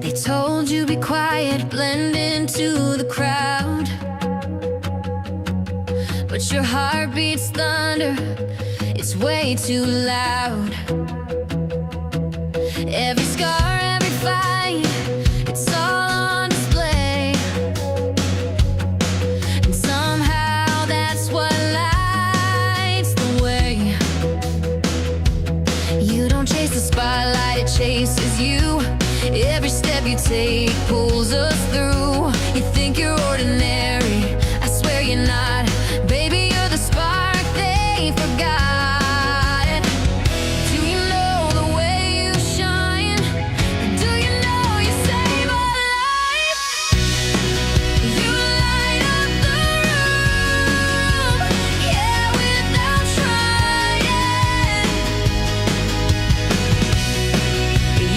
They told you be quiet, blend into the crowd, but your heart beats thunder, it's way too loud. Every scar, every fight, it's all on display, and somehow that's what lights the way. You don't chase the spotlight, it chases you. Every step you take pulls us through. You think you're ordinary, I swear you're not. Baby, you're the spark they forgot. Do you know the way you shine? Do you know you save a life? You light up the room, yeah, without trying.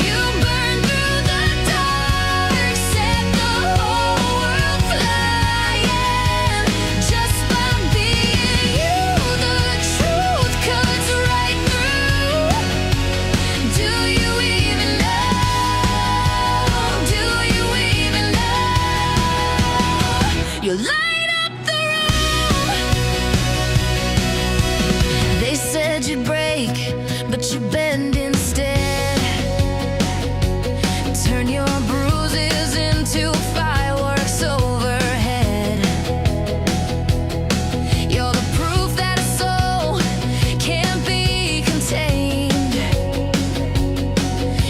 You burn through the dark, set the whole world flying. Just by being you, the truth cuts right through. Do you even know? Do you even know? You light up the room. They said you'd break, but you bend instead. Turn your bruises into fireworks overhead. You're the proof that a soul can't be contained.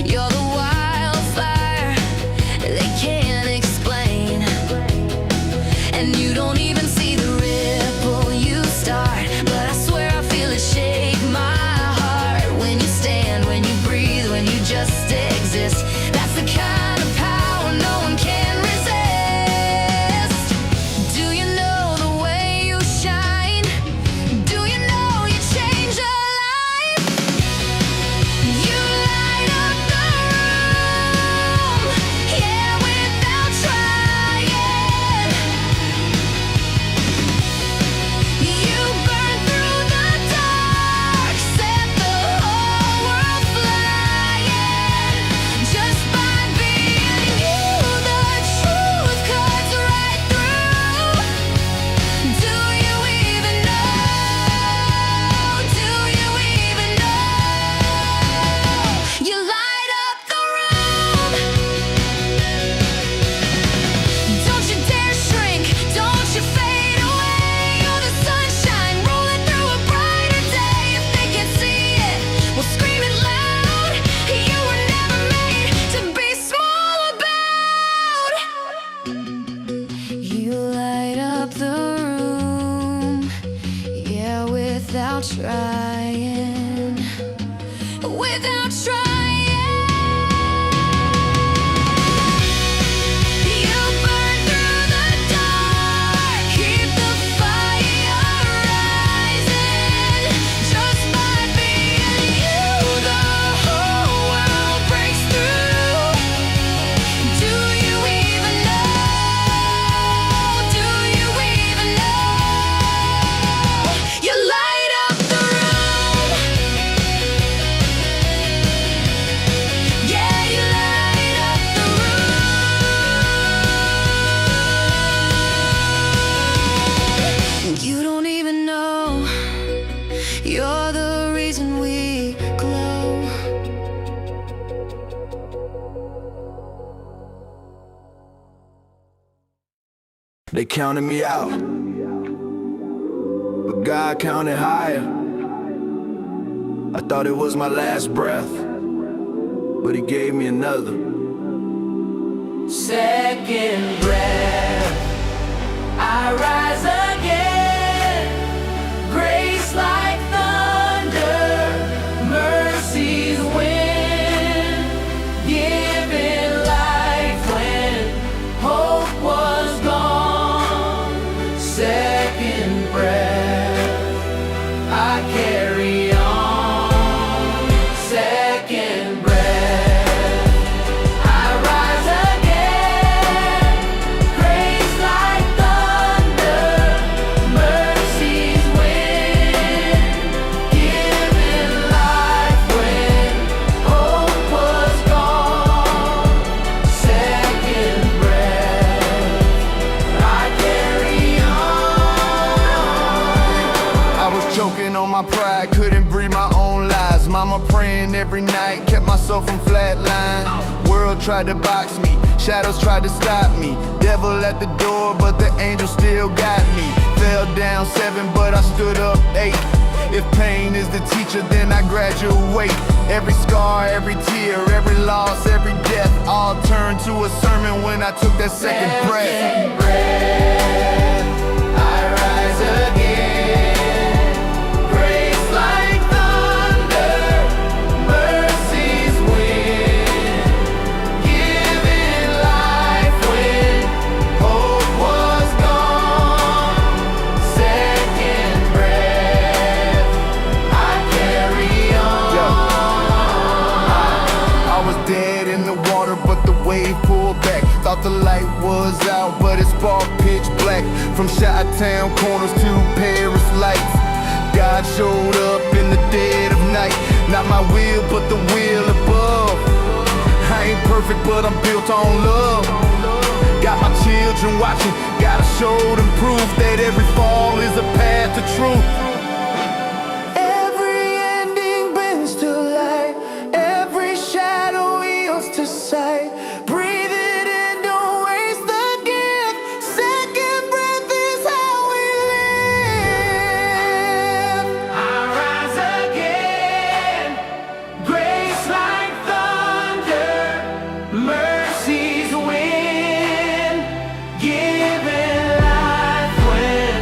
You're the wildfire they can't explain. And you don't even see the ripple you start, but I swear I feel it shake my heart. When you stand, when you breathe, when you just exist, that's the kind of power no one can resist. Do you know the way you shine? Do you know you change a life? You light up the room, yeah, without trying. You burn through the dark, set the whole world flying. Just by being you, the truth cuts right through. Do you even know? Do you even know? You light up the room. Don't you dare shrink, don't you fade away. You're the sunshine rolling through a brighter day. If they can't see it, we'll scream it loud. You were never made to be small about. You light up the room, yeah, without trying. Without trying. You burn through the dark, keep the fire rising. Just by being you, the whole world breaks through. Do you even know? Do you even know? You light up the room. Yeah, you light up the room. You don't even know. You're the reason we glow. They counted me out, but God counted higher. I thought it was my last breath, but He gave me another. Second breath, I rise again. Grace like thunder, mercy's wind, giving life when hope was gone. Second breath, I carry on. Second breath, I rise again. Grace like thunder, my pride, couldn't breathe my own lies. Mama praying every night, kept myself from flatline. World tried to box me, shadows tried to stop me. Devil at the door, but the angel still got me. Fell down 7, but I stood up 8. If pain is the teacher, then I graduate. Every scar, every tear, every loss, every death, all turned to a sermon when I took that second breath. I rise again. Grace like thunder, mercies win. Giving life when hope was gone. Second breath, I carry on. I was dead in the water, but the wave pulled back. Thought the light was out, but it sparked pitch black. From Chi-Town corners to Paris lights, God showed up in the dead of night. Not my will, but the will above. I ain't perfect, but I'm built on love. Got my children watching, gotta show them proof that every fall is a path to truth. Every ending bends to light, every shadow yields to sight. Breathe it in, don't waste the gift. Second breath is how we live. I rise again, grace like thunder, mercies win. Giving life when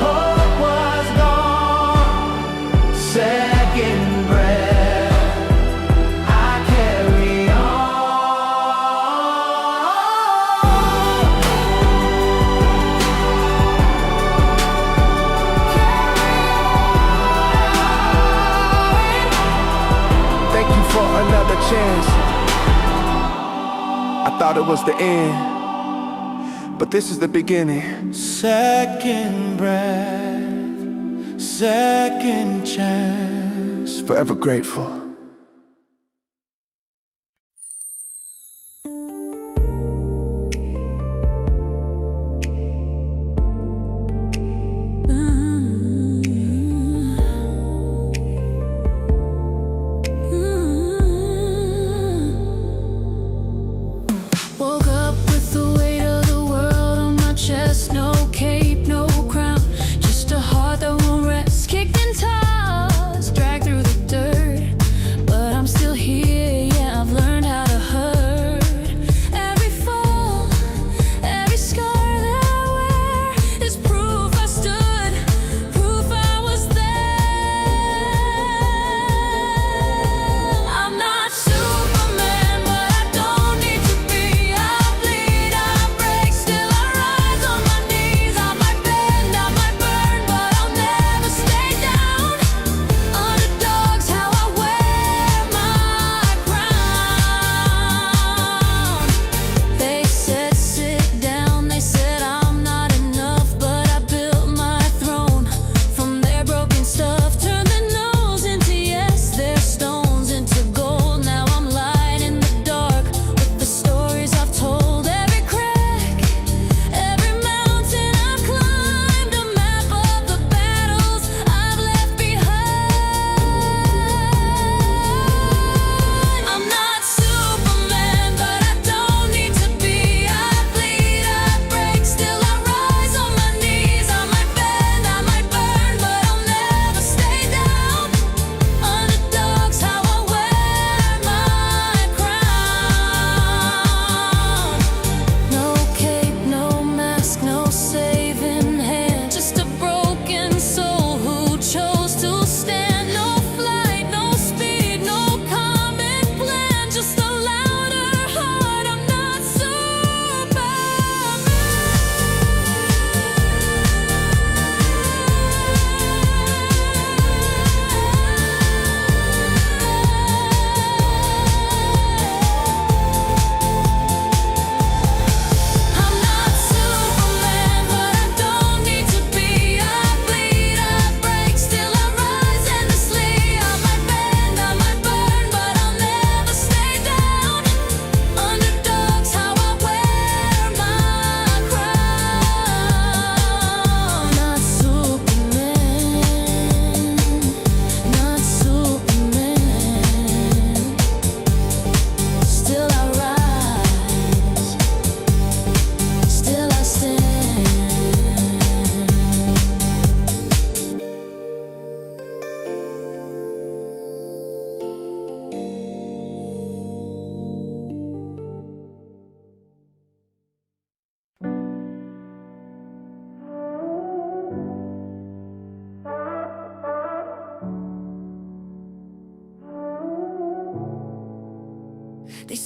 hope was gone. Second breath, I carry on. Thank you for another chance. I thought it was the end, but this is the beginning. Second breath, second chance. Forever grateful. Woke up with the weight of the world on my chest. No cape, no crown, just a heart that won't rest. Kicked and tossed, dragged through the dirt.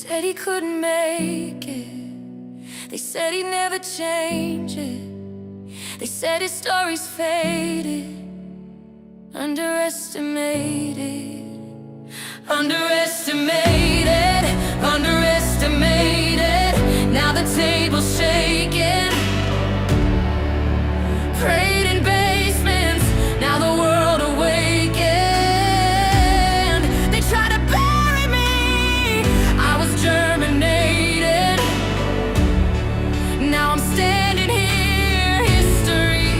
said he couldn't make it. They said he'd never change it. They said his story's faded. Underestimated. Underestimated. Underestimated. Now the table's shaking. Prayed in basements. Now the world awakened. They tried to bury me. I was germinated. Now I'm standing here. History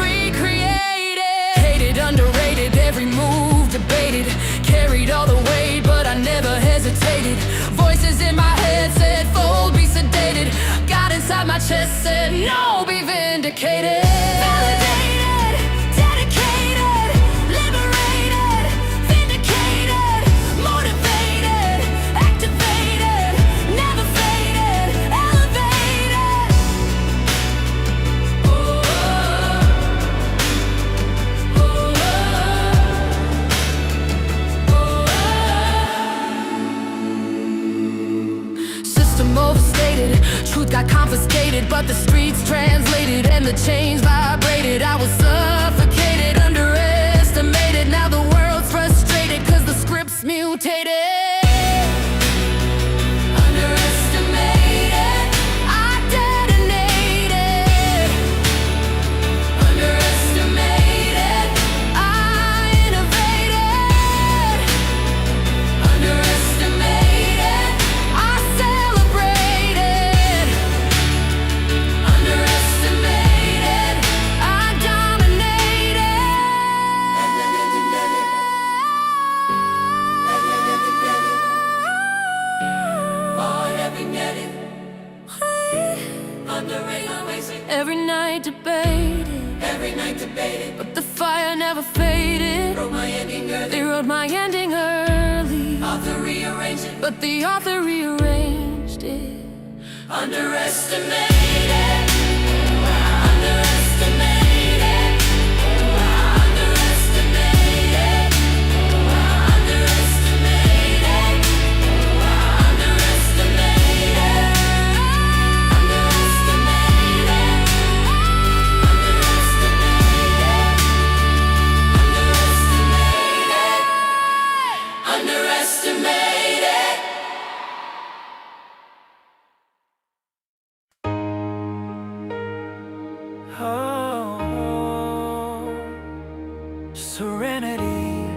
recreated. Hated, underrated. Every move debated. Carried all the weight, but I never hesitated. Voices in my head said, fold, be sedated. Got inside my chest, said, no, be vindicated. Validated, dedicated, liberated, vindicated, motivated, activated, never faded, elevated. System overstated, truth got confiscated, but the streets translated and the chains vibrated. I was suffocated, underestimated. Now the world's frustrated, cause the script's mutated. Underestimated, I detonated. Underestimated, I innovated. Underestimated, I celebrated. Underestimated, I dominated. Every night debated, but the fire never faded. They wrote my ending early, but the author rearranged it. Underestimated. Underestimated. Underestimated. Underestimated. Underestimated. Underestimated. Oh, serenity,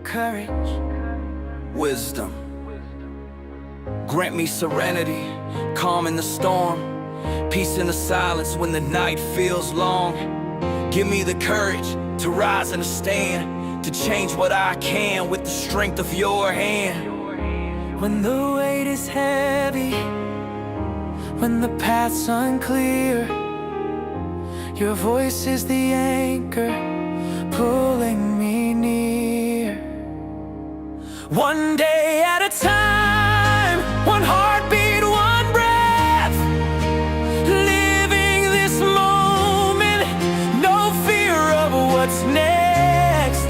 courage, wisdom. Grant me serenity, calm in the storm, peace in the silence when the night feels long. Give me the courage to rise and to stand, to change what I can with the strength of your hand. When the weight is heavy, when the path's unclear, your voice is the anchor pulling me near. One day at a time, one heartbeat, one breath, living this moment, no fear of what's next.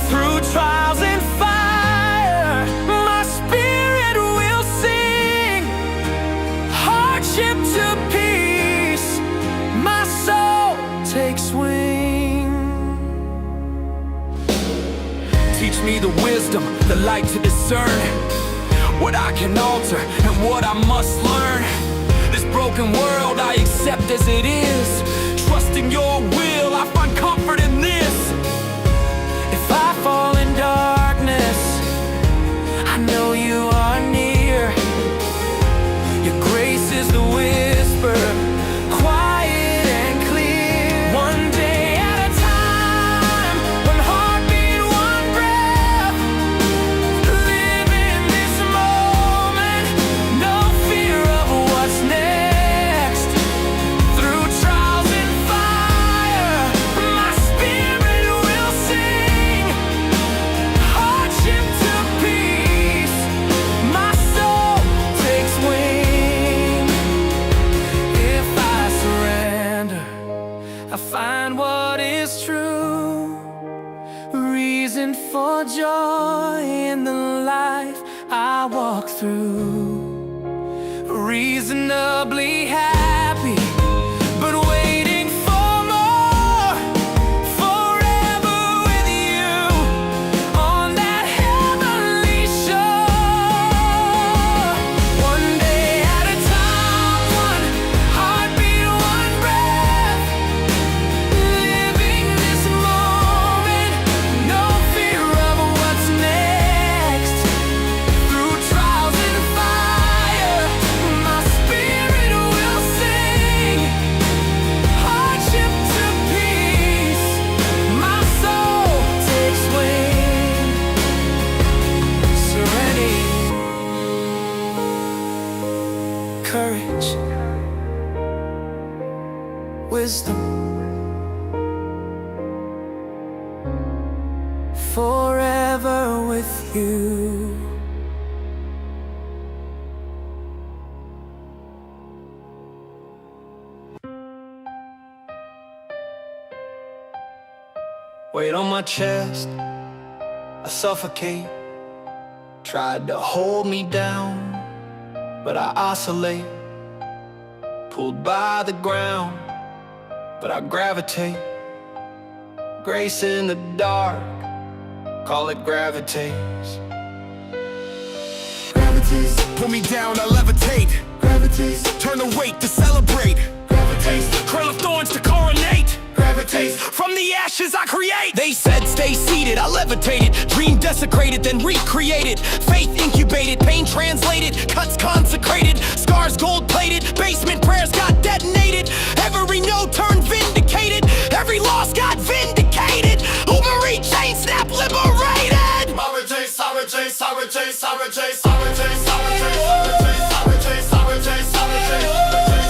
Through trials and fire, my spirit will sing. Hardship to peace, my soul takes wing. Teach me the wisdom, the light to discern what I can alter and what I must learn. This broken world I accept as it is. Trusting your will, I find comfort in this. If I fall in darkness, I know you are near. Your grace is the whisper, quiet and clear. One day at a time, one heartbeat, one breath, live in this moment, no fear of what's next. Through trials and fire, walk through. Reasonably happy, but waiting for more. Forever with you on that heavenly shore. One day at a time, one heartbeat, one breath. Living this moment, no fear of what's next. Through trials and fire, my spirit will sing. Hardship to peace, my soul takes wing. Serenity, courage, wisdom, forever with you. Weight on my chest, I suffocate. Tried to hold me down, but I oscillate. Pulled by the ground, but I gravitate. Grace in the dark, call it gravitas. Gravities, Pull me down, I levitate. gravities, Turn the weight to celebrate. gravities, Trail of thorns to coronate. gravities. From the ashes I create. They said stay seated, I levitated. Dream desecrated, then recreated. Faith incubated, pain translated. Cuts consecrated, scars gold plated. Basement prayers got detonated. Every no turned vindicated. Every loss got vindicated. Ubery chain snap liberated. Mara J, Sarah J, Sarah J, Sarah J, Sarah J, Sarah J, Sarah J, Sarah J, Sarah J, Sarah J,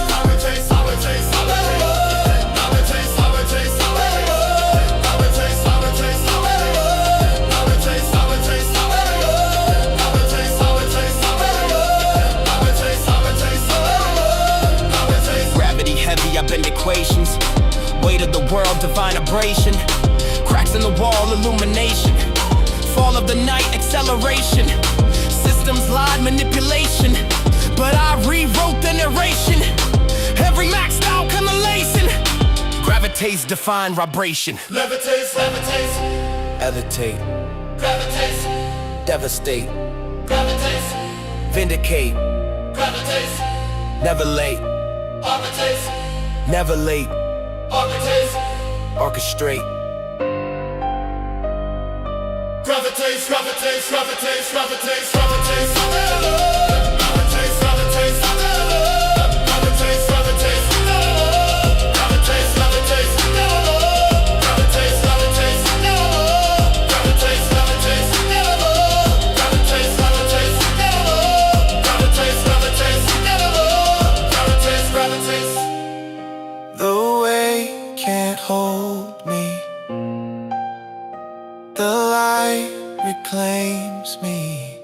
Sarah J, Sarah J, Sarah J, Mara J, Sarah J, Sarah J, Mara J, Sarah J, Sarah J, Mara J, Sarah J, Sarah J, Mara J, Sarah J, Sarah J, Mara J, Sarah J, Sarah J, Mara J. Gravity heavy, I bend equations. Weight of the world, divine abrasion. Cracks in the wall, illumination. Fall of the night, acceleration. Systems lied, manipulation. But I rewrote the narration. Every maxed out collation. Gravitates define vibration. Levitates, levitates, Evitate, gravitates, devastate, gravitates, vindicate. gravitates, Never late, orbitates, never late. orbitates, Orchestrate. gravitates, gravitates, gravitates, gravitates, gravitates, gravitates, gravitates, gravitates, gravitates, gravitates, gravitates, gravitates, gravitates, gravitates, gravitates, gravitates. The weight can't hold me. The light reclaims me.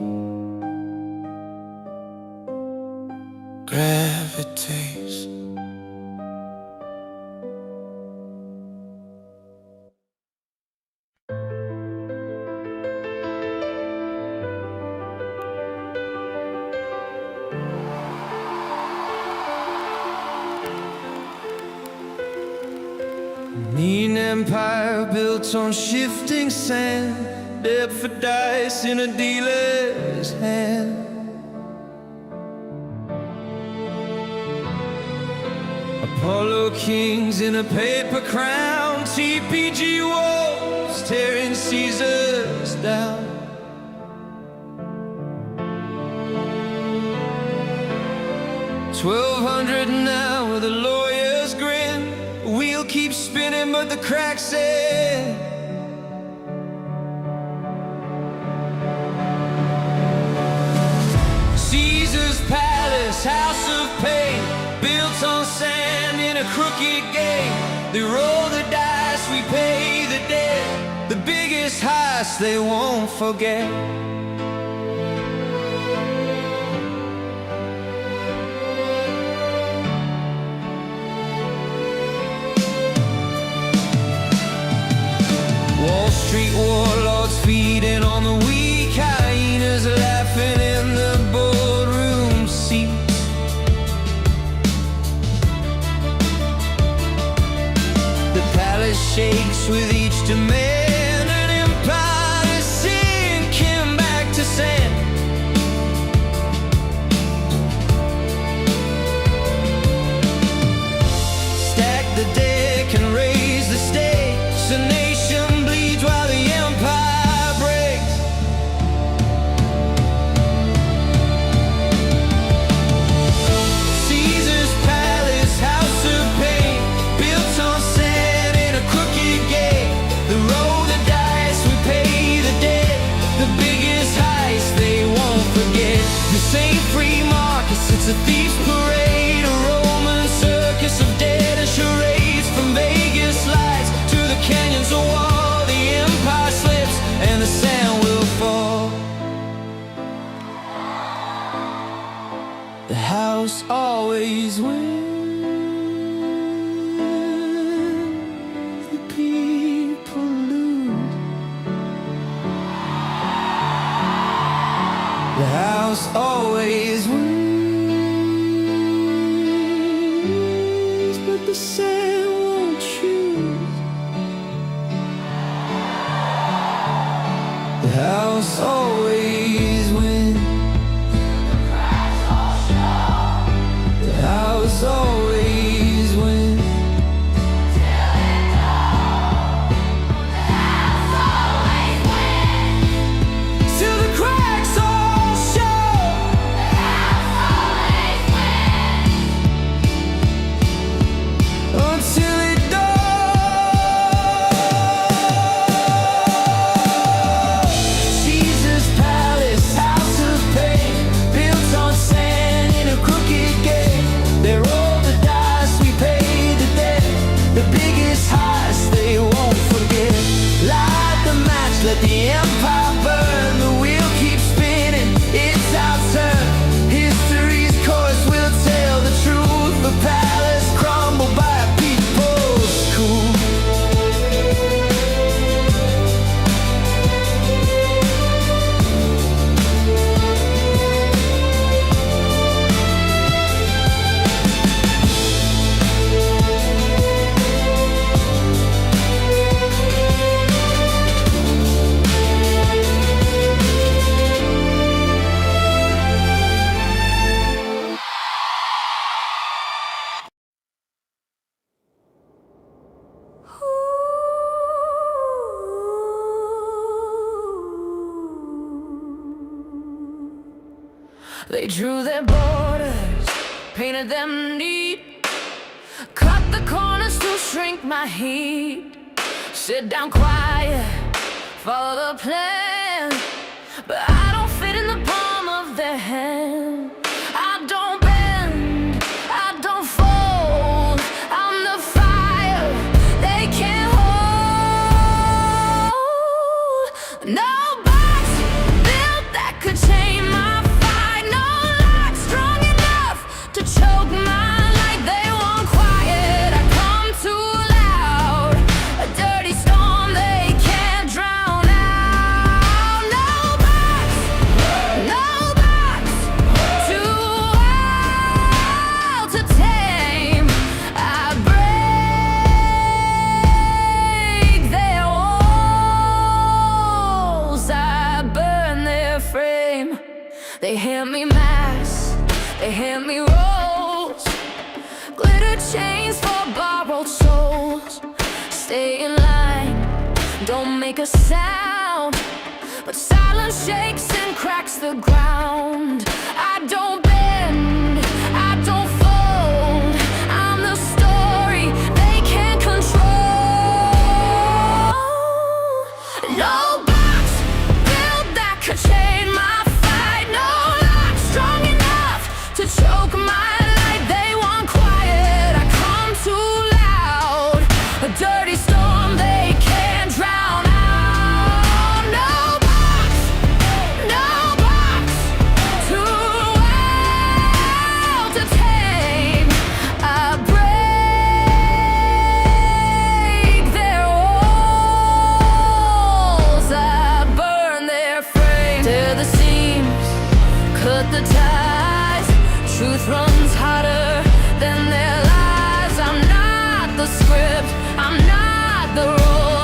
Gravitates. Mean empire built on shifting sand, debt for dice in a dealer's hand. Apollo kings in a paper crown, TPG wolves tearing Caesars down. $1,200 now with a lawyer's grin. Wheel keeps spinning, but the cracks in. Caesar's palace, house of pain, built on sand in a crooked game. They roll the dice, we pay the debt. The biggest heist they won't forget. Wall Street warlords feeding on the weak, hyenas laughing in the with each demand, an empire sinking back to sand. Stack the deck and raise the stakes. A nation bleeds while the empire breaks. Caesar's palace, house of pain, built on sand in a crooked gate. The roll the dice, we pay the debt. The biggest heist they won't forget. This ain't free markets, it's a thief's parade. A Roman circus of dead and charades. From Vegas lights to the canyons of wall, the empire slips and the sand will fall. The house always wins. The people lose. The house always wins, but the sand won't choose. The house always wins. The house always wins. Till the cracks all show. Until it does. Caesar's palace, house of pain, built on sand in a crooked gate. They roll the dice, we pay the debt. The biggest heist they won't forget. Light the match, let the empire burn. The wheel keeps spinning, it's our turn. History's course will tell the truth. The palace crumbled by a people's coup. They drew their borders, painted them neat, cut the corners to shrink my heat. Sit down quiet, follow the plan, but I don't fit in the palm of their hand. I don't bend, I don't fold, I'm the fire they can't hold. No box built that could chain my fight, no lock strong enough to choke my light. They want quiet, I come too loud, a dirty storm they can't drown out. No box too wild to tame. I break their walls, I burn their frame. They hand me masks, they hand me rolls, glitter chains for borrowed souls. Stay in line, don't make a sound, but silence shakes and cracks the ground. I don't bend, I don't fold, I'm the story they can't control. No box built that could chain my fight, no lock strong enough to choke my light. They want quiet, I come too loud, a dirty storm they can't drown out. No box too wild to tame. I break their walls, I burn their frame. Tear the seams, cut the ties, truth runs hotter than their lies. I'm not the script, I'm not the role,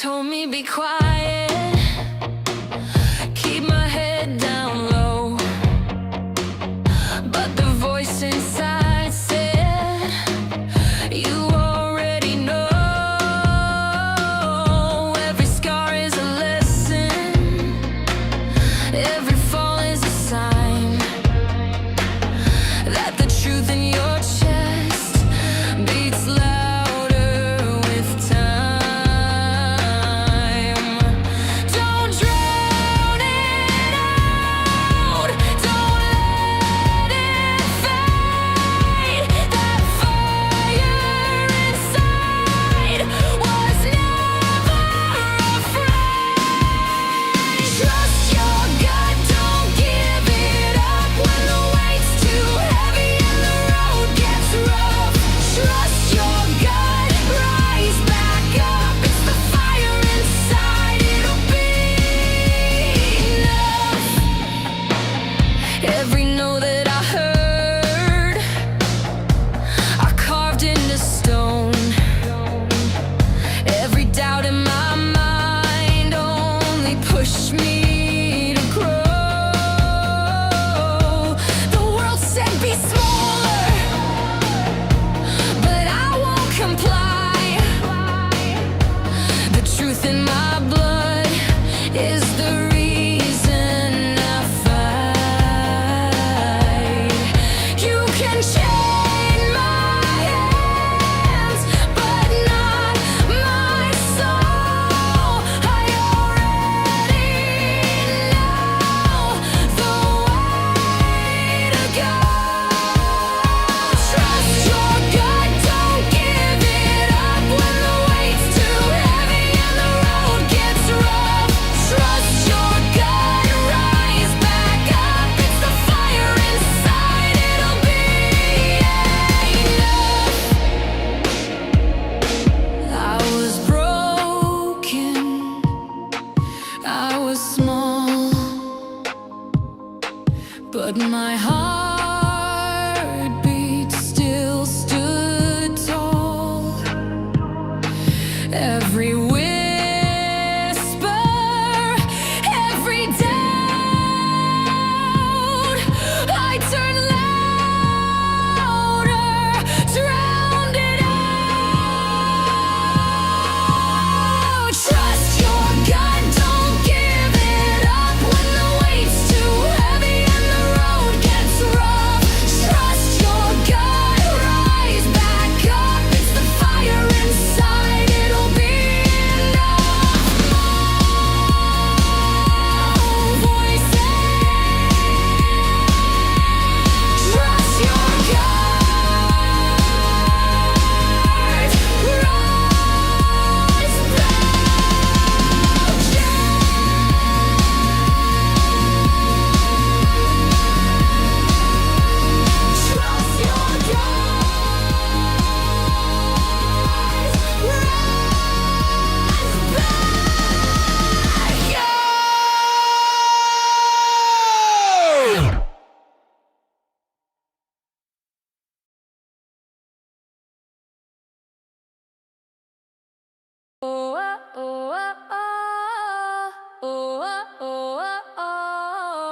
told me be quiet, keep my head down low, but the voice inside said, you already know. Every scar is a lesson, every fall is a sign that the truth in your chest beats louder with time. Don't drown it out, don't let it fade. That fire inside was never afraid. Trust your gut, don't give it up when the weight's too heavy and the road gets rough. Trust your gut, rise back up. It's the fire inside, it'll be enough. Every no that I heard, I carved into stone. Every doubt in my mind only pushed me to grow. The world said be smaller, but I won't comply. The truth in my blood is the reason I fight. You can chain my hands, but not my soul. I already know the way to go. Trust your gut, don't give it up when the weight's too heavy and the road gets rough. Trust your gut, rise back up. It's the fire inside, it'll be enough. I was broken, I was small, but my heartbeat still stood tall. Every whisper, every doubt, I turned louder, drowned it out. Trust your gut, don't give it up when the weight's too heavy and the road gets rough. Trust your gut, rise back up. It's the fire inside, it'll be enough. Voices, trust your gut, rise Trust your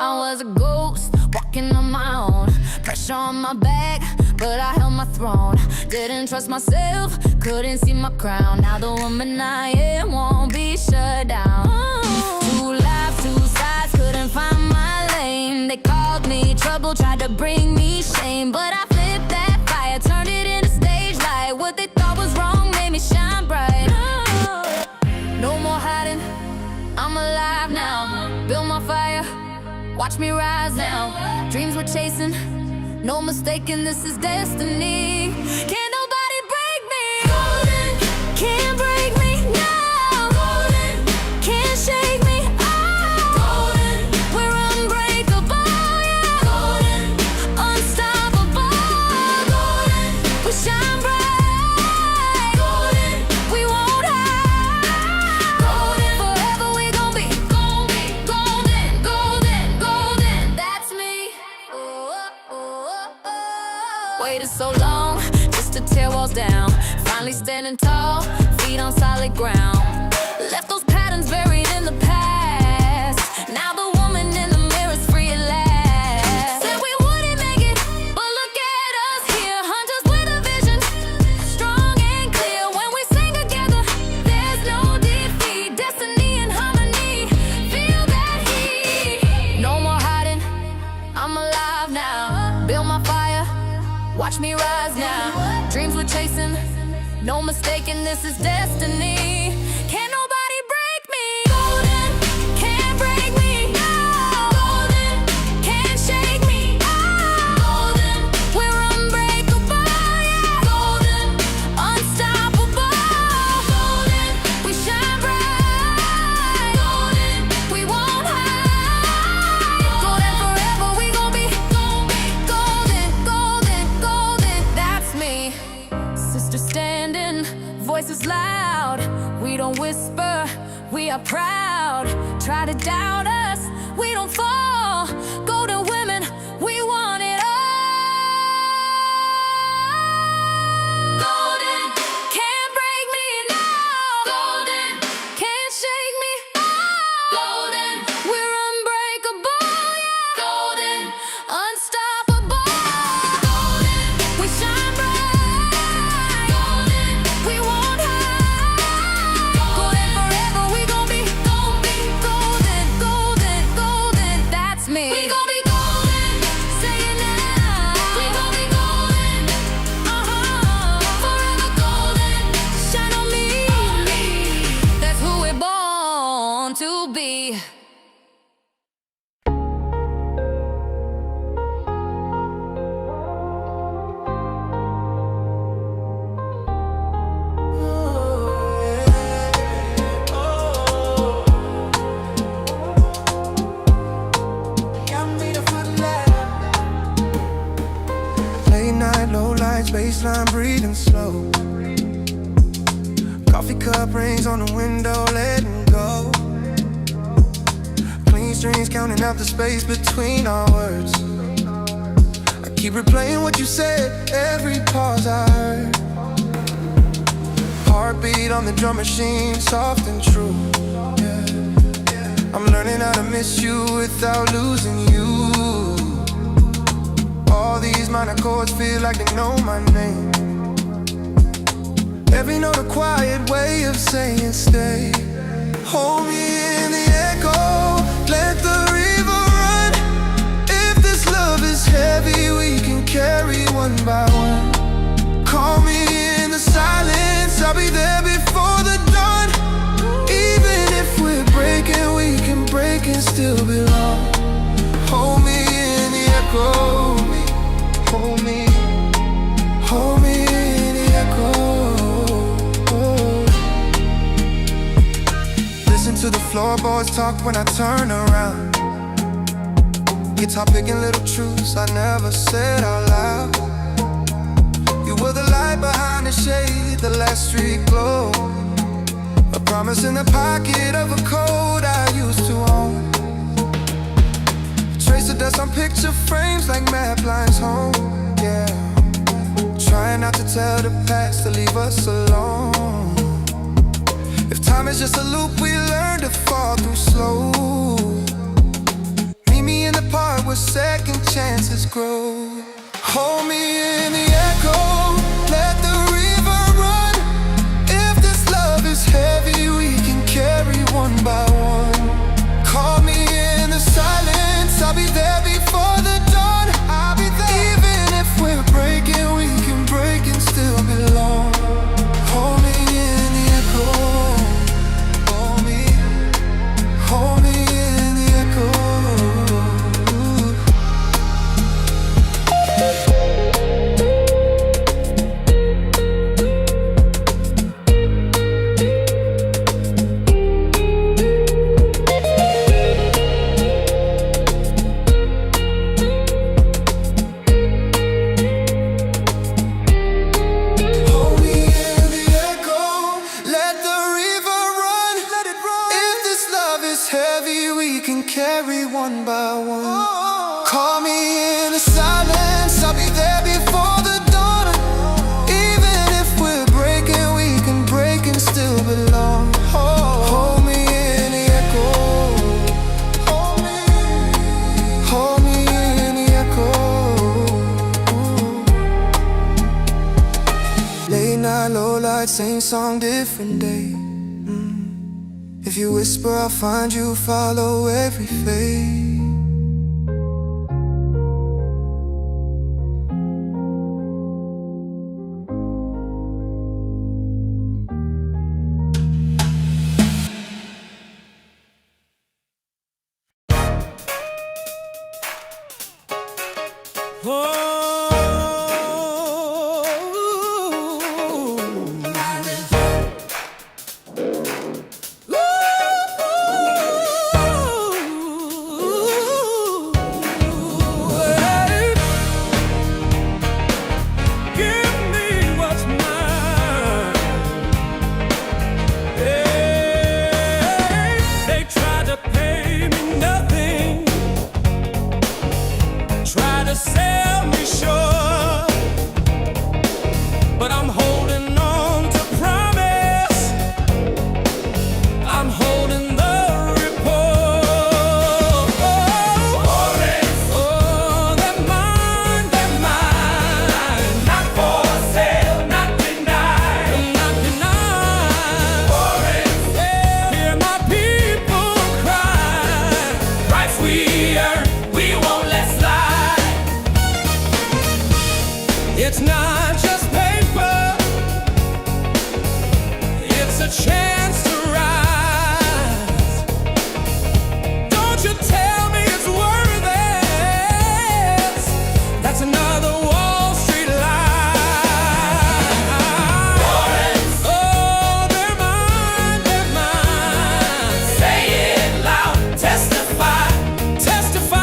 I was a ghost walking on my own, pressure on my back, but I held my throne. Didn't trust myself, couldn't see my crown. Now the woman I am won't be shut down. Two lives, two sides, couldn't find my lane. They called me trouble, tried to bring me shame, but I flipped that fire, turned it into stage light. What they thought was wrong made me shine bright. No more hiding, I'm alive now. Build my fire, watch me rise now. Dreams we're chasing, no mistaking, this is destiny. Can't nobody break me. Golden, can't break me now. Golden, can't shake me. Golden, we're unbreakable, yeah. Golden, unstoppable. Golden, we shine bright. Golden, we won't hide. Golden, forever we gon' be golden, golden, golden. That's me. Waited so long just to tear walls down. Finally standing tall, feet on solid ground. Left burdens buried in the past. Now the woman in the mirror's free at last. Said we wouldn't make it, but look at us here. Hunters with a vision, strong and clear. When we sing together, there's no defeat. Destiny and harmony, feel that heat. No more hiding, I'm alive now. Build my fire, watch me rise now. Dreams we're chasing, no mistaking, this is destiny. Can't nobody break me. Golden, can't break me. No. Golden, can't shake me. Golden, we're unbreakable. Yeah. Golden, unstoppable. Golden, we shine bright. Golden, we won't hide. Golden forever, we gon' be golden, golden, golden. That's me. Sister standing, voices loud. We don't whisper, we are proud. Try to doubt us, we don't fall. Golden women, we want it all. Golden, can't break me now. Golden, can't shake me. Golden, we're unbreakable. Yeah. Golden, unstoppable. Golden, we shine bright. Golden, we won't hide. Golden forever, we gon' be golden, golden, golden. That's me. We gon' be golden, say it now. We gon' be golden, forever golden. Shine on me. That's who we're born to be. Late night, low lights, baseline breathing slow. Coffee cup rings on the window, letting go. Clean strings counting out the space between our words. I keep replaying what you said, every pause I heard. Heartbeat on the drum machine, soft and true. Yeah. I'm learning how to miss you without losing you. All these minor chords feel like they know my name. Every note a quiet way of saying stay. Hold me in the echo, let the river run. If this love is heavy, we can carry one by one. Call me in the silence, I'll be there before the dawn. Even if we're breaking, we can break and still belong. Hold me in the echo. Hold me, hold me in the echo. Listen to the floorboards talk when I turn around. Guitar picking little truths I never said out loud. You were the light behind the shade, the last street glow. A promise in the pocket of a code I used to own. Trace of dust on picture frames like map lines home. Yeah. Trying not to tell the past to leave us alone. If time is just a loop, we learn to fall through slow. Meet me in the part where second chances grow. Hold me in the echo, let the river run. If this love is heavy, we can carry one by one. Call me in the silence, I'll be there before the dawn. I'll be there. Even if we're breaking, we can break and still belong. Hold me in the echo. Hold me in the echo. fight, same song, different day. If you whisper, I'll find you, follow every fade. Sell me short, but I'm holding on to promise. I'm holding the report. Oh, they're mine, not for sale, not denied, not denied. Hear my people cry. Price we earn, we won't let slide. It's not just paper, it's a chance to rise. Don't you tell me it's worth it. That's another Wall Street lie. Oh, they're mine. Say it loud, testify, testify.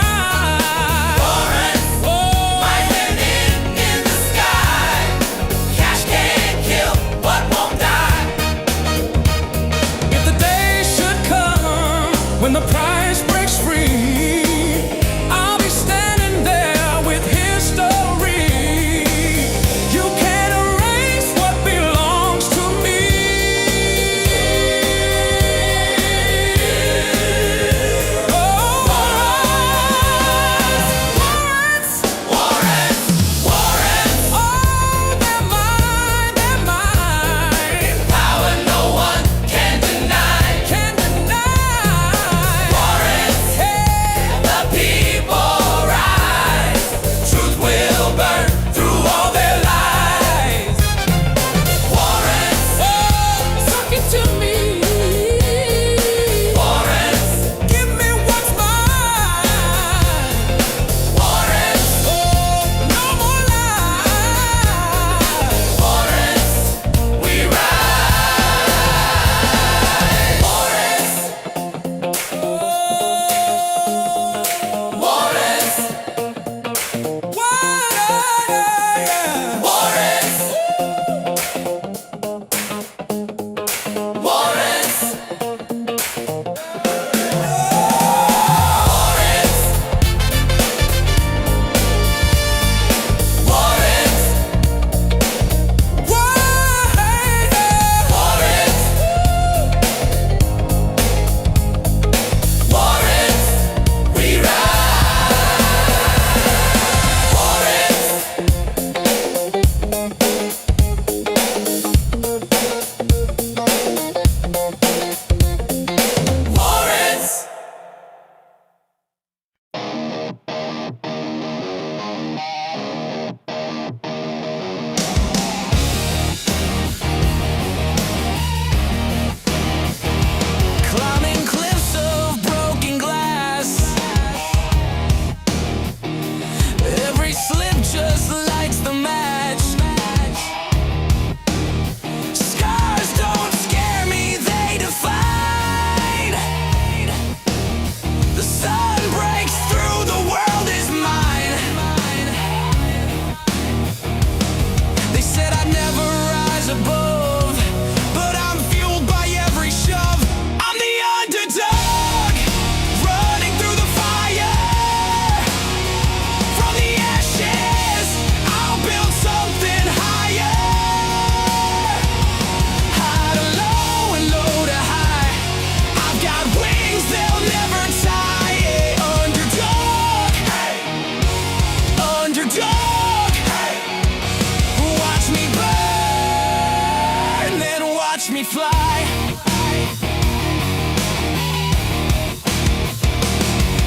watch me fly.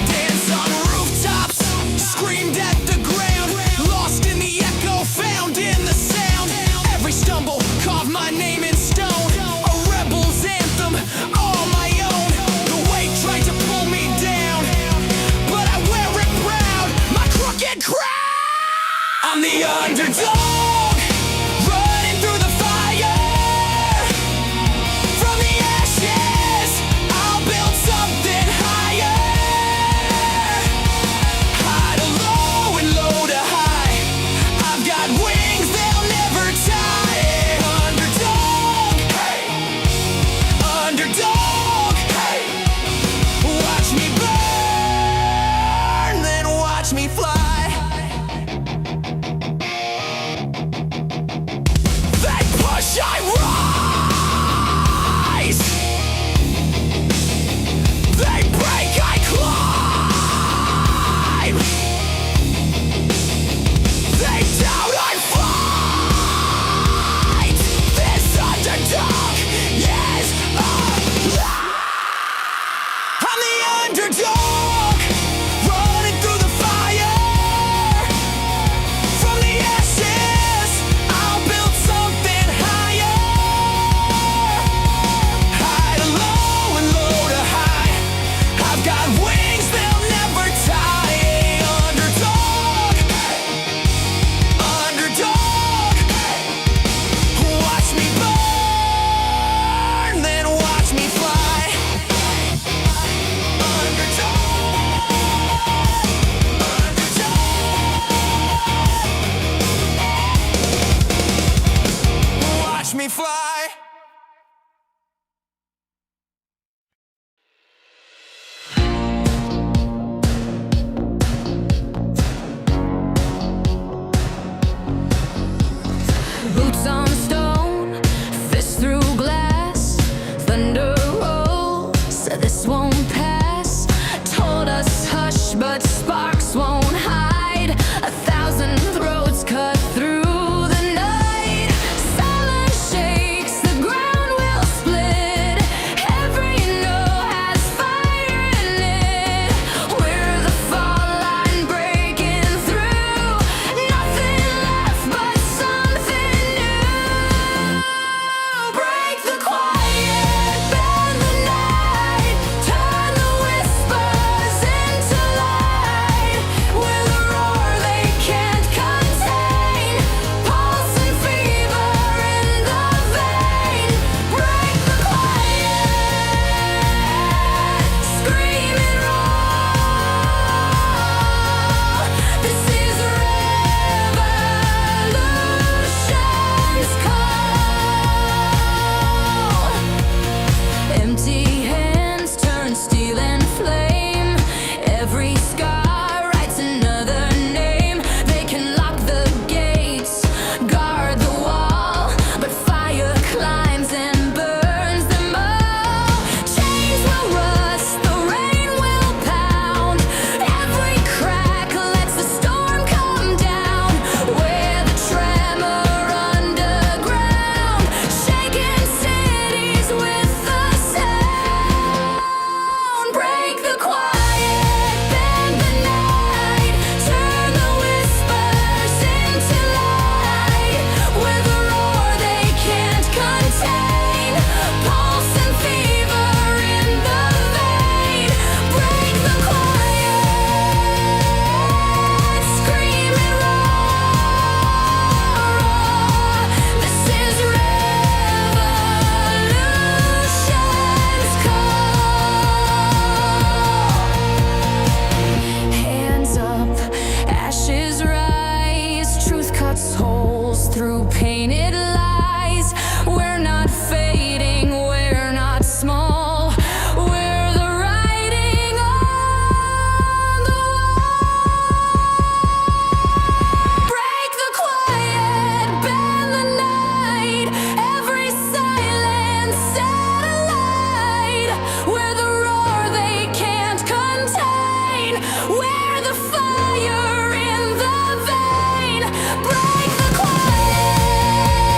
Dance on rooftops, screamed at the ground, lost in the echo, found in the sound. Every stumble carved my name in stone, a rebel's anthem, all my own. The weight tried to pull me down, but I wear it proud, my crooked crown. I'm the underdog, running through the fire. From the ashes, I'll build something higher. High to low and low to high, I've got wings, they'll never tie. Underdog, hey. Underdog, hey. Watch me burn, then watch me fly. They push, I rise. They break, I climb. They doubt, I fight. This underdog is alive. I'm the underdog, running through the fire. From the ashes, I'll build something higher. High to low and low to high, I've got wings, they'll never tie. Underdog, underdog, watch me burn, then watch me fly. Underdog, underdog, watch me fly. Boots on stone, fist through glass, thunder rolls, said this won't pass. Told us hush, but sparks won't hide. 1,000 throats cut through the night. Silence shakes, the ground will split. Every note has fire in it. We're the fall line breaking through. Nothing left but something new. Break the quiet, bend the night, turn the whispers into light. With a roar they can't contain, pulse and fever in the vein. Break the quiet, scream and roar. This is revolution's call. Empty hands turn steel and flame. Every scar writes another name. They can lock the gates, guard the wall, but fire climbs and burns them all. Chains will rust, the rain will pound. Every crack lets the storm come down. Where the tremor underground, shaking cities with the sound. Break the quiet, bend the night, turn the whispers into light. With a roar they can't contain, pulse and fever in the vein. Break the quiet, scream and roar. This is revolution's call. Hands up, ashes rise. Truth cuts holes through painted lies. We're not fading, we're not small. We're the writing on the wall. Break the quiet, bend the night. Every silence satellite. We're the roar they can't contain. We're the fire in the vein. Break the quiet.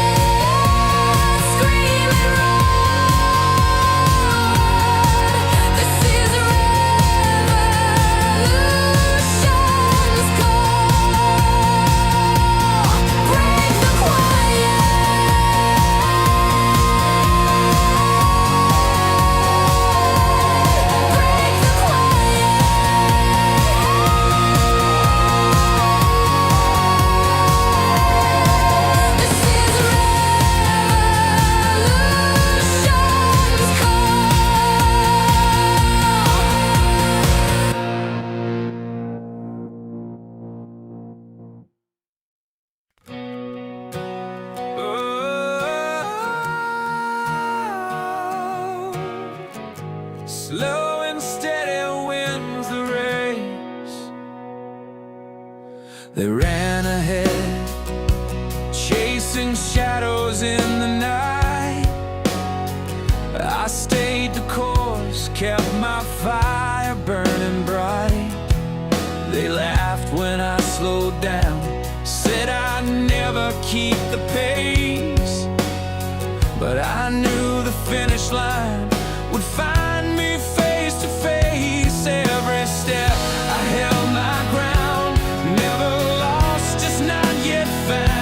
chasing shadows in the night. I stayed the course, kept my fire burning bright. They laughed when I slowed down, said I'd never keep the pace. But I knew the finish line would find me face to face. Every step I held my ground, never lost, just not yet found.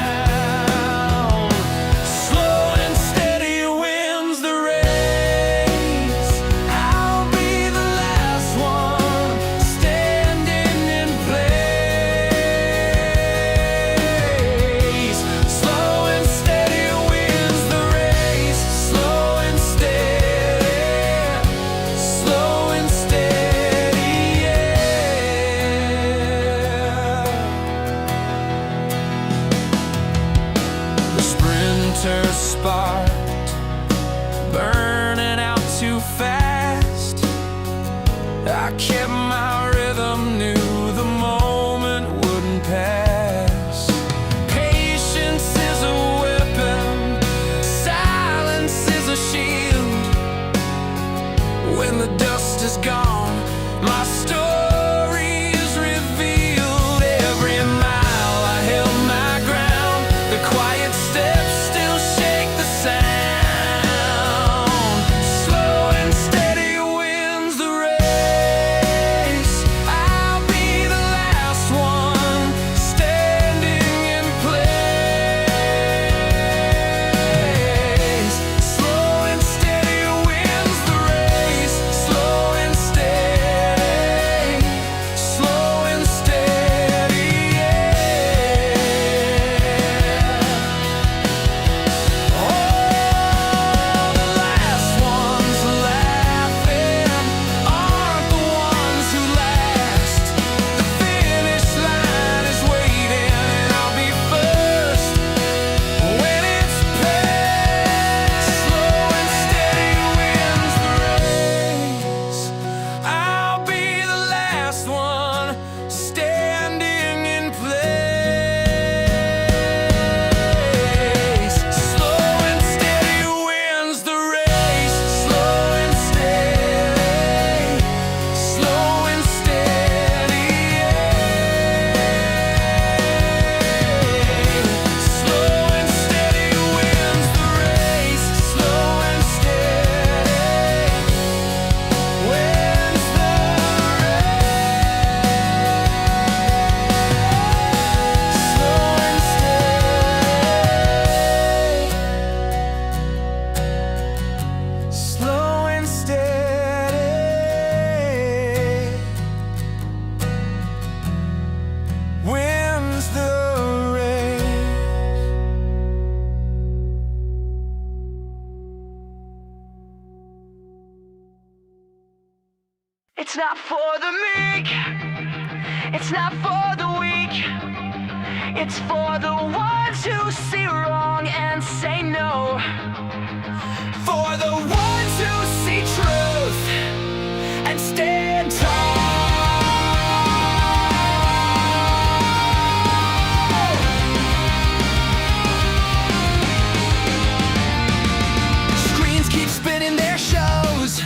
Slow and steady wins the race. I'll be the last one standing in place. Slow and steady wins the race. Slow and steady, slow and steady, yeah. The sprinter sparked, burning out too fast. I kept my rhythm, knew the moment wouldn't pass. Patience is a weapon, silence is a shield. When the dust is gone, my story is revealed. Every mile I held my ground, the quiet steps still shake the sound. Slow and steady wins the race. I'll be the last one standing in place. Slow and steady wins the race. Slow and steady, slow and steady, yeah. Oh, the last ones laughing aren't the ones who last. The finish line is waiting, and I'll be first when it's past. Slow and steady wins the race. I'll be the last one standing in place. Slow and steady wins the race. Slow and steady, slow and steady, yeah. Slow and steady wins the race. Slow and steady wins the race. Slow and steady, slow and steady wins the race. It's not for the meek, it's not for the weak, it's for the ones who see wrong and say no. For the ones who see truth and stand tall. Screens keep spinning their shows,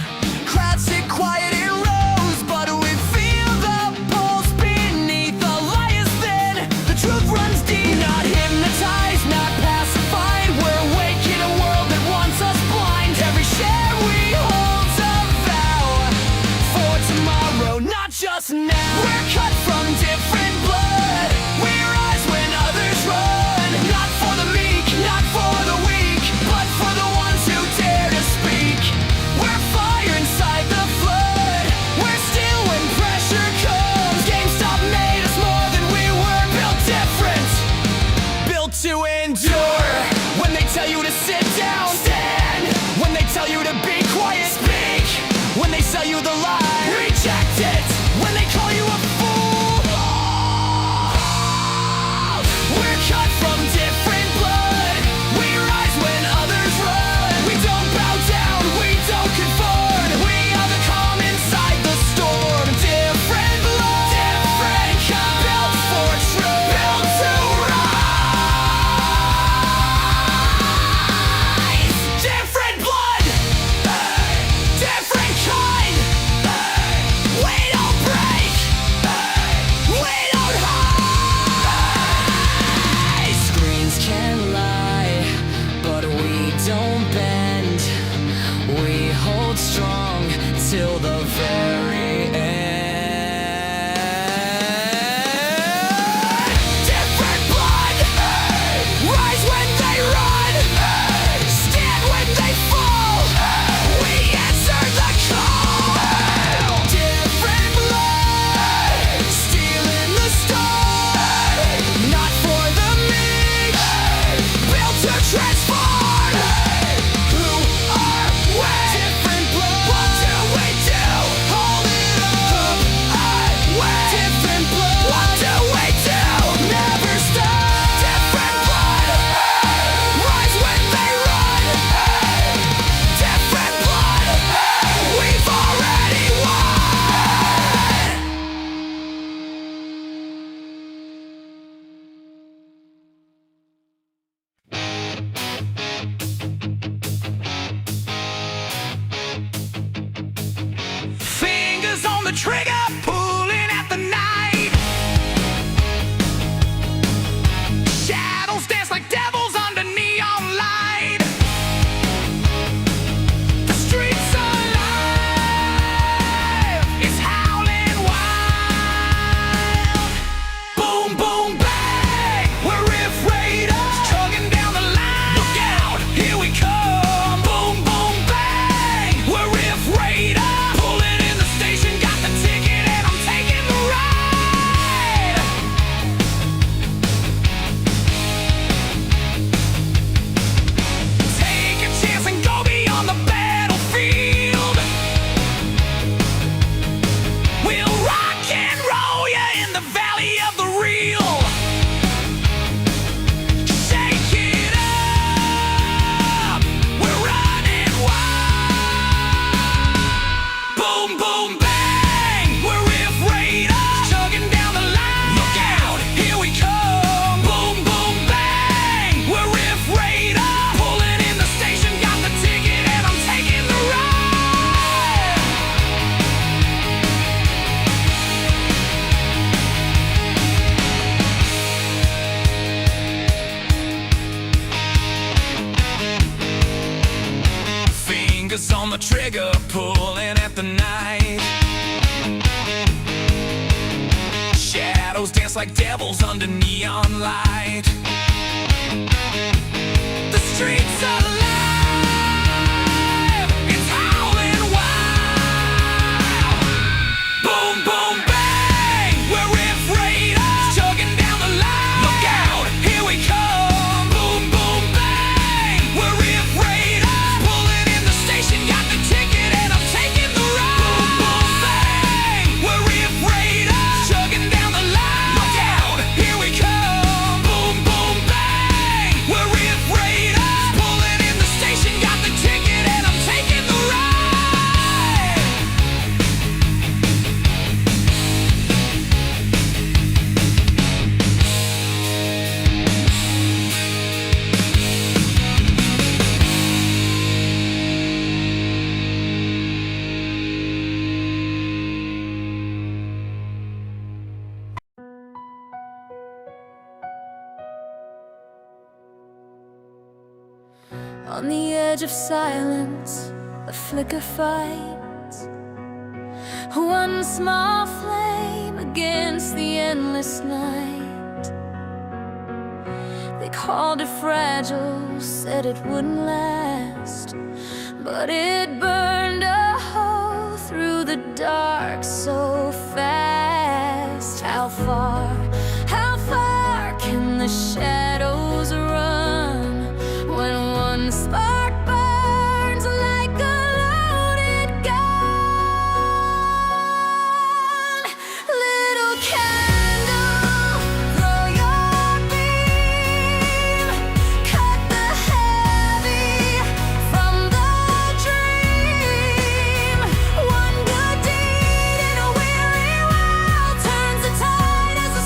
crowds sit quiet in rows, but we feel the pulse beneath. The lie is thin, the truth runs deep. Not hypnotized, not pacified, we're awake in a world that wants us blind. Every trigger, pulling at the night. Shadows dance like devils under neon light. The streets are alive, it's howling wild. Boom, boom, bang, we're Riff Raiders, chugging down the line. Look out, here we come. Boom, boom, bang, we're Riff Raiders, pulling in the station, got the ticket and I'm taking the ride. Take a chance and go beyond the battlefield. We'll rock and roll ya in the valley of the real. Shake it up, we're running wild. Boom, boom, bang, we're Riff Raiders, chugging down the line. Look out, here we come. Boom, boom, bang, we're Riff Raiders, pulling in the station, got the ticket and I'm taking the ride. Fingers on the trigger, pulling at the night. Shadows dance like devils under neon light. The streets are alive, it's howling wild. Boom, boom, bang, we're Riff Raiders, chugging down the line. Look out, here we come. Boom, boom, bang, we're Riff Raiders, pulling in the station, got the ticket and I'm taking the ride. Boom, boom, bang, we're Riff Raiders, chugging down the line. Look out, here we come. Boom, boom, bang, we're Riff Raiders, pulling in the station, got the ticket and I'm taking the ride. On the edge of silence, a flicker fights. One small flame against the endless night. They called it fragile, said it wouldn't last, but it burned a hole through the dark so fast. How far can the shadows run when one spark burns like a loaded gun? Little candle, throw your beam, cut the heavy from the dream. One good deed in a weary world turns the tide as the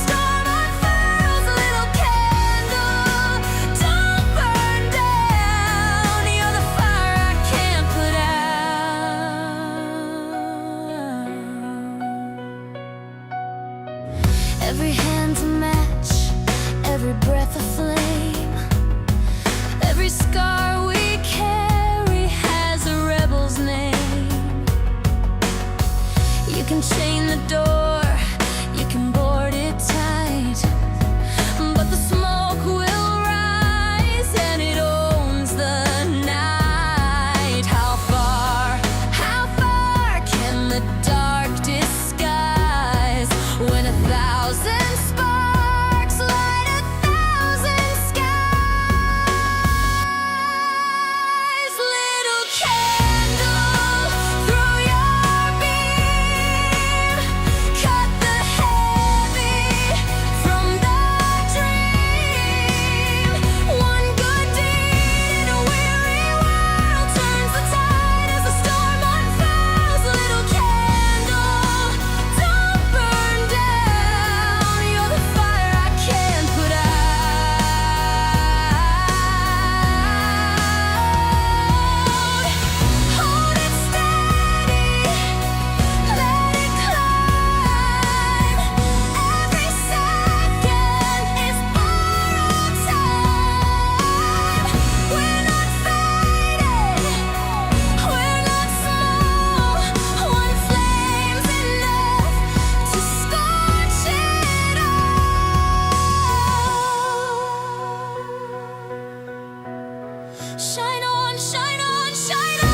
Shine on, shine on, shine on.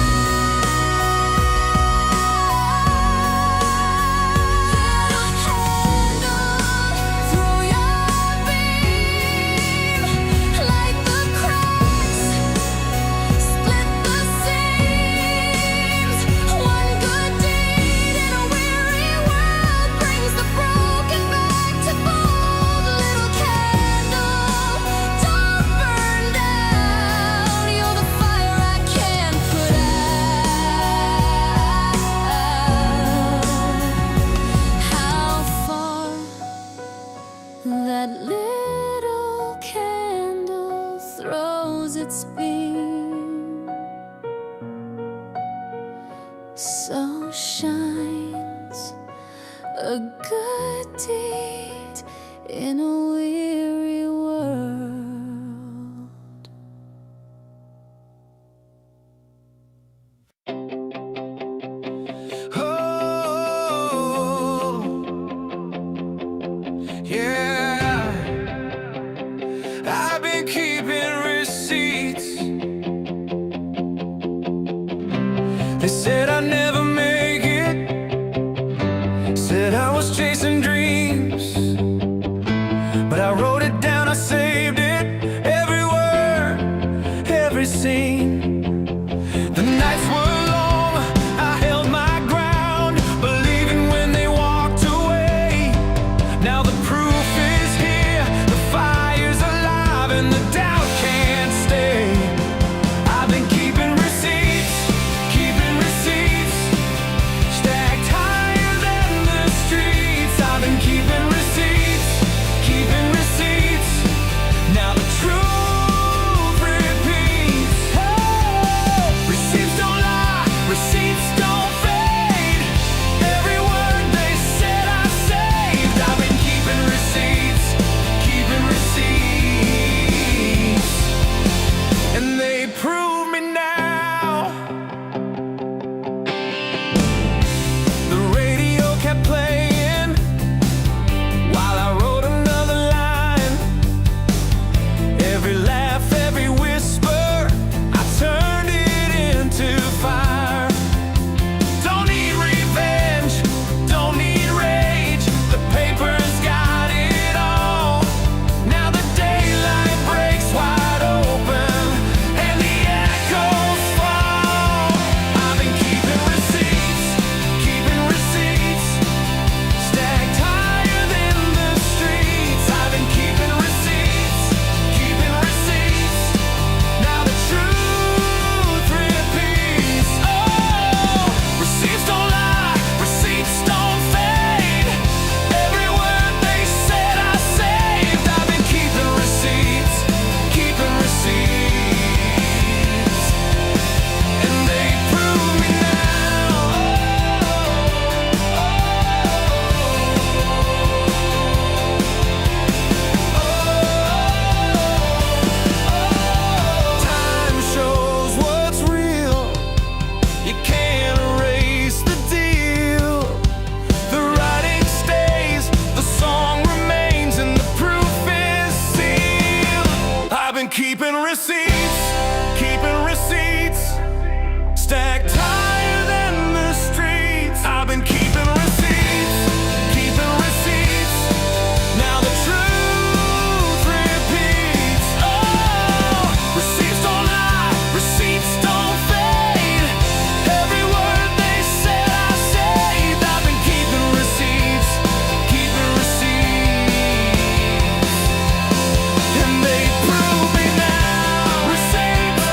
Through your beam, light the cracks, split the seams. One good deed in a weary world brings the broken back to bold. Little candle, don't burn down. You're the fire I can't put out. How far that little candle throws its beam, so shines a good deed in a weary world. Oh, yeah. I've been keeping receipts. They said I'd never make it. Said I was chasing dreams. But I wrote it down, I saved it. Every word, every scene. The nights were long, I held my ground, believing when they walked away. Now the proof is here, the fire's alive, and the doubt can't stay. I've been keeping receipts, stacked higher than the streets. I've been keeping receipts, now the truth repeats. Oh, receipts don't lie, receipts don't fade. Every word they said I saved. I've been keeping receipts, and they prove me now. The radio kept playing while I wrote another line. Every laugh, every whisper, I turned it into fire. Don't need revenge, don't need rage. The paper's got it all. Now the daylight breaks wide open and the echoes fall. I've been keeping receipts, stacked higher than the streets. I've been keeping receipts, now the truth repeats. Oh, receipts don't lie, receipts don't fade. Every word they said I saved. I've been keeping receipts, and they prove me now. Time shows what's real. You can't erase the deal. The writing stays, the song remains, and the proof is sealed. I've been keeping receipts, stacked higher than the streets. I've been keeping receipts, now the truth repeats. Oh, receipts don't lie, receipts don't fade. Every word they said I saved. I've been keeping receipts, and they prove me now. Receipts,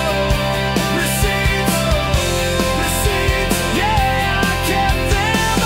yeah, I kept them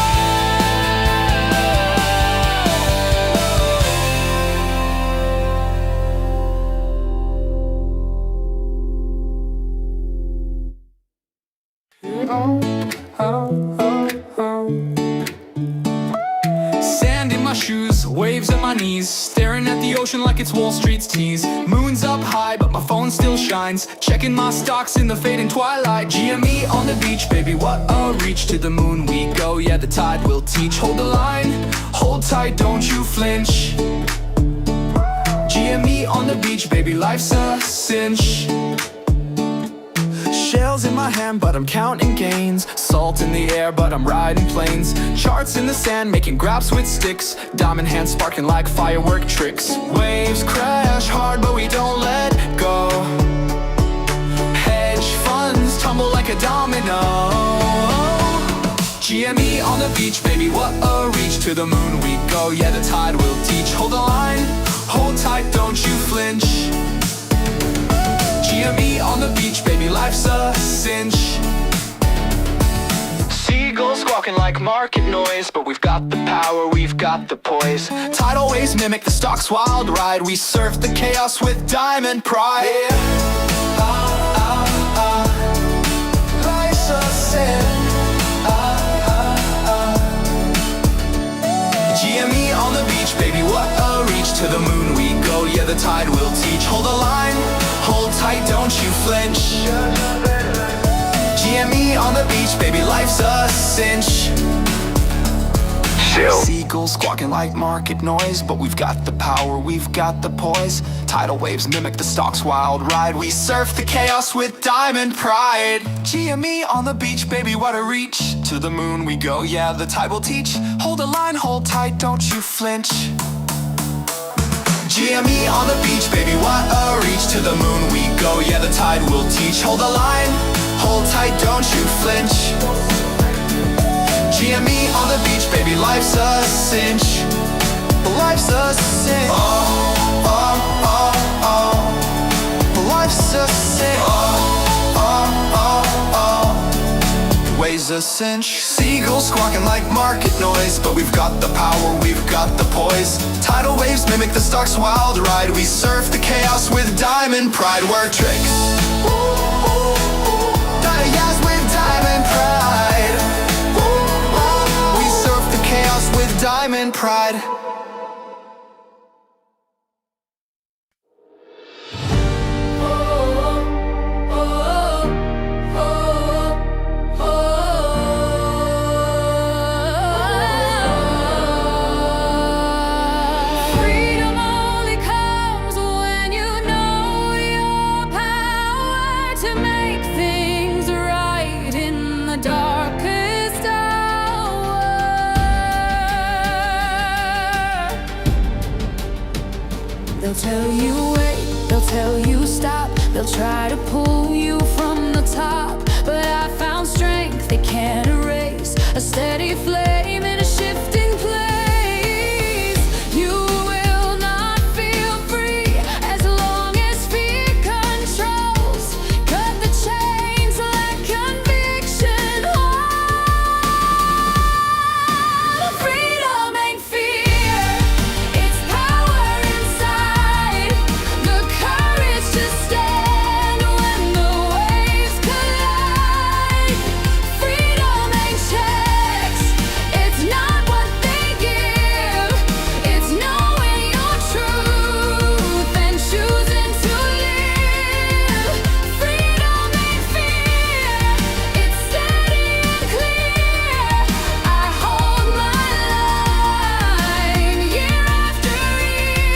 Sand in my shoes, waves at my knees, staring at the ocean like it's Wall Street's tease. Moon's up high, but my phone still shines, checking my stocks in the fading twilight. GME on the beach, baby, what a reach. To the moon we go, yeah, the tide will teach. Hold the line, hold tight, don't you flinch. GME on the beach, baby, life's a cinch. Scales in my hand, but I'm counting gains. Salt in the air, but I'm riding planes. Charts in the sand, making grabs with sticks. Diamond hands sparking like firework tricks. Waves crash hard, but we don't let go. Hedge funds tumble like a domino. GME on the beach, baby, what a reach. To the moon we go, yeah, the tide will teach. Hold the line, hold tight, don't you flinch. GME on the beach, baby, life's a cinch. Seagulls squawking like market noise, but we've got the power, we've got the poise. Tidal waves mimic the stock's wild ride. We surf the chaos with diamond pride. Life's a cinch. GME on the beach, baby, what a reach. To the moon we go, yeah, the tide will teach. Hold the line, hold tight, don't you flinch. GME on the beach, baby, life's a cinch. Seagulls squawking like market noise, but we've got the power, we've got the poise. Tidal waves mimic the stock's wild ride. We surf the chaos with diamond pride. GME on the beach, baby, what a reach. To the moon we go, yeah, the tide will teach. Hold the line, hold tight, don't you flinch. GME on the beach, baby, what a reach. To the moon we go, yeah, the tide will teach. Hold the line, hold tight, don't you flinch. GME on the beach, baby, life's a cinch. Life's a cinch. Oh, oh, oh, oh. Life's a cinch. Oh, oh, oh, oh. Waves a cinch. Seagulls squawking like market noise, but we've got the power, we've got the poise. Tidal waves mimic the stock's wild ride. We surf the chaos with diamond pride. We're tricks. Ooh, ooh, ooh. Yes, with diamond pride. We surf the chaos with diamond pride. Freedom only comes when you know your power to make things right in the darkest hour. They'll tell you wait, they'll tell you stop, they'll try to pull you from the top. But I found strength they can't erase, a steady flame in a shifting place. You will not feel free as long as fear controls. Cut the chains, let conviction hold. Freedom ain't fear, it's power inside. The courage to stand when the waves collide. Freedom ain't checks, it's not what they give. It's knowing your truth and choosing to live. Freedom ain't fear, it's steady and clear. I hold my line year after year.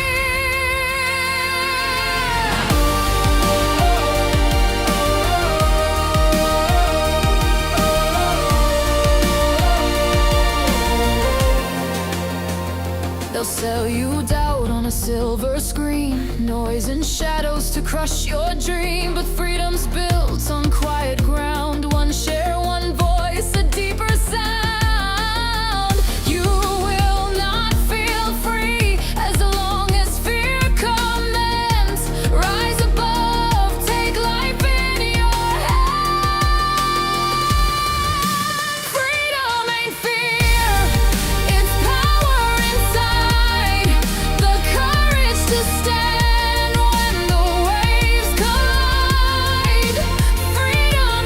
They'll sell you doubt on a silver screen, noise and shadows to crush your dream. But freedom's built on quiet ground, one share, one voice, a deeper sound. You will not feel free as long as fear commands. Rise above, take life in your hands. Freedom ain't fear, it's power inside. The courage to stand when the waves collide. Freedom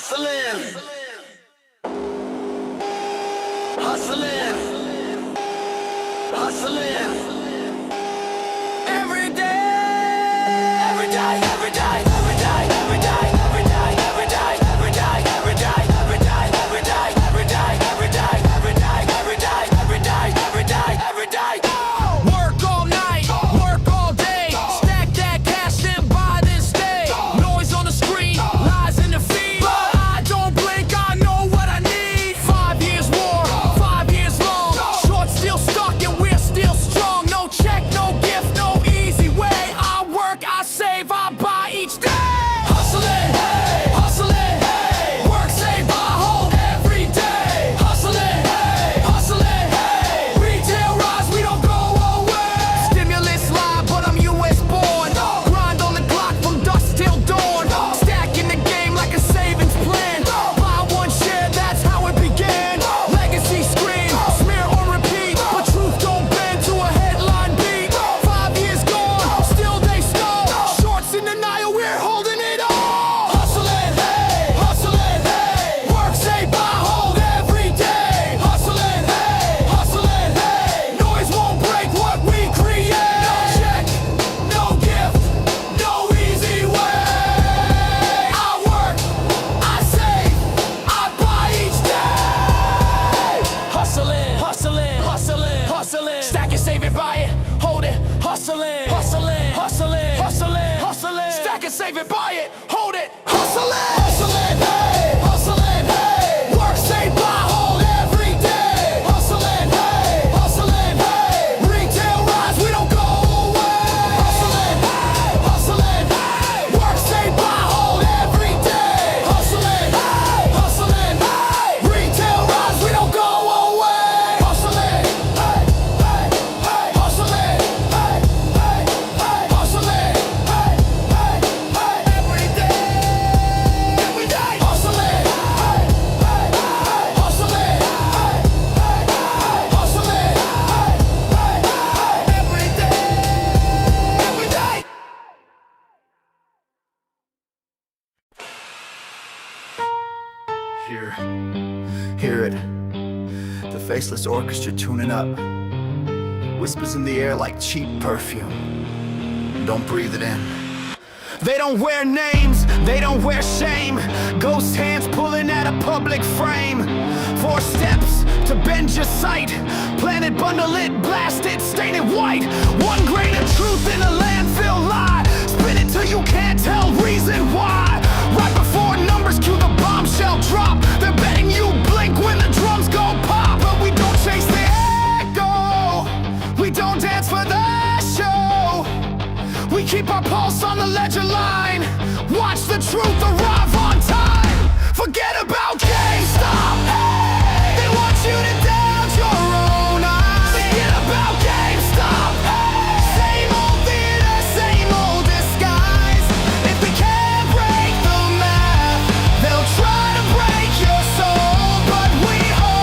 Hustling, hustling, hustling. Every day, every day, every day, every day, every day, every day, every day, every day, every day, every day, every day, every day, every day, every day, every day, every day, every day, every day. Work all night, work all day, stack that cash and buy this day. Noise on the screen, lies in the feed, but I don't blink, I know what I need. 5 years war, 5 years long, short still stuck and we're still strong. No check, no gift, no easy way. I work, I save, I buy each day. Hustling, hey, hustling, hey, work, save, buy, hold every day. Hustling, hey, hustling, hey, retail rise, we don't go away. Stimulus live, but I'm US born. Grind on the clock from dusk till dawn. Stacking the game like a savings plan. Buy one share, that's how it began. Legacy scream, smear or repeat, but truth don't bend to a headline beat. 5 years gone, still they stole. Shorts in denial, we're holding it all. Hustling, hey, work, save, buy, hold every day. Hustling, hey, noise won't break what we create. No check, no gift, no easy way. I work, I save, I buy each day. Hustling, hustling, hustling, hustling. Stack it, save it, buy it, hold it. Hustling, hustling, hustling, hustling, hustling. Stack it, save it, buy it, hold it. Hustling, hustling, hey, work, save, buy, hold every day. Hustling, hey, retail rise, we don't go away. Hustling, hey, work, save, buy, hold every day. Hustling, hey, retail rise, we don't go away. Hustling, hey, hustling, hustling, every day, every day. Hustling, hustling, every day, every day. Hear it. The faceless orchestra tuning up. Whispers in the air like cheap perfume. Don't breathe it in. They don't wear names, they don't wear shame. Ghost hands pulling at a public frame. 4 steps to bend your sight. Planet, bundle it, blast it, stain it white. 1 grain of truth in a landfill lie. Spin it till you can't tell reason why. Right before numbers cue the bombshell drop. They're betting you blink when the drums go pop. But we don't chase the echo, we don't dance for the show. We keep our pulse on the ledger line. Watch the truth arrive on time. Forget about GameStop. Hey, they want you to doubt your own eyes. Forget about GameStop. Hey, same old theater, same old disguise. If they can't break the math, they'll try to break your soul. But we hold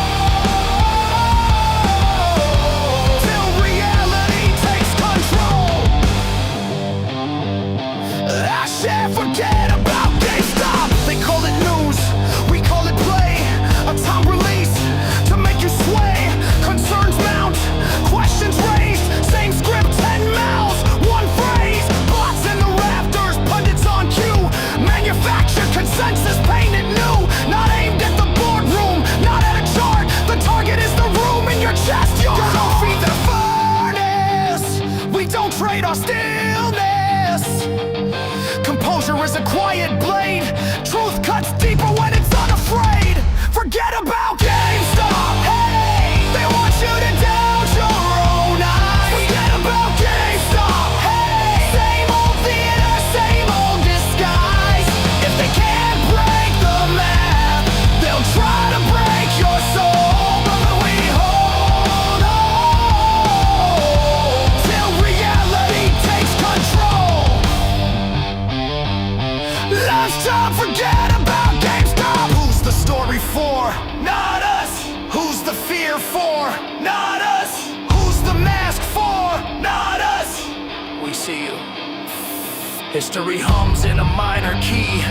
till reality takes control. I shan't forget about GameStop. They call it news, we call it play. A time release to make you sway. Concerns mount, questions raised. Same script, 10 mouths, 1 phrase. Bots in the rafters, pundits on cue. Manufactured consensus painted new. Not aimed at the boardroom, not at a chart. The target is the room in your chest. You don't feed the furnace, we don't trade our stillness. Composure is a quiet blade. Truth cuts deeper when it's unafraid. Forget about GameStop. Hey, they want you to doubt your own eyes. Forget about GameStop. Hey, same old theater, same old disguise. If they can't break the math, they'll try to break your soul. But we hold on till reality takes control. Last time, forget about GameStop. Who's the story for? Not us. Who's the fear for? Not us. Who's the mask for? Not us. We see you. History hums in a minor key.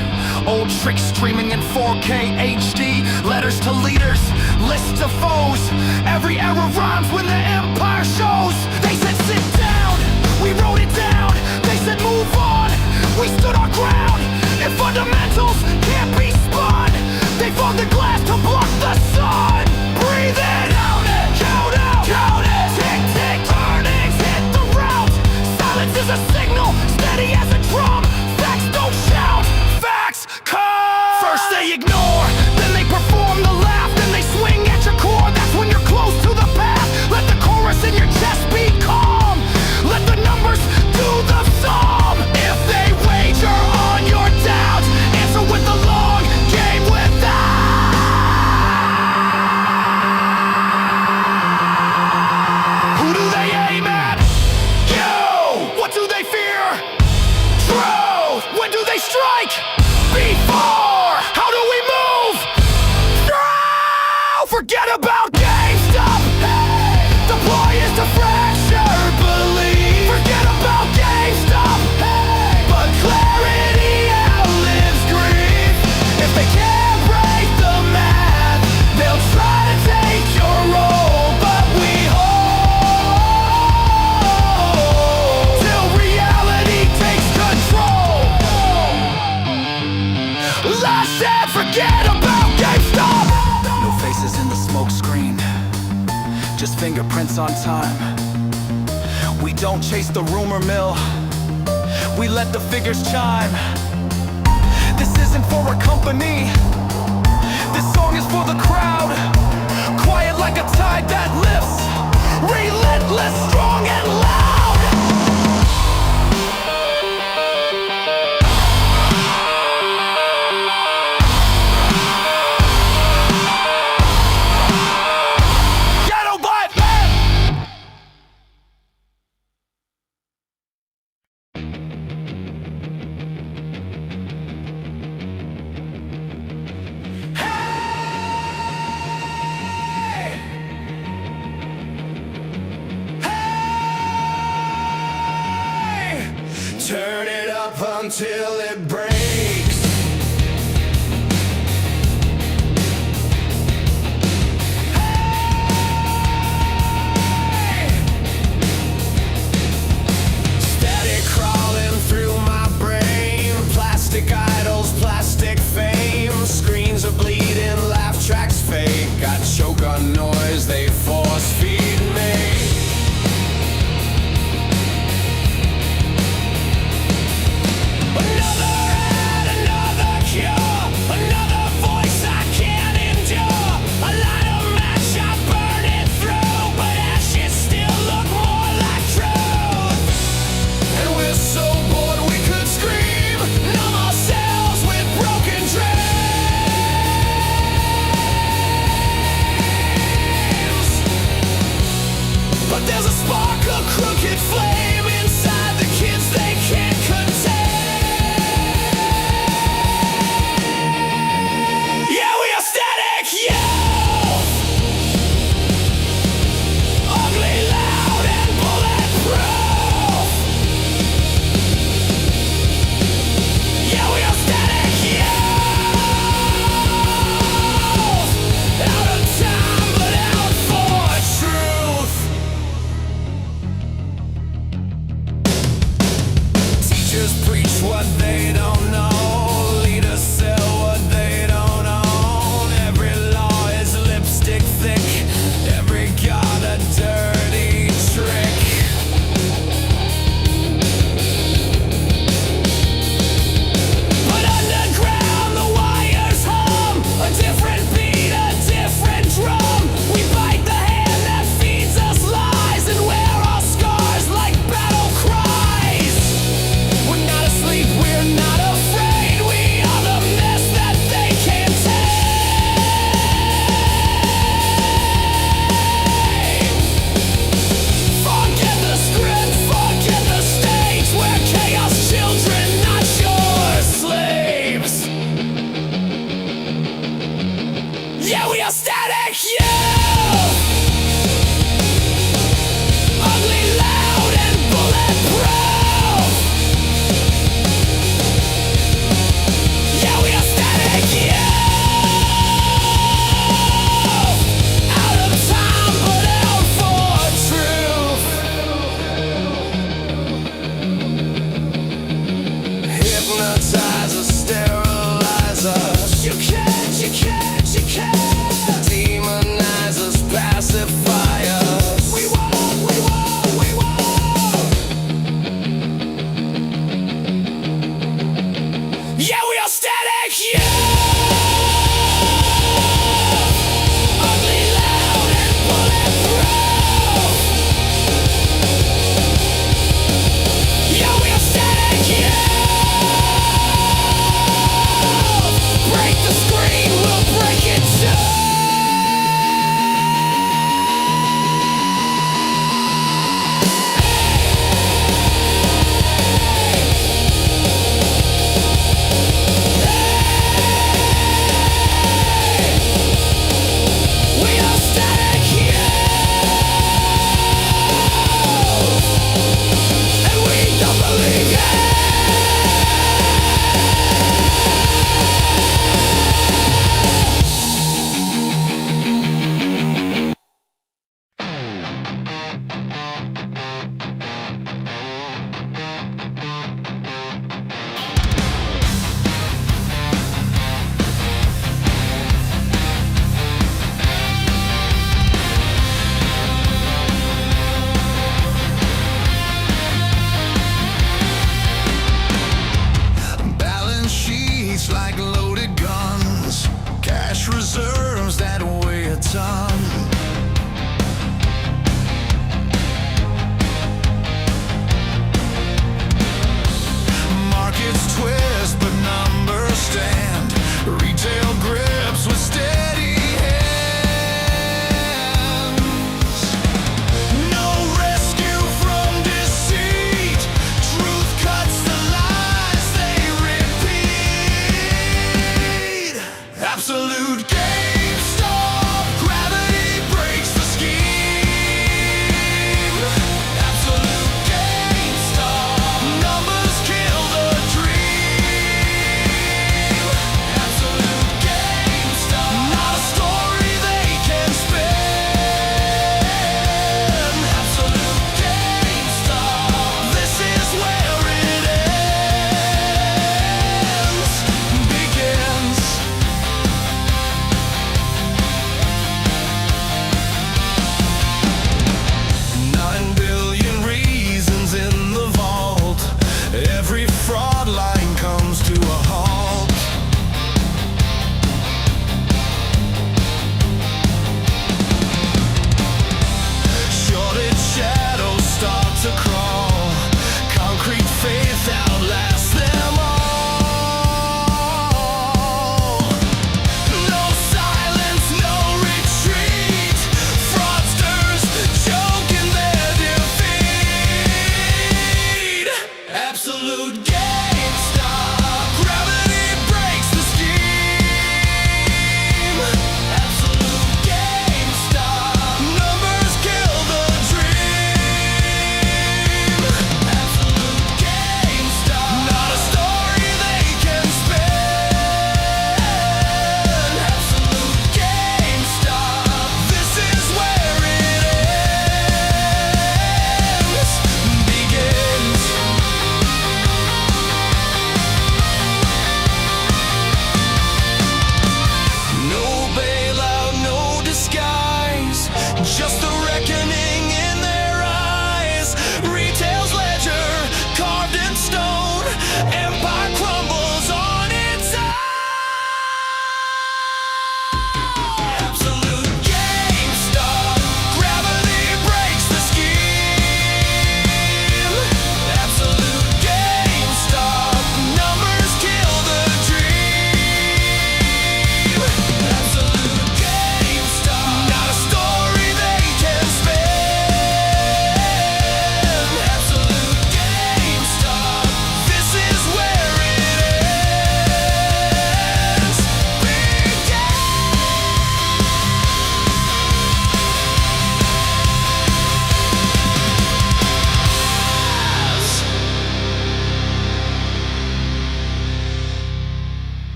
Old tricks streaming in 4K HD. Letters to leaders, lists of foes. Every error rhymes when the empire shows. They said sit down, we wrote it down. They said move on, we stood our ground. If fundamentals can't be spun, they fogged the glass to block the sun. Breathe in, count it, count out, count it. Tick, tick, earnings hit the route. Silence is a signal, steady as a drum. Facts don't shout, facts come. First they ignore, then they perform the laugh. Then they swing at your core, that's when you're close to the path. Let the chorus in your chest be calm. Let the numbers do the sum. If they wager on your doubts, answer with the long game without. Who do they aim at? You! What do they fear? Truth! When do they strike? Before! How do we move? Now! Forget about GameStop! Hey! Deploy is to fracture belief. Forget about GameStop! Hey! But clarity outlives grief. If they can't break the math, they'll try to take your role. But we hold till reality takes control. I said forget about GameStop. No faces in the smoke screen, just fingerprints on time. We don't chase the rumor mill, we let the figures chime. This isn't for a company, this song is for the crowd. Quiet like a tide that lifts, relentless, strong and loud. Ghetto vibe, man! Turn it up until it breaks. Steady crawling through my brain. Plastic idols, plastic fame. Screens are bleeding, laugh tracks fake. I choke on noise, they force feed me. Another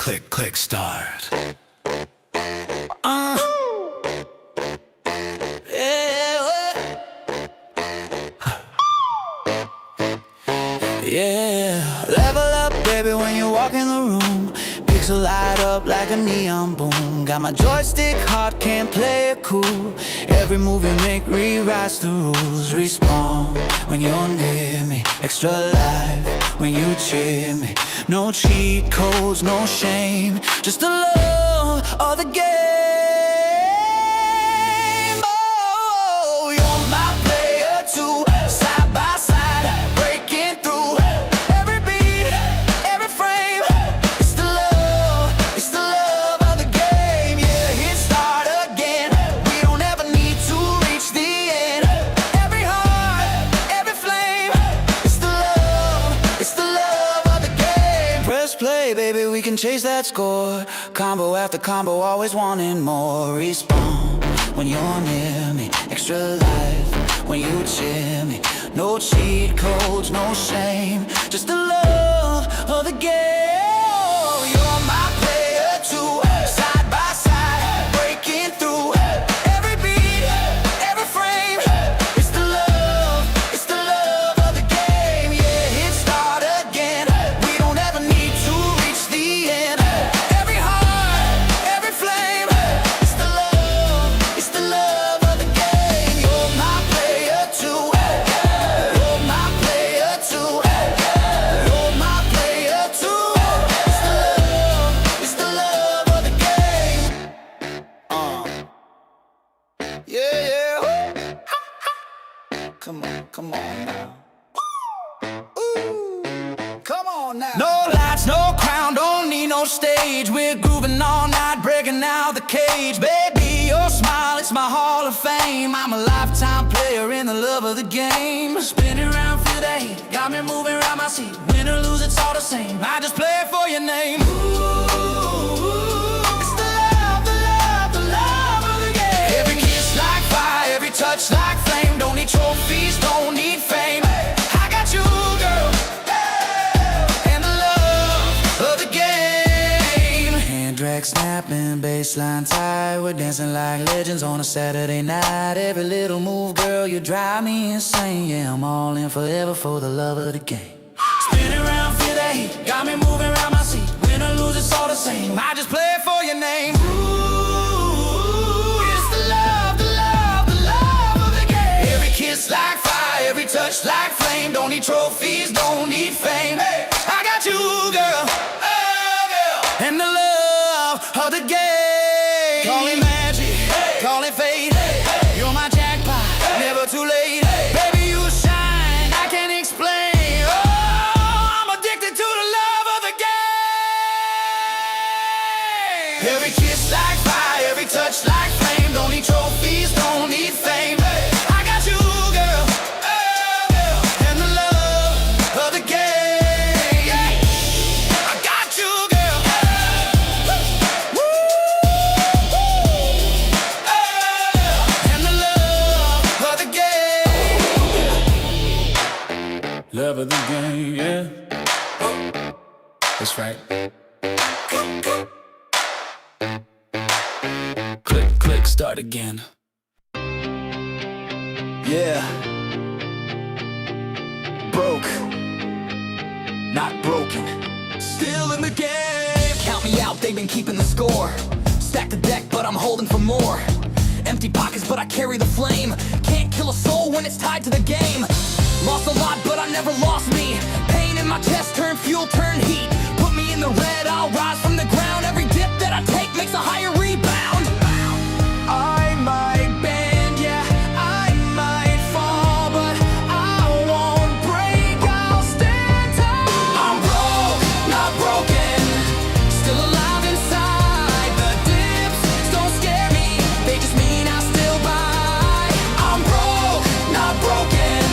click, click, start. Yeah, level up, baby, when you walk in the room. Pixel light up like a neon boom. Got my joystick hot, can't play it cool. Every move you make rewrites the rules. Respawn when you're near me. Extra life when you cheer me. No cheat codes, no shame. Just the love of the game. Oh, you're my player too. Side by side, breaking through. Every beat, every frame. It's the love of the game. Yeah, hit start again. We don't ever need to reach the end. Every heart, every flame. It's the love of the game. Press play, baby, we can chase that score. Combo after combo, always wanting more. Respawn when you're near me. Extra life when you cheer me. No cheat codes, no shame. Just the love of the game. You're my player too. Side by side, breaking through. Every beat, every frame. It's the love of the game. Yeah, hit start again. We don't ever need to reach the end. Every heart, every flame. It's the love of the game. You're my player too. You're my player too. You're my player too. It's the love of the game. Yeah, yeah. Come on now. Ooh, come on now. No lights, no crown, don't need no stage. We're grooving all night, breaking out the cage. Baby, your smile, it's my hall of fame. I'm a lifetime player in the love of the game. Spin around, feel the hate, got me moving around my seat. Win or lose, it's all the same. I just play for your name. Ooh, it's the love of the game. Every kiss like fire, every touch like flame. Don't need trophies, don't need fame. I got you, girl, and the love of the game. Hand drag snapping, baseline tight. We're dancing like legends on a Saturday night. Every little move, girl, you drive me insane. Yeah, I'm all in forever for the love of the game. Spin around, feel the heat, got me moving around my seat. Win or lose, it's all the same. I just play for your name. Ooh, it's the love of the game. Every kiss like fire, every touch like flame. Don't need trophies, don't need fame. I got you, girl, and the love of the game. Call it magic, call it fate. You're my jackpot, never too late. Baby, you shine, I can't explain. Oh, I'm addicted to the love of the game. Every kiss like fire, every touch like flame. Don't need trophies, don't need fame. I got you, girl, and the love of the game. I got you, girl. Woo! And the love of the game. Love of the game, yeah. That's right. Click, click, start again. Yeah. Broke, not broken. Still in the game. Count me out, they've been keeping the score. Stack the deck, but I'm holding for more. Empty pockets, but I carry the flame. Can't kill a soul when it's tied to the game. Lost a lot, but I never lost me. Pain in my chest, turn fuel, turn heat. Put me in the red, I'll rise from the ground. Every dip that I take makes a higher rebound. I might bend, yeah, I might fall, but I won't break, I'll stand tall. I'm broke, not broken, still alive inside. The dips don't scare me, they just mean I still buy. I'm broke, not broken,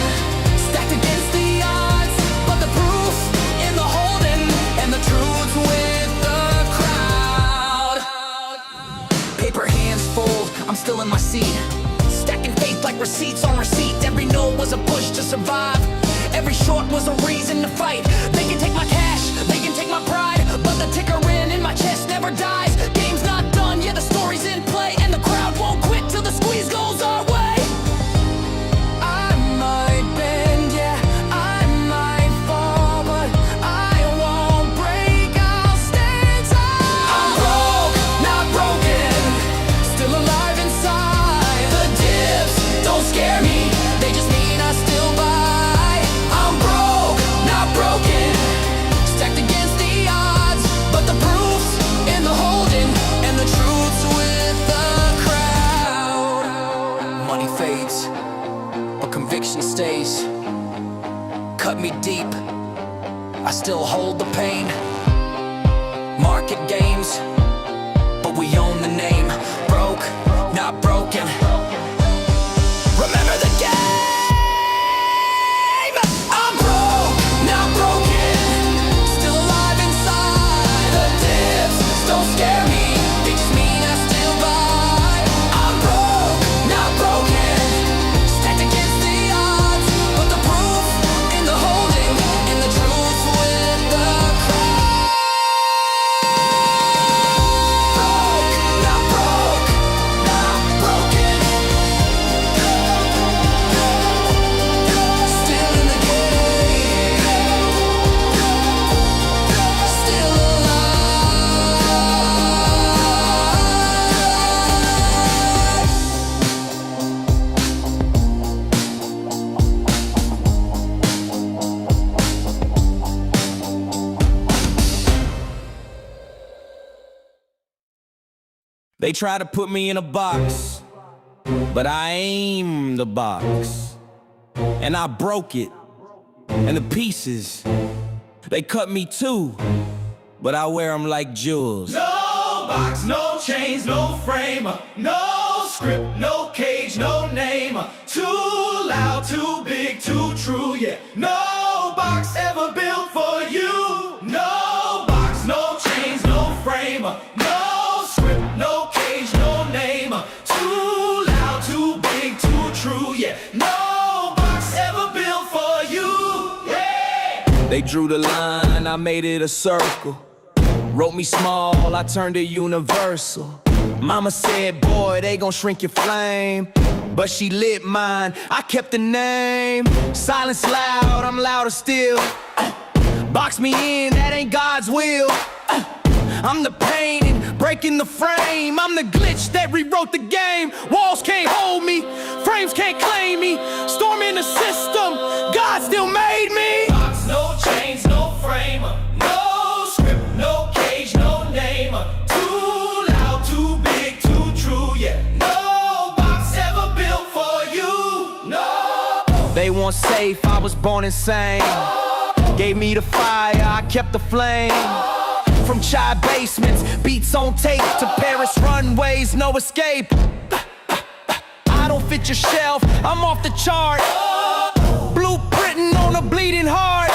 stacked against the odds, but the proof in the holding, and the truth with the crowd. Paper hands fold, I'm still in my seat, stacking faith like receipts on receipt. Every no was a push to survive, every short was a reason to fight. They can take my cash, they can take my pride, but the ticker in my chest cut me deep. I still hold the pain. Market games, but we own the name. Broke, not broken. Remember the game. I'm broke, not broken. Still alive inside. The dips don't scare me. They just mean I still buy. I'm broke, not broken. Stacked against the odds, but the proof in the holding, and the truth with the crowd. Broke, not broke, not broken. Still in the game. Still They try to put me in a box, but I aim the box, and I broke it, and the pieces, they cut me too, but I wear them like jewels. No box, no chains, no frame, no script, no cage, no name. Too loud, too big, too true, yeah. No box ever built for you. No box, no chains, no frame, no script, no cage, no name. Too loud, too big, too true, yeah. No box ever built for you, yeah. They drew the line, I made it a circle. Wrote me small, I turned it universal. Mama said, boy, they gon' shrink your flame, but she lit mine, I kept the name. Silence loud, I'm louder still. Box me in, that ain't God's will. I'm the painting, breaking the frame. I'm the glitch that rewrote the game. Walls can't hold me, frames can't claim me. Storm in the system, God still made me. Box, no chains, no frame, no script, no cage, no name. Too loud, too big, too true, yeah. No box ever built for you, no. They want safe, I was born insane. Gave me the fire, I kept the flame. From chai basements, beats on tape, to Paris runways, no escape. I don't fit your shelf, I'm off the chart. Blueprinting on a bleeding heart.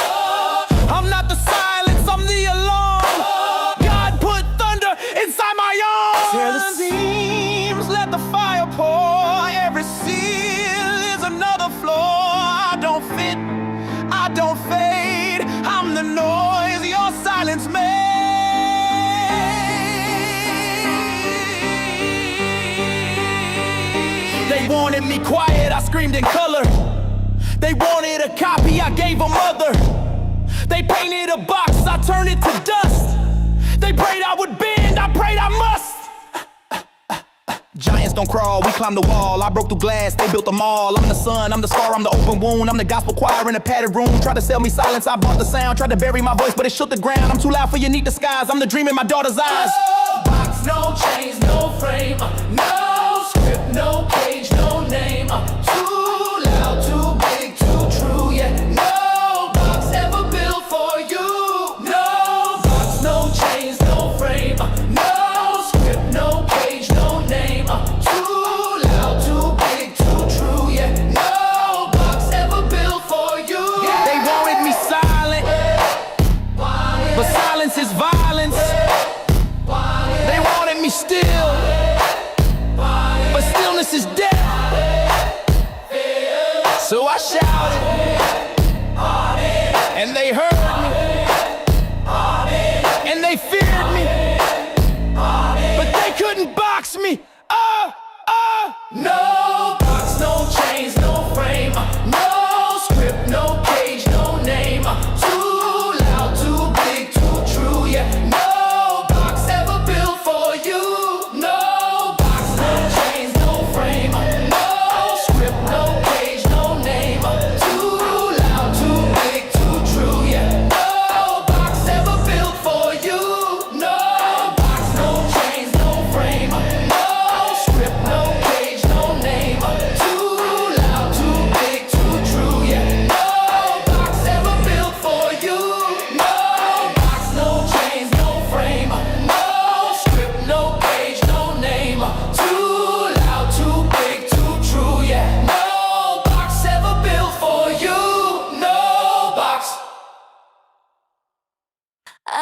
I'm not the silence, I'm the alarm. God put thunder inside my arms. Tear the seams, let the fire pour. Every seal is another flaw. I don't fit, I don't fade. I'm the noise your silence made. They wanted me quiet, I screamed in color. They wanted a copy, I gave a mother. They painted a box, I turned it to dust. They prayed I would bend, I prayed I must. Giants don't crawl, we climb the wall. I broke through glass, they built them all. I'm the sun, I'm the scar, I'm the open wound. I'm the gospel choir in a padded room. Tried to sell me silence, I bought the sound. Tried to bury my voice, but it shook the ground. I'm too loud for your neat disguise, I'm the dream in my daughter's eyes. No box, no chains, no frame, no script, no cage, no name. Too loud, too big, too true, yeah. No box ever built for you. No box, no chains, no frame, no script, no cage, no name. Too loud, too big, too true, yeah. No box ever built for you. They wanted me silent, but silence is violence. They wanted me still, but stillness is death. So I shouted, and they heard me, and they feared me, but they couldn't box me. No box, no chains, no frame, no script, no cage, no name. Too loud, too big, too true, yeah. No box ever built for you. No box, no chains, no frame, no script, no cage, no name. Too loud, too big, too true, yeah. No box ever built for you.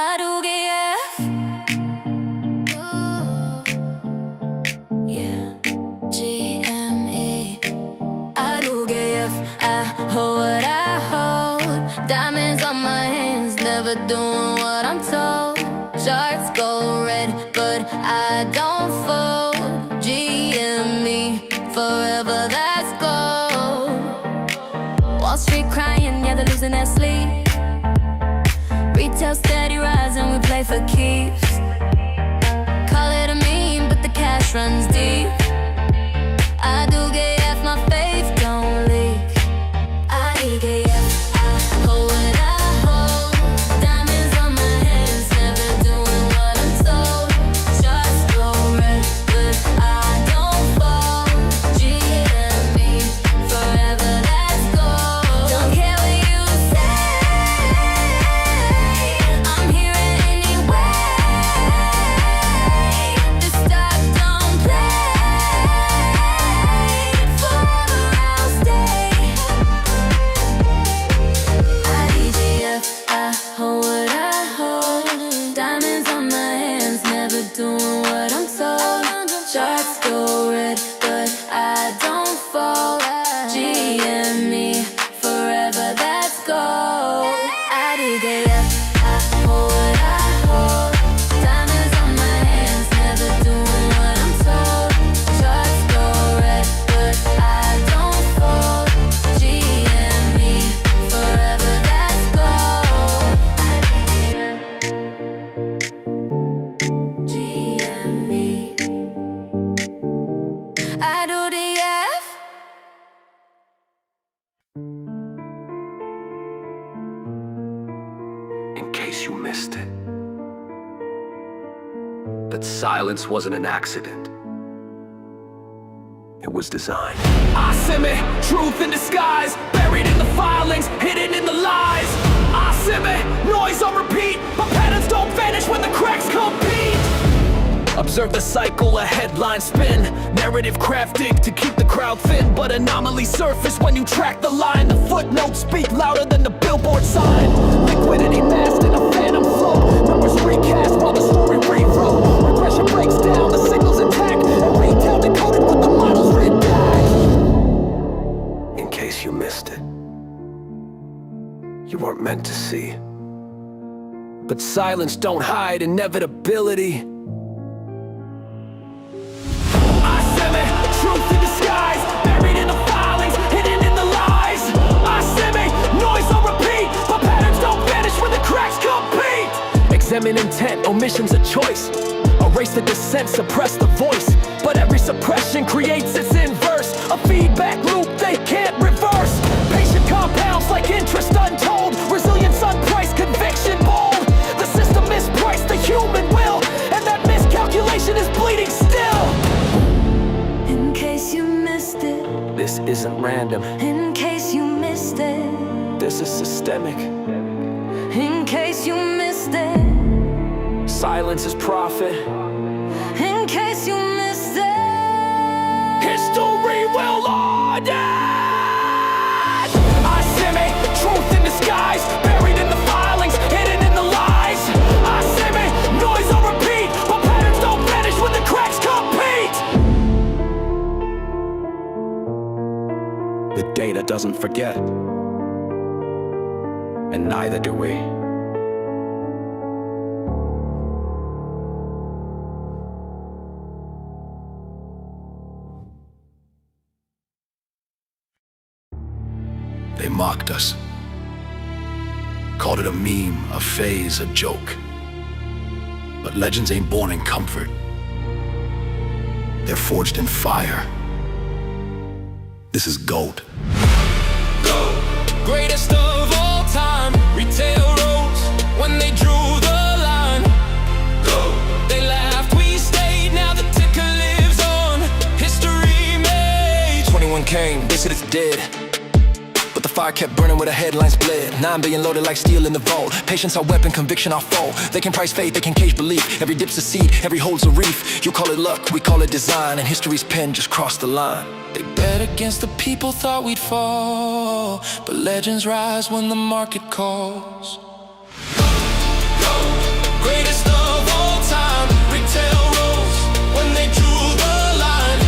I do get yeah, GME. I do get I hold what I hold. Diamonds on my hands, never doing what I'm told. Charts go red, but I don't fold. GME, forever that's gold. Wall Street crying, yeah, they're losing their sleep. Retail steady rising, we play for keeps. Call it a meme, but the cash runs deep. I do get F, my faith don't leak. I get F, I hold what I hold. Diamonds on my hands, never doing what I'm told. Charts go red, but I don't fall. GME, forever that's gold. Don't care what you say, I'm here anyway. The stock don't play, forever I'll stay. IDGF, I hold what I hold. Diamonds on my hands, never doing what I'm told. Charts go red, but I don't fall. GME, forever that's gold. IDGF, I hold what I hold. Diamonds on my hands, never doing what I'm told. Charts go red, but I don't fall. GME, forever that's gold. GME, I do the F. In case you missed it, that silence wasn't an accident. It was designed. I simmer, truth in disguise, buried in the filings, hidden in the lies. I simmer, noise on repeat, but patterns don't vanish when the cracks compete. Observe the cycle, a headline spin, narrative crafted to keep the crowd thin, but anomalies surface when you track the line. The footnotes speak louder than the billboard sign. Liquidity masked in a phantom flow, numbers recast while the story rewrote. Regression breaks down, the signal's intact, and retail decoded with the models written back. In case you missed it, you weren't meant to see. But silence don't hide inevitability. I simmer, truth in disguise, buried in the filings, hidden in the lies. I simmer, noise on repeat, but patterns don't vanish when the cracks compete. Examine intent, omission's a choice. Erase the dissent, suppress the voice. But every suppression creates its inverse, a feedback loop they can't reverse. Patient compounds like interest untold, resilience unpriced, conviction bold. The system mispriced the human will, and that miscalculation is bleeding still. In case you missed it, This isn't random, in case you missed it, This is systemic. in case you missed it, Silence is profit. in case you missed it. History will audit. I simmer, truth in disguise, buried in the filings, hidden in the lies. I simmer, noise on repeat, but patterns don't vanish when the cracks compete. The data doesn't forget, and neither do we. they mocked us. Called it a meme, a phase, a joke. But legends ain't born in comfort. They're forged in fire. This is gold. Greatest of all time, retail rose when they drew the line. They laughed, we stayed, now the ticker lives on. History made. 21 came, they said it's dead, but the fire kept burning where the headlines bled. 9 billion loaded like steel in the vault. Patience our weapon, conviction our foe. They can price faith, they can cage belief. Every dip's a seed, every hole's a reef. You call it luck, we call it design, and history's pen just crossed the line. They bet against the people, thought we'd fall, but legends rise when the market calls. Greatest of all time, retail rose when they drew the line.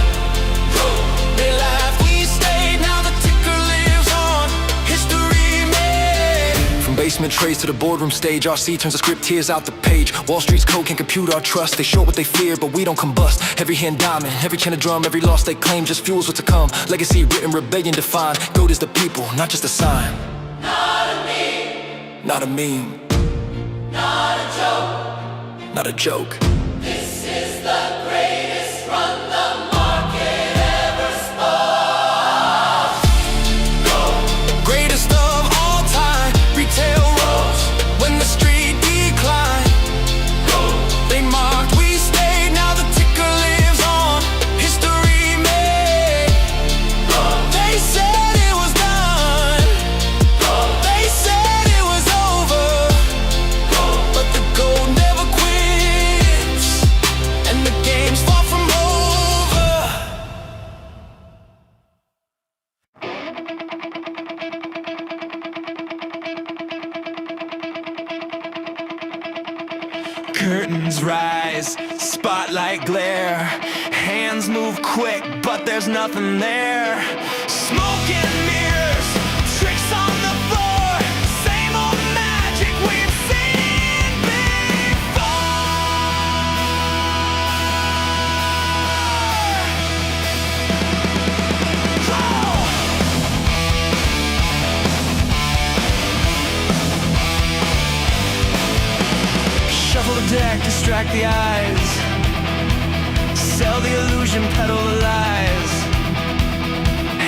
They laughed, we stayed, now the ticker lives on. History made. From basement trays to the boardroom stage, RC turns the script, tears out the page. Wall Street's code can't compute our trust. They show what they fear, but we don't combust. Every hand diamond, every chain a drum, every loss they claim just fuels what's to come. Legacy written, rebellion defined. Goat is the people, not just a sign. Not a meme, Not a meme, not a joke. not a joke. This is the greatest run the market ever spun. Greatest of all time, retail rose when the street declined. They mocked, we stayed, now the ticker lives on. History made. They said it was done. They said it was over. But the gold never quits, and the game's far from over. Curtains rise, spotlight glare. Hands move quick, but there's nothing there. Smoke and mirrors, tricks on the floor. Same old magic we've seen before. Shuffle the deck, distract the eyes. Sell the illusion, peddle the lies.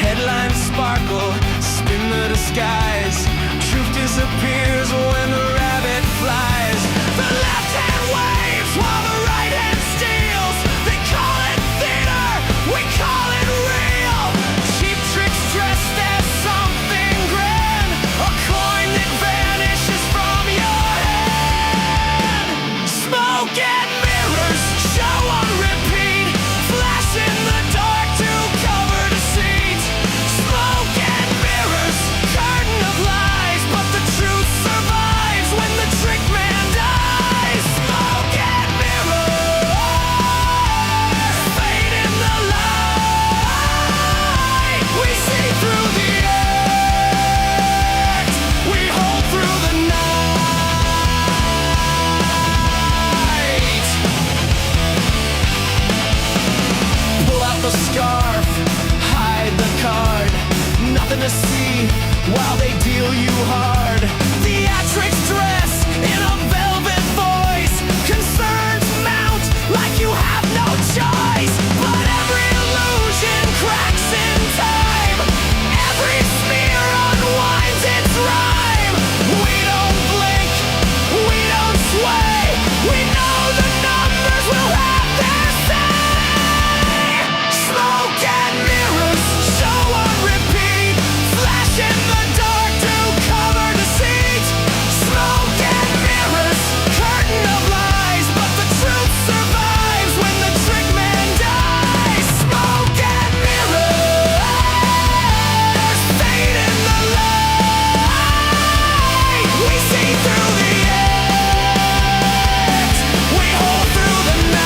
Headlines sparkle, spin the disguise. Truth disappears when the rabbit flies. The left hand waves while the right hand steals. They call it theater, we call it real. Cheap tricks dressed as something grand. A coin that vanishes from your hand. Smoke and mirrors, show on repeat. Flash in the dark to cover deceit. Smoke and mirrors, curtain of lies. But the truth survives when the trick man dies. Smoke and mirrors, fade in the light. We see through the act, we hold through the night. Pull out the scarf, hide the card. Nothing to see while they deal you hard. Theatrics dress in a velvet voice. Concerns mount like you have no choice. But every illusion cracks in time. Every smear unwinds its rhyme. We don't blink, we don't sway. We know the numbers will have their say. Smoke and mirrors, show on repeat. Flash in the dark to cover deceit. Smoke and mirrors, curtain of lies. But the truth survives when the trick man dies. Smoke and mirrors, fade in the light. We see through the act, we hold through the night.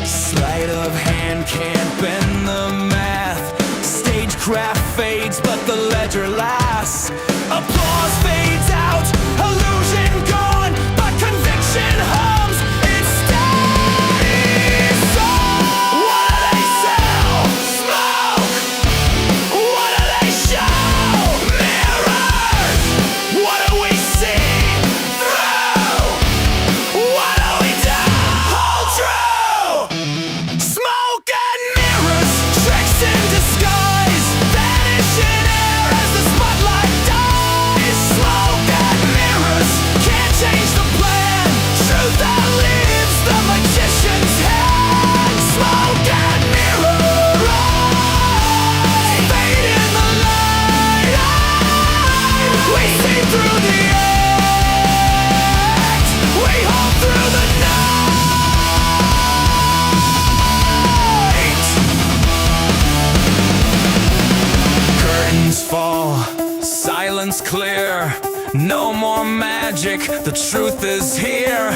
Sleight of hand can't bend the math. Stagecraft fades, but the ledger lasts. Applause fades out, illusion gone, but conviction hums. It stays on. What do they sell? Smoke. What do they show? Mirrors. What do we see through? What do we do? Hold true. Smoke and mirrors, tricks in disguise. Vanish in air as the spotlight dies. Smoke and mirrors. vision's clear. No more magic, the truth is here.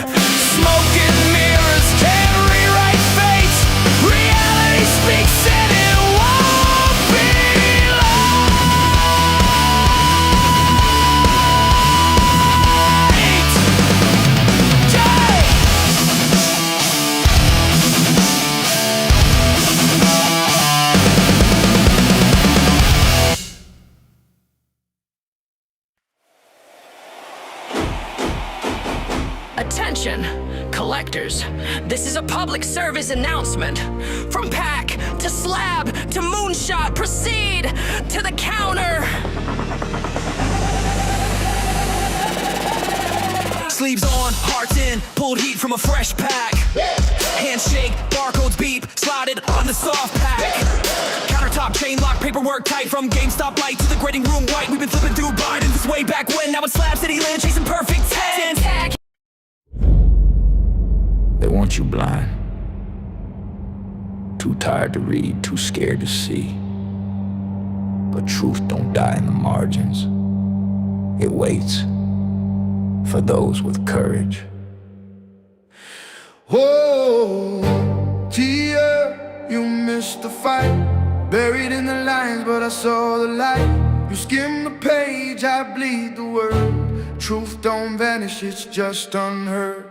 Smoke and mirrors can't rewrite fate. Reality speaks and it won't be late. Yeah! Attention, collectors. This is a public service announcement. From pack to slab to moonshot, proceed to the counter. Sleeves on, hearts in, pulled heat from a fresh pack. Handshake, barcodes beep, slotted on the soft pack. Countertop, chain lock, paperwork tight. From GameStop light to the grading room white. We've been flipping through Biden's way back when. Now it's Slab City land, chasing perfect 10. They want you blind. Too tired to read, too scared to see. But truth don't die in the margins. It waits for those with courage. Whoa, Tia, you missed the fight. Buried in the lines, but I saw the light. You skim the page, I bleed the word. Truth don't vanish, it's just unheard.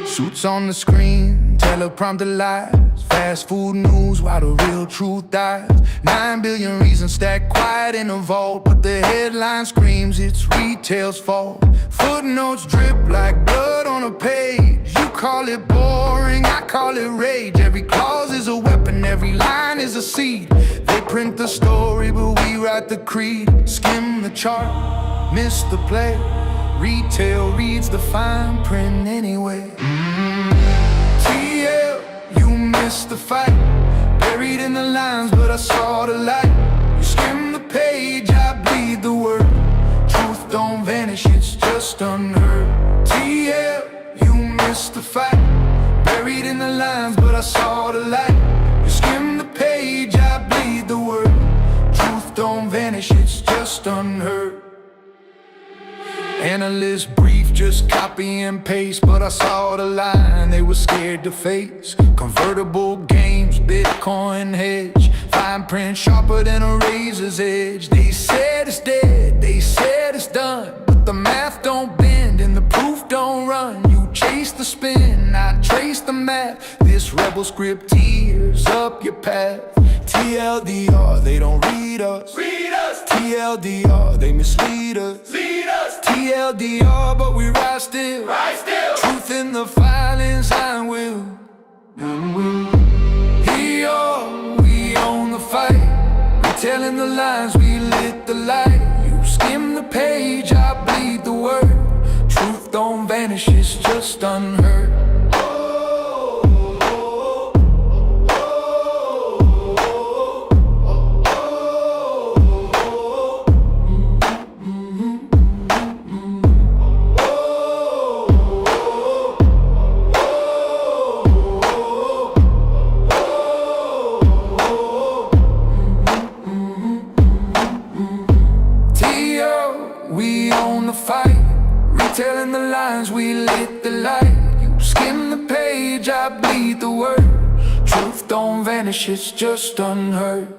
Suits on the screen, teleprompter lies. Fast food news while the real truth dies. 9 billion reasons stacked quiet in a vault, but the headline screams it's retail's fault. Footnotes drip like blood on a page. You call it boring, I call it rage. Every clause is a weapon, every line is a seed. They print the story, but we write the creed. Skim the chart, miss the play. Retail reads the fine print anyway. TL, you missed the fight. Buried in the lines, but I saw the light. You skim the page, I bleed the word. Truth don't vanish, it's just unheard. TL, you missed the fight. Buried in the lines, but I saw the light. You skim the page, I bleed the word. Truth don't vanish, it's just unheard. Analyst brief, just copy and paste, but I saw the line they were scared to face. Convertible games, Bitcoin hedge, fine print sharper than a razor's edge. They said it's dead, they said it's done, but the math don't bend and the proof don't run. You chase the spin, I trace the math. This rebel script tears up your path. TLDR, they don't read us. TLDR, they mislead us. TLDR, but we rise still. Truth in the filings, I will. Here we own the fight. Retelling the lines, we lit the light. You skim the page, I bleed the word. Truth don't vanish, it's just unheard. We own the fight, retelling the lines, we lit the light. You skim the page, I bleed the word. Truth don't vanish, it's just unheard.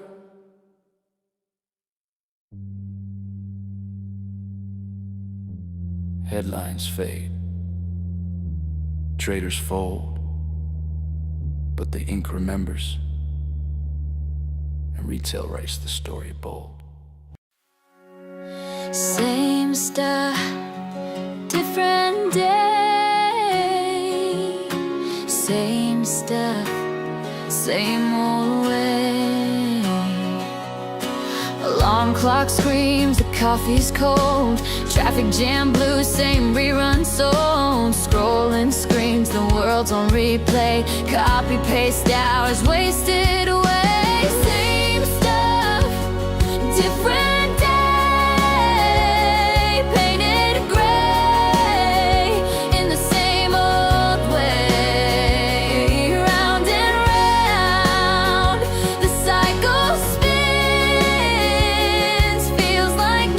Headlines fade, traders fold, but the ink remembers, and retail writes the story bold. Same stuff, different day. Same stuff, same old way. Alarm clock screams, the coffee's cold. Traffic jam blue, same rerun sold. Scrolling screens, the world's on replay. Copy paste hours wasted away. Same stuff, different. Like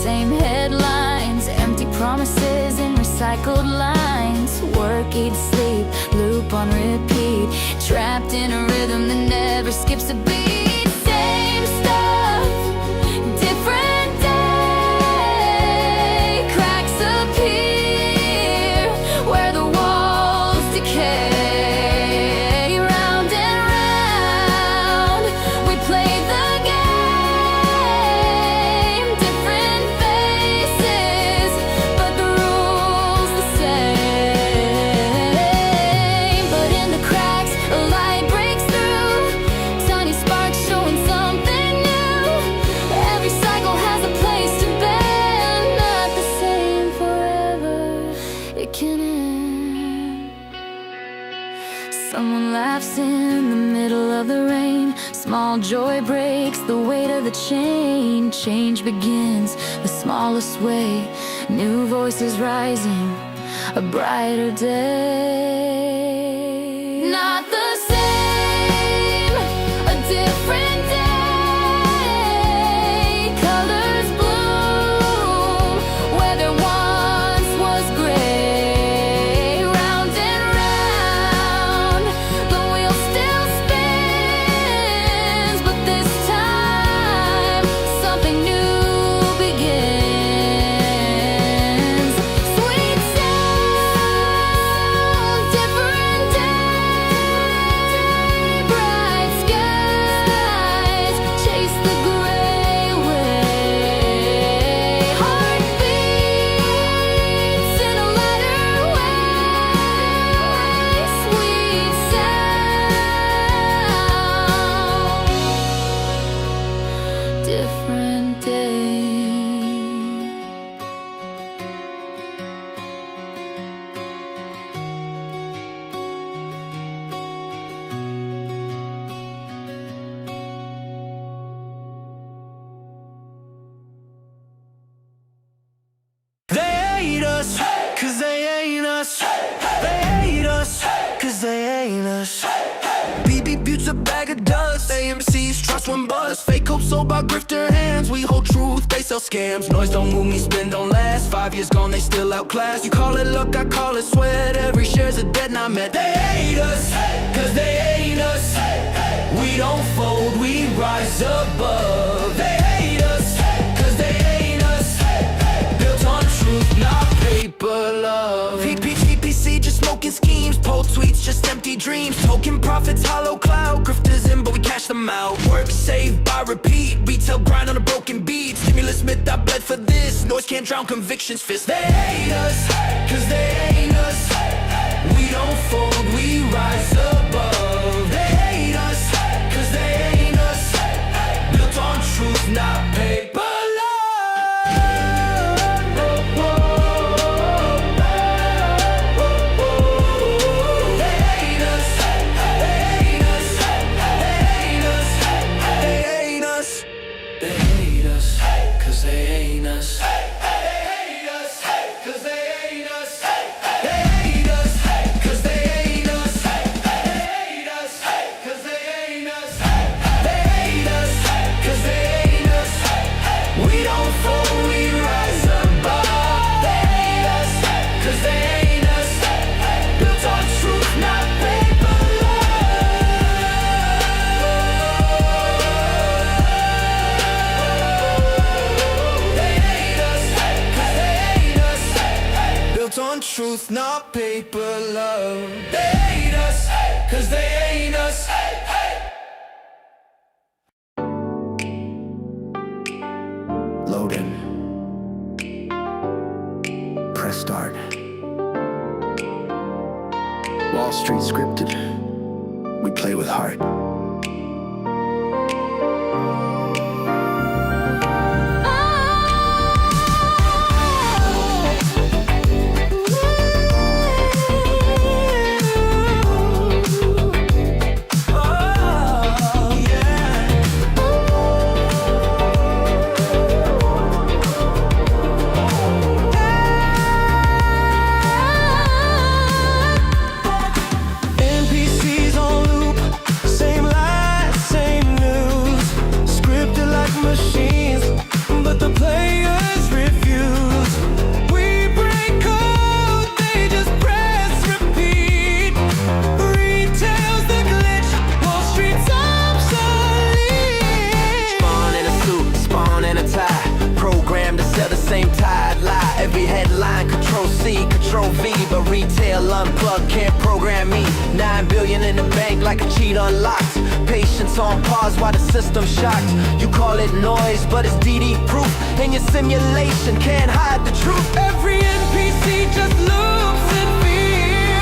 same headlines, empty promises and recycled lines. Work, eat, sleep, loop on repeat, trapped in a rhythm that never skips a beat. Same stuff, different day. Cracks appear where the walls decay. Round and round, we play the game. Different faces, but the rules the same. But in the cracks, a light breaks through. Tiny sparks showing something new. Every cycle has a place to bend. Not the same forever, it can end. Someone laughs in the middle of the rain. Small joy breaks the weight of the chain. Change begins the smallest way. New voices rising, a brighter day. Not the same, a different day. Colors bloom where there once was gray. Round and round, the wheel still spins, but this time something new begins. Sweet sound, different day. Bright skies chase the gray way. Heartbeats in a lighter way. Sweet sound, different day. They hate us, cause they ain't us. They hate us, cause they ain't us. BB Butts a bag of dust. AMC's trust one buzz. Fake hope sold by grifter hands. We hold truth, they sell scams. Noise don't move me, spin don't last. 5 years gone, they still outclass. You call it luck, I call it sweat. Every share's a debt not met. They hate us, cause they ain't us. We don't fold, we rise above. They hate us, cause they ain't us. Built on truth, not paper love. PPC just smoking schemes. Poll tweets, just empty dreams. Token profits, hollow cloud. Grifters in, but we cash them out. Work saved by repeat. Retail grind on a broken beat. Stimulus myth, I bled for this. Noise can't drown convictions, fist. They hate us, cause they ain't us. We don't fold, we rise above. They hate us, cause they ain't us. Built on truth, not paper love. They hate us, they hate us, they hate us, they hate us. They hate us, cause they ain't us. They hate us, cause they ain't us. They hate us, cause they ain't us. They hate us, cause they ain't us. They hate us, cause they ain't us. We don't fall, we rise above. They hate us, cause they ain't us. Built on truth, not paper love. They hate us, cause they ain't us. Built on truth, not paper love. They hate us, cause they ain't us. Loading. Press start. Wall Street scripted. We play with heart. NPCs on loop, same can't program me. 9 billion in the bank like a cheat unlocked. Patience on pause while the system's shocked. You call it noise, but it's DD proof. And your simulation can't hide the truth. Every NPC just loops in fear,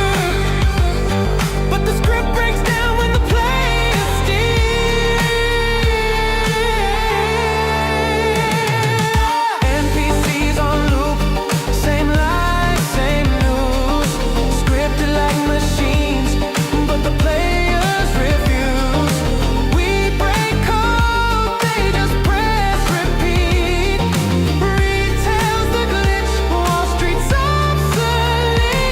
but the script breaks down when the players steer. NPCs on loop, same lies, same news. Scripted like machines, but the players refuse. We break code, they just press repeat. Retells the glitch, Wall Street's obsolete.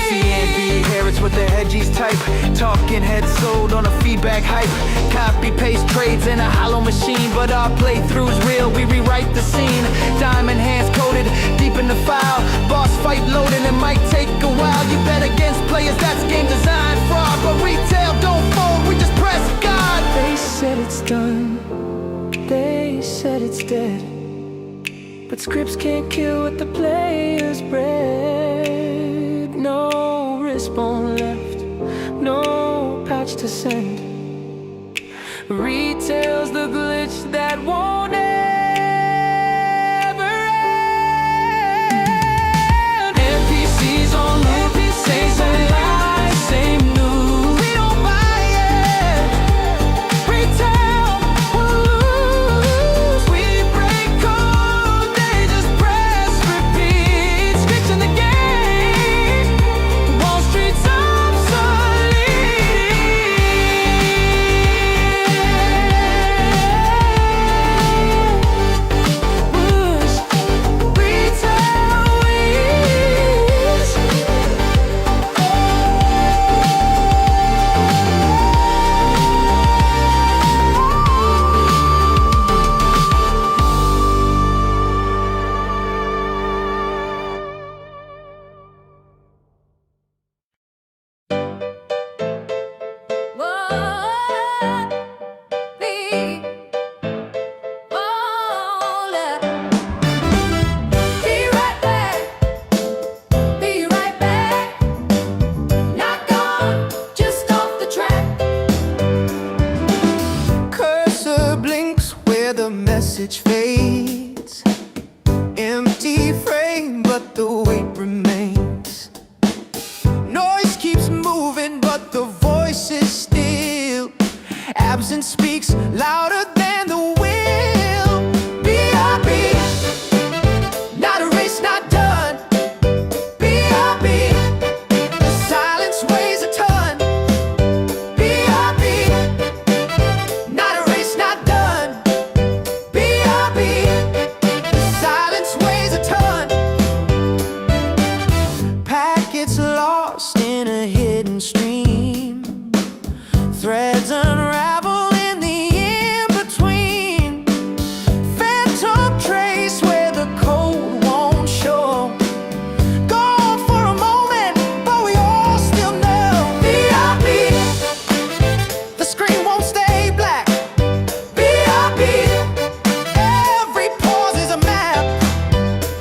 CNB inherits what the hedgies type. Talking heads sold on a feedback hype. Copy paste trades in a hollow machine, but our playthrough's real, we rewrite the scene. Diamond hands coded deep in the file. Boss fight loaded, it might take a while. You bet against players, that's game design fraud. But retail don't fold, we just press God. They said it's done, they said it's dead, but scripts can't kill what the players bred. No respawn left, no patch to send. Retails the glitch that won't ever end. NPCs on loop, same lies, same news. We don't buy it. Retail will lose. We break code, they just press repeat. Scripts in the game, Wall Street's obsolete. Cursor blinks where the message fades. Empty frame, but the weight remains. Noise keeps moving, but the voice is still. Absence speaks louder than the will. B.I.B. Not a race, not done. B.I.B. The silence weighs a ton. B.I.B. Not a race, not done. B.I.B. The silence weighs a ton. Packets lost in a hidden stream. Threads unravel in the in-between. Phantom trace where the code won't show. Gone for a moment, but we all still know. B.I.B. The screen won't stay black. B.I.B. Every pause is a map.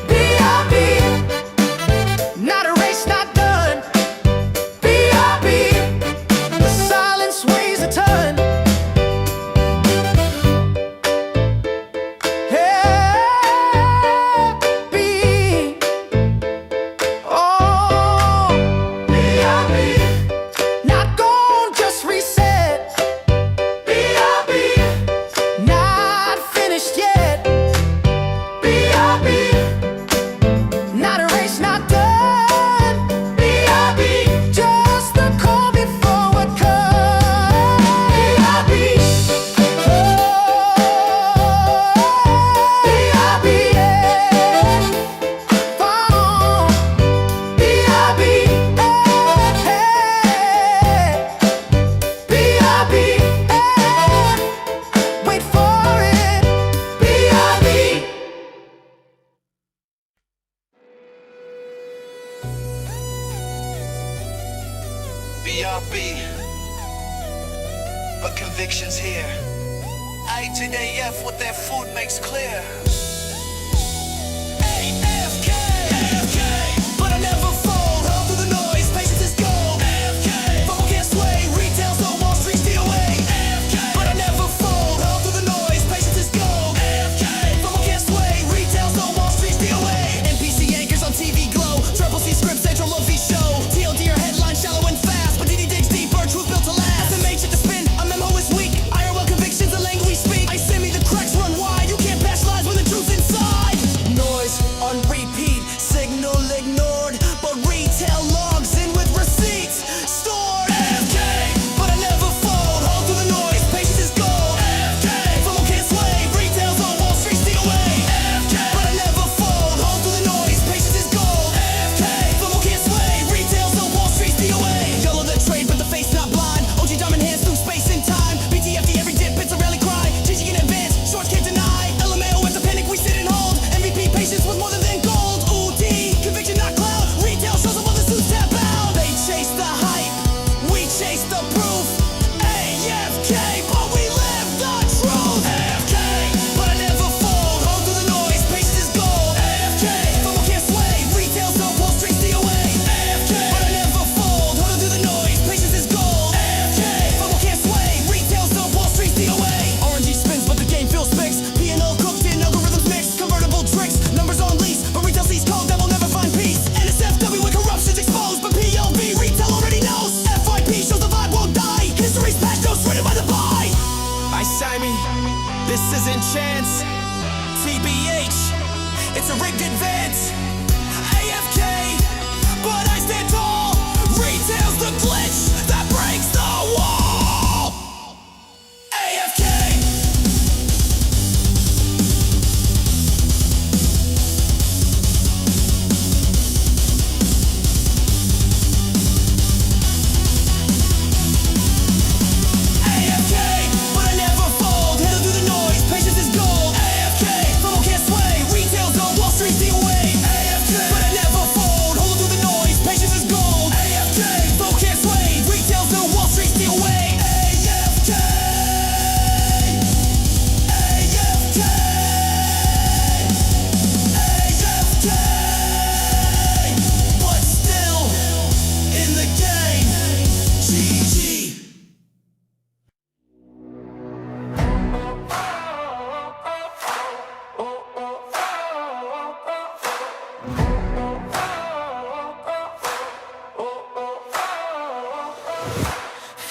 B.I.B. Not a race, not done. B.I.B. The silence weighs a ton. B. Oh. B.I.B. Not gone, just reset. B.I.B. Not finished yet. B.I.B. Not a race, not done. B.I.B. Just the call before what comes. B.I.B. Oh. B.I.B. Follow. B.I.B. B.I.B. Wait for it. B.I.B. B.R.B. But conviction's here. I to the F, what that food makes clear. AFK, but I never fold. Held through the noise, patience is gold. a rigged advance. AFK, but I stand tall. Retail's the glitch that breaks the wall. AFK.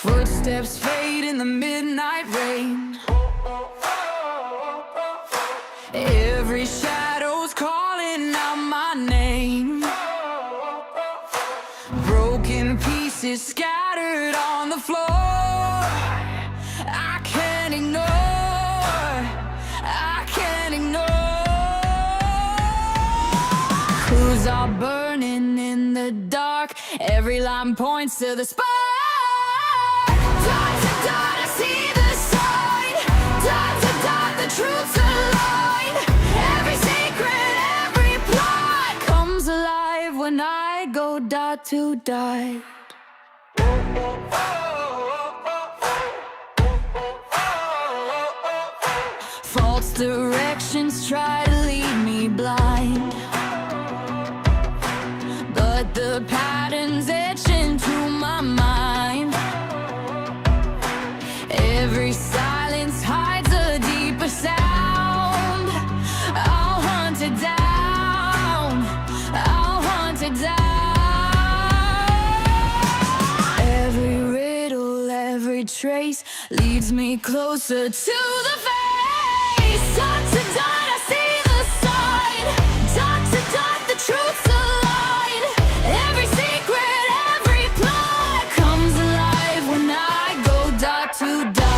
Footsteps fade in the midnight rain. Every shadow's calling out my name. Broken pieces scattered on the floor. I can't ignore, I can't ignore. Clues are burning in the dark. Every line points to the spot. Dot to dot, I see the sign. Dot to dot, the truth's aligned. Every secret, every plot comes alive when I go dot to dot. False directions try to lead me blind, but the patterns etch into my mind. Every silence hides a deeper sound. I'll hunt it down, I'll hunt it down. Every riddle, every trace leads me closer to the face. Dot to dot, I see the sign. Dot to dot, the truth's aligned. Every secret, every plot comes alive when I go dot to dot.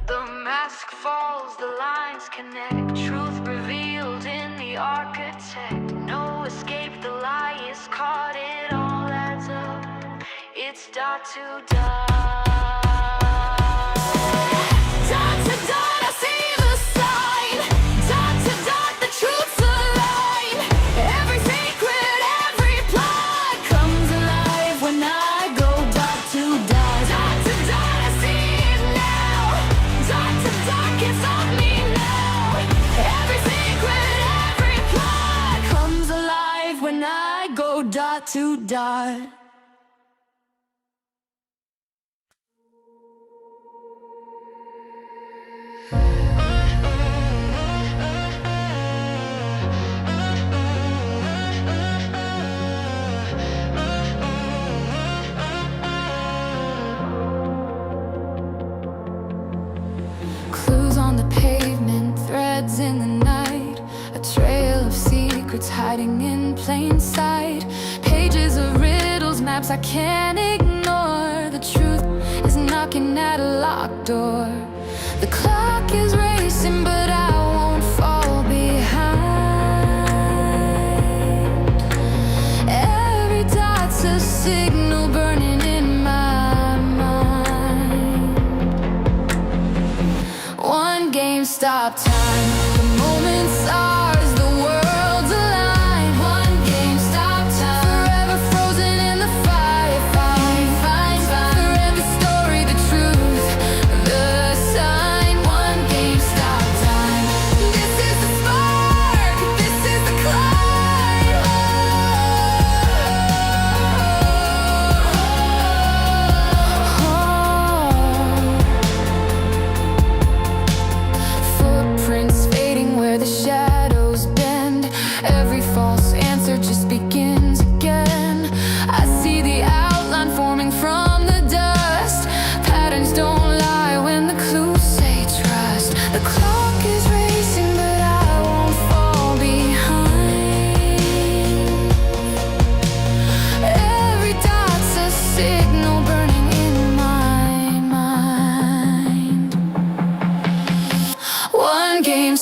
The mask falls, the lines connect. Truth revealed in the architect. No escape, the lie is caught. It all adds up. It's dot to dot. Dot to dot, I see the sign. Dot to dot, the truth's aligned. Every secret, every plot comes alive when I go dot to dot. Dot to dot, I see it now. Dot to dot, gets on me now. Every secret, every plot comes alive when I go dot to dot. Clues on the pavement, threads in the night. A trail of secrets hiding in plain sight. Pages of riddles, maps I can't ignore. The truth is knocking at a locked door. The clock is racing, but I won't fall behind. Every dot's a signal burning in my mind. One GameStop time, the moment's ours, the world's aligned. One GameStop time, forever frozen in the fire. Forever story, the truth, the sign. One GameStop time. This is the spark, this is the climb. Footprints fading where the shadows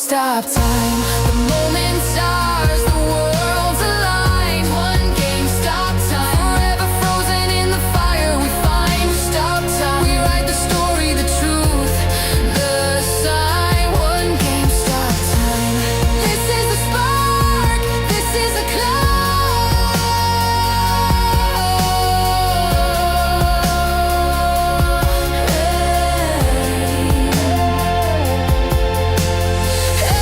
GameStop time. The moment's ours, the world's alive. One GameStop time. Forever frozen in the fire we find. Stop time. We write the story, the truth, the sign. One GameStop time. This is the spark. This is the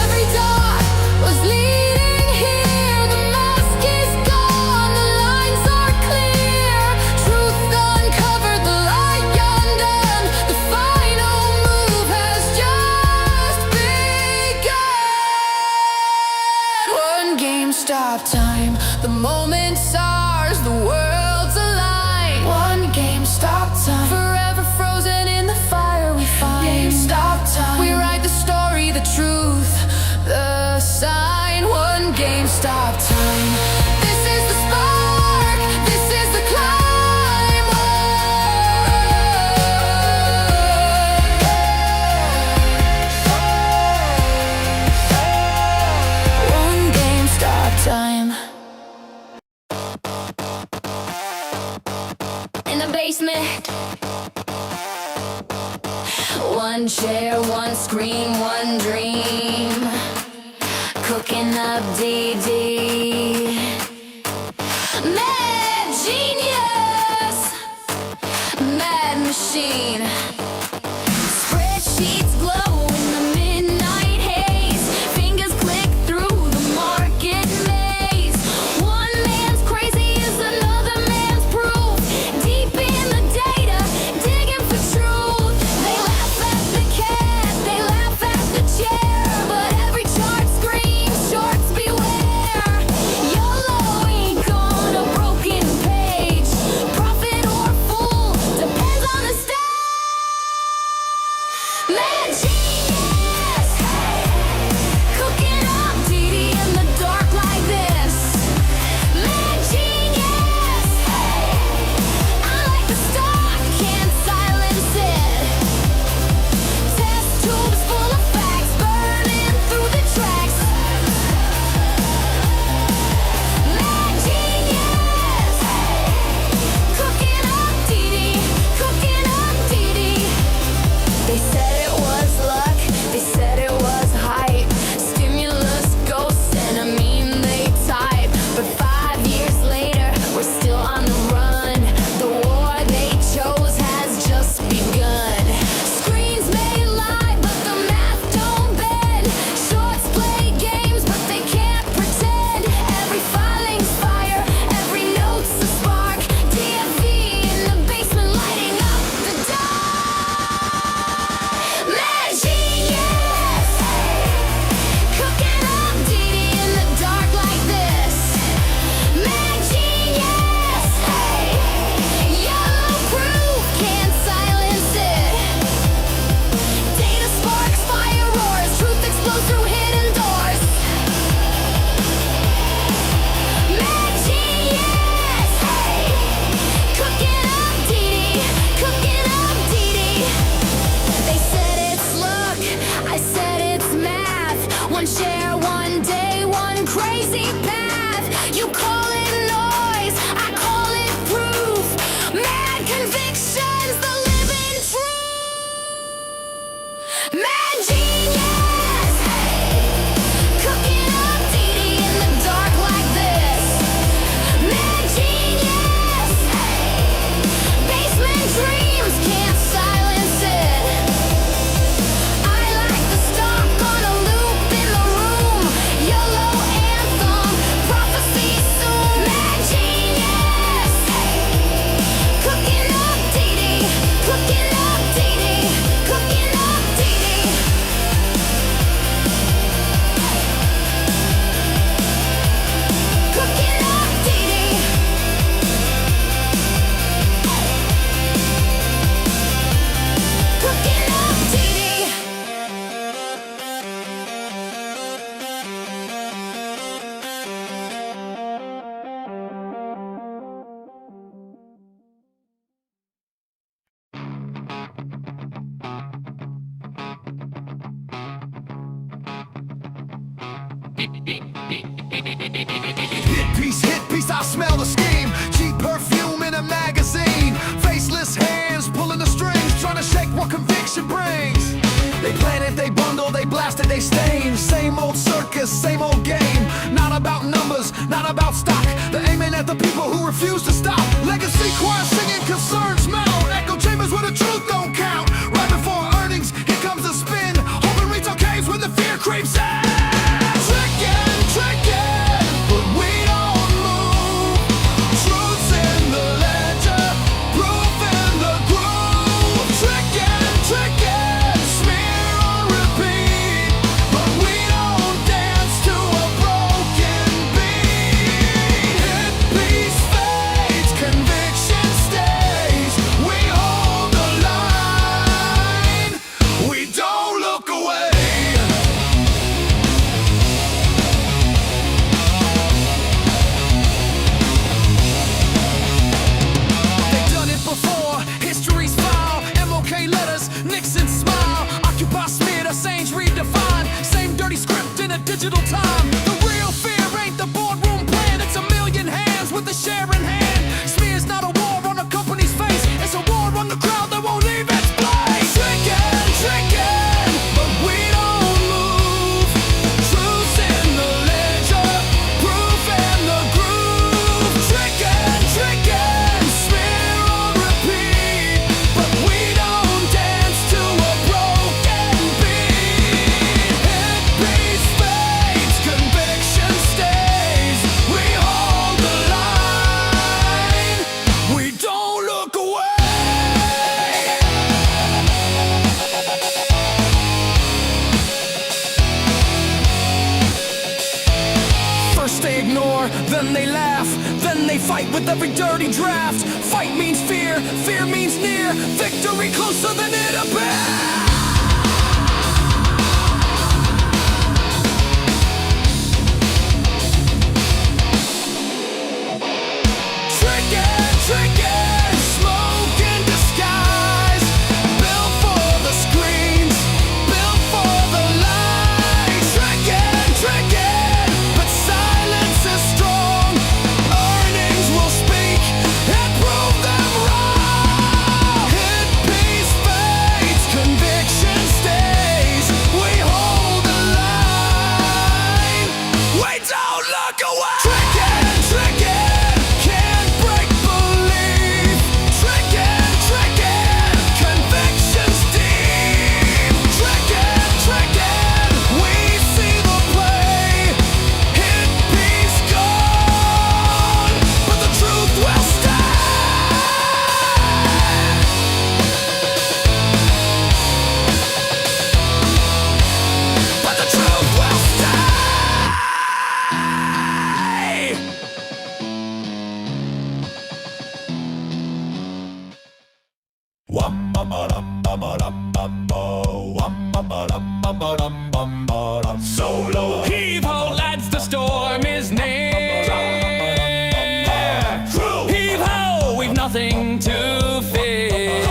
Every dot was leading here. The mask is gone, the lines are clear. Truth uncovered, the light undone. The final move has just begun. One GameStop time. The moment's ours, the world's alive. One GameStop time. Forever frozen in the fire we find. GameStop time. We write the story, the truth, the sign. One GameStop time. This is the spark. This is the climb. One GameStop time. In the basement. One chair, one screen, one dream. Cooking up DD. Mad genius. Mad machine. Spreadsheets glow in the midnight haze. Fingers click through the market maze. One man's crazy is another man's proof. Deep in the data, digging for truth. They laugh at the cat, they laugh at the chair. But every chart screams, shorts beware. YOLO ink on a broken page. Profit or fool, depends on the stage. Mad genius, cooking up DD in the dark like this. Mad genius, I like the stock, can't silence it. Test tubes full of facts, burning through the tracks. Mad genius, cooking up DD, cooking up DD. They said it was luck, they said it was hype. Stimulus, ghosts, and a meme they type. But 5 years later, we're still on the run. The war they chose has just begun. Screens may lie, but the math don't bend. Shorts play games, but they can't pretend. Every filing's fire, every note's a spark. DFV in the basement lighting up the dark. Mad genius, cooking up DD in the dark like this. Mad genius, yellow proof, can't silence it. Data sparks, fire roars, truth explodes through hidden doors. Mad genius, cooking up DD, cooking up DD. They said it's luck, I said it's math. One share, one day, one crazy path. You call it noise, I call it proof. Mad convictions, the living truth. Mad genius, cooking up DD in the dark like this. Mad genius, basement dreams, can't silence it. I like the stock on a loop in the room. YOLO anthem, prophecy soon. Mad genius, cooking up DD, cooking up DD, cooking up DD. Hit piece, I smell the scheme. Cheap perfume in a magazine. Faceless hands pulling the strings, trying to shake what conviction brings. They plan it, they bundle, they blast it, they stain. Same old circus, same old game. Not about numbers, not about stock. They're aiming at the people who refuse to stop. Legacy choir singing concerns mount. Echo chambers where the truth don't count. Right before earnings, here comes the spin. Hoping retail caves when the fear creeps in. Trickin', but we don't move. Truth's in the ledger, proof in the groove. Trickin', smear on repeat, but we don't dance to a broken beat. Hit piece fades, conviction stays. We hold the line, we don't look away. History's file, MOK letters, Nixon smile. Occupy smeared, Assange redefined. Same dirty script in a digital time. The real fear ain't the boardroom plan. It's a million hands with a share in hand. Smear's not a war on a company's face. It's a war on the crowd that won't leave its place. Trickin', but we don't move. Truth's in the ledger, proof in the groove. Trickin', smear on repeat, but we don't dance to a broken beat. Hit piece fades, conviction stays. We hold the line, we don't look away. First they ignore, then they laugh, then they fight with every dirty draft. Fight means fear, fear means near, victory closer than it appears. Trickin', smoke in disguise. Built for the screens, built for the light. Trickin', but silence is strong. Earnings will speak and prove them wrong. Hit piece fades, conviction stays. We hold the line, we don't look away. Trickin', can't break belief. Trickin', convictions deep. Trickin', we see the play. Hit piece gone, but the truth will stand. But the truth will stay. Solo. Heave ho, lads, the storm is near. True. Heave ho, we've nothing to fear.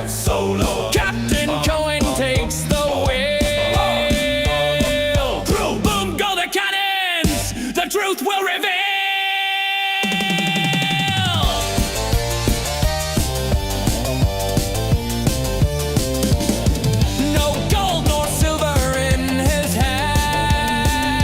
Solo. Captain Cohen takes the wheel. True. Boom go the cannons, the truth will reveal. No gold nor silver in his hand.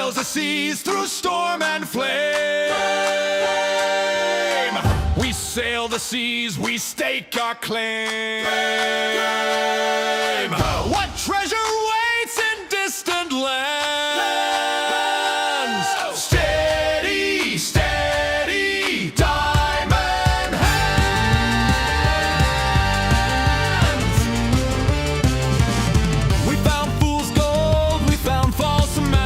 sails the seas through storm and flame. We sail the seas, we stake our claim. What treasure waits in distant lands? Steady, steady, diamond hands. We found fool's gold, we found false maps.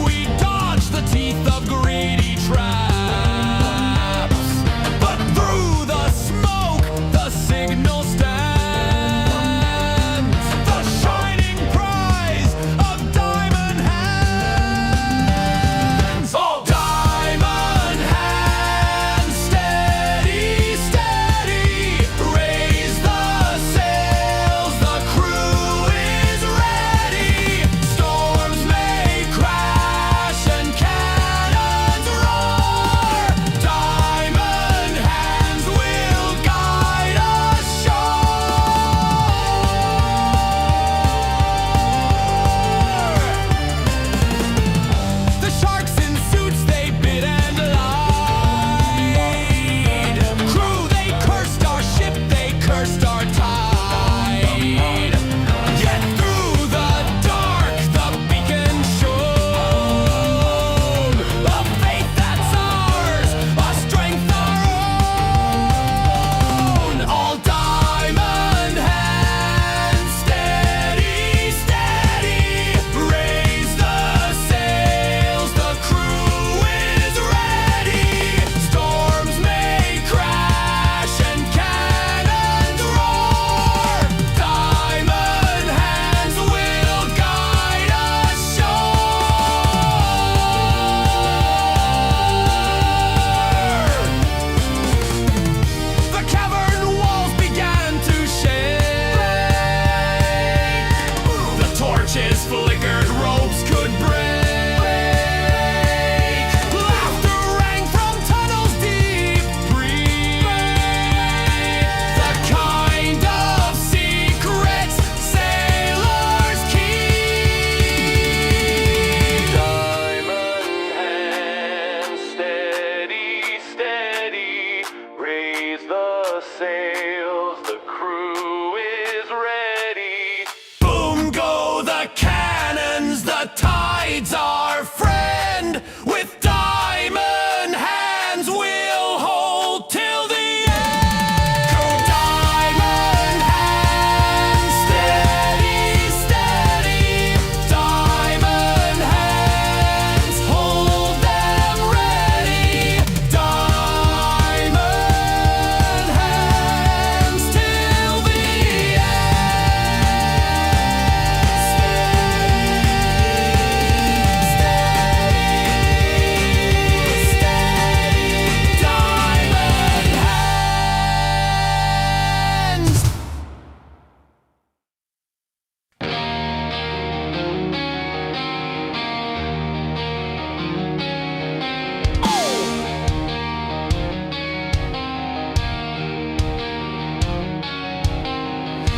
We dodged the teeth of greedy traps. But through the smoke, the signal stands. The shining prize of diamond hands. Oh, diamond hands, steady, steady. Raise the sails, the crew is ready. Storms may crash and cannons roar. Diamond hands will guide us shore. The sharks in suits, they bit and lied. Crew, they cursed our ship, they cursed our tide. Yet through the dark, the beacon shone. A faith that's ours, a strength our own. All diamond hands, steady, steady. Raise the sails, the crew is ready. Storms may crash and cannons roar. Diamond hands will guide us shore. The cavern walls began to shake. The torches flickered, ropes could break. Laughter rang from tunnels deep, the kind of secrets sailors keep. Diamond hands, steady, steady. Raise the sails, the crew is ready. Boom go the cannons, the tides are friend. With diamond hands we'll hold till the end. Diamond hands, steady, steady. Diamond hands, hold them ready. Diamond hands till the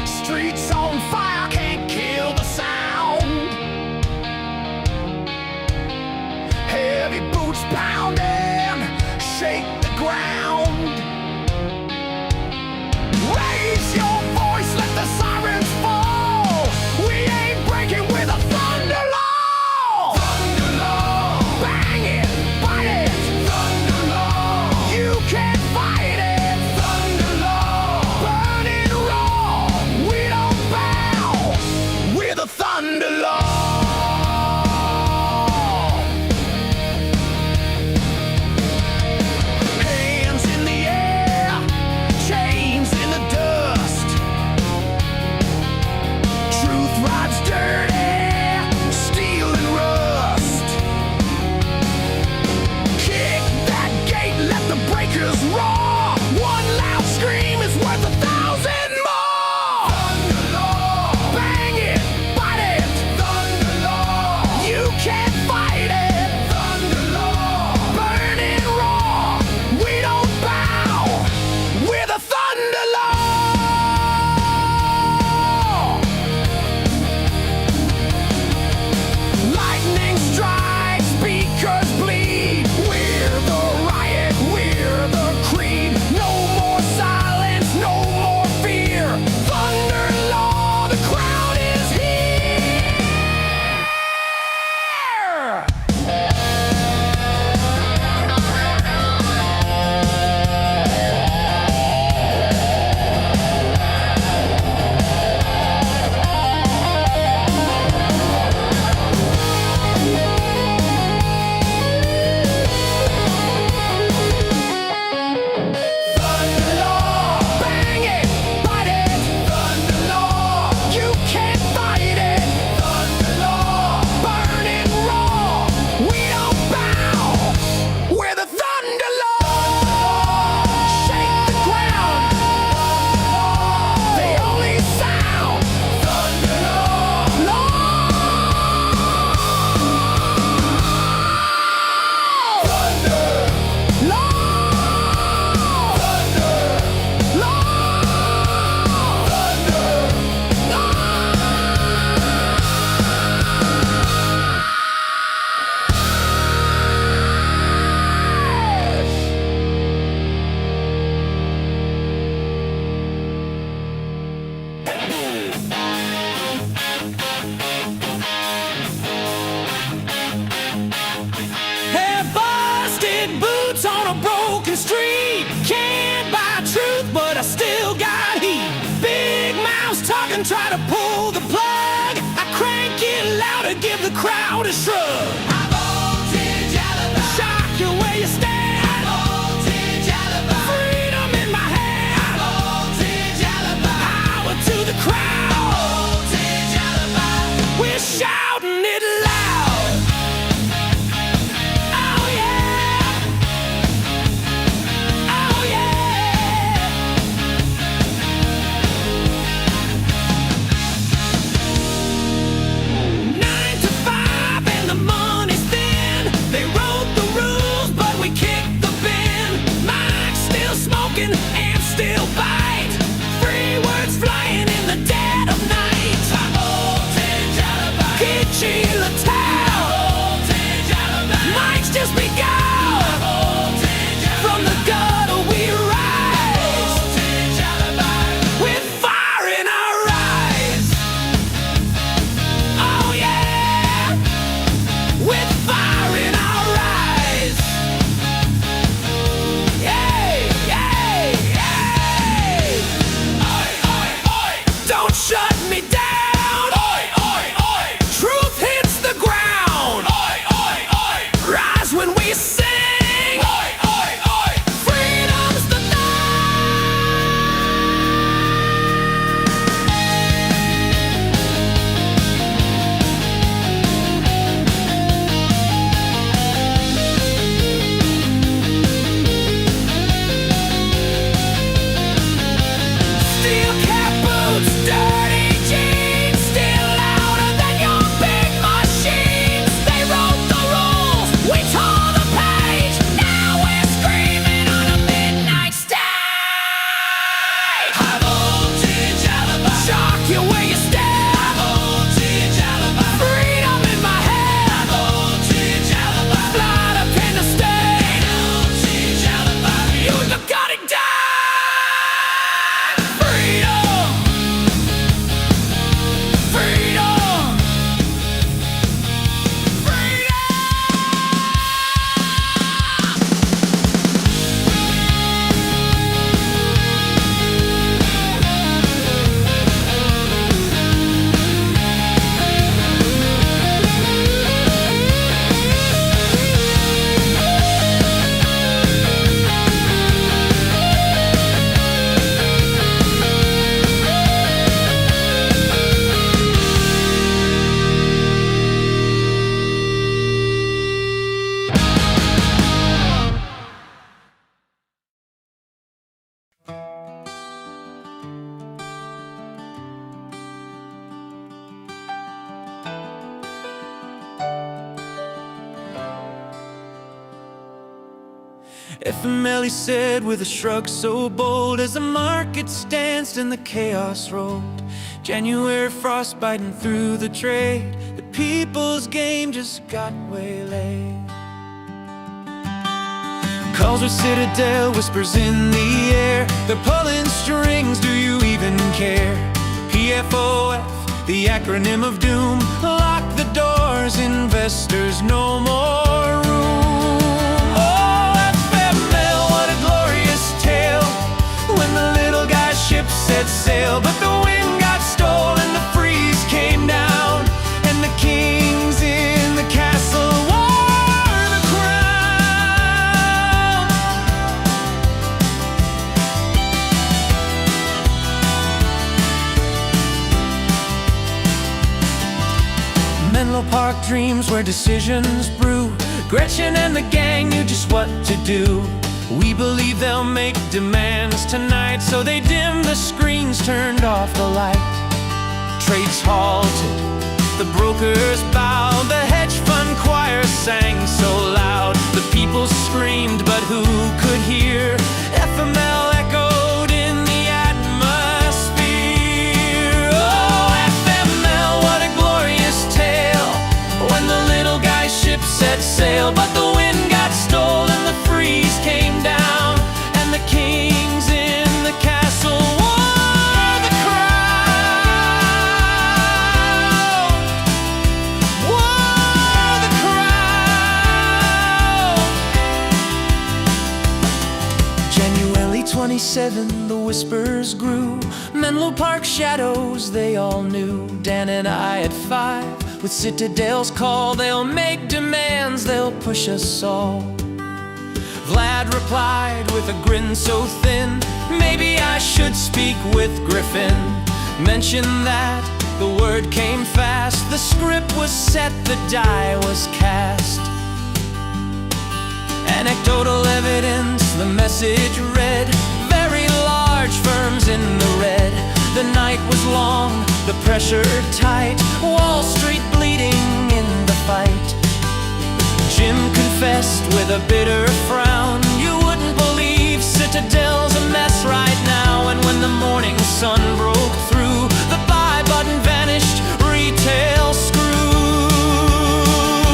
streets on fire can't kill the sound. Heavy boots pounding, shake the ground. Raise your voice, let the sirens fall. We ain't breaking with a thunder law. Thunder law. Bang it, bite it. Thunder law. You can't fight it. Thunder law. Burn it raw. We don't bow. We're the thunder law. even try to pull the plug. I crank it louder, give the crowd a shrug. High voltage alibi. Shock you where you stand. High voltage alibi. Freedom in my hand. High voltage alibi. Power to the crowd. High voltage alibi. We're shouting it loud. Oh yeah. Oh yeah. 9 to 5 and the money's thin. They wrote the rules, but we kicked the bin. Mike's still smoking, amps still bite. Free words flying in the dead of night. High voltage alibi. Kitschy Latal. High voltage alibi. Mike's just begun. High voltage alibi. From the gutter we rise. High voltage alibi. With fire in our eyes. Oh yeah. With fire in our eyes. Yay, yay, yay. Oi, oi, oi. Don't shut me down. Oi, oi, oi. Truth hits the ground. Oi, oi, oi. Rise when we sing. Oi, oi, oi. Freedom's the steel cap boots, dirty jeans, still louder than your big machines. They wrote the rules, we tore the page. Now we're screaming on a midnight stage. High voltage alibi. Shock you where you stand. High voltage alibi. Freedom in my head. High voltage alibi. Flight up in the state. High voltage alibi. You look got it done. Freedom. Freedom. FMLE said with a shrug so bold, as the markets danced and the chaos rolled. January frost biting through the trade. The people's game just got waylaid. Calls with Citadel, whispers in the air. They're pulling strings, do you even care? PFOF, the acronym of doom. Lock the doors, investors, no more room. Oh, FML, what a glorious tale. When the little guy's ship set sail, but the wind got stolen, the freeze came down, and the kings in the castle wore the crown. Menlo Park dreams where decisions brew. Gretchen and the gang knew just what to do. We believe they'll make demands tonight, so they dimmed the screens, turned off the light. Trades halted, the brokers bowed, the hedge fund choir sang so loud. The people screamed, but who could hear? FML echoed in the atmosphere. Oh, FML, what a glorious tale. When the little guy's ship set sail, but the wind got stolen, the freeze came down, and the kings in the castle wore the crown. Wore the crown. 7, the whispers grew. Menlo Park shadows, they all knew. Dan and I at 5, with Citadel's call. They'll make demands, they'll push us all. Vlad replied with a grin so thin, maybe I should speak with Griffin. Mention that the word came fast. The script was set, the die was cast. Anecdotal evidence, the message read. Very large firms in the red. The night was long, the pressure tight. Wall Street bleeding in the fight. Jim confessed with a bitter frown, you wouldn't believe Citadel's a mess right now. And when the morning sun broke through, the buy button vanished, retail screwed.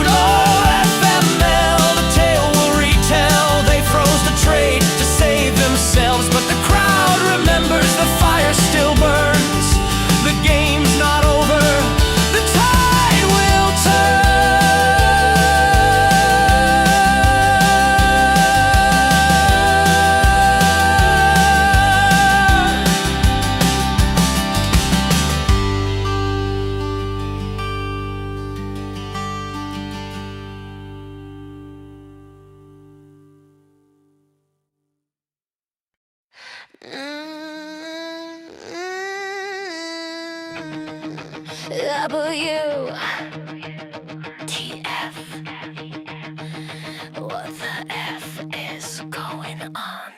Oh, FML, the tale will retell. They froze the trade to save themselves, but the crowd remembers the fire still burns. The game's not over, the tide will turn. WTF? What the F is going on?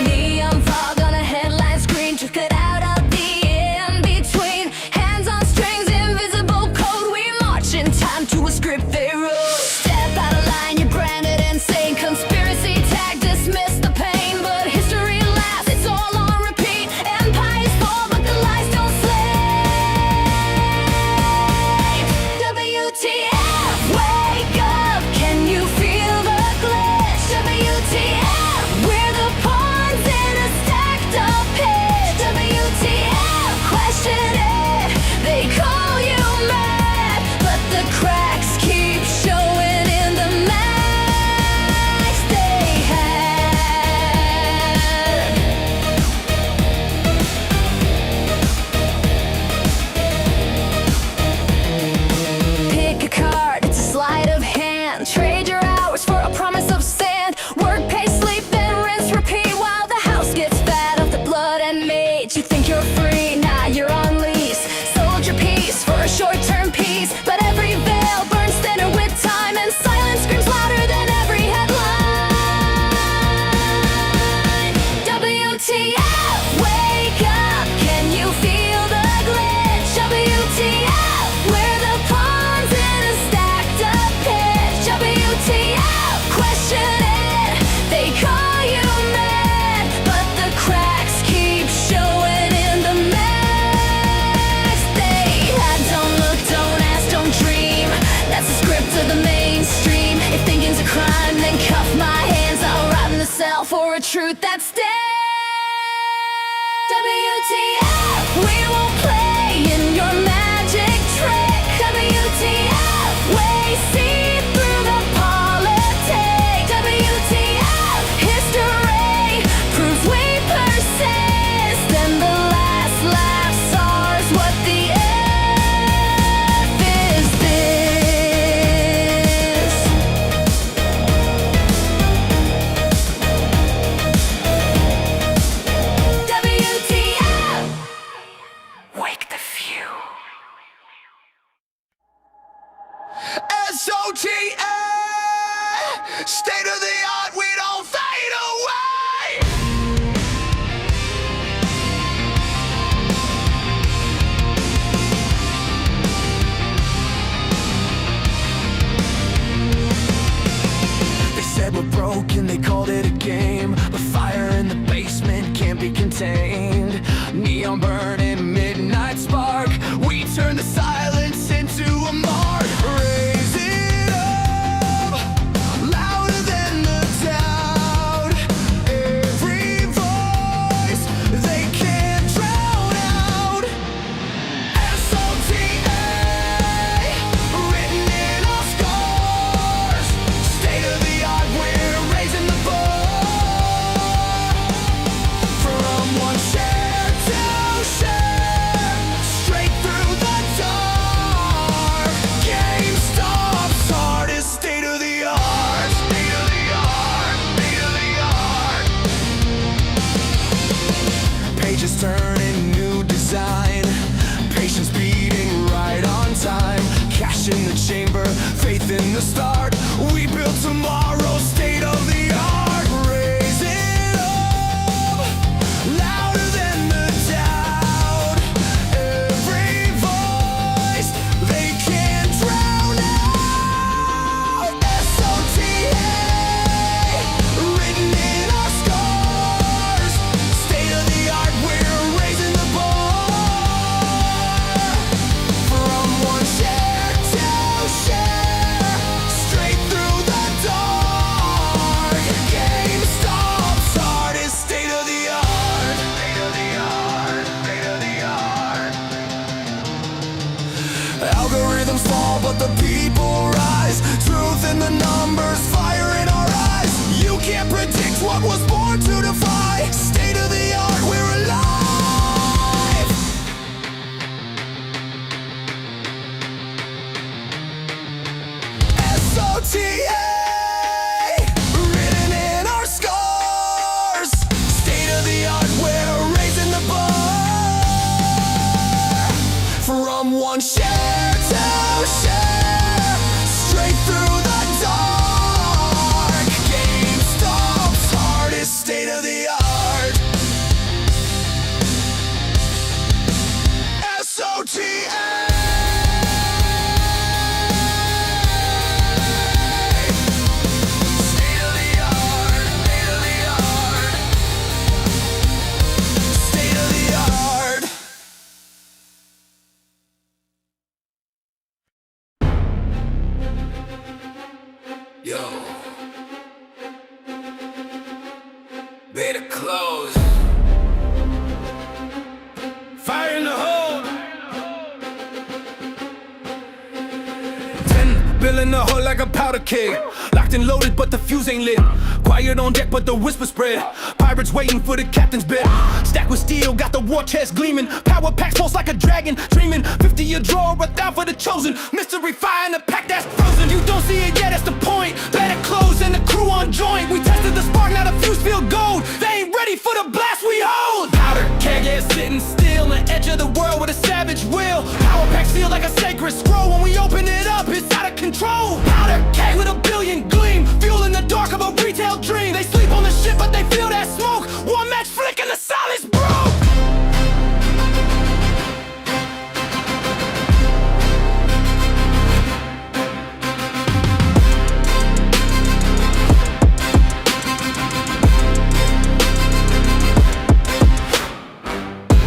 Neon fog on a headline screen, took it out of the in-between. Hands on strings, invisible code. We march in time to a script they wrote. Step out of line, you're branded insane. Conspiracy tag, dismiss the pain. But history laughs, it's all on repeat. Empires fall, but the lies don't slay. WTF, wake up, can you feel the glitch? WTF, we're the pawns in a stacked up pitch. WTF, question it, they call you mad, but the cracks keep showing in the max they had. Pick a card, it's a sleight of hand. Trade your hours for a promise of sand. Work, pay, sleep, then rinse, repeat while the house gets fat of the blood and meat. You think you're free, now you're on lease. Sold your piece for a short-term peace, but every veil burns thinner with time, and silence screams louder than every headline. WTF, wake up, can you feel the glitch? WTF, we're the pawns in a stacked up pitch. WTF, question it, they call you mad, but the cracks keep showing in the max they had. Don't look, don't ask, don't dream, that's the script of the mainstream. If thinking's a crime, then cuff my hands, I'll rot in the cell for a truth that's dead. WTF, we won't play in your magic trick. WTF, we see through the politics. WTF, history proves we persist, and the last laughs ours. What the F is this? WTF, wake the few. SOTA, state of the art, we don't fade away. They said we're broken, they called it a game, but fire in the basement can't be contained. Neon burning, midnight spark, we turn the silence into a mark. Raise it up, louder than the doubt. Every voice they can't drown out. SOTA, Yo, better close. Fire in the hole. 10 bill in the hole like a powder keg. Locked and loaded, but the fuse ain't lit. Quiet on deck, but the whisper spread. Pirates waiting for the captain's bed. Stacked with steel, got the war chest gleaming. Power packs pulse like a dragon, dreaming. 50 a draw, but down for the chosen. Mystery fire in a pack that's frozen. You don't see it yet, that's the point. Better close and the crew on joint. We tested the spark, now the fuse feel gold. They ain't ready for the blast we hold. Powder keg, yeah, sitting still. The edge of the world with a savage will. Power pack sealed like a sacred scroll. When we open it up, it's out of control. Powder keg with a billion gleam. Fuel in the dark of a retail dream. They sleep on the ship, but they feel that smoke. One match flick and the silence broke.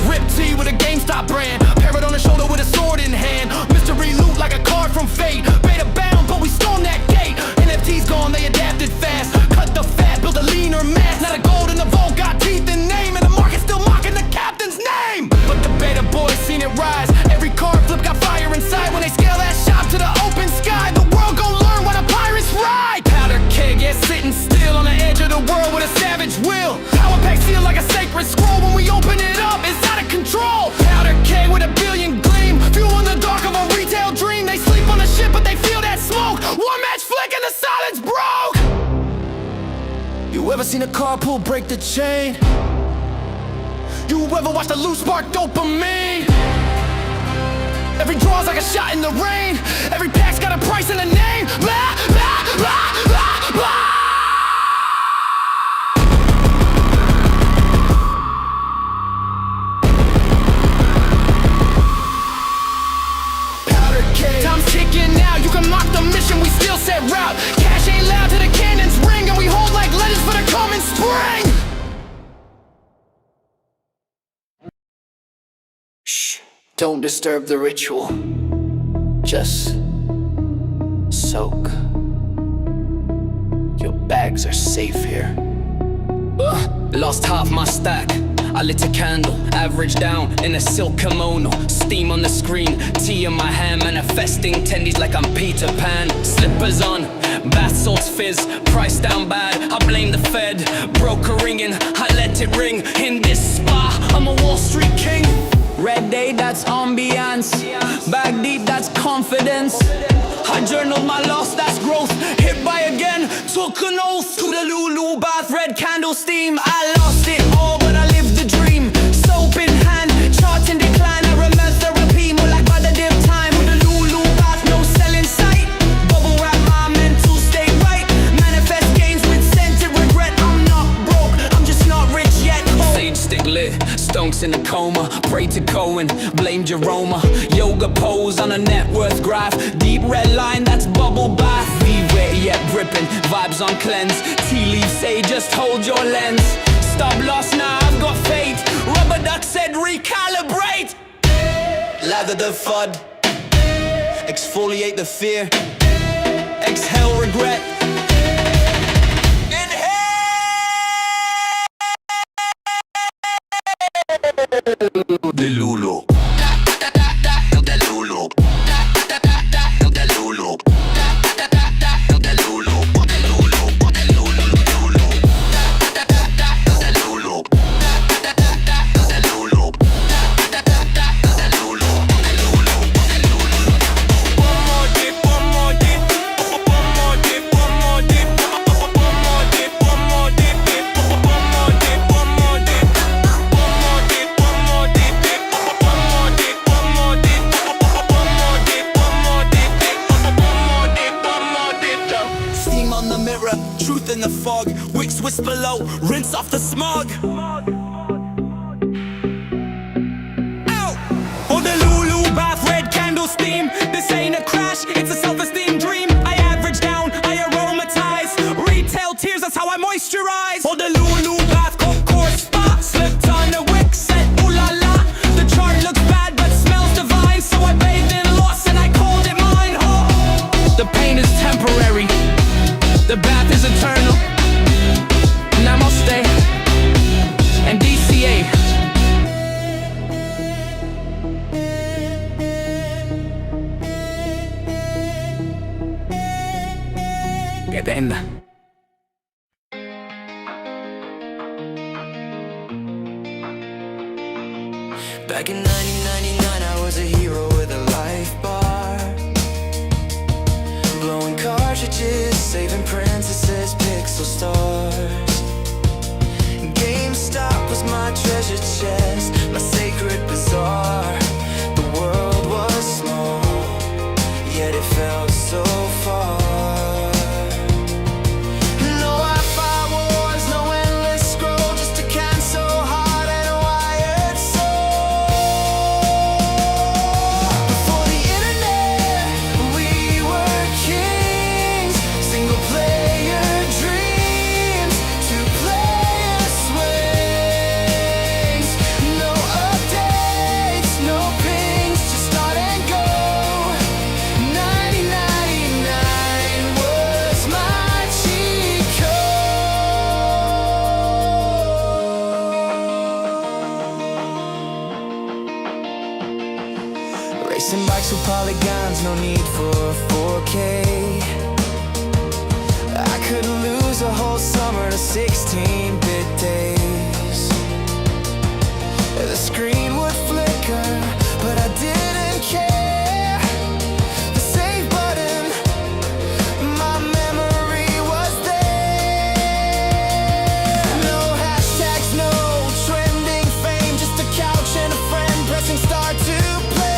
Rip T with a GameStop brand. Parrot on the shoulder with a sword in hand. Mystery loot like a card from fate. Beta bound, but we stormed that gate. NFT's gone, they adapted fast. Cut the fat, build a leaner mass. Now the gold in the vault got teeth and name. And the market's still mocking the captain's name. But the beta boys seen it rise. Every card flip got fire inside. When they scale that shop to the open sky, the world gon' learn why the pirates ride. Powder keg, yeah, sitting still on the edge of the world with a savage will. Power pack sealed like a sacred scroll. When we open it up, it's out of control. Powder keg with a billion gleam. Fuel in the dark of a retail dream. They sleep on the ship, but they feel that smoke. One match flick and the silence broke. You ever seen a carpool break the chain? You ever watched a loose spark dopamine? Every draw's like a shot in the rain. Every pack's got a price and a name. Blah, blah, blah, blah, blah. Time's ticking now, you can mock the mission, we still set route. Cash ain't loud till the cannons ring, and we hold like legends for the coming spring. Shh, don't disturb the ritual. Just soak. Your bags are safe here. Lost half my stack. I lit a candle, average down in a silk kimono. Steam on the screen, tea in my hand. Manifesting tendies like I'm Peter Pan. Slippers on, bath salts fizz. Price down bad, I blame the Fed. Brokering in, I let it ring. In this spa, I'm a Wall Street king. Red day, that's ambiance. Bag deep, that's confidence. I journaled my loss, that's growth. Hit by again, took an oath. To the Lulu bath, red candle steam. I lost it all, but I lived the dream. Soap in hand, charts in decline. I remember therapy, more like by the dip time. To the Lulu bath, no selling sight. Bubble wrap my mental state right. Manifest gains with scented regret. I'm not broke, I'm just not rich yet. Sage stick lit, stonks in a coma. Pray to Cohen, blame Jeroma. Yoga pose on a net worth graph. Deep red line, that's bubble bath. Be wet yet dripping, vibes on cleanse. Tea leaves say just hold your lens. Stop lost now, I've got fate. Rubber duck said recalibrate. Lather the FUD, exfoliate the fear. Exhale regret. The Lulu. Truth in the fog, wicks whisper low, rinse off the smog. Ow! Oh, the Lulu bath, red candle steam. This ain't a crash, it's a self-esteem dream. I average down, I aromatize. Retail tears, that's how I moisturize. Oh, the Lulu bath, course spot. Slipped on the wick, said ooh la la. The chart looks bad, but smells divine. So I bathed in loss and I called it mine. Oh, the pain is temporary. Queden. Back in 1999, I was a hero with a life bar, blowing cartridges, saving princesses, pixel stars. GameStop was my treasure chest, my sacred bazaar. The world was small, yet it felt so far. No Wi-Fi wars, no endless scroll, just a can so hard and a wired soul. Before the internet, we were kings. Single player dreams, two-player swings. No updates, no pings, just start and go. 1999 was my cheat code. Racing bikes with polygons, no need for 4K. I could lose a whole summer to 16-bit days. The screen would flicker, but I didn't care. The save button, my memory was there. No hashtags, no trending fame, just a couch and a friend pressing start to play.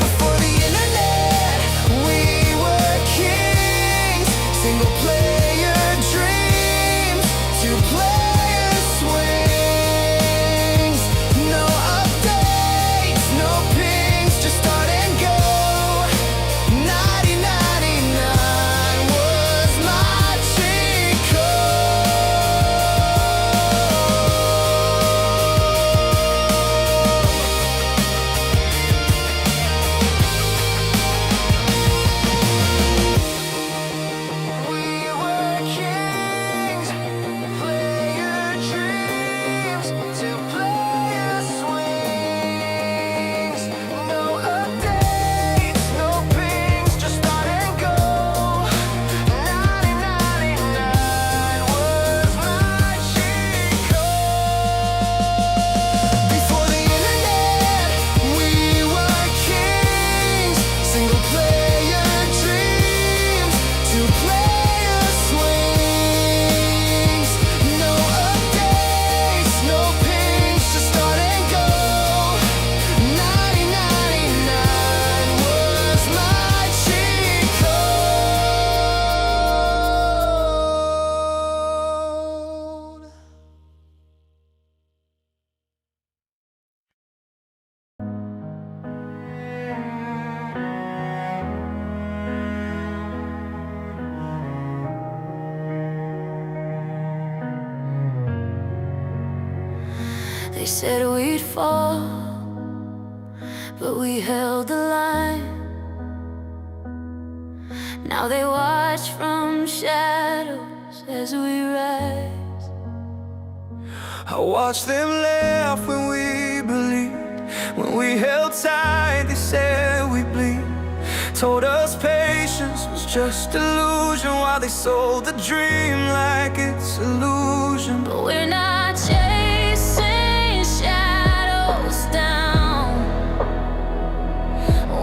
Before the internet, we were kings. Single player dreams, two-player swings. No updates, no pings, just start and go. 1999 was my cheat We were kings, player dreams, two-player swings. No updates, no pings, just start and go. 1999 was my cheat code. Before the internet, we were kings. Single player dreams, two-player swings. No updates, no pings, just start and go. 1999 was my cheat code. They said we'd fall, but we held the line. Now they watch from shadows as we rise. I watched them laugh when we believed. When we held tight, they said we bleed. Told us patience was just illusion, while they sold the dream like it's illusion. But we're not chasing shadows down.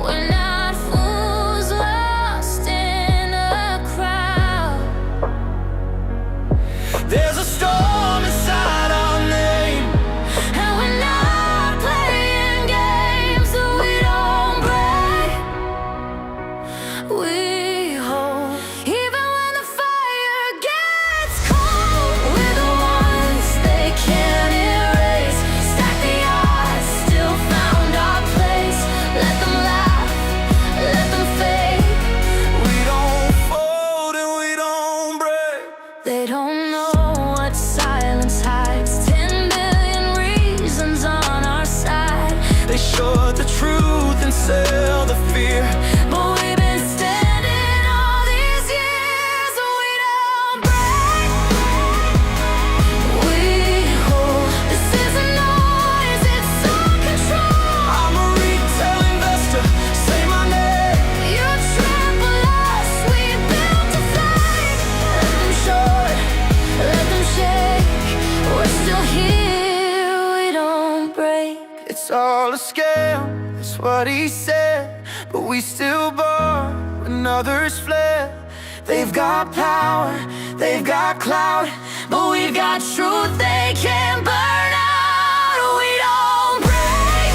We're not fools lost in a crowd. There's a storm inside our name, And we're not playing games that we don't break. We hold, even when the fire gets cold. We're the ones they can't erase. Stack the odds, still found our place. Let them laugh, let them fade. we don't fold and we don't break. They don't know what silence hides. 10 billion reasons on our side. They showed the truth and sell the fear. But we've been standing what he said, but we still bought when others fled. They've got power, they've got clout, But we've got truth they can't burn out. We don't break,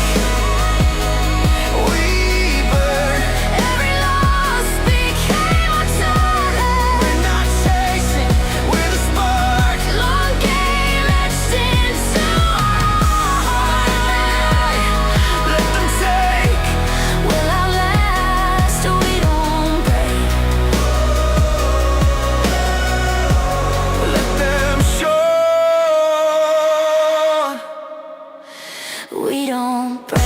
we burn. every loss became a target. We're not chasing, we're the spark. Long game etched into our heart. Let them take, Will outlast, we don't break. let them show. We don't break.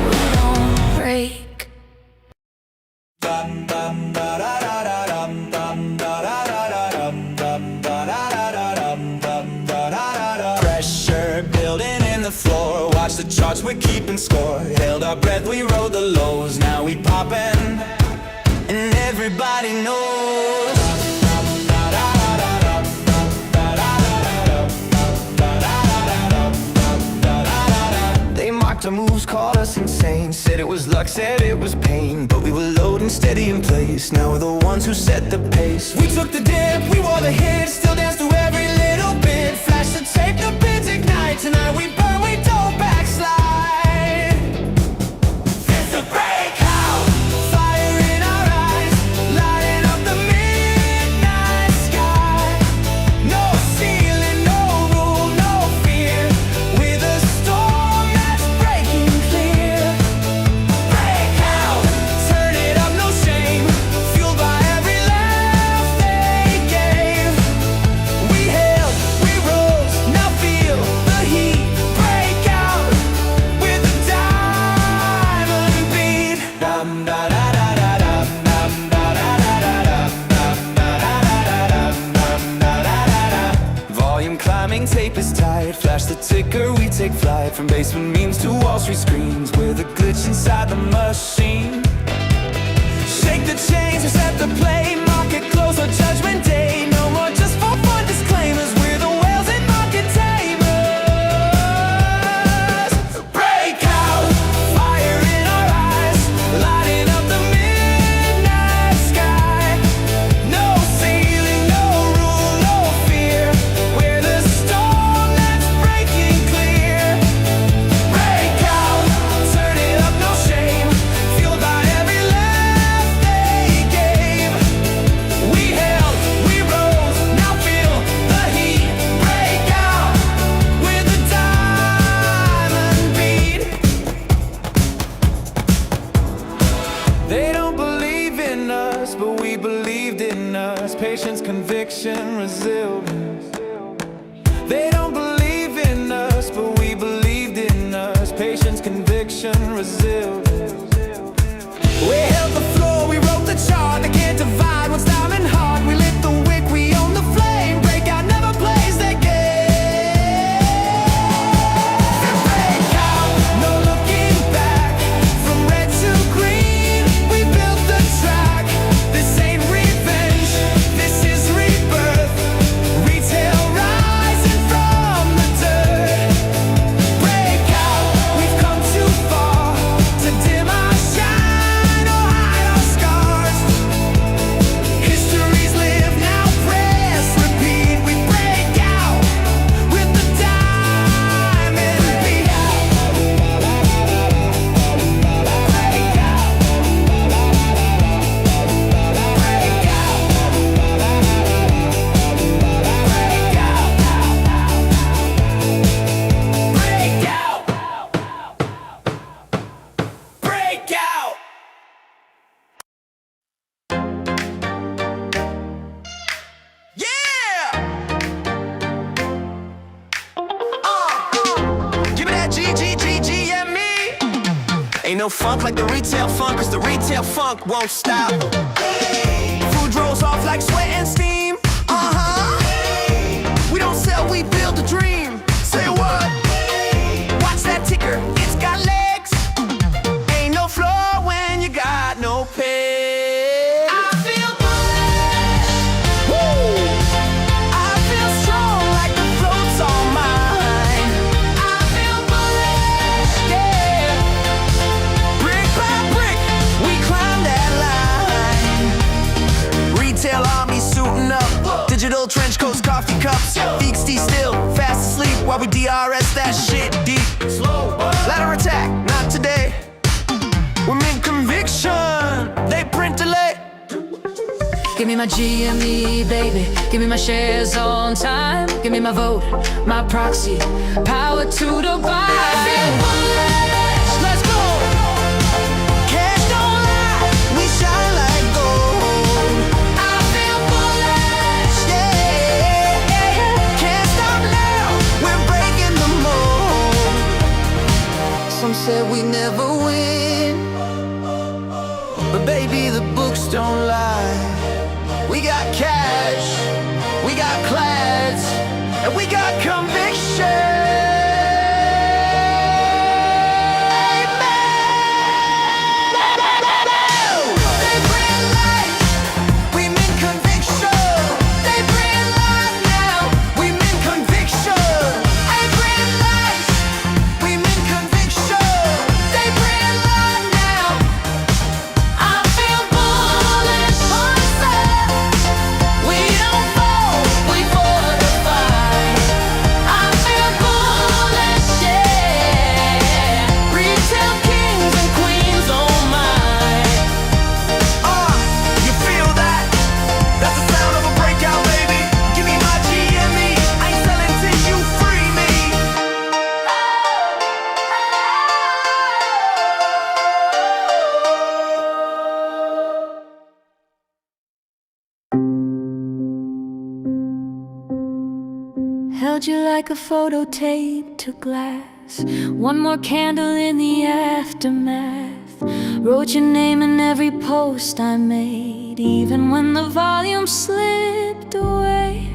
We don't break. Pressure building in the floor. Watch the charts, we're keeping score. Held our breath, we rode the lows. Now we poppin', and everybody knows. They mocked our moves, called us insane. Said it was luck, said it was pain. But we were loading steady in place. Now we're the ones who set the pace. We took the dip, we wore the hit. Still dance through every little bit. Flash the tape, the pins ignite. Tonight we burn, we don't backslide. It's a breakout. Fire in our eyes, lighting up the midnight sky. No ceiling, no rule, no fear. With a storm that's breaking clear. Breakout, turn it up, no shame. Fueled by every laugh they gave. We hailed, we rose, now feel the heat. Breakout with the diamond beat. Dum da da da da dum dum da da da da dum dum da da da da dum dum da da da da. Volume climbing, tape is tight. Flash the ticker, we take flight. From basement memes to Wall Street screens. We're the glitch inside the machine. Shake the chains, reset the play. Market close or judgment day. No more just for fun disclaimers. We're the whales and market tamers. Breakout, fire in our eyes, lighting up the midnight sky. No ceiling, no rule, no fear. We're the storm that's breaking clear. Breakout, turn it up, no shame. Fueled by every laugh they gave. We held, we rose, now feel the heat. Breakout with the diamond beat. They don't believe in us, but we believed in us. Patience, conviction, resilience. They don't believe in us, but we believed in us. Patience, conviction, resilience. We held the floor, we wrote the chart. They can't divide what's diamond hard. We lit the wick, we own the flame. Breakout never plays that game. Breakout, no looking back. From red to green, we built the track. This ain't revenge, this is rebirth. Retail rising from the dirt. Breakout, we've come too far to dim our shine or hide our scars. Histories live now, press repeat. We break out with the diamond beat. Breakout, breakout. Yeah! Give me that GME. Ain't no funk like the retail funk, cause the retail funk won't stop. Food rolls off like sweat and steam. We don't sell, we build a dream. Say what? Watch that ticker, it's got legs. Ain't no floor when you got no pay. Digital trench coats, coffee cups, feet still, fast asleep while we DRS that shit deep. Slow, but Ladder attack, not today. Women conviction, they print delay. Give me my GME, baby. Give me my shares on time. Give me my vote, my proxy. Power to the buy. Let's go. Cash don't lie, we shine like gold. I feel bullish. Yeah, can't stop now, we're breaking the mold. Some said we never win, but baby, the books don't lie. We got cash, we got clads, and we got conviction. They bring light, we mean conviction. They bring light now, we mean conviction. They bring light, we mean conviction. They bring light now. I feel bullish. We don't fold, we fortify. I feel bullish, yeah. Retail kings and queens, oh my. You feel that? That's the sound of a breakout, baby. Give me my GME. I ain't selling till you free me. Held you like a photo taped to glass. One more candle in the aftermath. Wrote your name in every post I made, even when the volume slipped away.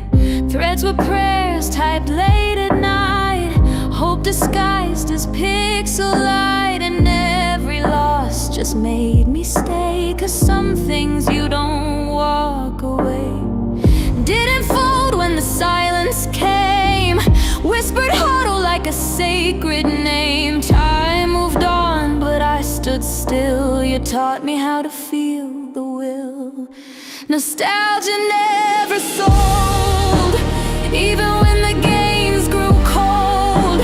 Threads were prayers typed late at night, hope disguised as pixel light. And every loss just made me stay, 'cause some things you don't walk away. Didn't fold when the silence came, whispered huddle like a sacred name. Time moved on, but I stood still. You taught me how to feel the will. Nostalgia never sold, even when the gains grew cold.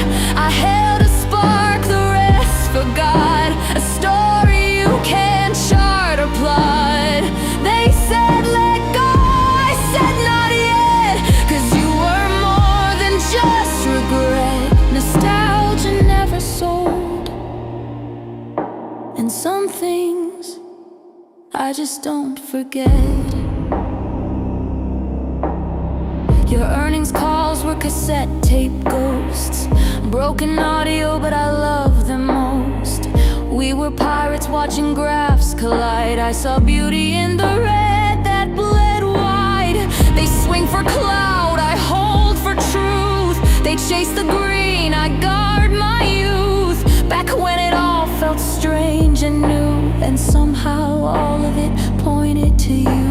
I held a spark, the rest forgot. A story you can't chart or plot. They said let go, I said not yet, 'cause you were more than just regret. Nostalgia never sold, and some things I just don't forget. Your earnings calls were cassette tape ghosts, broken audio, but I love them most. We were pirates watching graphs collide. I saw beauty in the red that bled wide. They swing for cloud, I hold for truth. They chase the green, I guard my youth. Back when it all felt strange and new, and somehow all of it pointed to you.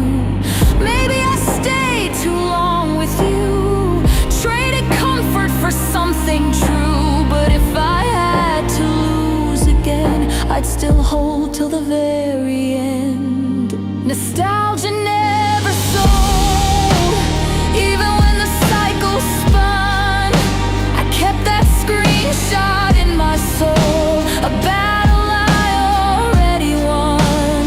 Maybe I stayed too long with you, traded comfort for something true. But if I had to lose again, I'd still hold till the very end. Nostalgia never sold, even when the cycle spun. I kept that screenshot in my soul, a battle I already won.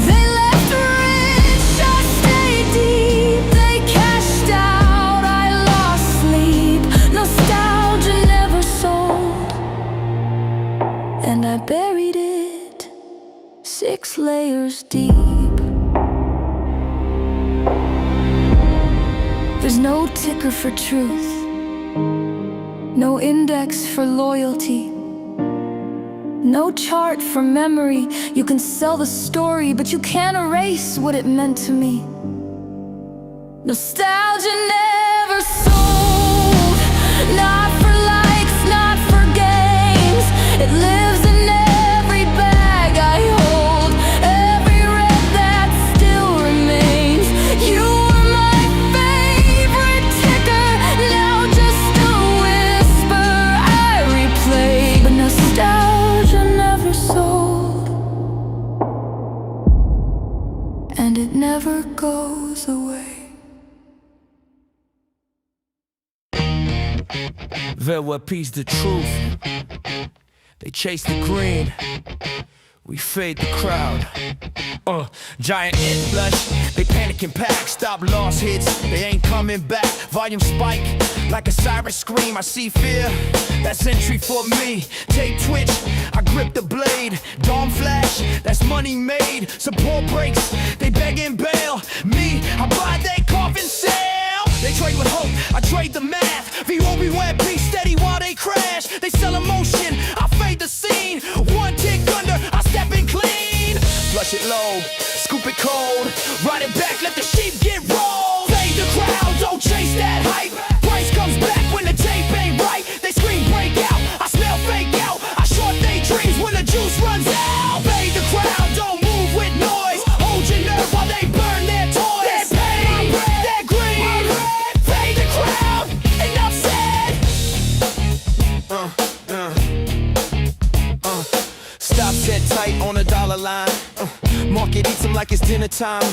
They left rich, I stayed deep. They cashed out, I lost sleep. Nostalgia never sold, and I buried it 6 layers deep. There's no ticker for truth, no index for loyalty, no chart for memory. You can sell the story, but you can't erase what it meant to me. Nostalgia never sold, not for likes, not for games. It lives in every bag I hold, every red that still remains. You were my favorite ticker, now just a whisper I replay. But nostalgia never sold, and it never goes away. Veut appease the truth. They chase the green. We fade the crowd. Giant inflush, they panic and pack. Stop lost hits, they ain't coming back. Volume spike, like a siren scream. I see fear, that's entry for me. Take twitch, I grip the blade. Dawn flash, that's money made. Support breaks, they begging bail. Me, I buy they coffin sale. They trade with hope, I trade the math. V.O.B. web, be steady while they crash. They sell emotion, I fade the scene. One tick under, I step in clean. Flush it low, scoop it cold. Ride it back, let the sheep get rolled. Fade the crowd, don't chase that hype. Price comes back when the tape ain't right. They scream break out, I smell fake out. I short they dreams when the juice runs out. Fade the crowd, don't move with noise. Hold your nerve while they burn their toys. They're pain, they're green. Fade the crowd, enough said. Stop set tight on a dollar line. Market eats them like it's dinner time.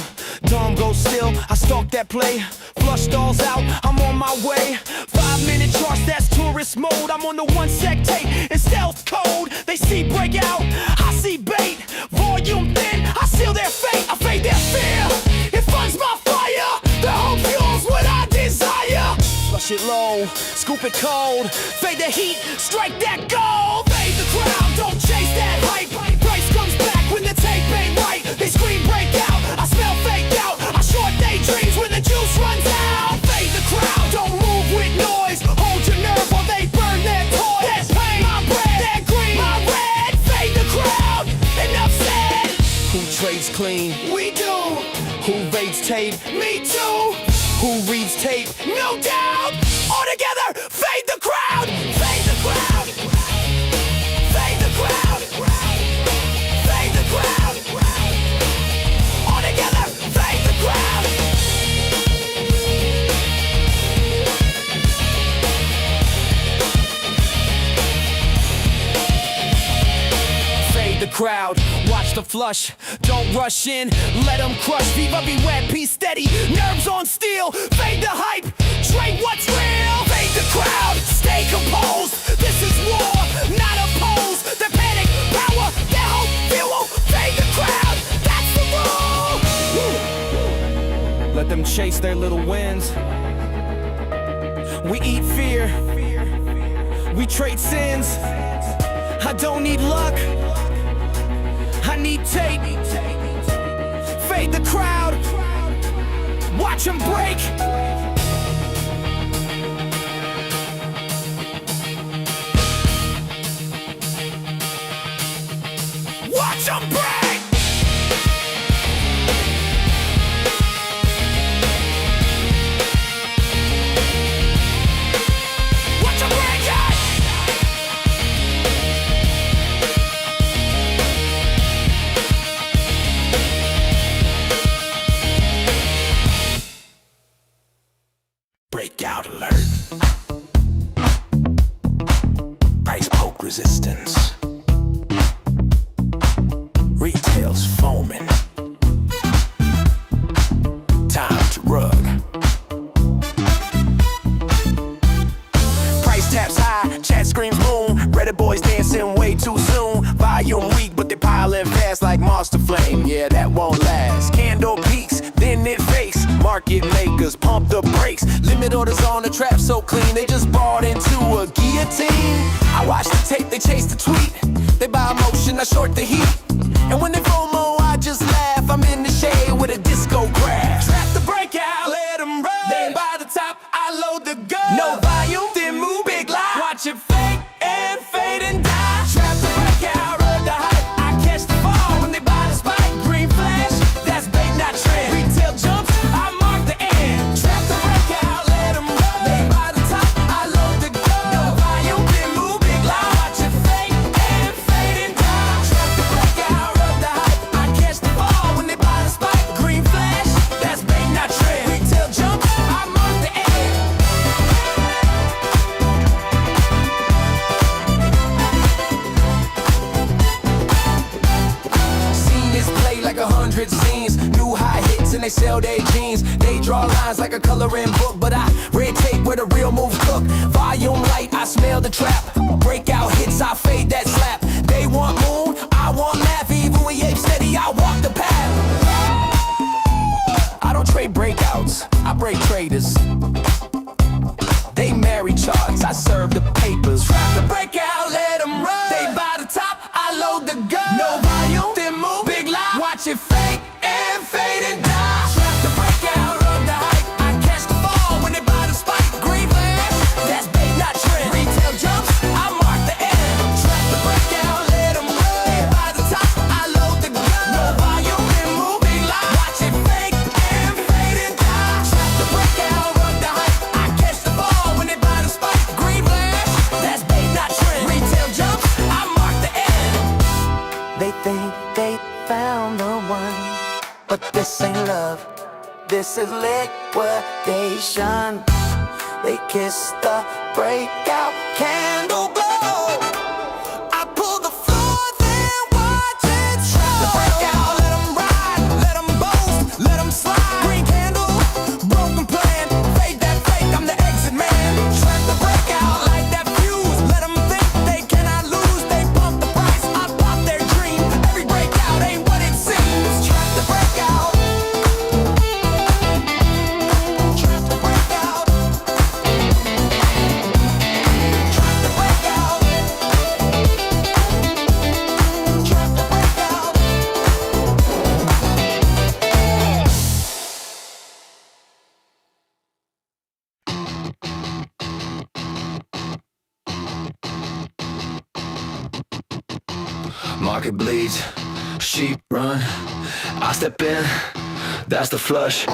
Dome goes still, I stalk that play. Flush dolls out, I'm on my way. 5-minute charge, that's tourist mode. I'm on the 1 sec tape in stealth code. They see break out, I see bait. Volume thin, I seal their fate. I fade their fear, it funds my fire. The hope fuels what I desire. Flush it low, scoop it cold. Fade the heat, strike that gold. Fade the crowd, don't chase that hype. Price comes back when the tape ain't right. They scream break out, I smell fake out. I short they dreams when the juice runs out. Fade the crowd, don't move with noise. Hold your nerve while they burn their toys. That pain, my bread, that green, my red. Fade the crowd, enough said. Who trades clean? We do. Who raids tape? Me too. Who reads tape? No doubt. All together, fade the crowd. Fade the crowd. Fade the crowd. Fade the crowd. All together, fade the crowd. Fade the crowd. Watch the flush. Don't rush in. Let them crush. Viva be wet, be steady. Nerves on steel. Fade the hype. Trade what's real. Fade the crowd. Stay composed. This is war, not opposed. The panic, power, their hope, fuel. Fade the crowd. That's the rule. Let them chase their little wins. We eat fear. We trade sins. I don't need luck. I need tape. Fade the crowd. Watch them break. Watch them break. Watch them break it. Breakout alert. Price poke resistance. Retail's foaming. Time to rug. Price taps high, chat screams boom. Reddit boys dancing way too soon. Volume weak, but they piling fast like Monster Flame. Yeah, that won't last. Candle peaks, then it fakes. Market makers pump the brakes. Limit orders on the trap so clean. They just bought into a guillotine. I watch the tape, they chase the tweet. They buy emotion, I short the heat. And when they FOMO, I just laugh. I'm in the shade with a disco graph. Trap the breakout, let them run. They by the top, I load the gun. No volume, then move, big lie. Watch it fake and fade and die. Trap the breakout, run the hype. I catch the ball when they buy the spike. Green flash, that's bait, not trend. Retail jumps, I mark the end. Trap the breakout, let them run. They by the top, I load the gun. No volume, then move, big lie. Watch it fake and fade and die. Trap the breakout, run the hype. I catch the ball when they buy the spike. Green flash, that's bait, not trend. Retail jumps, I mark the end. Seen this play like 100 scenes. New high hits and they sell their jeans. They draw lines like a coloring book, but I red tape where the real move cook. Volume another trap. Breakout hits, I fade that slap. They want moon, I want laugh. Even we ape steady, I walk the path. I don't trade breakouts, I break traders. They marry charts, I serve the papers. Trap the breakout, let them run. They buy the top, I load the gun. No volume, then move, big lie. Watch it fake and fade and die. Trap the breakout, run the hype. I catch the fall when they buy the spike. Green flash, that's bait, not trend. Retail jumps, I mark the end. Trap the breakout, let them run. They buy the top, I load the gun. No volume, then move, big lie. Watch it fake and fade and die. Trap the breakout, run the hype. I catch the ball when they buy the spike. Green flash, that's bait, not trend. Retail jumps, I mark the end. They think they found the one, but this ain't love, this is liquidation. They kiss the breakout candle glow. I pull the floor, then watch it show. The breakout, let them ride, let them boast, let them slide. Green candle, broken plan, fade that fake, I'm the exit man. Trap the breakout like that fuse, let them think they cannot lose. They bump the price, I pop their dream. Every breakout ain't what it seems. Trap the breakout. Trap the breakout. Trap the breakout. Trap the breakout. Market bleeds, sheep run. I step in, that's the flush.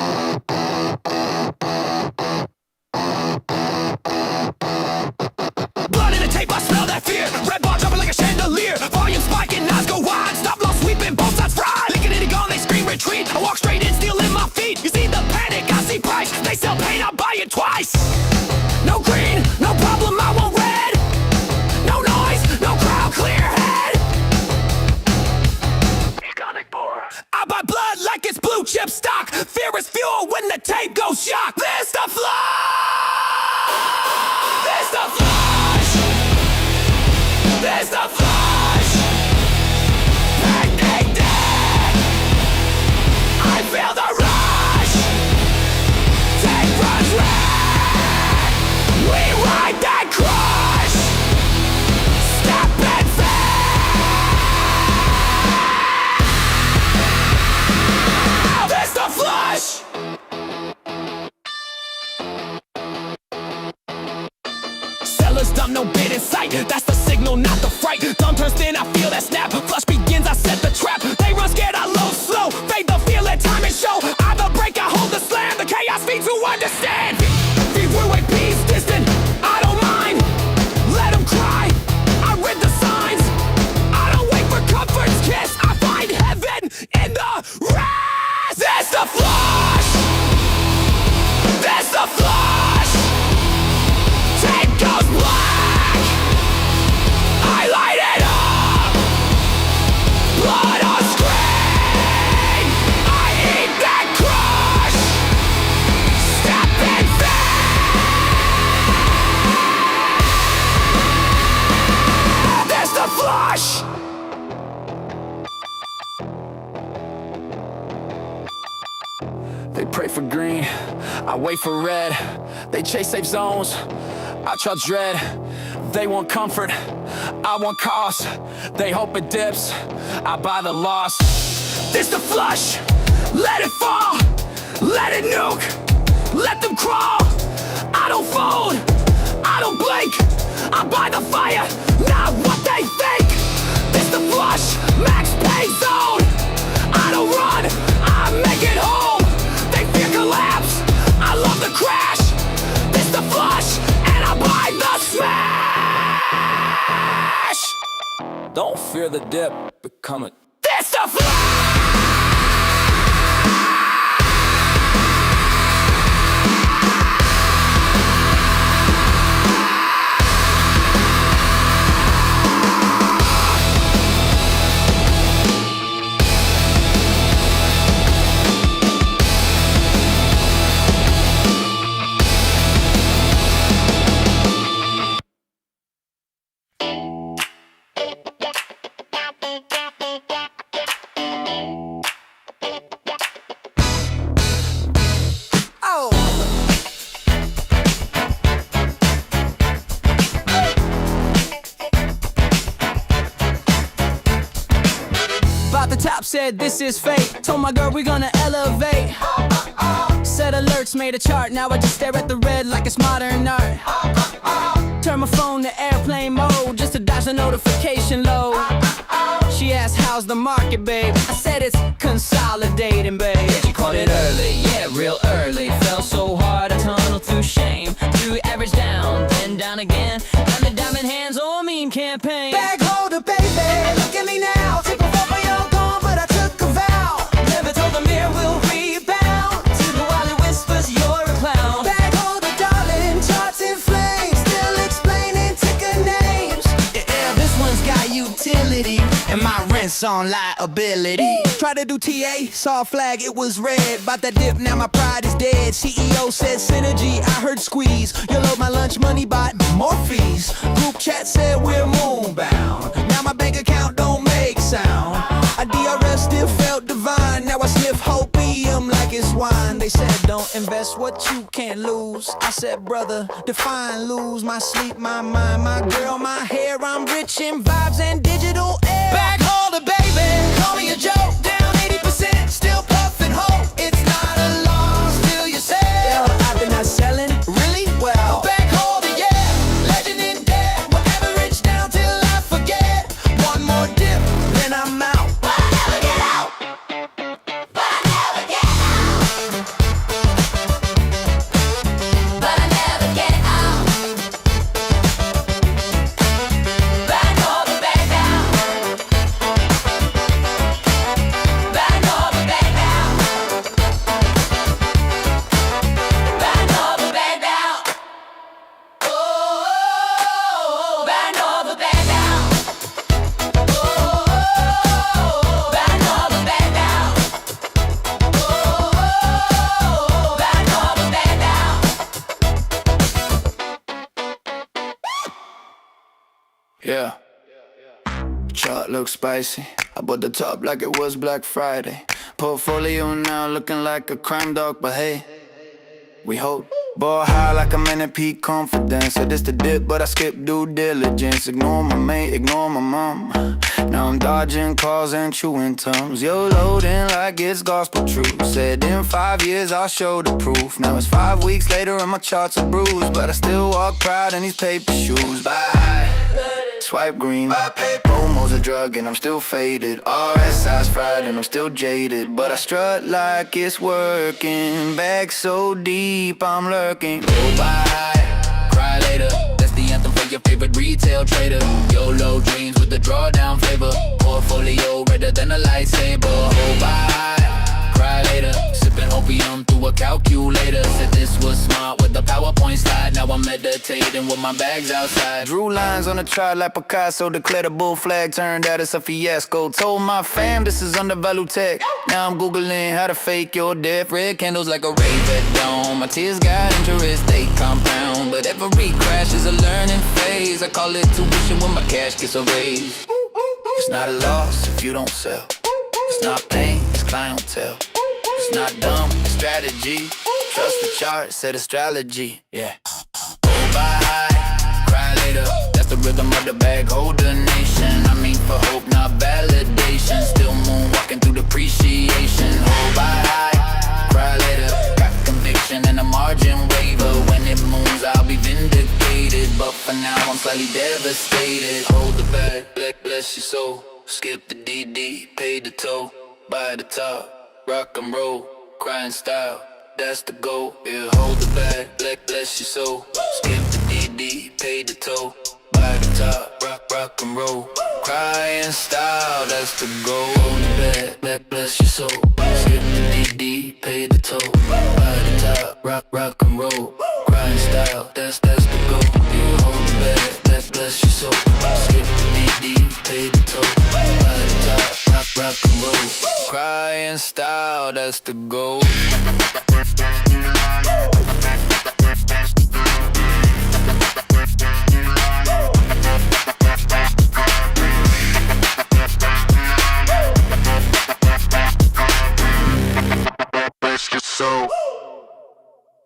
Blood in the tape, I smell that fear. Red bar jumping like a chandelier. Volume spiking, eyes go wide. Stop loss sweeping, both sides fried. Linking it gone, they scream retreat. I walk straight in, steel in my feet. You see the panic, I see price. They sell paint, I buy it twice. No green, no problem, I want red. No noise, no crowd, clear head. I buy blood like it's blue chip stock. Fear is fuel when the tape goes shock. This the flush. This the flush. This the flush. Bang, bang, dead. I feel the rush. Tape runs red. We ride that crush. Step and fail. This the flush. Sellers dumb, no bid in sight. That's the signal, not the fright. Thumb turns thin, I feel that snap. Flush begins, I set the trap. They run scared, I load slow. Fade the feel, let time and show. I the break, I hold the slam. The chaos feeds who understand. Feed way peace distant. I don't mind. Let them cry. I read the signs. I don't wait for comfort's kiss. I find heaven in the rest. That's the flush. That's the flush. Tape goes black. I light it up. Blood on screen. I eat that crush. Step and fail. That's the flush. They pray for green, I wait for red. They chase safe zones, I trust dread. They want comfort, I want cost. They hope it dips, I buy the loss. This the flush, let it fall. Let it nuke, let them crawl. I don't fold, I don't blink. I buy the fire, not what they think. This the flush, max pay zone. I don't run, I make it home. They fear collapse, I love the crash. This the flush, and I buy the smash. Don't fear the dip, become it. This the flush. said this is fate. Told my girl we gonna elevate. Set alerts, made a chart. Now I just stare at the red like it's modern art. Turn my phone to airplane mode just to dodge the notification load. She asked, how's the market, babe? I said it's consolidating, babe. She called it early, yeah, real early. Fell so hard I tunneled through shame. Through average down, then down again. And the diamond hands on mean campaign. Bag holder, baby, look at me now. Take a photo, you're gone, but I took a vow. Never told the mirror we'll rebound. To the while it whispers you're a clown. Bag holder, darling, charts in flames. Still explaining ticker names. Yeah, this one's got utility. And my rent's on liability. Tried to do TA, saw a flag, it was red. About that dip, now my pride is dead. CEO said synergy, I heard squeeze. You load my lunch money, bought more fees. Group chat said we're moonbound. Now my bank account don't make sound. A DRS still felt divine. Now I sniff hopium like it's wine. They said don't invest what you can't lose. I said brother, define lose. My sleep, my mind, my girl, my hair. I'm rich in vibes and digital air. Bag holder, baby, Call me a joke, down 80%, still puffin' hope. It's not a loss till you sell. I've been not selling really well. Back holder, yeah, legend in debt. We're average down till I forget. One more dip, then I'm out. But I never get out. But I never get out. But I never get out. Bend over, bend down. Bend over, bend down. Bend over, bend down. Oh, bend over, bend down. Oh, bend over, bend down. Oh, bend over, bend down. Yeah. Chart looks spicy. I bought the top like it was Black Friday. Portfolio now looking like a crime dog, but hey, we hope. Ball high like I'm in a peak confidence. Said this the dip, but I skip due diligence. Ignore my mate, ignore my mom. Now I'm dodging calls and chewing tums. Yo, loading like it's gospel truth. Said in 5 years I'll show the proof. Now it's 5 weeks later and my charts are bruised, but I still walk proud in these paper shoes. Bye. Swipe green. Homo's a drug and I'm still faded. RSI's fried and I'm still jaded, but I strut like it's working. Bag so deep I'm lurking. Go by, cry later. That's the anthem for your favorite retail trader. YOLO dreams with the drawdown flavor. Portfolio redder than a lightsaber. Go by, cry later. Sipping opium through a calculator. Said this was smart with the PowerPoint slide. Now I'm meditating with my bags outside. Drew lines on the chart like Picasso. Declared a bull flag, turned out it's a fiasco. Told my fam this is undervalued tech. Now I'm googling how to fake your death. Red candles like a rave at dawn. My tears got interest, they compound. But every crash is a learning phase. I call it tuition when my cash gets a raise. It's not a loss if you don't sell. It's not pain, it's clientele. It's not dumb, it's strategy. Trust the chart, set astrology, yeah. Go by high, cry later. That's the rhythm of the bag holder nation. I mean for hope, not validation. Still moonwalking through depreciation. Hold by high, cry later. Got conviction and a margin waiver. When it moves, I'll be vindicated. But for now, I'm slightly devastated. Hold the bag, bless your soul. Skip the DD, pay the toll. By the top, rock and roll, crying style, that's the goal. Yeah, hold the bag, bless your soul. Skip the DD, pay the toll. By the top, rock and roll, crying style, that's the goal. Hold the bag, bless your soul. Skip the DD, pay the toll. By the top, rock and roll, crying style, that's the goal. Yeah, hold the bag, bless your soul. Skip the DD, pay the toll. By the top, rock and roll, crying style, that's the goal. Bless your soul.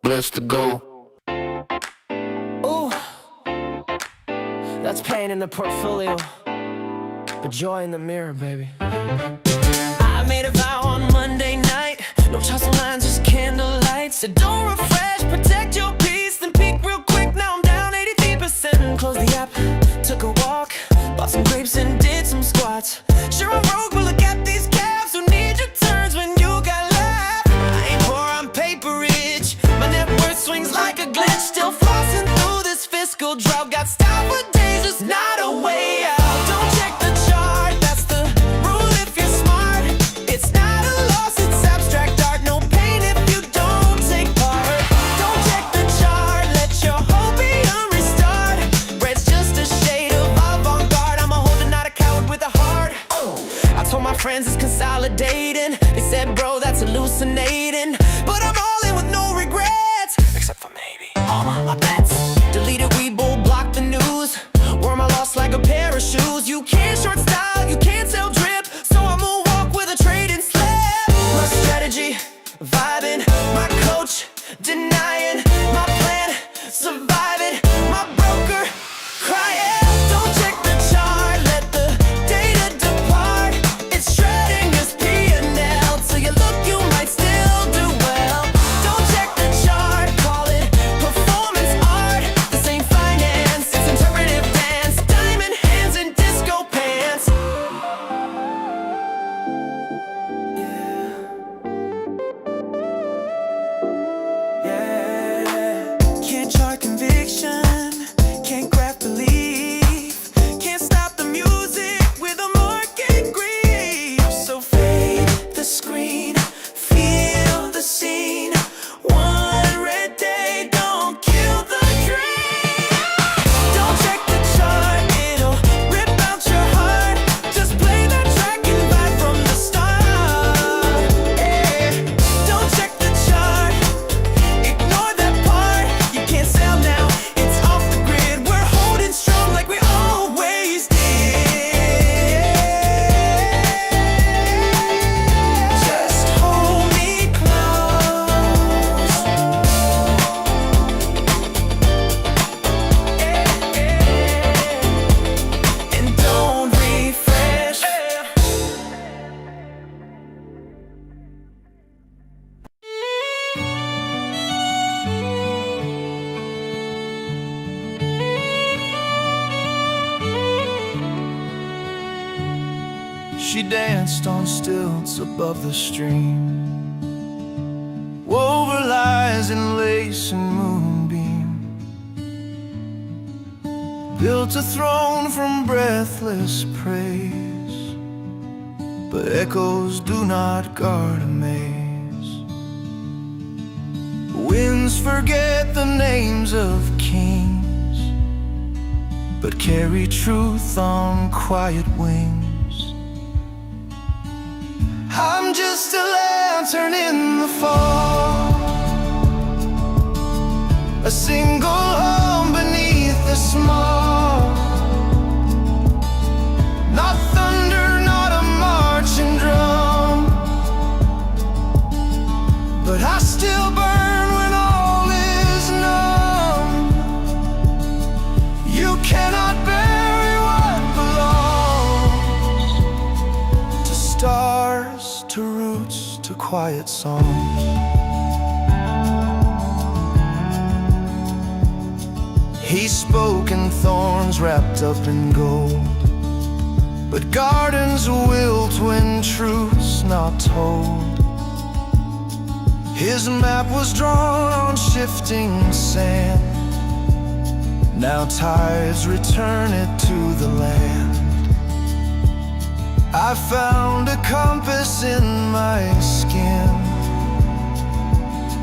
Bless the goal. Ooh, that's pain in the portfolio, but joy in the mirror, baby. I made a vow on Monday night. No tussle lines, just candlelight. Said don't refresh, protect your peace, then peak real quick. Now I'm down 83%. Closed the app, took a walk, bought some grapes and did some squats. Sure I'm broke, but look at these calves who need your turns when you got left. I ain't poor, I'm paper rich. My net worth swings like a glitch. Still flossing through this fiscal drought. Got style for days, just not a way out. Don't check the chart, that's the rule if you're smart. It's not a loss, it's abstract art. No pain if you don't take part. Don't check the chart, let your hope be a restart. Bread's just a shade of avant-garde. I'm a holder, not a coward with a heart. I told my friends it's consolidating. They said, bro, that's hallucinating. But I'm all in with no regrets, except for maybe all my bets. Deleted Weeble, blocked the news. Wore my loss like a pair of shoes. You can't short style, you can't sell drip, so I'ma walk with a trade-in slip. My strategy, vibing. My coach, denying. My plan, surviving. My broker, crying. Don't check the chart, let the data depart. It's shredding his P&L. Till you look, you might still do well. Don't check the chart, call it performance art. This ain't finance, it's interpretive dance. Diamond hands and disco pants. Yeah. Can't chart conviction, can't graph belief, can't stop the music with a market grief. So fade the screen, feel the scene. One red day, don't kill the dream. Don't check the chart, it'll rip out your heart. Just play that track and vibe from the start. Yeah. Don't check the chart, ignore that part. You can't sell now, it's off the grid. We're holding strong like we always did. Just hold me close. And don't refresh. She danced on stilts above the stream, wove her lies in lace and moonbeam, built a throne from breathless praise. But echoes do not guard a maze. Winds forget the names of kings, but carry truth on quiet wings. I'm just a lantern in the fall, a single home beneath the small. Not thunder, not a marching drum, but I still burn when all is numb. You cannot bury what belongs to stars, to roots, to quiet songs. He spoke and thorns wrapped up in gold, but gardens wilt when truth's not told. His map was drawn on shifting sand. Now tides return it to the land. I found a compass in my skin.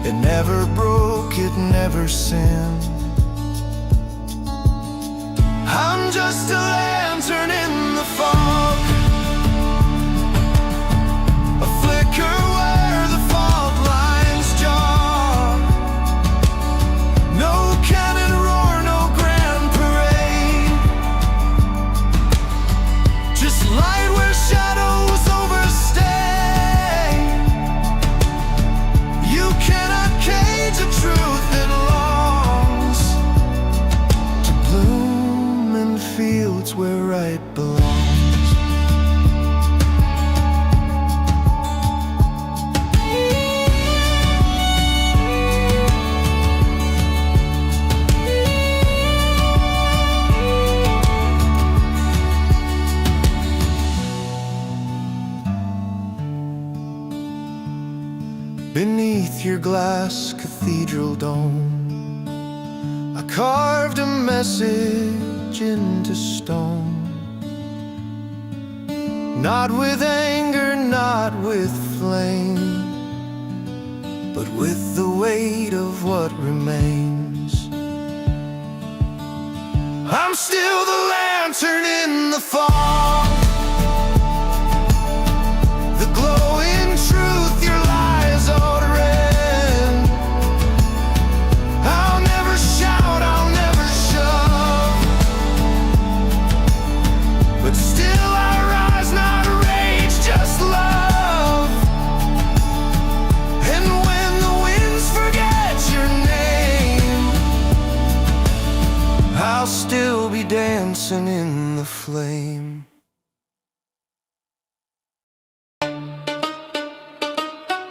It never broke, it never sinned. I'm just a lantern in the fog, a flicker where the fault lines jog. No cannon roar, no grand parade, just light where shadows overstay. You cannot cage a truth that longs to bloom in fields where right belongs. beneath your glass cathedral dome, I carved a message into stone. Not with anger, not with flame, but with the weight of what remains. I'm still the lantern in the fog, the glowing truth your lies outran. I'll never shout, I'll never shove, but still I rise, not rage, just love. And when the winds forget your name, I'll still be dancing in the flame.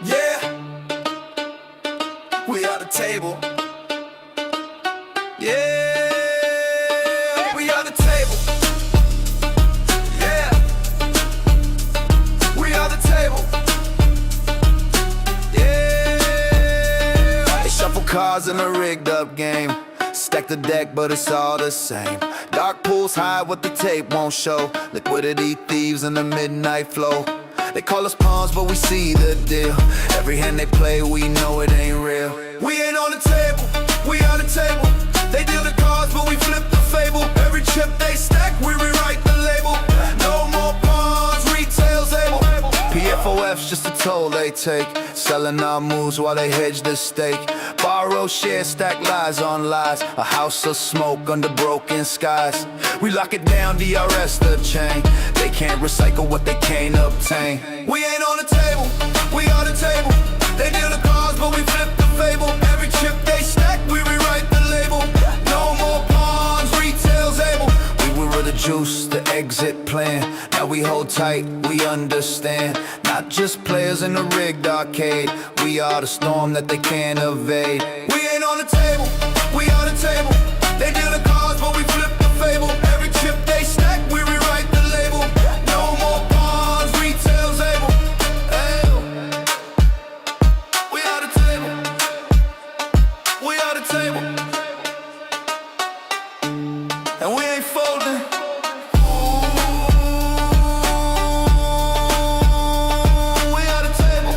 Yeah, we are the table. Yeah, we are the table. Yeah, we are the table. Yeah, they shuffle cards in a rigged up game. Stack the deck, but it's all the same. Dark pools hide what the tape won't show. Liquidity thieves in the midnight flow. They call us pawns, but we see the deal. Every hand they play, we know it ain't real. We ain't on the table, we on the table. They deal the cards, but we flip the fable. Every chip they stack, we rewrite the label. No more pawns, retail's able. PFOF's just a toll they take, selling our moves while they hedge the stake. Borrow, share, stack lies on lies. A house of smoke under broken skies. We lock it down, DRS the chain. They can't recycle what they can't obtain. We ain't on the table, we are the table. They deal the cards, but we flip the fable. Every chip they stack, we rewrite the label. No more pawns, retail's able. We were the juice, the exit plan. Now we hold tight, we understand. Not just players in the rigged arcade. We are the storm that they can't evade. We ain't on the table, we are the table. They deal the cards, but we flip the fable. Every chip they stack, we rewrite the label. No more pawns, retail's able. Ayo. We are the table, we are the table. And we ain't folding. We are the table.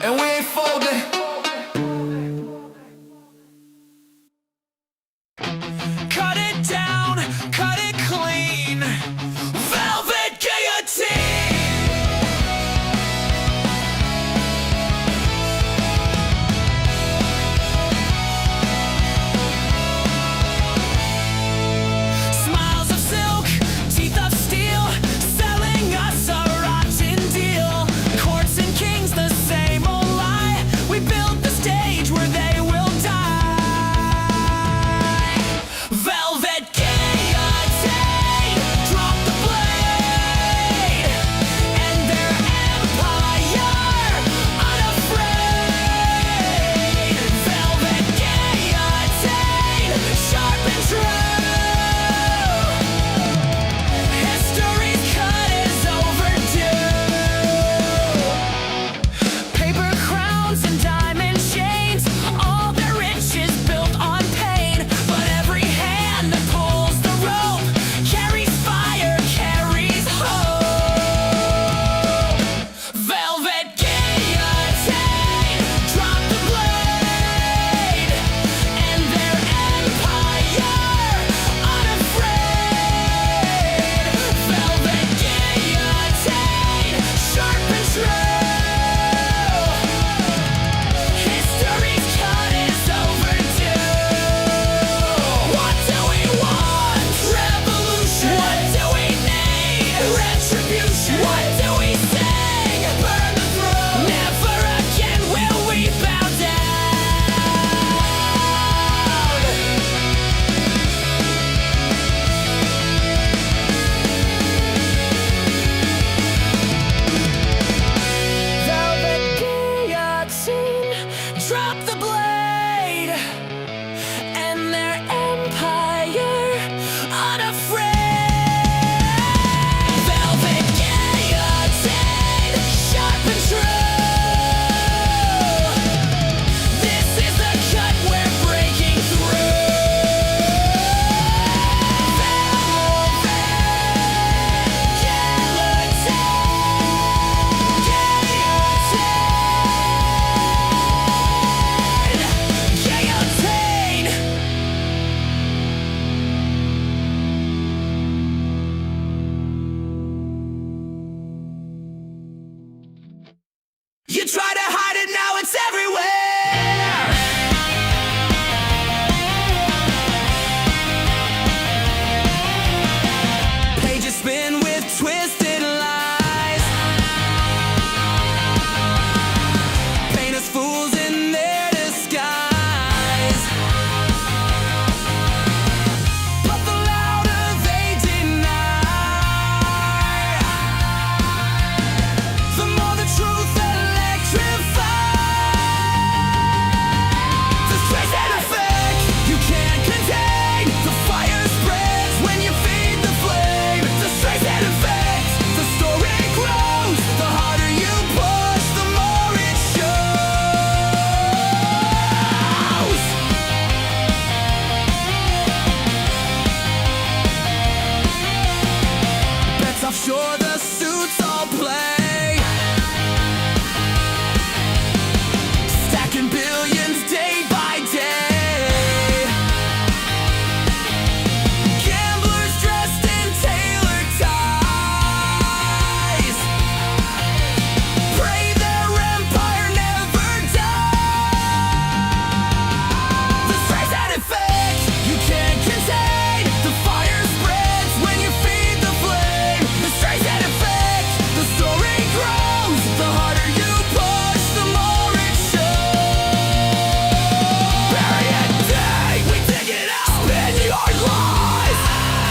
And we ain't folding. Cut it down.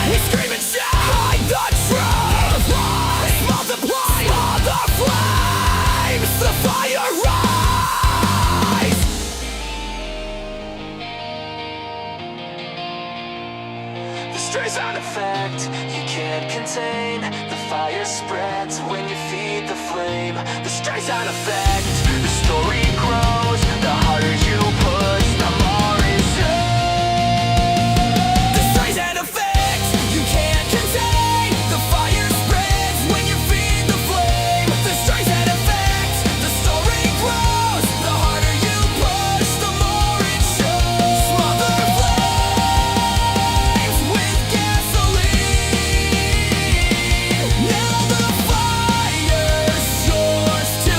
We scream and shout, hide the truth. Multiply all the flames. The fire rise. The stray sound effect you can't contain. The fire spreads when you feed the flame. The stray sound effect, the story grows. The harder you push, the more it shows. The stray sound effect you can't contain. The fire spreads when you feed the flame. The stray sound effect, the story grows. The harder you push, the more it shows. Smother flames with gasoline. Now the fire's yours to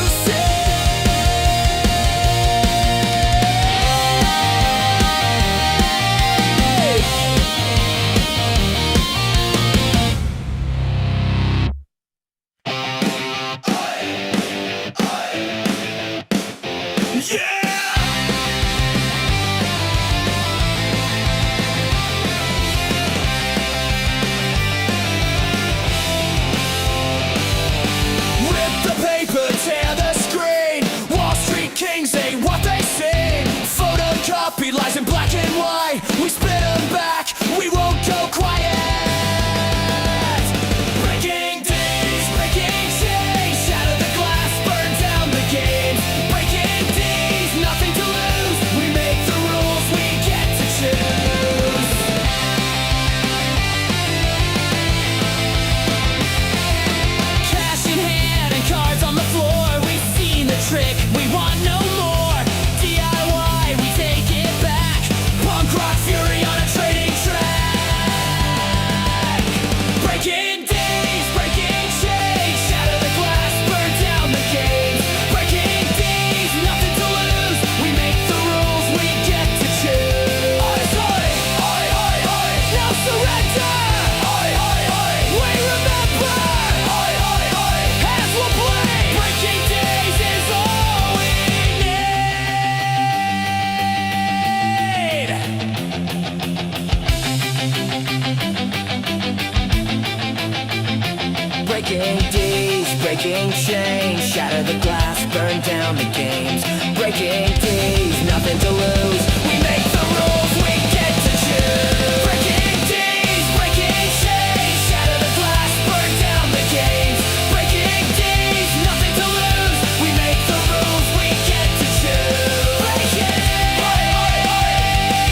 rip the paper, tear the screen. Wall Street kings ain't what they seem. Photocopy lies in black and white. We spit them back, we won't go quiet. Breaking days, breaking chains. Shatter the glass, burn down the games. Breaking days, nothing to lose. We make the rules, we get to choose. Cash in hand and cards on the floor. We've seen the trick, we want no more. DIY, we take it back. Punk rock fury on a trading track. Breaking days, breaking chains. Shatter the glass, burn down the games. Breaking days, nothing to lose. We make the rules, we get to choose. Oi, oi, oi, oi, oi. No surrender. Oi, oi, oi. We remember. Oi, oi, oi. Hands will play. Breaking days is all we need. Breaking days, breaking chains. Shatter the glass, burn down the games. Breaking days, nothing to lose. We make the rules, we get to choose. Breaking days, breaking chains. Shatter the glass, burn down the games. Breaking days, nothing to lose. We make the rules, we get to choose. Breaking, oi, oi, oi.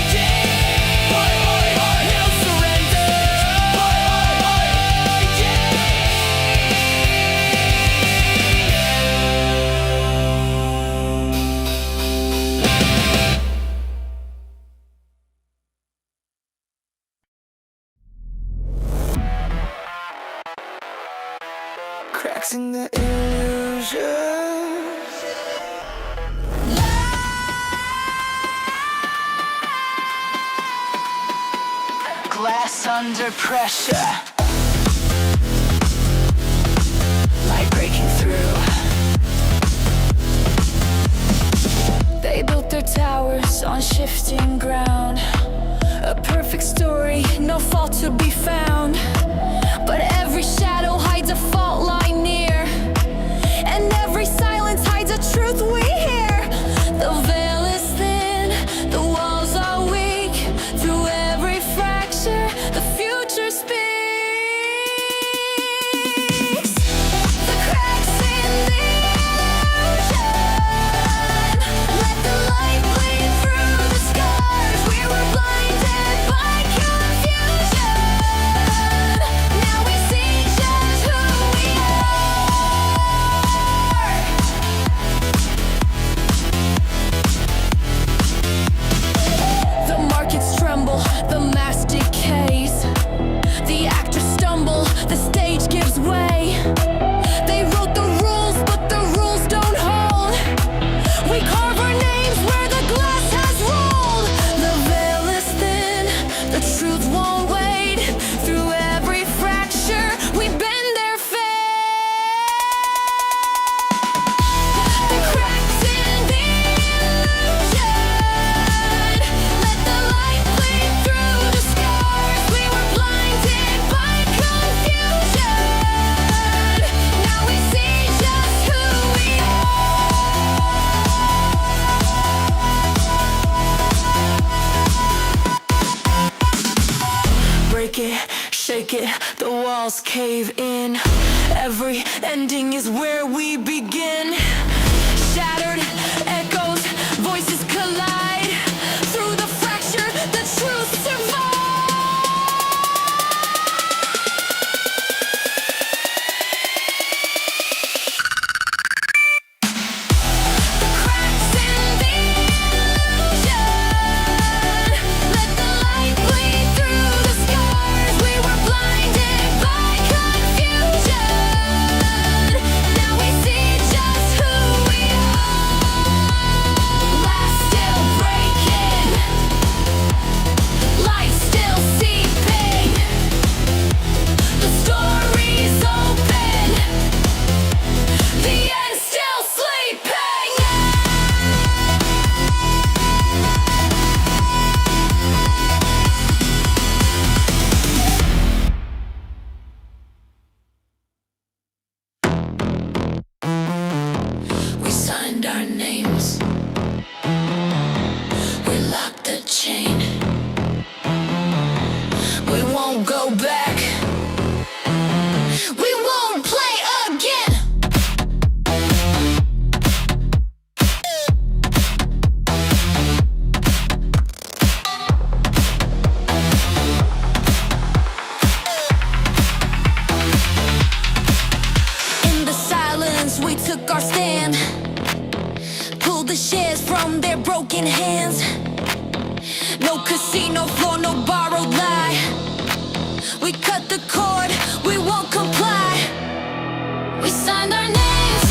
Days, oi, oi, oi. No surrender. Oi, oi, oi. Cracks in the illusion. Glass under pressure. Light breaking through. They built their towers on shifting ground. A perfect story, no fault to be found. But every shadow hides a fault line near, and every silence hides a truth we hear. The veil is thin, the walls are weak. Through every fracture, the future speaks. The cracks in the illusion. Let the light bleed through the scars. We were blinded by confusion. Now we see just shake it, the walls cave in. Every ending is where we begin. Shattered echoes, voices collide. Through the fracture, the truth survives. The cracks in the illusion. Let the light bleed through the scars. We were blinded by confusion. Now we see just who we are. Glass still breaking, light still seeping. The story's open, the end still sleeping. We signed our names. We locked the chain. We won't go back. We won't play again. In the silence, we took our stand. Pulled the shares from their broken hands. No casino floor, no borrowed lie. We cut the cord, we won't comply. We signed our names,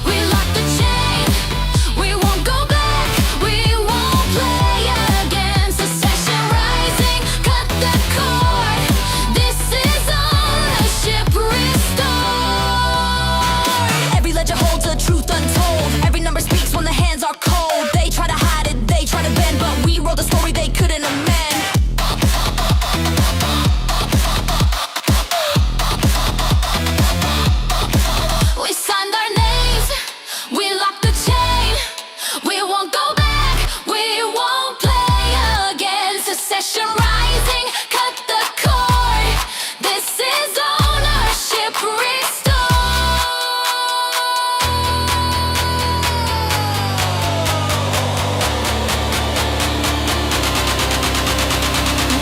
we locked the chain. We won't go back, we won't play again. Secession rising, cut the cord. This is ownership restored. Every ledger holds a truth untold. Every number speaks when the hands are cold. They try to hide it, they try to bend, but we wrote a story they couldn't amend. We signed our names, we locked the chain. We won't go back, we won't play again. Secession rising, cut the cord. This is ownership restored.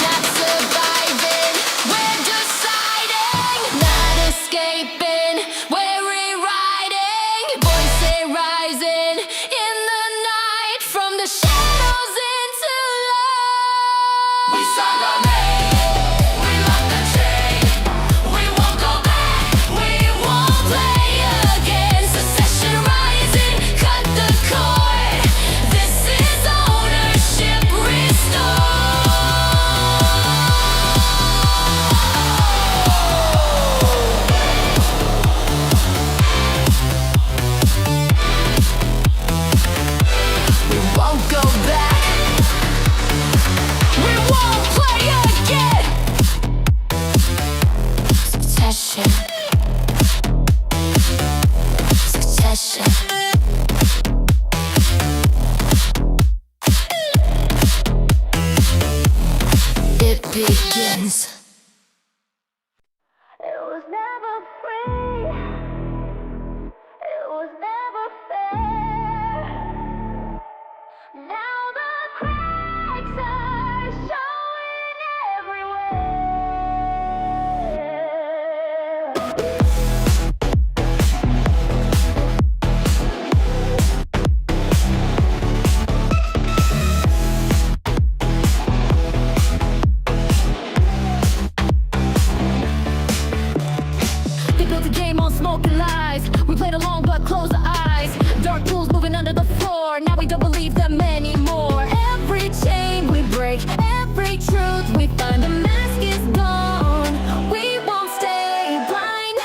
Not surviving, we're deciding. Not escaping, we're rewriting. Voices rising in the night, from the shadows into light. We signed our name, we locked the chain. We won't go back, we won't play again. Secession rising, cut the cord. This is ownership restored. We won't go back. We won't play again. Succession. Succession. It begins. It was never free. It was never fair. Now the cracks are showing everywhere. They built a game on smoke and lies. We played along but closed our eyes. Dark pools moving under the floor. Now we don't believe them anymore. Every chain we break, every truth we find, the mask is gone. We won't stay blind.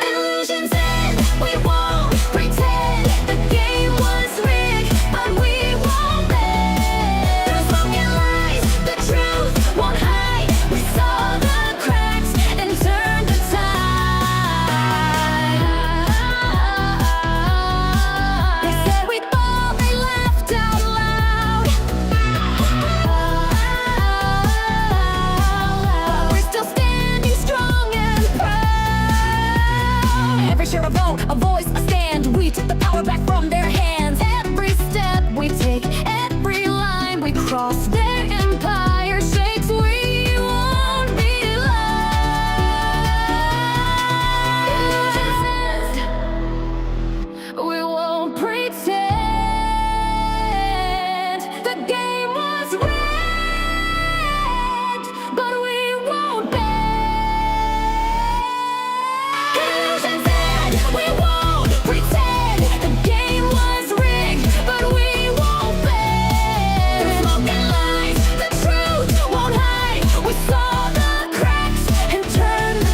Illusions end, we won't pretend. The game was rigged, but we won't bend. Those broken lies, the truth won't hide. We saw the cracks and turned the tide. They said we won't pretend the game was rigged, but we won't bend. The smoke and lies, the truth won't hide. We saw the cracks and turned the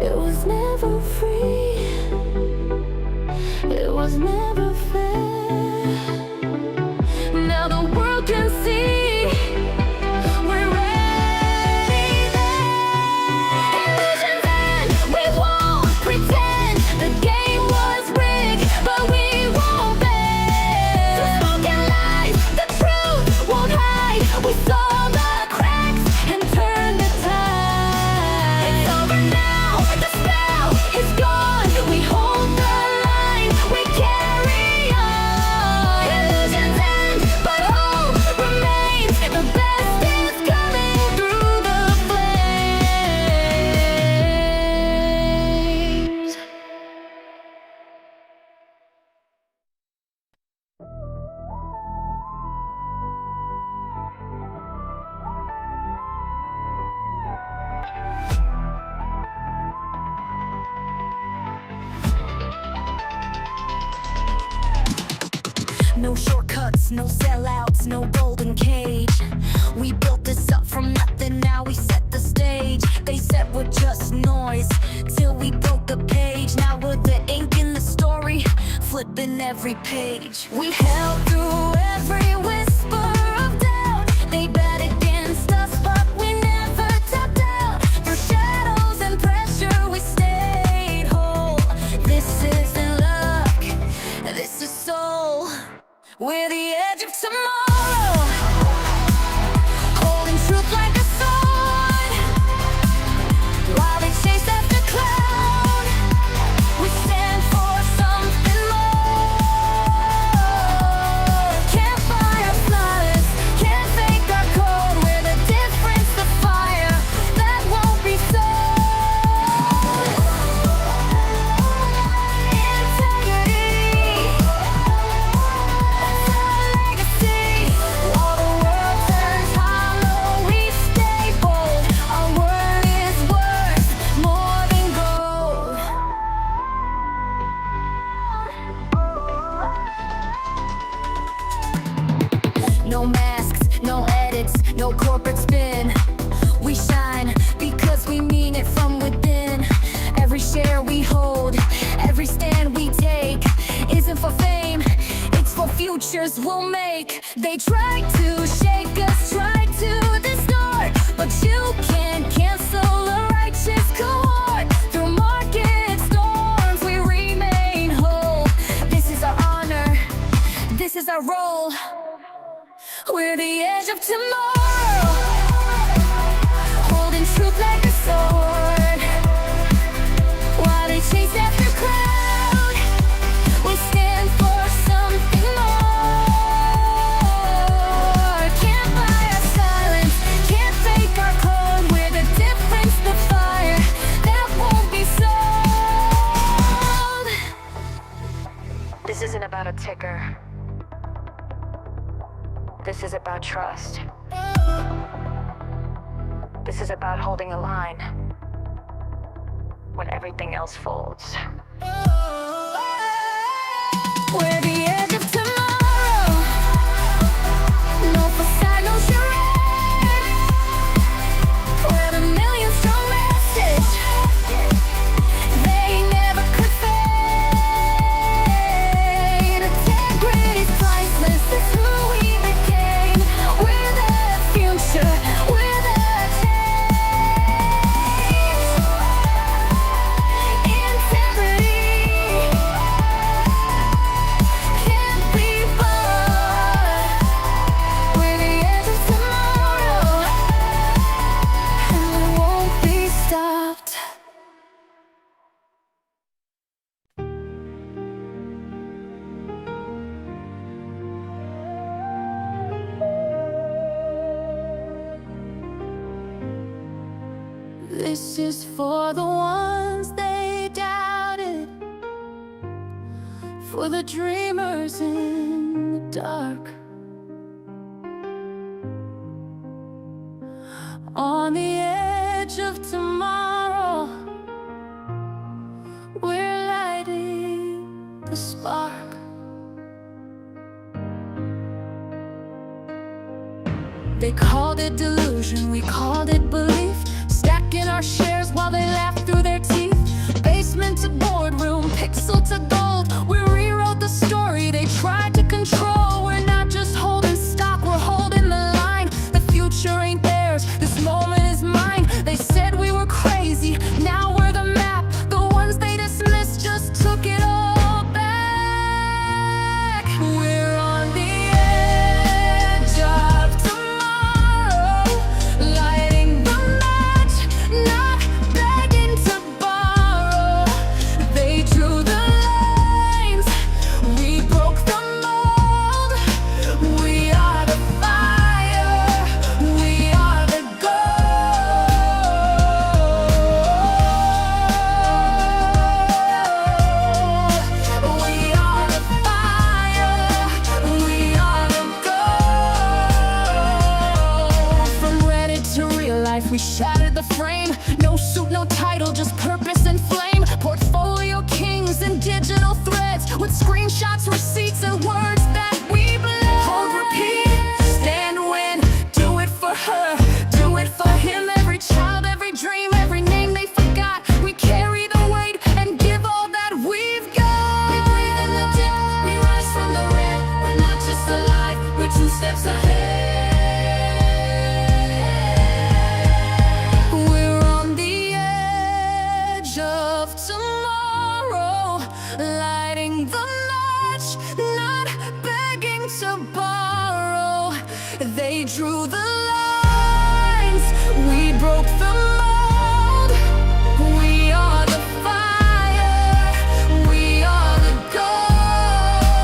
It was never free, it was never fair. Now the world can see we're ready there. Illusions end, we won't pretend the game was rigged, but we won't bend. The smoke and lies, the truth won't hide. We saw the cracks and turned the tide. It's over now, the spell is gone. We hold the line, we carry on. Illusions end, but hope remains. The best is coming through the flames. No shortcuts, no sellouts, no golden cage. We built this up from nothing, now we set the stage. They said we're just noise, till we broke the page. Now we're the ink in the story, flipping every page. We held through every whisper of doubt. They bet against us, but we never tapped out. Through shadows and pressure, we stayed whole. This isn't luck, this is soul. We're the edge of tomorrow, holding truth like a sword. While they chase after cloud, we stand for something more. Can't buy our silence, can't fake our code. We're the difference, the fire that won't be sold. Integrity, legacy. While the world turns hollow, we stay bold. Our word is worth more than gold. No masks, no edits, no corporate spin. We shine because we mean it from within. Every share we hold, every stand we take isn't for fame, it's for futures we'll make. They try to shake us, try to distort, but you can't cancel a righteous cohort. Through market storms we remain whole. This is our honor, this is our role. We're the edge of tomorrow, holding truth like a sword. While they chase after cloud, we stand for something more. Can't buy our silence, can't fake our code. We're the difference, the fire that won't be sold. This isn't about a ticker. This is about trust. This is about holding the line when everything else folds. We're the edge of tomorrow. No facade, no charade. We're the million strong message they never could fade. Integrity's priceless, that's who we became. We're the future, we're the change. Integrity can't be bought. We're the edge of tomorrow, and we won't be stopped. This is for the ones for the dreamers in the dark. On the edge of tomorrow, we're lighting the spark. They called it delusion, we called it belief. Stacking our shares while they laughed through their teeth. Basement to boardroom, pixel to gold. We rewrote the story they tried to control. We're not just holding stock, we're holding the line. The future ain't theirs, this moment is mine. They said we were crazy, now we're the map. The ones they dismissed just took it all back. We're on the edge of tomorrow, lighting the match, not begging to borrow. They drew the lines, we broke the mold. We are the fire, we are the gold. We are the fire, we are the gold. From Reddit to real life, we shattered the frame. No suit, no title, just purpose and flame. Portfolio kings and digital threads with screenshots, receipts, and words that we blend. Hold, repeat, stand, win, do it for her, do it for him. Every child, every dream, every name they forgot. We carry the weight and give all that we've got. We breathe in the dip, we rise from the red. We're not just alive, we're 2 steps ahead. We're on the edge of tomorrow, lighting the match, not begging to borrow. They drew the lines, we broke the mold. We are the fire, we are the gold.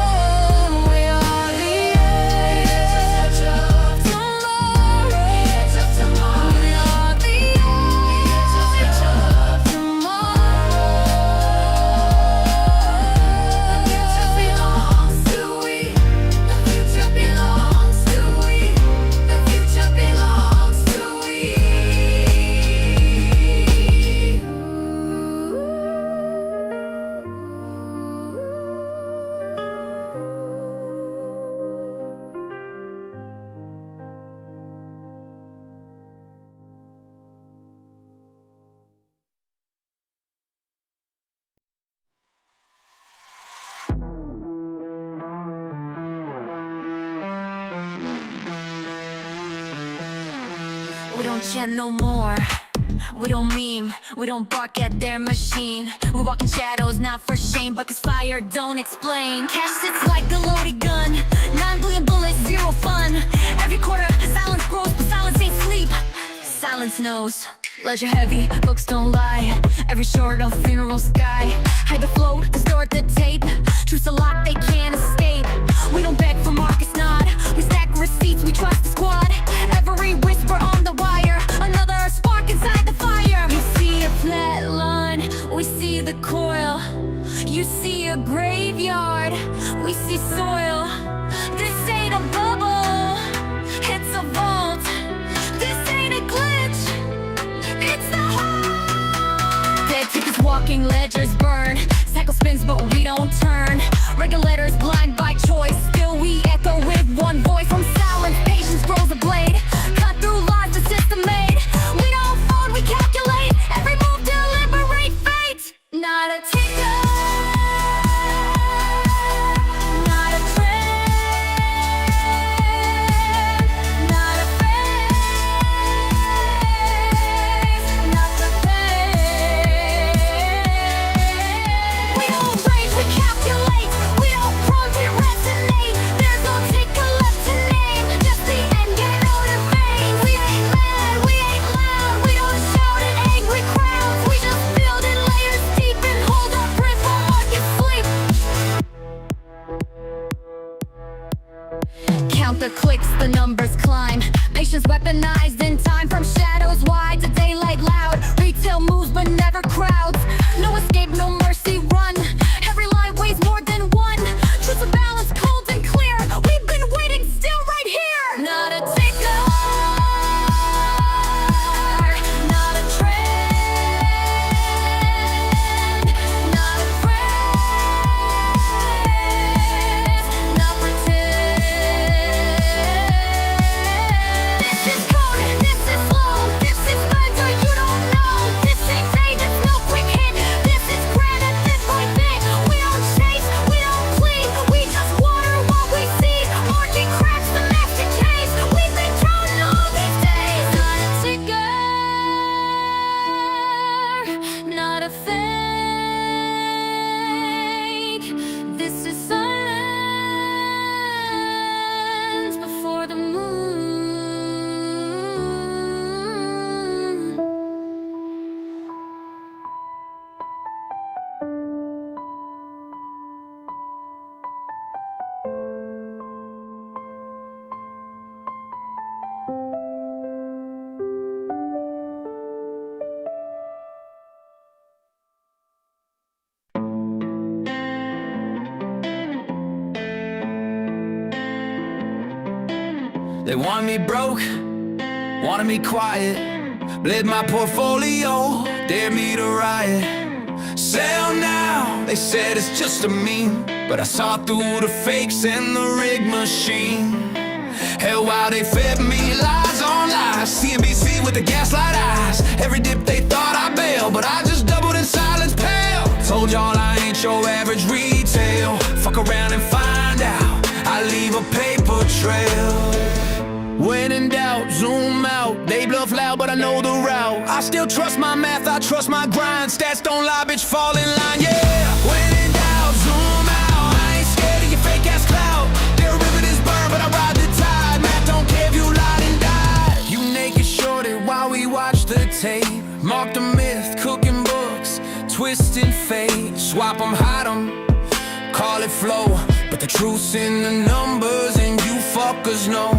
We are the edge of tomorrow. We are the edge of tomorrow. The future belongs to we. The future belongs to we. The future belongs to we. We don't chant no more. We don't meme, we don't bark at their machine. We walk in shadows, not for shame, but this fire don't explain. Cash sits like a loaded gun, 9 billion bullets, 0 fun. Every quarter, silence grows, but silence ain't sleep. Silence knows, leisure heavy, books don't lie. Every short of funeral sky. Hide the float, distort the tape. Truth's a lock they can't escape. We don't beg for Marcus nod. We stack receipts, we trust the squad. Every whisper on the wire, another spark inside the fire. You see a flat line, we see the coil. You see a graveyard, we see soil. This ain't a bubble, it's a vault. This ain't a glitch, it's the heart. Dead tickets, walking ledgers burn. Cycle spins but we don't turn. Regulators blind by choice, still we echo with one voice. From silence, patience grows a blade. Cut through lies the system made. We don't fold, we calculate. Every move to liberate fate. Not a ticker, not a trend, not a phase, not the pain. We don't rage, we calculate. We don't run, we resonate. There's no ticker left to name. Just the end game, no They want me broke, wanted me quiet, bled my portfolio, dared me to riot. Sell now, they said it's just a meme, but I saw through the fakes and the rig machine. Hell, while they fed me lies on lies, CNBC with the gaslight eyes. Every dip they thought I bailed, but I just doubled in silence pale. Told y'all I ain't your average retail. Fuck around and find out, I leave a paper trail. When in doubt, zoom out. They bluff loud, but I know the route. I still trust my math, I trust my grind. Stats don't lie, bitch, fall in line, yeah. When in doubt, zoom out. I ain't scared of your fake ass clout. Derivatives burn, but I ride the tide. Math don't care if you lied and died. You naked shorted while we watch the tape. Mark the myth, cooking books, twisting fate. Swap them, hide them, call it flow. But the truth's in the numbers and you fuckers know.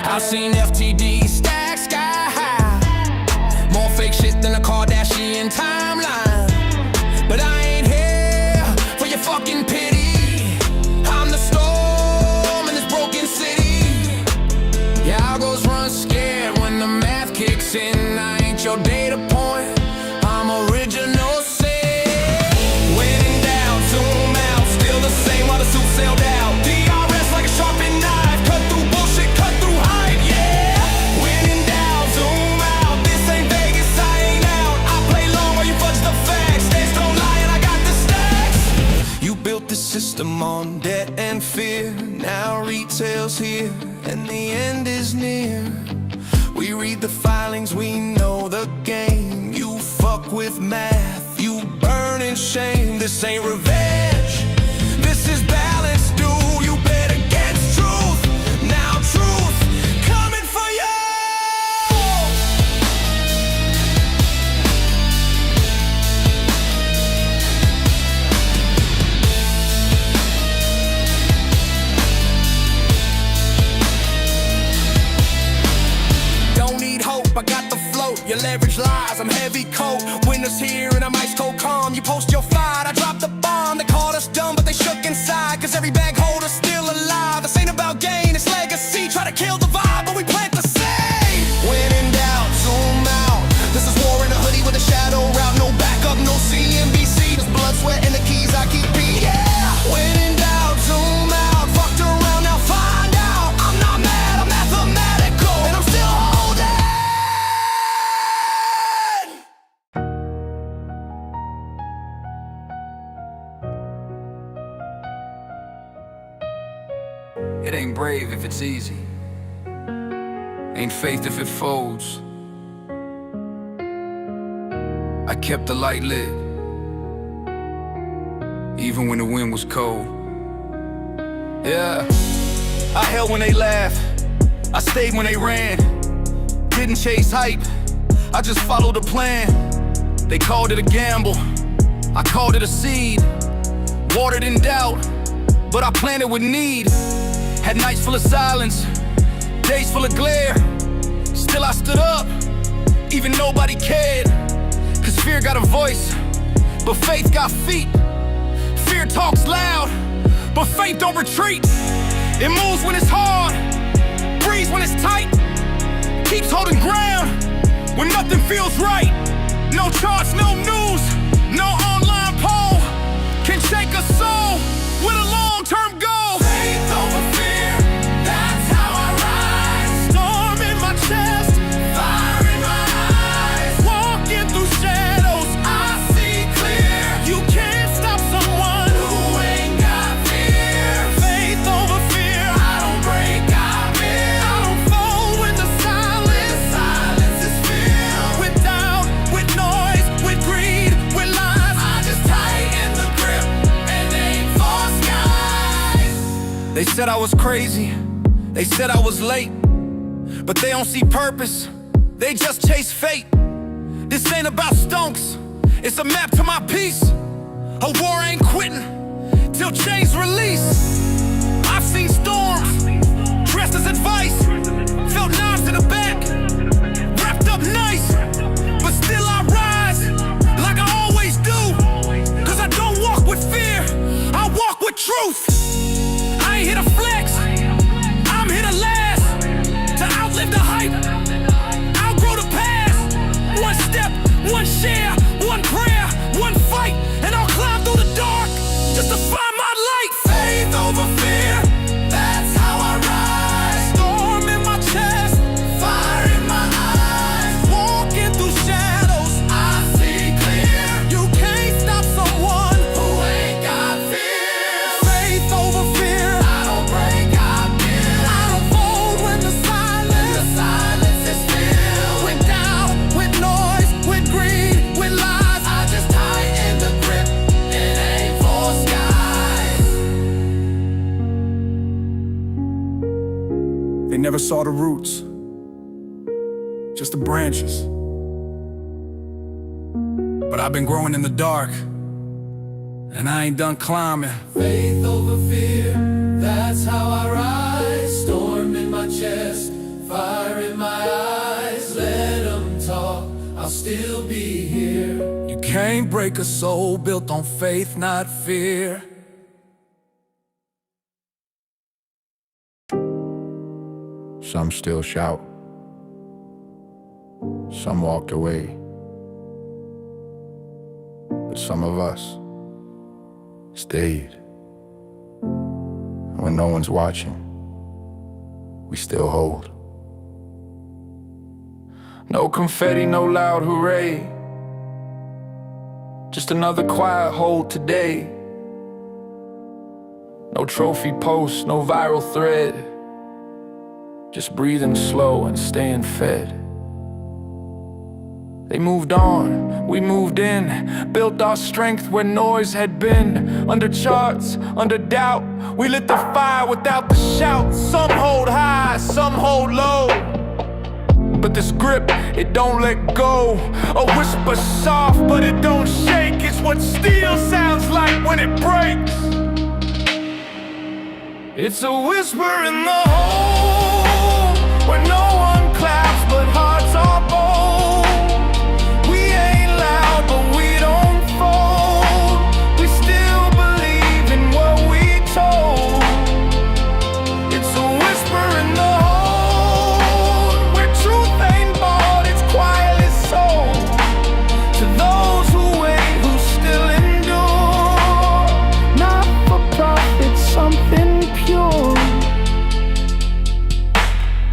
I've seen FTD stack sky high, more fake shit than a Kardashian timeline. But I ain't here for your fucking pity. I'm the storm in this broken city. Yeah, I'll go run scared when the math kicks in. I ain't your data point, I'm original sin. When in doubt, zoom out. Still the same while the suit sailed out. DRS like a sharpened knife, cut through bullshit, cut through hype, yeah. When in doubt, zoom out. This ain't Vegas, I ain't out. I play long while you fudge the facts. Stats don't lie and I got the stacks. You built the system on debt and fear. Now retail's here and the end is near. We read the filings, we know the game. You fuck with math, you burn in shame. This ain't revenge, this is balance, dude. You bet against truth, now truth coming for you. Don't need hope, I got the float. You leverage lies, I'm heavy coat. Winter's here and I'm ice cold calm. You post your fight, I drop the bomb. They called us dumb, but they shook inside. Cause every bag holder's still alive. This ain't about gain, it's legacy. Try to kill the vibe, but we plant the seed. When in doubt, zoom out. This is war in a hoodie with a shadow route. No backup, no CNBC. There's blood, sweat, and the keys I keep beat. Yeah! When in doubt, zoom out. Fucked around, now find out. I'm not mad, I'm mathematical. And I'm still holding. It ain't brave if it's easy, ain't faith if it folds. I kept the light lit, even when the wind was cold. Yeah, I held when they laughed, I stayed when they ran. Didn't chase hype, I just followed the plan. They called it a gamble, I called it a seed. Watered in doubt, but I planted with need. Had nights full of silence, days full of glare. Still I stood up, even nobody cared. Cause fear got a voice, but faith got feet. Fear talks loud, but faith don't retreat. It moves when it's hard, breathes when it's tight. Keeps holding ground when nothing feels right. No charts, no news, no online poll can shake a soul with a long-term goal. Faith over fear, that's how I rise. Storm in my chest, fire in my eyes. Walking through shadows, I see clear. You can't stop someone who ain't got fear. Faith over fear, I don't break, I build. I don't fold when the silence is filled with doubt, with noise, with greed, with lies. I just tighten the grip and aim for skies. They said I was crazy, they said I was late, but they don't see purpose, they just chase fate. This ain't about stonks, it's a map to my peace. A war ain't quitting till chains release. I've seen storms dressed as advice, felt knives to the back, wrapped up nice, but still I rise like I always do. Cause I don't walk with fear, I walk with truth. I ain't here to flex, I'm here to last. never saw the roots, just the branches. But I've been growing in the dark, and I ain't done climbing. Faith over fear, that's how I rise. Storm in my chest, fire in my eyes. Let them talk, I'll still be here. You can't break a soul built on faith, not fear. Some still shout. Some walked away. But some of us stayed. When no one's watching, we still hold. No confetti, no loud hooray. Just another quiet hold today. No trophy post, no viral thread. Just breathing slow and staying fed. They moved on, we moved in. Built our strength where noise had been. Under charts, under doubt, we lit the fire without the shout. Some hold high, some hold low, but this grip, it don't let go. A whisper soft, but it don't shake. It's what steel sounds like when it breaks. It's a whisper in the hole, where no one claps, but hearts are bold. We ain't loud, but we don't fold. We still believe in what we told. It's a whisper in the hole, where truth ain't bought, it's quietly sold. To those who wait, who still endure. Not for profit, something pure.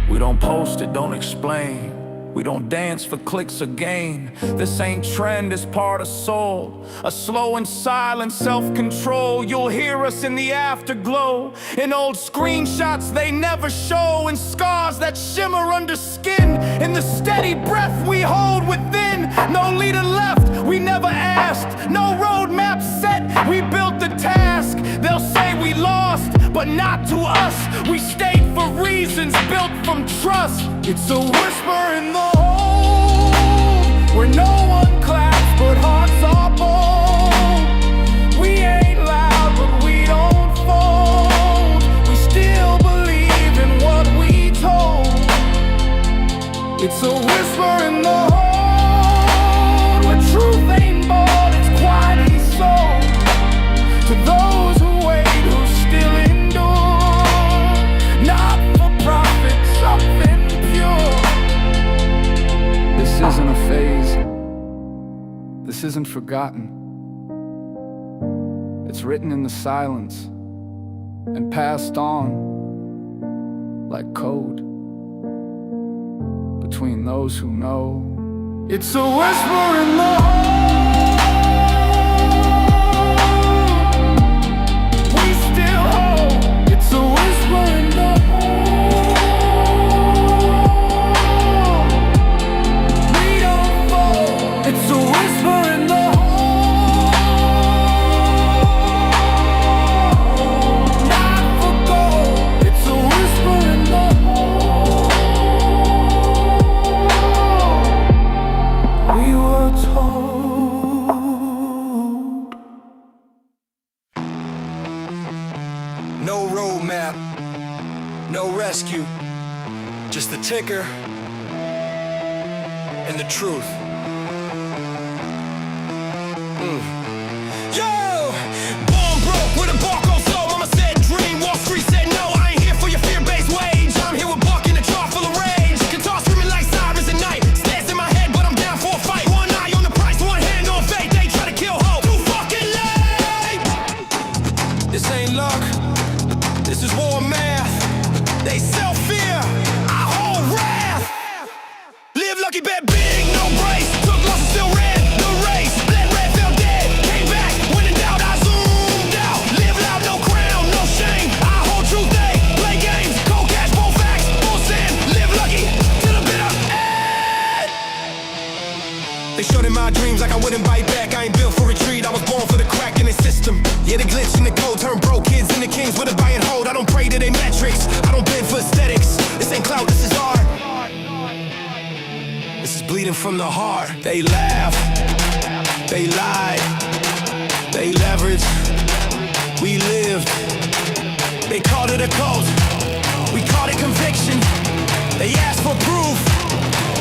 We don't post it, don't explain. We don't dance for clicks or gain. This ain't trend, it's part of soul. A slow and silent self-control. You'll hear us in the afterglow, in old screenshots they never show, in scars that shimmer under skin, in the steady breath we hold within. No leader left, we never asked. No roadmap set, we built the task. They'll say we lost, but not to us. We stayed for reasons built from trust. It's a whisper in the hole, where no one claps, but hearts are bold. We ain't loud, but we don't fold. We still believe in what we told. It's a whisper in the hole, where truth ain't bought, it's quietly sold. To those who wait, who still endure. Not for profit, something pure. This isn't a phase. This isn't forgotten. It's written in the silence and passed on like code between those who know. It's a whisper in the hole. We still hold. It's a whisper in the hole. We don't fold. It's a whisper in the hole. Not for gold. It's a whisper in the hole. We were told. No roadmap, no rescue, just the ticker and the truth. Yo! Born broke with a barcode flow. Mama said dream, Wall Street said no. I ain't here for your fear-based wage. I'm here with Buck in a jar full of rage. Guitar screaming like sirens at night. Stairs in my head, but I'm down for a fight. One eye on the price, one hand on fate. They try to kill hope. Too fucking late! This ain't luck. This is war math. They sell fear, I hold wrath. Live lucky, bet big, no brace. Took losses, still ran the race. Bled red, fell dead, came back. When in doubt, I zoomed out. Live loud, no crown, no shame. I hold truth, they play games. Cold cash, full facts, full sand. Live lucky to the bitter end. They showed in my dreams like I wouldn't bite back. I ain't built for retreat, I was born for the crack in the system. Yeah, the glitch in the code turned broke kids into kings with a buy and hold. I don't pray to their metrics, I don't bend for aesthetics. This ain't clout, this is art. This is bleeding from the heart. They laugh, they lied, they leveraged, we lived. They called it a cult, we called it conviction. They asked for proof,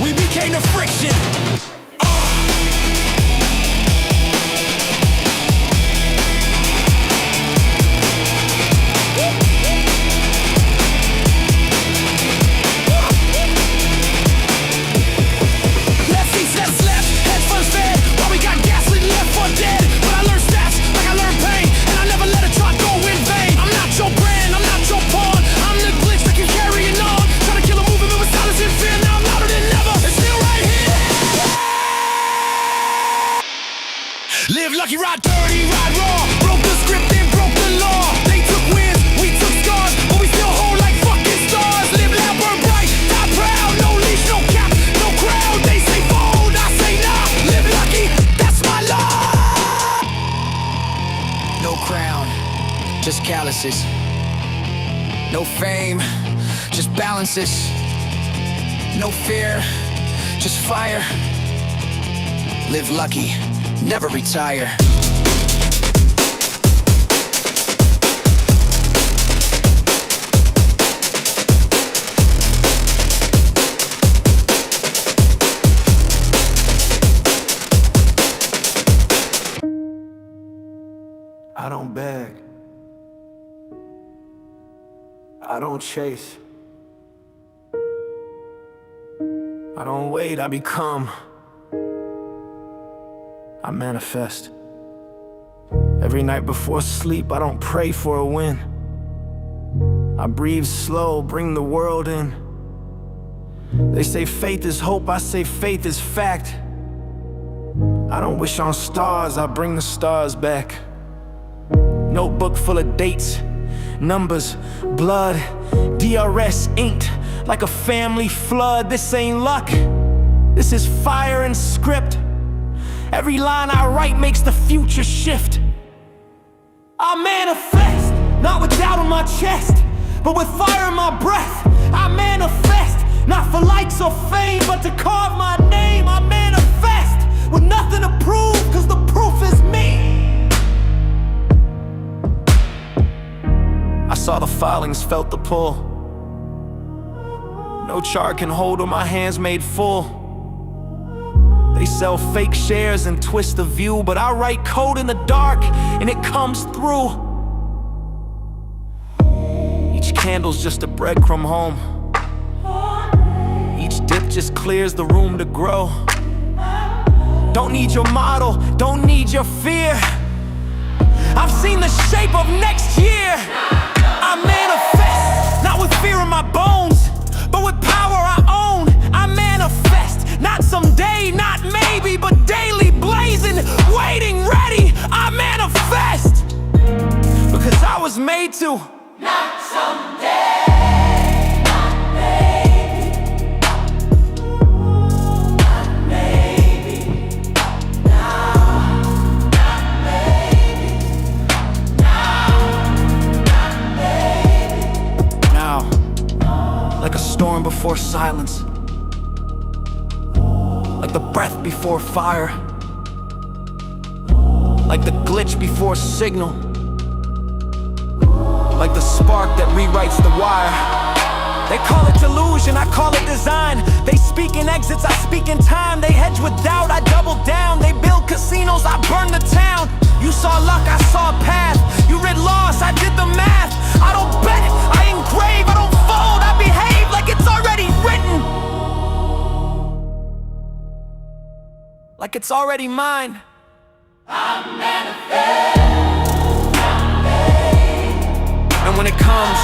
we became the friction. Live lucky, ride dirty, ride raw. Broke the script and broke the law. They took wins, we took scars, but we still hold like fucking stars. Live loud, burn bright, die proud. No leash, no cap, no crowd. They say fold, I say nah. Live lucky, that's my law. No crown, just calluses. No fame, just balances. No fear, just fire. Live lucky, never retire. I don't beg. I don't chase. I don't wait, I become. I manifest. Every night before sleep, I don't pray for a win. I breathe slow, bring the world in. They say faith is hope, I say faith is fact. I don't wish on stars, I bring the stars back. Notebook full of dates, numbers, blood, DRS inked like a family flood. This ain't luck, this is fire and script. Every line I write makes the future shift. I manifest, not with doubt on my chest, but with fire in my breath. I manifest, not for likes or fame, but to carve my name. I manifest, with nothing to prove, cause the proof is me. I saw the filings, felt the pull. No chart can hold or my hands made full. They sell fake shares and twist the view, but I write code in the dark and it comes through. Each candle's just a breadcrumb home. Each dip just clears the room to grow. Don't need your model, don't need your fear. I've seen the shape of next year. I manifest, not with fear in my bones, but with power I own. I manifest, not someday, not maybe, but daily, blazing, waiting, ready. I manifest, because I was made to. Not someday, not maybe, not maybe, now, not maybe, now, not maybe. Now, like a storm before silence, like the breath before fire, like the glitch before signal, like the spark that rewrites the wire. They call it delusion, I call it design. They speak in exits, I speak in time. They hedge with doubt, I double down. They build casinos, I burn the town. You saw luck, I saw a path. You read loss, I did the math. I don't bet, I engrave, I don't fold. I behave like it's already written, like it's already mine. I'm manifest. And when it comes,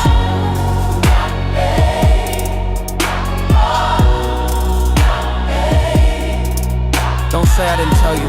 don't say I didn't tell you.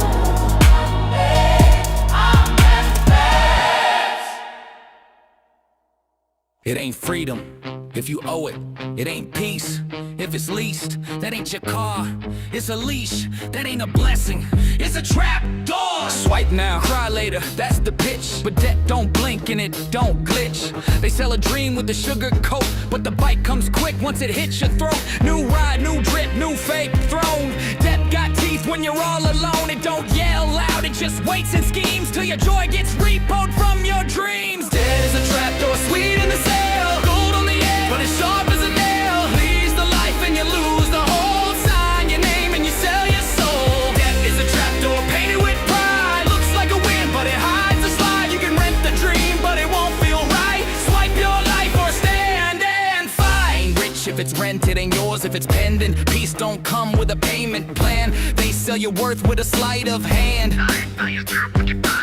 It ain't freedom, If you owe it, it ain't peace. If it's leased, that ain't your car. It's a leash, that ain't a blessing. It's a trap door. Swipe now, cry later, that's the pitch. But debt don't blink and it don't glitch. They sell a dream with the sugar coat, but the bite comes quick once it hits your throat. New ride, new drip, new fake throne. Debt got teeth when you're all alone. It don't yell loud, it just waits and schemes till your joy gets repoed from your dreams. Debt is a trapdoor, sweet in the sale, gold on the edge, but it's sharp as a nail. Leaves the life and you lose the whole. Sign your name and you sell your soul. Debt is a trapdoor painted with pride. Looks like a win, but it hides the slide. You can rent the dream, but it won't feel right. Swipe your life or stand and fight. Ain't rich if it's rented, ain't yours if it's pending. Peace don't come with a payment plan. They sell your worth with a sleight of hand.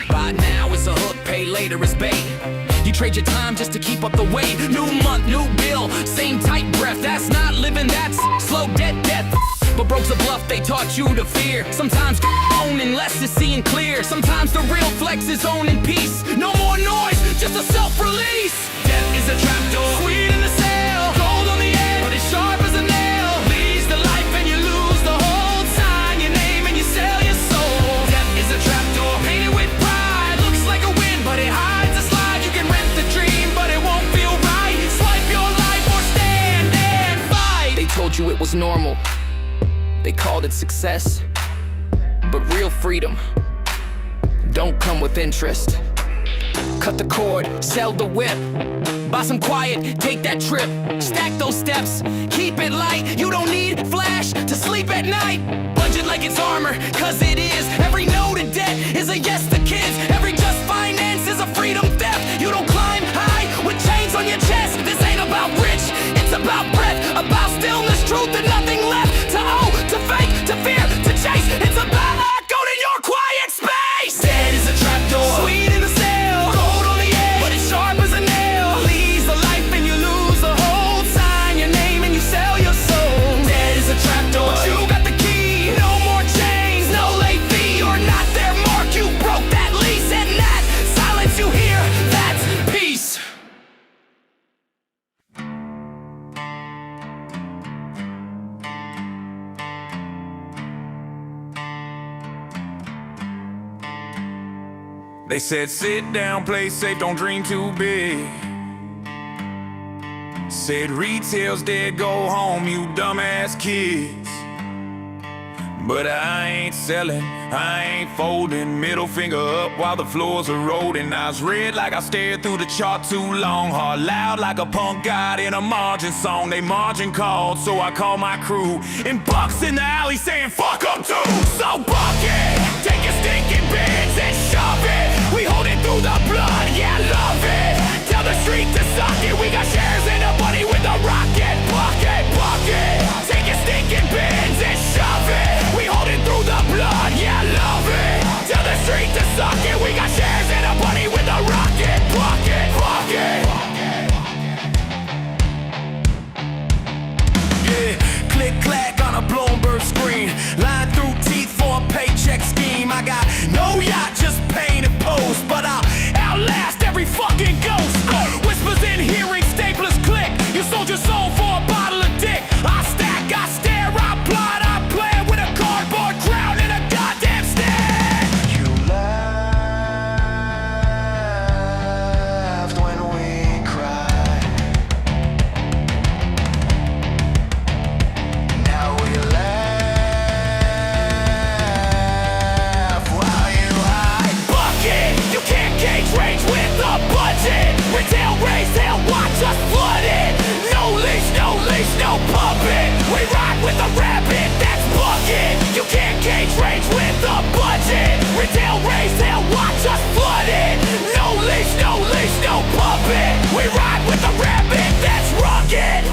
Buy now is a hook, pay later is bait. You trade your time just to keep up the weight. New month, new bill, same tight breath. That's not living, that's slow debt. But broke's a bluff they taught you to fear. Sometimes owning less is seeing clear. Sometimes the real flex is owning peace. No more noise, just a self-release. Debt is a trapdoor, sweet in the sale, gold on the edge, but it's sharp as a nail. Leaves the life and you lose the whole. Sign your name and you sell your soul. Debt is a trapdoor, painted with pride. Looks like a win, but it hides a slide. You can rent the dream, but it won't feel right. Swipe your life or stand and fight. They told you it was normal, they called it success, but real freedom don't come with interest. Cut the cord, sell the whip, buy some quiet, take that trip. Stack those steps, keep it light. You don't need flash to sleep at night. Budget like it's armor, cause it is. Every no to debt is a yes to kids. Every just finance is a freedom theft. You don't climb high with chains on your chest. This ain't about rich, it's about breath. About stillness, truth, and nothing left to owe, to fake, to fear, to chase. It's about go to your quiet space. Dead is a trapdoor, sweet in the sale, gold on the edge, but it's sharp as a nail. Leaves the life and you lose the whole. Sign your name and you sell your soul. Dead is a trapdoor, but you got the key. No more chains, no late fee. You're not their mark, you broke that lease. And that silence you hear, that's peace. They said sit down, play safe, don't dream too big. Said retail's dead, go home, you dumbass kids. But I ain't selling, I ain't folding. Middle finger up while the floors are rolling. Eyes red like I stared through the chart too long. Heart loud like a punk god in a margin song. They margin called, so I call my crew. And Buck's in the alley saying fuck 'em too. So buck it, take your stinking bins and shove it. We hold it through the blood, yeah, love it. Tell the street to suck it. We got shares in a buddy with a rocket. Bucket, bucket. Take your stinking bins and shove it. We hold it through the blood, yeah, love it. Tell the street to suck it. We got shares in a buddy with a rocket. Bucket, bucket. Yeah, click clack on a Bloomberg screen. Line through teeth for a paycheck scheme. I got no yacht, just paint and pose, but I'll outlast every fucking ghost. Whispers in hearing, staplers click. You sold your soul for a bottle of dick. I stack, I stare, I plot, I plan with a cardboard crown and a goddamn stick. You laughed when we cried. Now we laugh while you hide. Bucket, you can't cage range with a budget. Retail raise hell, watch us flood it. No leash, no leash, no puppet. We ride with a rabbit, that's bucket. You can't cage range with a budget. Retail raise hell, watch us flood it. No leash, no leash, no puppet. We ride with a rabbit, that's rugged.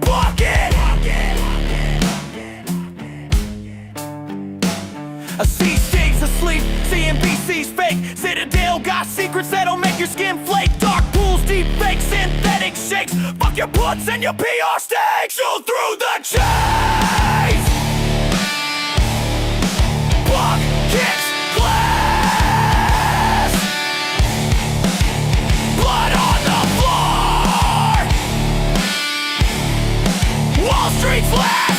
Bucket. A C-State's asleep, CNBC's fake. Citadel got secrets that'll make your skin flake. Dark pools, deep fake, synthetic shakes. Fuck your puts and your PR stakes. Shoot through the chase. Buck kicks glass. Blood streets last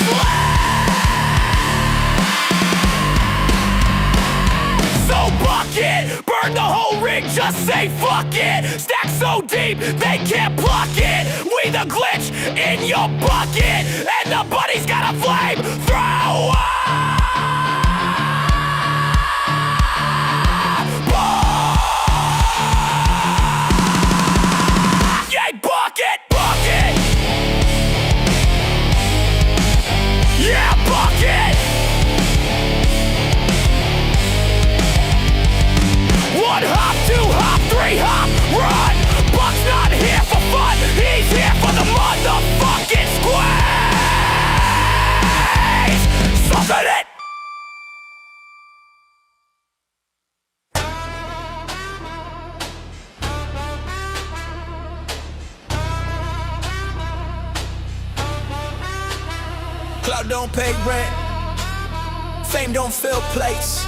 So bucket, burn the whole rig, just say fuck it. Stack so deep, they can't pluck it. We the glitch in your bucket, and the buddy's got a flame thrower. Yeah, bucket, bucket. Yeah, bucket. One hop, two hop, three hop, run. Buck's not here for fun, he's here for the motherfucking squeeze. Something it. Cloud don't pay rent, fame don't fill plates.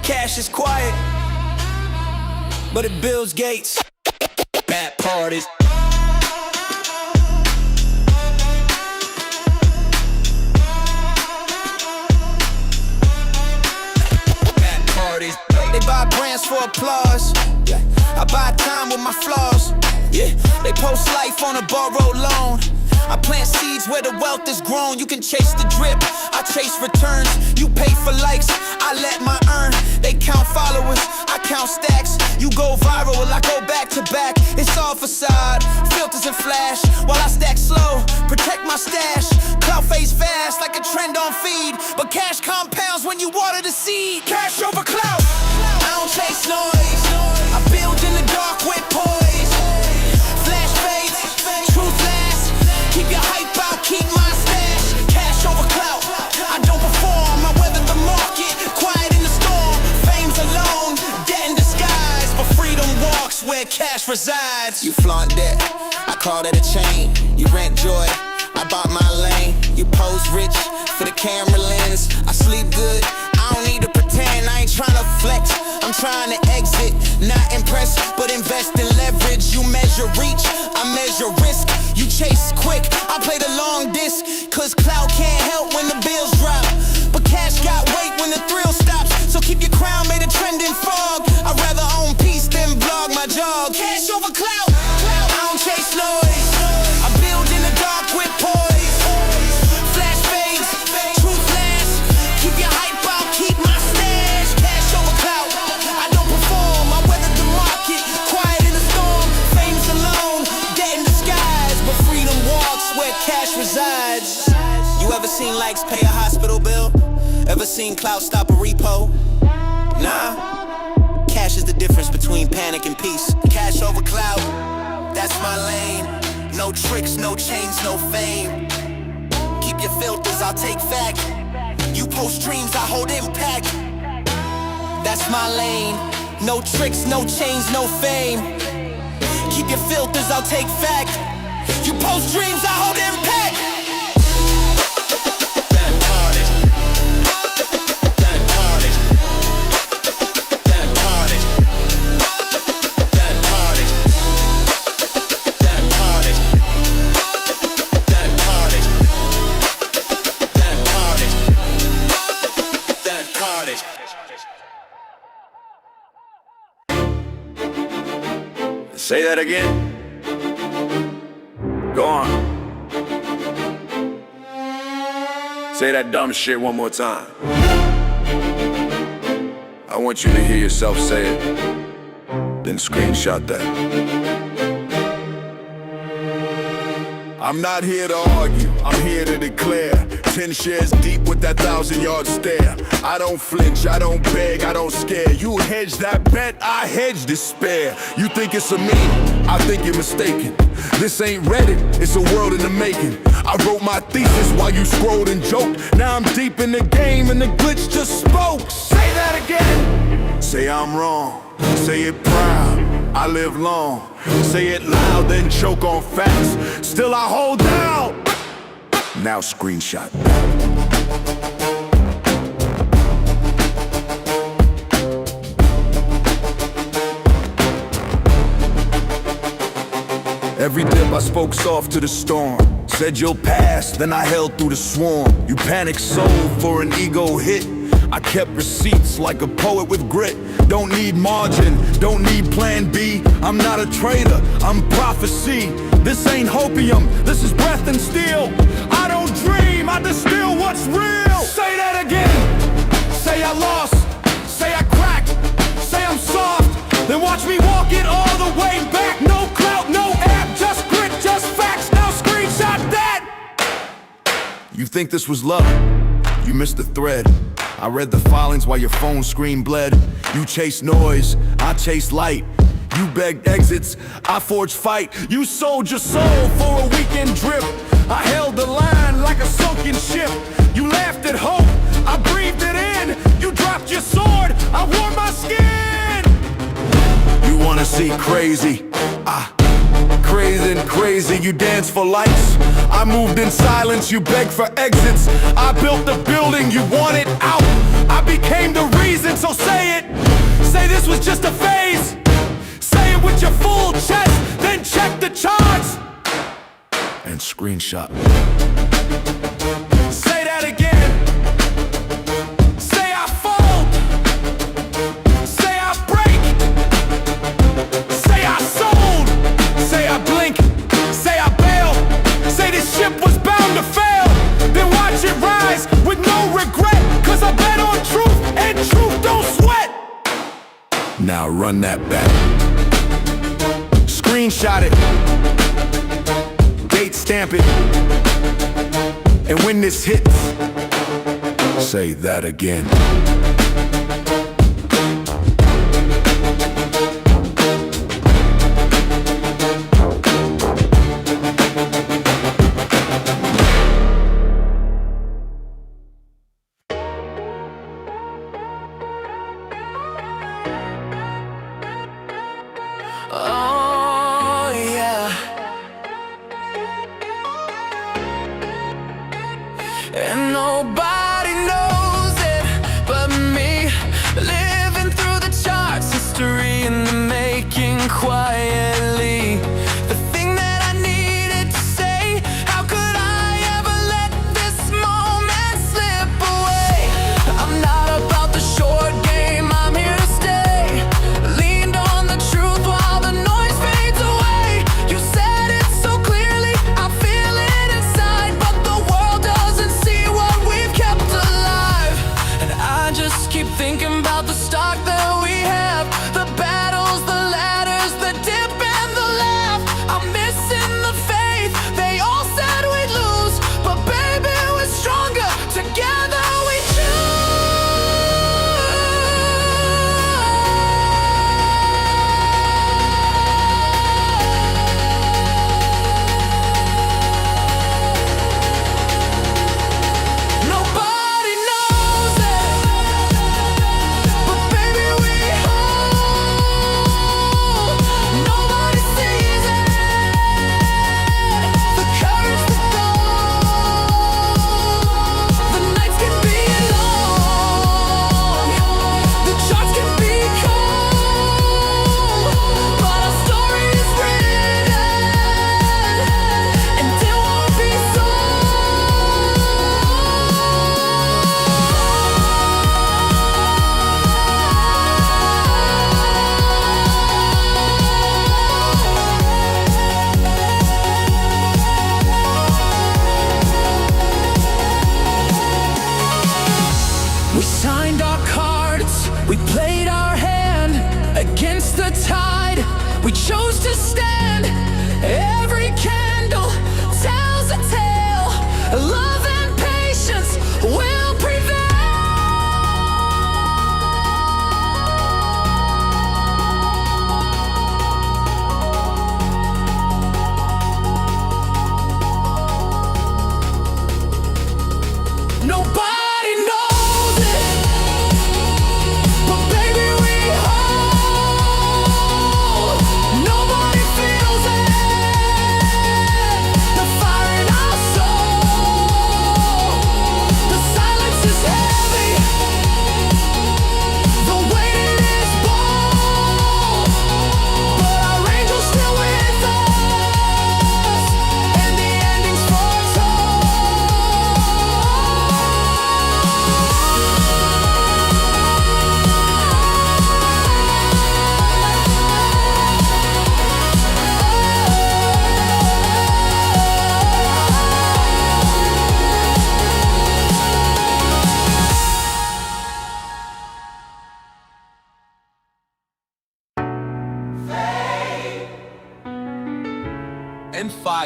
Cash is quiet, but it builds gates. Bad parties. Bad parties. They buy brands for applause. Yeah. I buy time with my flaws. Yeah. They post life on a borrowed loan. I plant seeds where the wealth is grown. You can chase the drip, I chase returns. You pay for likes, I let my earn. They count followers, I count stacks. You go viral, I go back to back. It's all facade, filters and flash. While I stack slow, protect my stash. Clout fades fast like a trend on feed, but cash compounds when you water the seed. Cash over clout, I don't chase noise. I build in the dark with poise. Flash fades, truth lasts. Keep your hype out, keep my stash. Cash over clout, I don't perform. I weather the market, quiet in the storm. Fame's alone, debt in disguise, but freedom walks where cash resides. You flaunt debt, I call that a chain. You rent joy, I bought my lane. You pose rich for the camera lens. I sleep good, I don't need to pretend. I ain't tryna flex, I'm trying to exit. Not impressed, but invest in leverage. You measure reach, I measure risk. You chase quick, I play the long disc. Cause clout can't help when the bills drop, but cash got weight when the thrill stops. So keep your crown made a trending fog. I'd rather own peace than blog my jog. Cash over clout, I don't chase noise. I build in the dark with poise. Flash fades, truth lasts. Keep your hype out, keep my stash. Cash over clout, I don't perform. I weather the market, quiet in the storm. Fame's alone, debt in disguise, but freedom walks where cash resides. You ever seen likes pay a hospital bill? Ever seen clout stop a repo? Nah. Cash is the difference between panic and peace. Cash over clout, that's my lane. No tricks, no chains, no fame. Keep your filters, I'll take fact. You post dreams, I hold impact. That's my lane. No tricks, no chains, no fame. Keep your filters, I'll take fact. You post dreams, I hold impact. Say that again. Go on. Say that dumb shit one more time. I want you to hear yourself say it, then screenshot that. I'm not here to argue, I'm here to declare. 10 shares deep with that 1,000-yard stare. I don't flinch, I don't beg, I don't scare. You hedge that bet, I hedge despair. You think it's a meme, I think you're mistaken. This ain't Reddit, it's a world in the making. I wrote my thesis while you scrolled and joked. Now I'm deep in the game and the glitch just spoke. Say that again. Say I'm wrong, say it proud, I live long. Say it loud, then choke on facts. Still I hold down. Now screenshot. Every dip I spoke soft to the storm. Said you'll pass, then I held through the swarm. You panicked so for an ego hit. I kept receipts like a poet with grit. Don't need margin, don't need plan B. I'm not a traitor, I'm prophecy. This ain't hopium, this is breath and steel. I don't dream, I distill what's real. Say that again. Say I lost, say I cracked, say I'm soft. Then watch me walk it all the way back. No clout, no app, just grit, just facts. Now screenshot that. You think this was love? You missed the thread. I read the filings while your phone screen bled. You chased noise, I chased light. You begged exits, I forged fight. You sold your soul for a weekend drip. I held the line like a sunken ship. You laughed at hope, I breathed it in. You dropped your sword, I wore my skin. You wanna see crazy? Crazy, you dance for lights. I moved in silence, you begged for exits. I built the building, you wanted out. I became the reason, so say it. Say this was just a phase. Say it with your full chest, then check the charts. And screenshot. Say that again. Say I fold. Say I break. Say I sold. Say I blink. Say I bail. Say this ship was bound to fail. Then watch it rise with no regret. Cause I bet on truth, and truth don't sweat. Now run that back. Screenshot it. Date stamp it. And when this hits, say that again. Oh yeah. And nobody knows it but me, living through the charts, history in the making quietly. The thing that I needed to say, how could I ever let this moment slip away? I'm not about the short game, I'm here to stay. Leaned on the truth while the noise fades away. You said it so clearly, I feel it inside, but the world doesn't see what we've kept alive. And I just keep thinking about the stock that we have, the battles, the ladders, the dip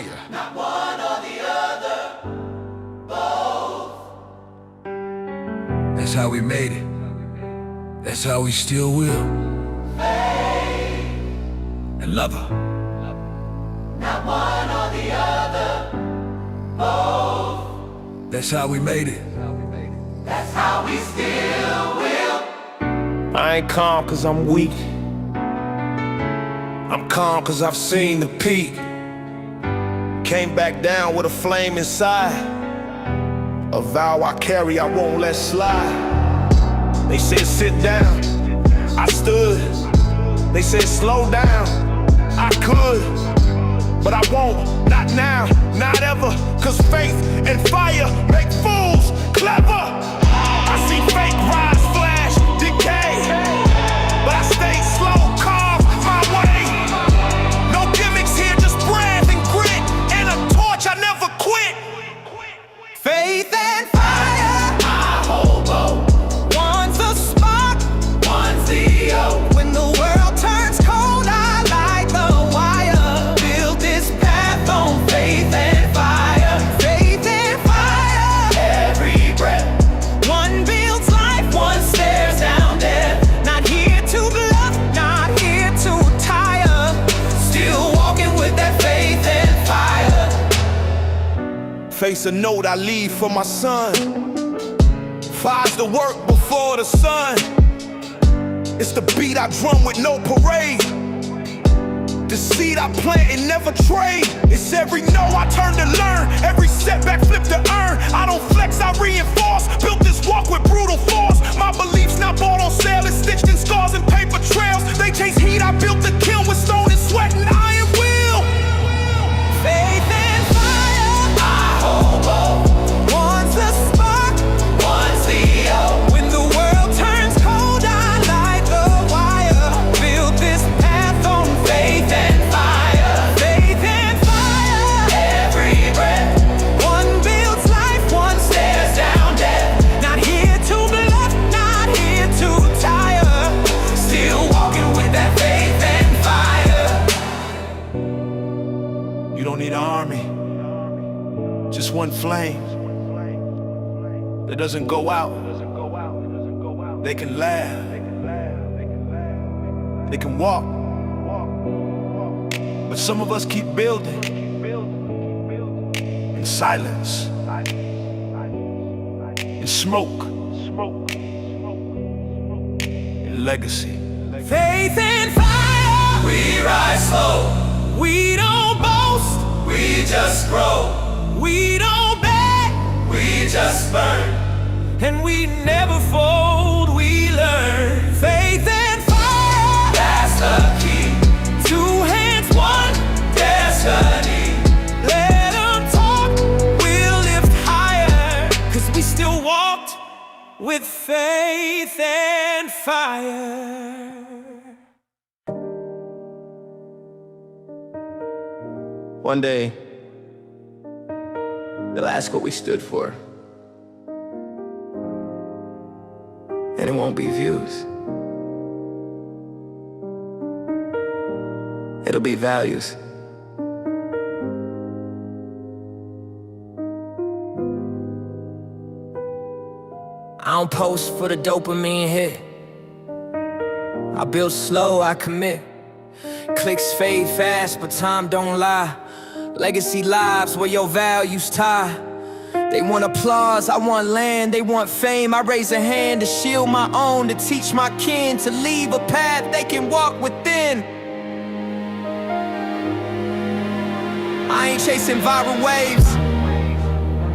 fire. Not one or the other, both. That's how we made it. That's how we still will. Faith. And love her. Not one or the other, both. That's how we made it. That's how we still will. I ain't calm cause I'm weak. I'm calm cause I've seen the peak. Came back down with a flame inside. A vow I carry, I won't let slide. They said sit down, I stood. They said slow down, I could. But I won't, not now, not ever. Cause faith and fire make fools clever. I see fake rise, flash, decay. But I stay slow, carve my way. No gimmicks here, just breath and grit. And a torch, I never quit. Faith and fire, I hold both. one's the spark, One's the oath. when the world turns cold, I light the wire. Build this path on faith and fire. Faith and fire. Every breath. One builds life, one stares down death. Not here to bluff, not here to tire. Still walking with that faith and fire. Face a note I leave for my son. Fire's the work before the sun. It's the beat I drum with no parade. The seed I plant and never trade. It's every no I turn to learn. Every setback flip to earn. I don't flex, I reinforce. Built this walk with brutal force. My beliefs not bought on sale. It's stitched in scars and paper trails. They chase heat, I built the kiln with stone and sweat and iron will. Faith and fire, I hold both. one's the spark. One's the oath. When the world turns cold, I light the wire. Build this path on faith and fire. Faith and fire. Every breath. One builds life, one stares down death. Not here to bluff, not here to tire. Still walking with that faith and fire. You don't need an army, just one flame that doesn't go out. They can laugh, they can walk, but some of us keep building in silence, in smoke, in legacy. Faith and fire, We rise slow. we don't boast, We just grow. we don't beg, We just burn. and we never fold, we learn. Faith and fire, That's the key. two hands, one Destiny. let them talk, we'll lift higher. Cause we still walked with faith and fire. One day, they'll ask what we stood for, and it won't be views. It'll be values. I don't post for the dopamine hit. I build slow, I commit. Clicks fade fast, but time don't lie. Legacy lives where your values tie. They want applause, I want land, they want fame. I raise a hand to shield my own, to teach my kin, to leave a path they can walk within. I ain't chasing viral waves,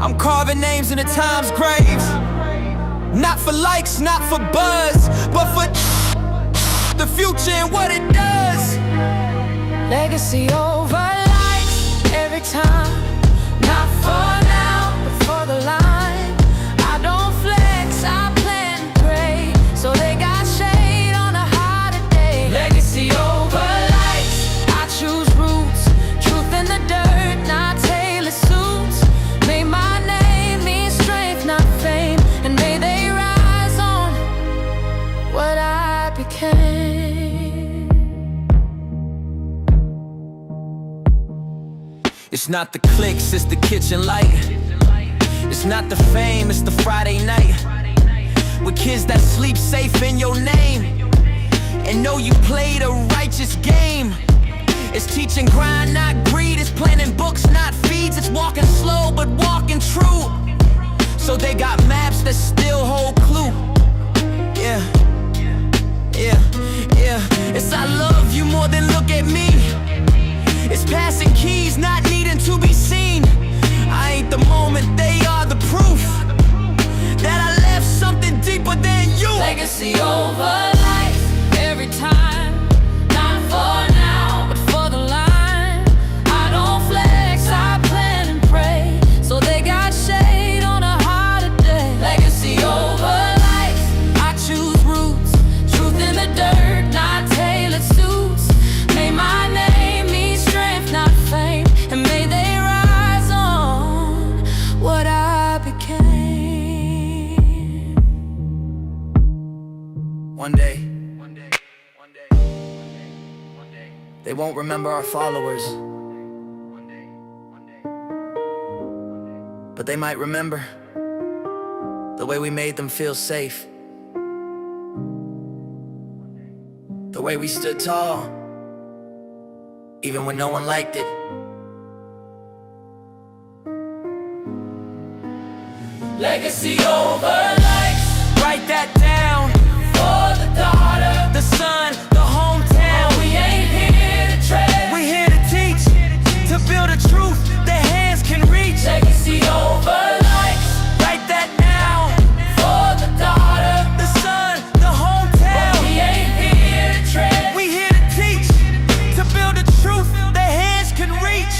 I'm carving names in the time's graves. Not for likes, not for buzz, but for the future and what it does. Legacy over likes every time. Not for now, but for the line. I don't flex, I plan and pray. So they got shade on a hotter day. Legacy over likes. I choose roots, truth in the dirt, not tailored suits. May my name mean strength, not fame. And may they rise on what I became. It's It's not the clicks, it's the kitchen light. It's not the fame, it's the Friday night. With kids that sleep safe in your name and know you played a righteous game. It's teaching grind, not greed. It's planting books, not feeds. It's walking slow, but walking true. So they got maps that still hold clue. Yeah, yeah, yeah. It's I love you more than look at me. It's passing keys, not needing to be seen. I ain't the moment, they are the proof that I left something deeper than you. Legacy over life, every time. Not for now, but for the line. I don't flex, I plan and pray. So they got shade on a harder day. Legacy over life, I choose roots. Truth in the dirt, not tailored suits. May my name mean strength, not fame. And may they rise on what I became. One day, they won't remember our followers, but they might remember the way we made them feel safe, the way we stood tall, even when no one liked it. Legacy over life, Write that down. for the daughter. The son, the hometown. We ain't here to trade. We here to teach, to build a truth that hands can reach. Legacy over life, Write that down. for the daughter. The son, the hometown. We ain't here to trade. We here to teach, to build a truth that hands can reach.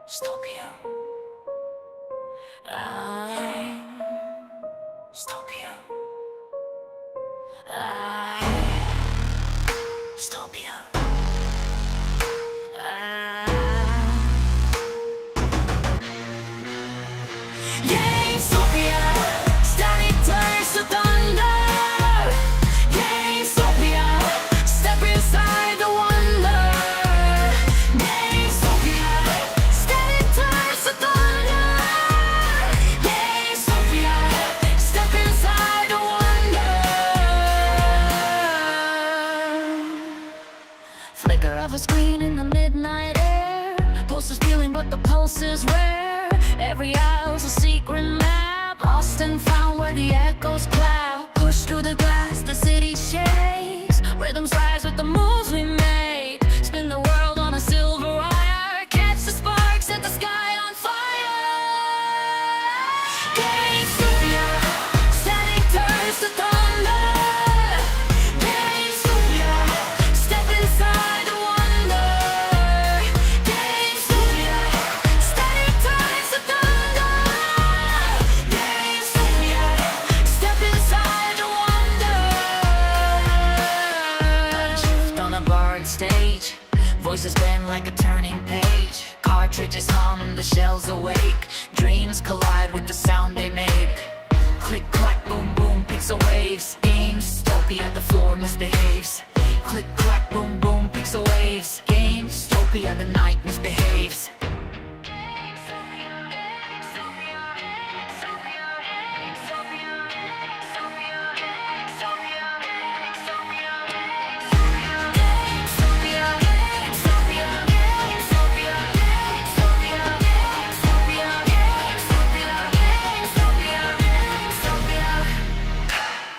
Stopia. Stopia. Stopia. GameStopia. Static turns to thunder. GameStopia. Step inside the wonder. GameStopia. Static turns to thunder. GameStopia. Step inside the wonder. Flicker of a screen in the midnight air. Pulse is peeling, but the pulse is rare. Every hour's a secret map, lost and found where the echoes clap. Push through the glass, the city shakes. Rhythms rise with the moves we made. Spin the world on a silver wire. Catch the spark, set the sky on fire. GameStopia, static turns to thunder. GameStopia, step inside the wonder. GameStopia, static turns to thunder. GameStopia, step inside the wonder. Shift on a barred stage, voices bend like a turning page. Cartridges hum, the shells awake. Dreams collide with the sound they make. Click, clack, boom, boom, pixel waves. GameStopia, the floor misbehaves. Click, clack, boom, boom, pixel waves. GameStopia, the night misbehaves.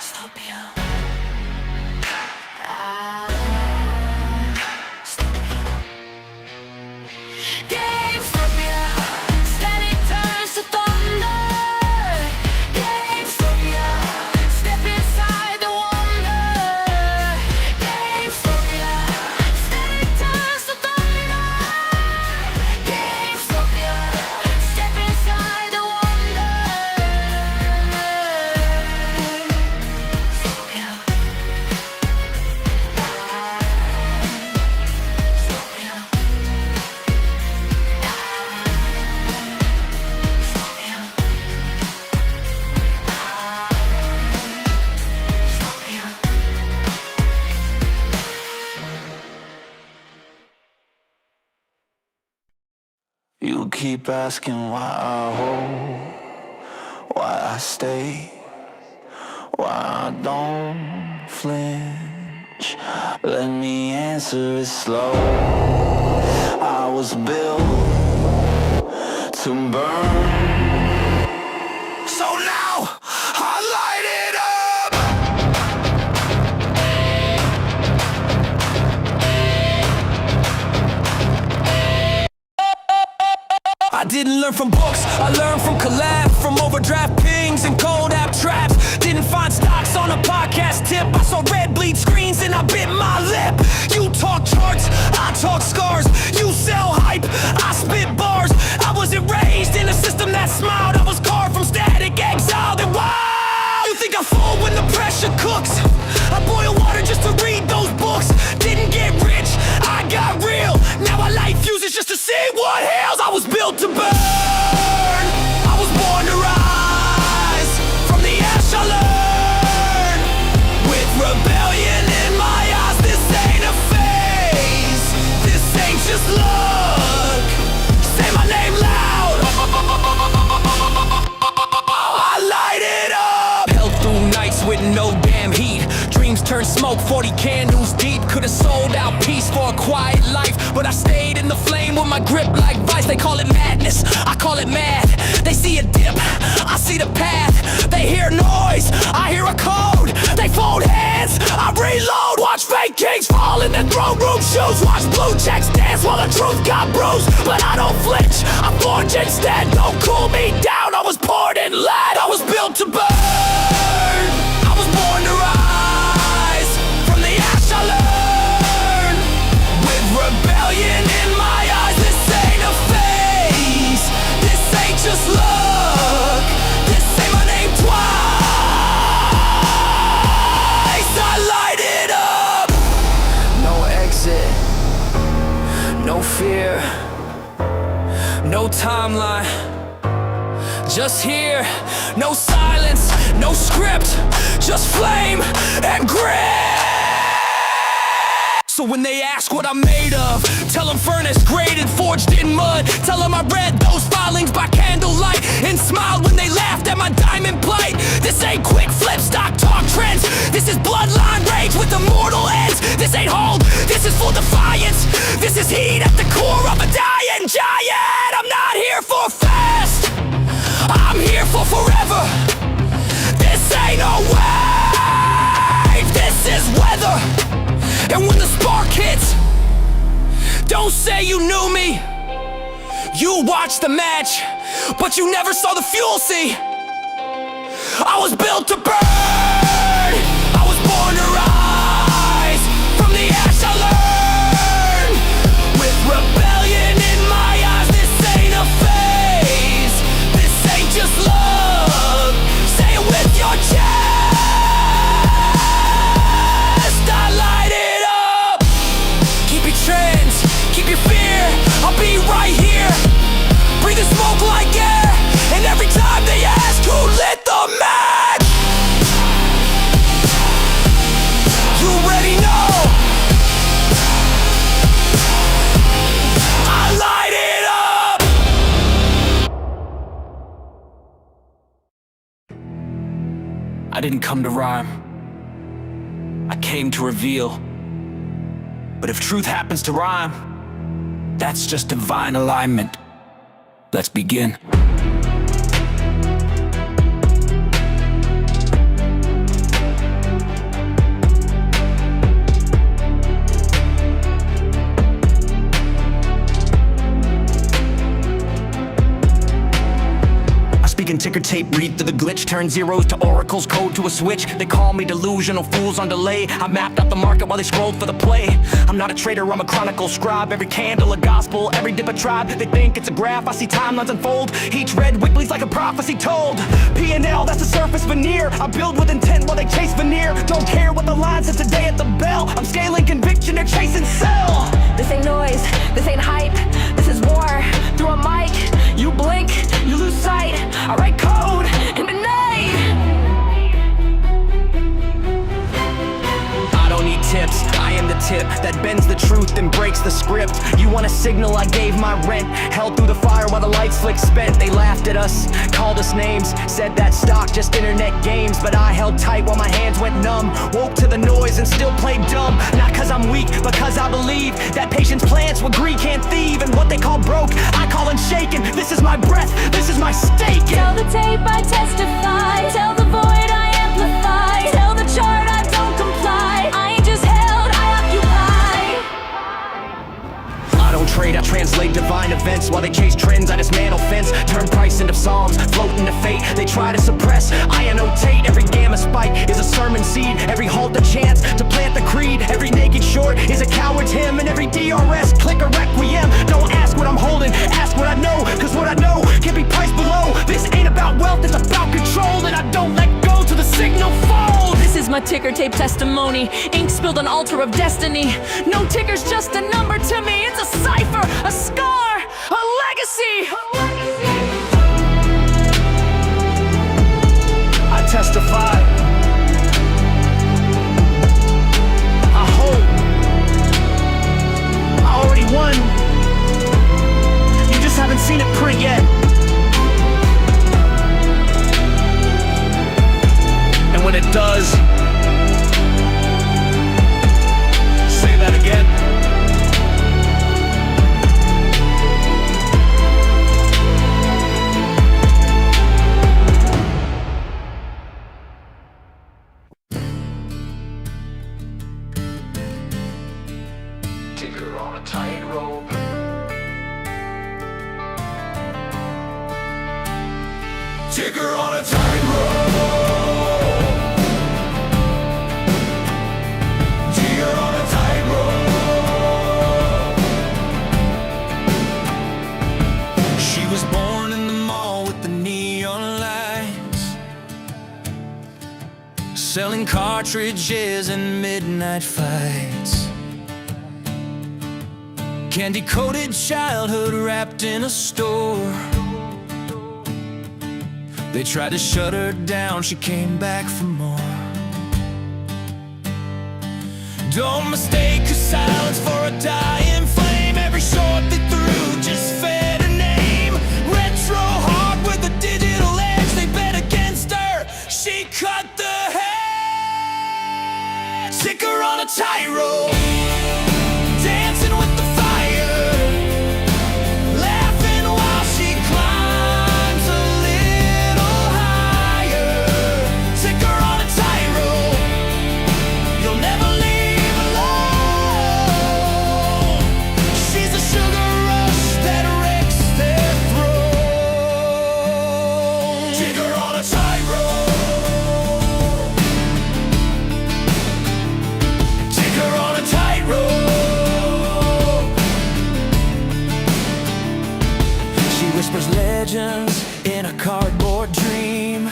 Stopia. keep asking why I hold, why I stay, why I don't flinch. Let me answer it slow. I was built to burn. So now I light it up. I didn't learn from books, I learned from collab, from overdraft pings and cold app traps. Didn't find stocks on a podcast tip. I saw red bleed screens and I bit my lip. You talk charts, I talk scars. You sell hype, I spit bars. I wasn't raised in a system that smiled. I was carved from static, exiled and wild. You think I fall when the pressure cooks? I boil water just to read those books. Didn't get rich, I got real. Now I light fuses just to see what hails. I was built to burn. I was born to rise. From the ash I learn. With rebellion in my eyes, this ain't a phase. This ain't just luck. Say my name loud. I light it up. Held through nights with no damn heat. Dreams turned smoke, 40 candles deep. Could've sold out peace for a quiet life, but I stayed in the flame with my grip like vice. They call it madness, I call it mad. They see a dip, I see the path. They hear noise, I hear a code. They fold hands, I reload. Watch fake kings fall in their throne room shoes. Watch blue checks dance while the truth got bruised. But I don't flinch, I forge instead. Don't cool me down, I was poured in lead. I was built to burn, I was born to rise. From the ash I learn. With rebellion in my eyes, this ain't a phase. This ain't just luck. This say my name twice. I light it up. No exit, no fear, no timeline. Just here, no silence, no script, just flame and grit. So when they ask what I'm made of, tell them furnace graded, forged in mud. Tell them I read those filings by candlelight and smiled when they laughed at my diamond plate. This ain't quick flip, stock talk trends. This is bloodline rage with immortal ends. This ain't hold, this is full defiance. This is heat at the core of a dying giant. I'm not here for fast, I'm here for forever. This ain't a wave, this is weather. And when the spark hits, don't say you knew me. You watched the match, but you never saw the fuel, see. I was built to burn, I was born to rise. From the ash I learn. With rebellion in my eyes, this ain't a phase. This ain't just love. Say it with your chest. I light it up. Keep your trends, keep your fear. I'll be right here. Breathe the smoke like air. And every time they ask who lit the match, you already know. I light it up. I didn't come to rhyme, I came to reveal. But if truth happens to rhyme, that's just divine alignment. Let's begin. In ticker tape, read through the glitch, turn zeros to oracles, code to a switch. They call me delusional, fools on delay. I mapped out the market while they scrolled for the play. I'm not a trader, I'm a chronicle scribe. Every candle a gospel, every dip a tribe. They think it's a graph, I see timelines unfold. Each red wick bleeds like a prophecy told. P&L, that's the surface veneer. I build with intent while they chase veneer. Don't care what the line said today at the bell. I'm scaling conviction, they're chasing sell. This ain't noise, this ain't hype. This is war through a mic. You blink, you lose sight. I write code in the night. I don't need tips, I am the fingertip that bends the truth and breaks the script. You want a signal, I gave my rent. Held through the fire while the lights flicked spent. They laughed at us, called us names, said that stock, just internet games. But I held tight while my hands went numb. Woke to the noise and still played dumb. Not cause I'm weak, but cause I believe that patience plants what greed can't thieve. And what they call broke, I call unshaken. This is my breath, this is my stake. Tell the tape I testify, tell the void I amplify, tell the chart I don't comply. I ain't just held, I occupy. I don't trade, I translate divine events. While they chase trends, I dismantle fence. Turn price into psalms, float into fate. They try to suppress, I annotate. Every gamma spike is a sermon seed. Every halt a chance to plant the creed. Every naked short is a coward's hymn. And every DRS click a requiem. Don't ask what I'm holding, ask what I know. Cause what I know can be priced below. This ain't about wealth, it's about control. And I don't let go till the signal falls. This is my ticker tape testimony, ink spilled on altar of destiny. No ticker's just a number to me. It's a cipher, a scar, a legacy. I testify, I hope, I already won. You just haven't seen it print yet. And when it does, say that again. Ticker on a tightrope. Ticker on a tightrope. Ticker on a tightrope. She was born in the mall with the neon lights, selling cartridges and midnight fights. Candy-coated childhood wrapped in a store. They tried to shut her down, she came back for more. Don't mistake her silence for a dying flame. Every short they threw just fed her name. Retro hard with a digital edge, they bet against her, she cut the head. Ticker on a tightrope, dancing with the fire, laughing while she climbs a little higher. Ticker on a tightrope, you'll never leave alone. She's a sugar rush that wrecks their throat. Ticker on a tightrope, ticker on a tightrope. She whispers legends in a cardboard dream.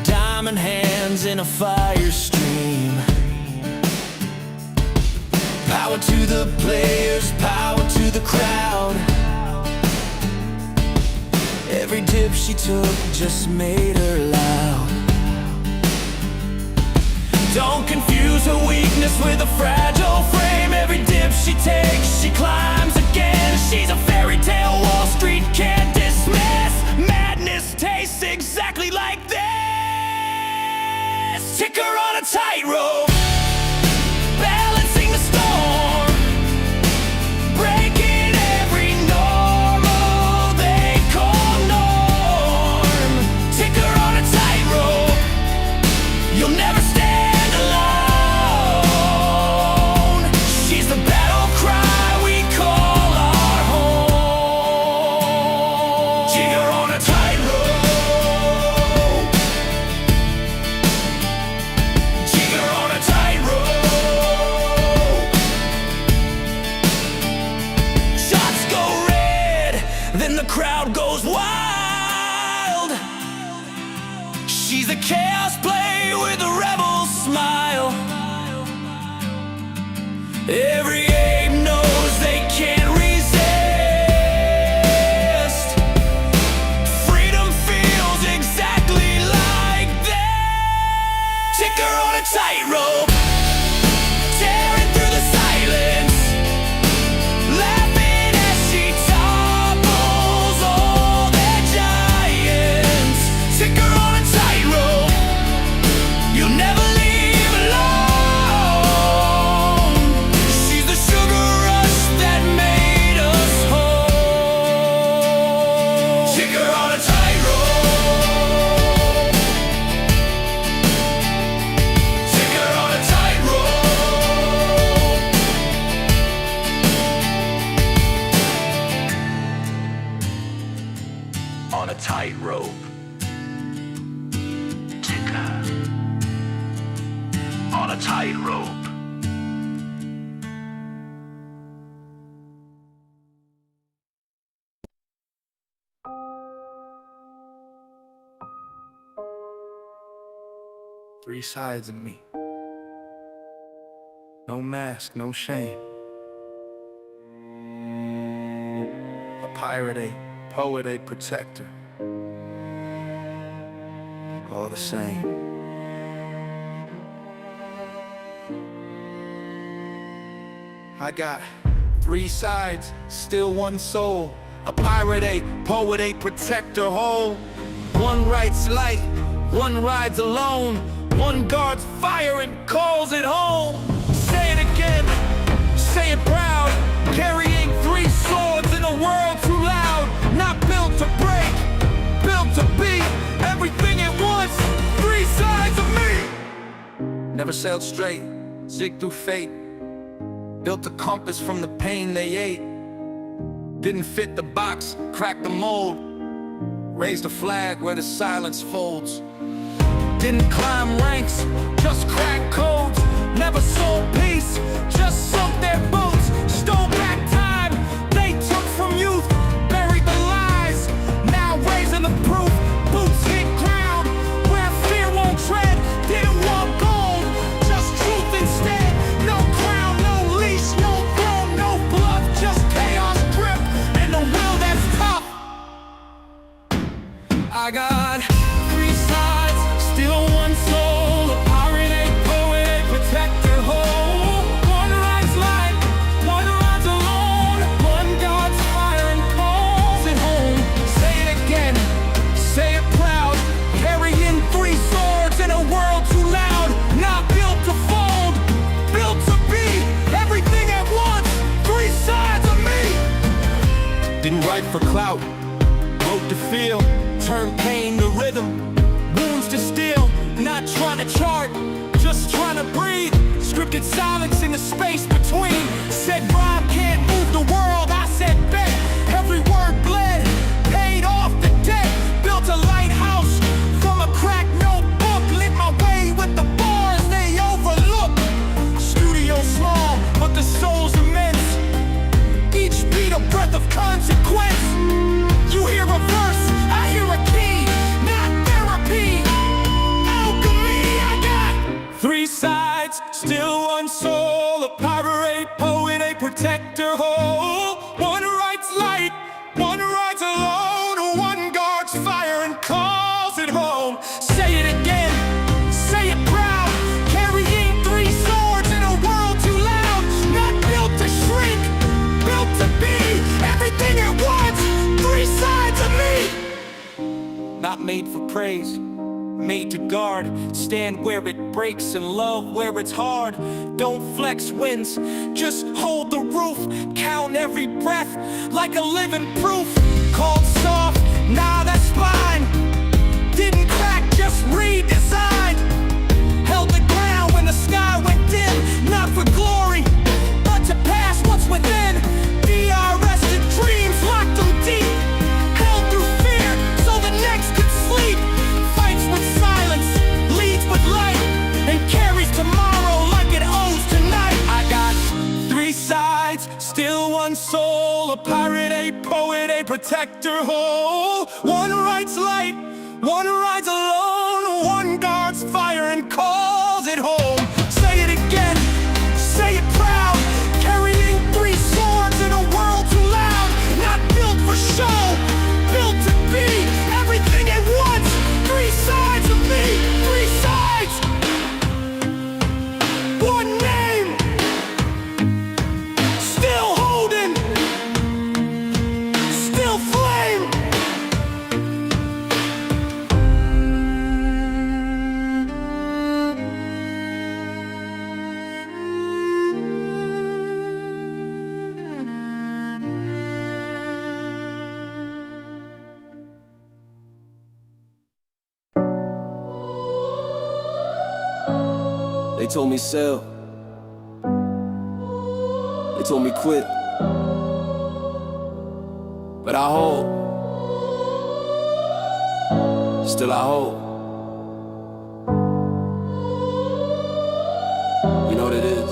Diamond hands in a fire stream. Power to the players, power to the crowd. Every dip she took just made her loud. Don't confuse her weakness with a fragile frame. Every dip she takes, she climbs again. She's a fairy tale Wall Street can't dismiss. Madness tastes exactly like this. Ticker on a tightrope, balancing the storm, breaking every normal they call norm. Ticker on a tightrope, you'll never stand alone. She's the battle cry we call our home. Ticker on a tightrope, ticker on a tightrope. Shots go red, then the crowd goes wild. She's a chaos play with a rebel smile. Every ape knows they can't resist. Freedom feels exactly like this. Ticker on a tightrope, on a tightrope. Ticker on a tightrope. Three sides of me. No mask, no shame. A pirate, a poet, a protector. All the same. I got three sides, still one soul. A pirate, a poet, a protector whole. One writes light, one rides alone. One guards fire and calls it home. Say it again, say it proud. Carrying three swords in a world too loud. Not built to break, built to be everything at once. Three sides of me. Never sailed straight, zigged through fate. Built a compass from the pain they ate. Didn't fit the box, cracked the mold. Raised a flag where the silence folds. Didn't climb ranks, just cracked codes. Never sold peace, just sunk their boots. Stole back time, they took from youth. Buried the lies, now raising the proof. Boots hit ground, where fear won't tread. Didn't want gold, just truth instead. No crown, no leash, no throne, no bluff. Just chaos grip, and the will that's tough. I got three sides, still one soul. A pirate, a poet, a protector whole. One rides light, one rides alone. One guards fire and calls it home. Say it again, say it proud. Carrying three swords in a world too loud. Not built to fold, built to be everything at once. Three sides of me. Didn't write for clout, wrote to feel. Turn pain to rhythm, wounds to steel. Not trying to chart, just trying to breathe. Scripted silence in the space between. Said rhyme can't move the world, I said bet. Every word bled, paid off the debt. Built a lighthouse from a cracked notebook. Lit my way with the bars they overlook. Studio small, but the soul's immense. Each beat a breath of consequence. You hear a verse, I hear a key, not therapy. Alchemy, I got three sides, still one soul. A pirate, a poet, a protector whole. One writes light, one rides alone. One guards fire and calls it home. Say it again, say it proud. Carrying three swords in a world too loud. Not built to shrink, built to be everything at once. Three sides of me. Not made for praise, made to guard. Stand where it breaks and love where it's hard. Don't flex wins, just hold the roof. Count every breath like a living proof. Called soft, nah that's fine. Didn't crack, just redesigned. Held the ground when the sky went dim. Not for glory, but to pass what's within. DRS and dreams locked them deep. Held through fear so the next could sleep. Fights with silence, leads with light, and carries tomorrow like it owns tonight. I got three sides, still one soul. A pirate, a poet, a protector whole. One writes light, one rides alone. One guards fire and calls it home. Say it again, say it proud. Carrying three swords in a world too loud. Not built for show, built to be everything at once. Three sides of me, three sides. One name, still holding, still flame. They told me sell. They told me quit. But I hold. Still I hold. You know what it is?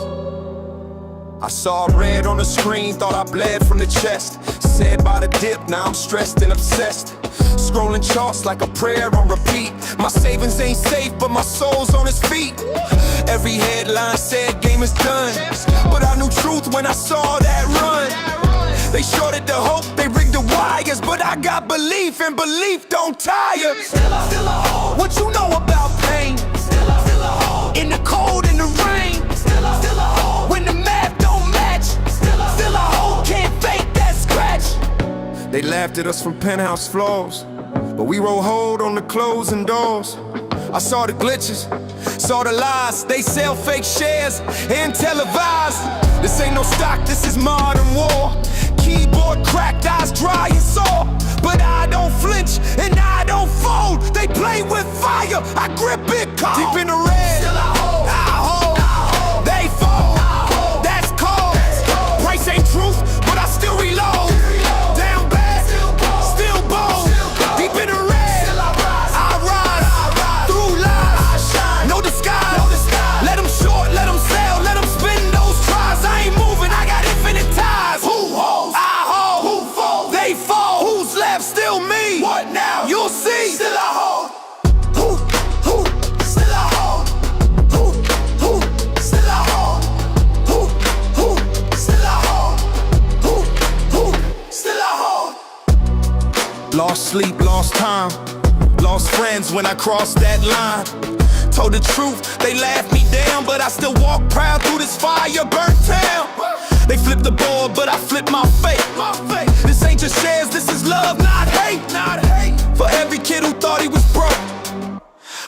I saw red on the screen, thought I bled from the chest. Said by the dip, now I'm stressed and obsessed. Scrolling charts like a prayer on repeat. My savings ain't safe, but my soul's on its feet. Every headline said game is done, but I knew truth when I saw that run. They shorted the hope, they rigged the wires, but I got belief, and belief don't tire. Still I hold. What you know about pain? Still I hold. In the cold, in the rain. Still I hold. When the math don't match. Still I hold. Can't fake that scratch. They laughed at us from penthouse floors, but we roll hold on the closing doors. I saw the glitches, saw the lies. They sell fake shares and televise. This ain't no stock, this is modern war. Keyboard cracked, eyes dry and sore. But I don't flinch and I don't fold. They play with fire, I grip it cold. Deep in the red, still I hold. They fold, that's cold. Price ain't truth, but I still reload. Down bad, still bold. Deep in the red, I rise. Through lies, no disguise. Let them short, let them sell, let them spin those tries. I ain't moving, I got infinite ties. Who holds? I hold. Who folds? They fold. Who's left? Still me. What now? You'll see. Still I hold. Who? Still I hold. Who? Still I hold. Who? Still I hold. Who? Still I hold. Lost sleep, lost time, lost friends when I crossed that line. Told the truth, they laughed me down, but I still walk proud through this fire burnt town. They flipped the board, but I flipped my fate. This ain't just shares, this is love, not hate. For every kid who thought he was broke,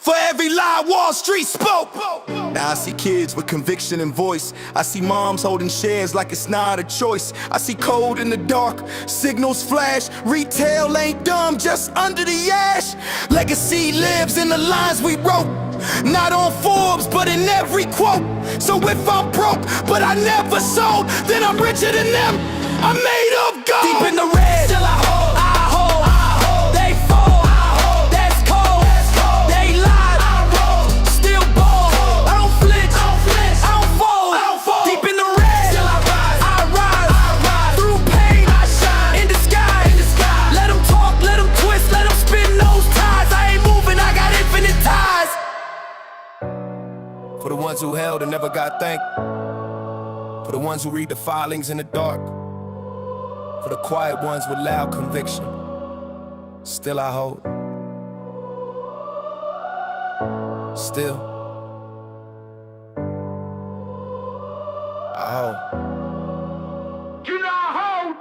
for every lie Wall Street spoke. Now I see kids with conviction and voice. I see moms holding shares like it's not a choice. I see code in the dark, signals flash. Retail ain't dumb, just under the ash. Legacy lives in the lines we wrote, not on Forbes, but in every quote. So if I'm broke, but I never sold, then I'm richer than them, I'm made of gold. Deep in the red, still I hold. They fold, that's cold. They lied, still bold. I don't flinch, I don't fold. Deep in the red, still I rise. Through pain, I shine. In disguise, let them talk, let them twist, let them spin those ties. I ain't moving, I got infinite ties. For the ones who held and never got thanked, for the ones who read the filings in the dark, for the quiet ones with loud conviction, still I hold. Still I hold. You know I hold.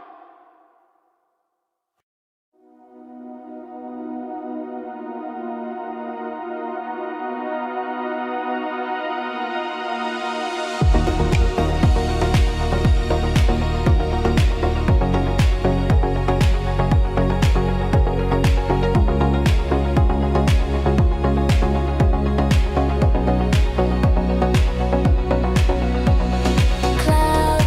Clouds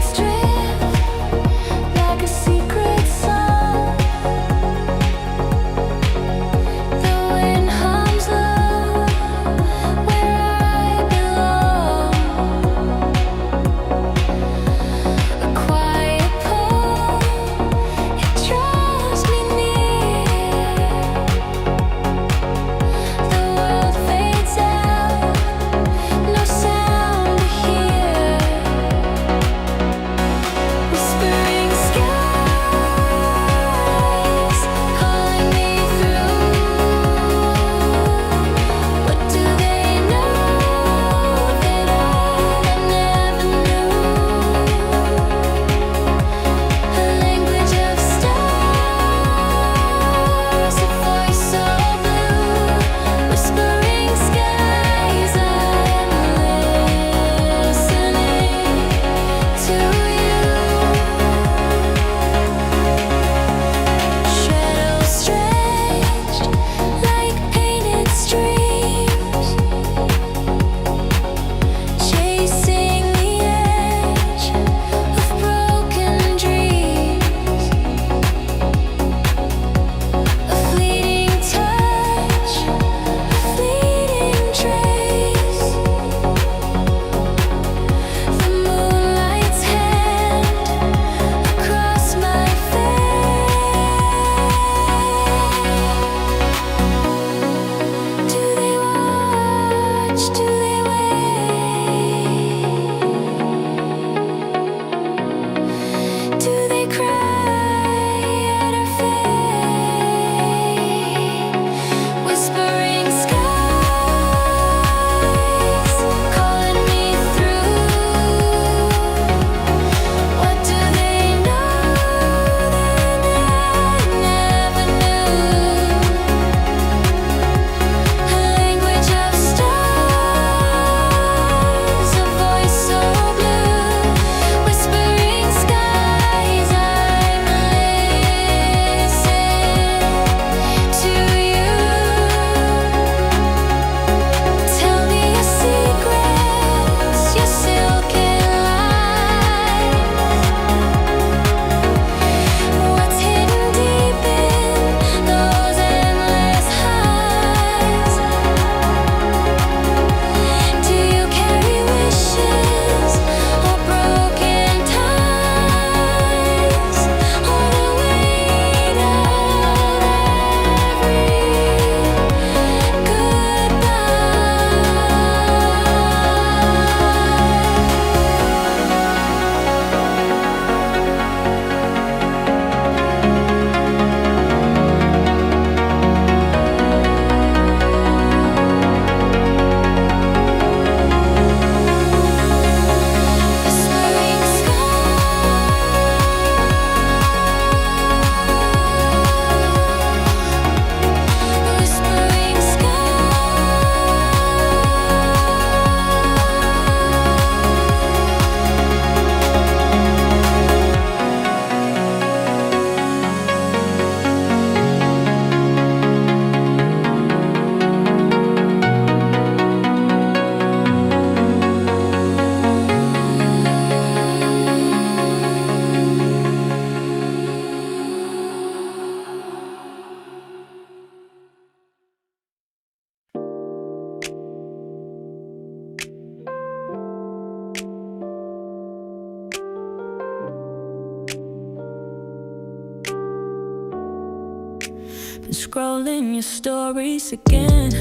Been scrolling your stories again.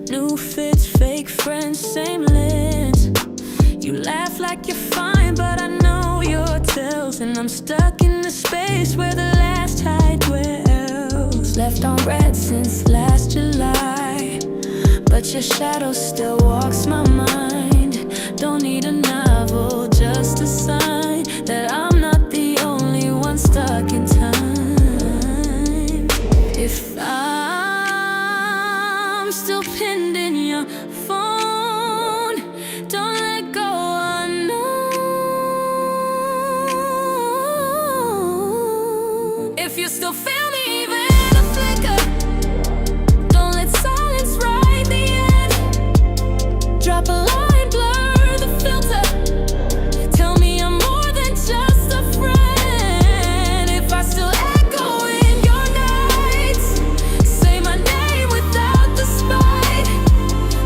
New fits, fake friends, same lens. You laugh like you're fine, but I know your tells. And I'm stuck in the space where the last high dwells. Left on red since last July, but your shadow still walks my mind. Don't need a novel, just a sign that I'm not the only one stuck in time. If I'm still pinned in your phone, don't let go unknown. If you still feel me even in a flicker, don't let silence write the end. Drop a line, blur the filter. Tell me I'm more than just a friend. If I still echo in your nights, say my name without the spite.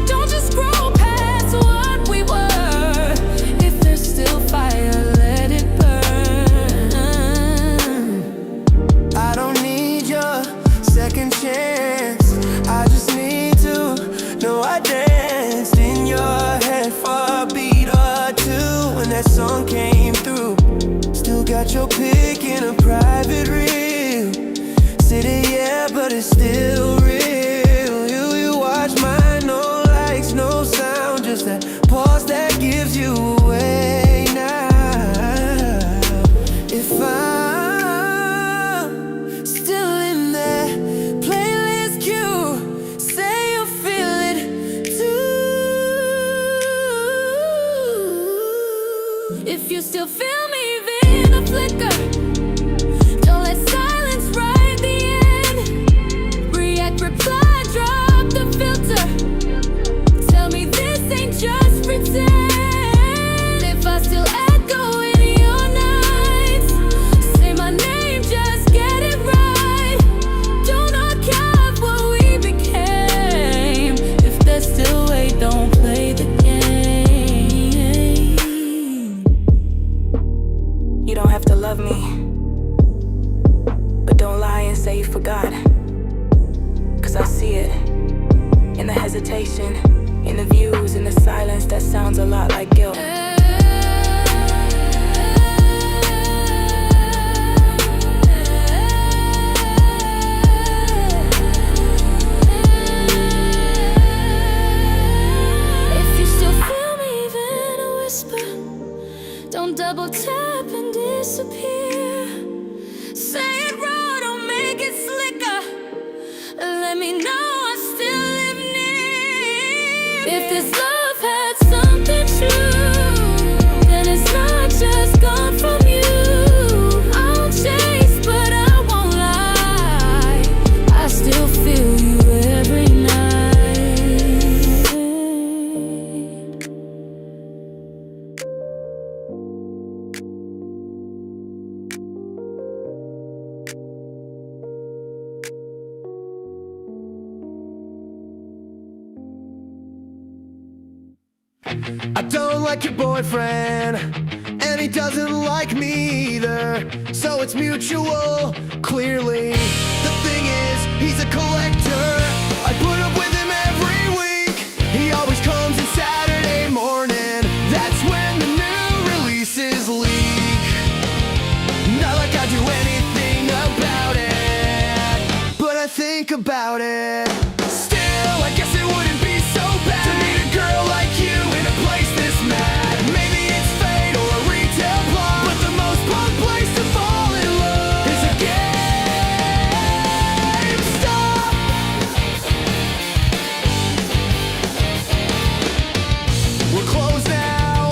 Don't just scroll past what we were. If there's still fire, let it burn. I don't need your second chance. I just need to know I danced in your head for a beat or two when that song came through. Still got your pic in a private reel. City, yeah, but it's still real. You watch mine, no likes, no sound. Just that pause that gives you away now. If I'm still in that playlist queue, say you feel it too. If you still feel me even in a flicker, don't let silence write the end. React, reply, drop the filter. Tell me this ain't just pretend. If I still echo in your nights, say my name, just get it right. Don't archive what we became. If there's still weight, don't play the game. You don't have to love me, but don't lie and say you forgot. 'Cause I see it in the hesitation, in the views, in the silence that sounds a lot like guilt. If you still feel me even in a whisper, don't double tap and disappear. Say it raw, don't make it slicker. Let me know I still live near. If this love had something true, then it's not just gone from you. I'll chase, but I won't lie. I still feel you every night. I don't like your boyfriend, and he doesn't like me either. So it's mutual, clearly. The thing is, he's a collector. I put up with him every week. He always comes in Saturday morning. That's when the new releases leak. Not like I do anything about it, but I think about it. Still, I guess it wouldn't be so bad to meet a girl like you in a place this mad. Maybe it's fate or a retail plot, but the most fun place to fall in love is a GameStop. We're closed now,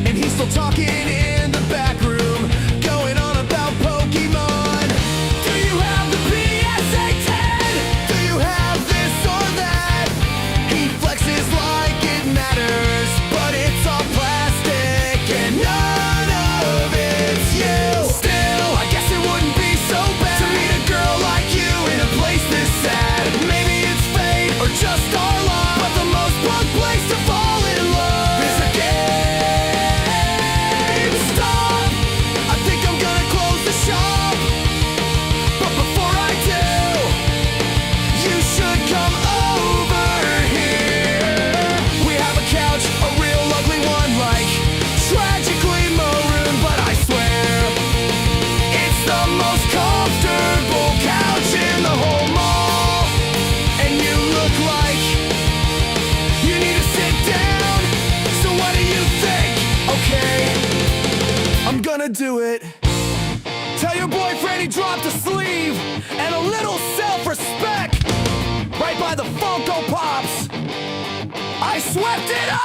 and he's still talking in the back room, going on about Pokemon. Do you have the PSA 10? Do you swept it up.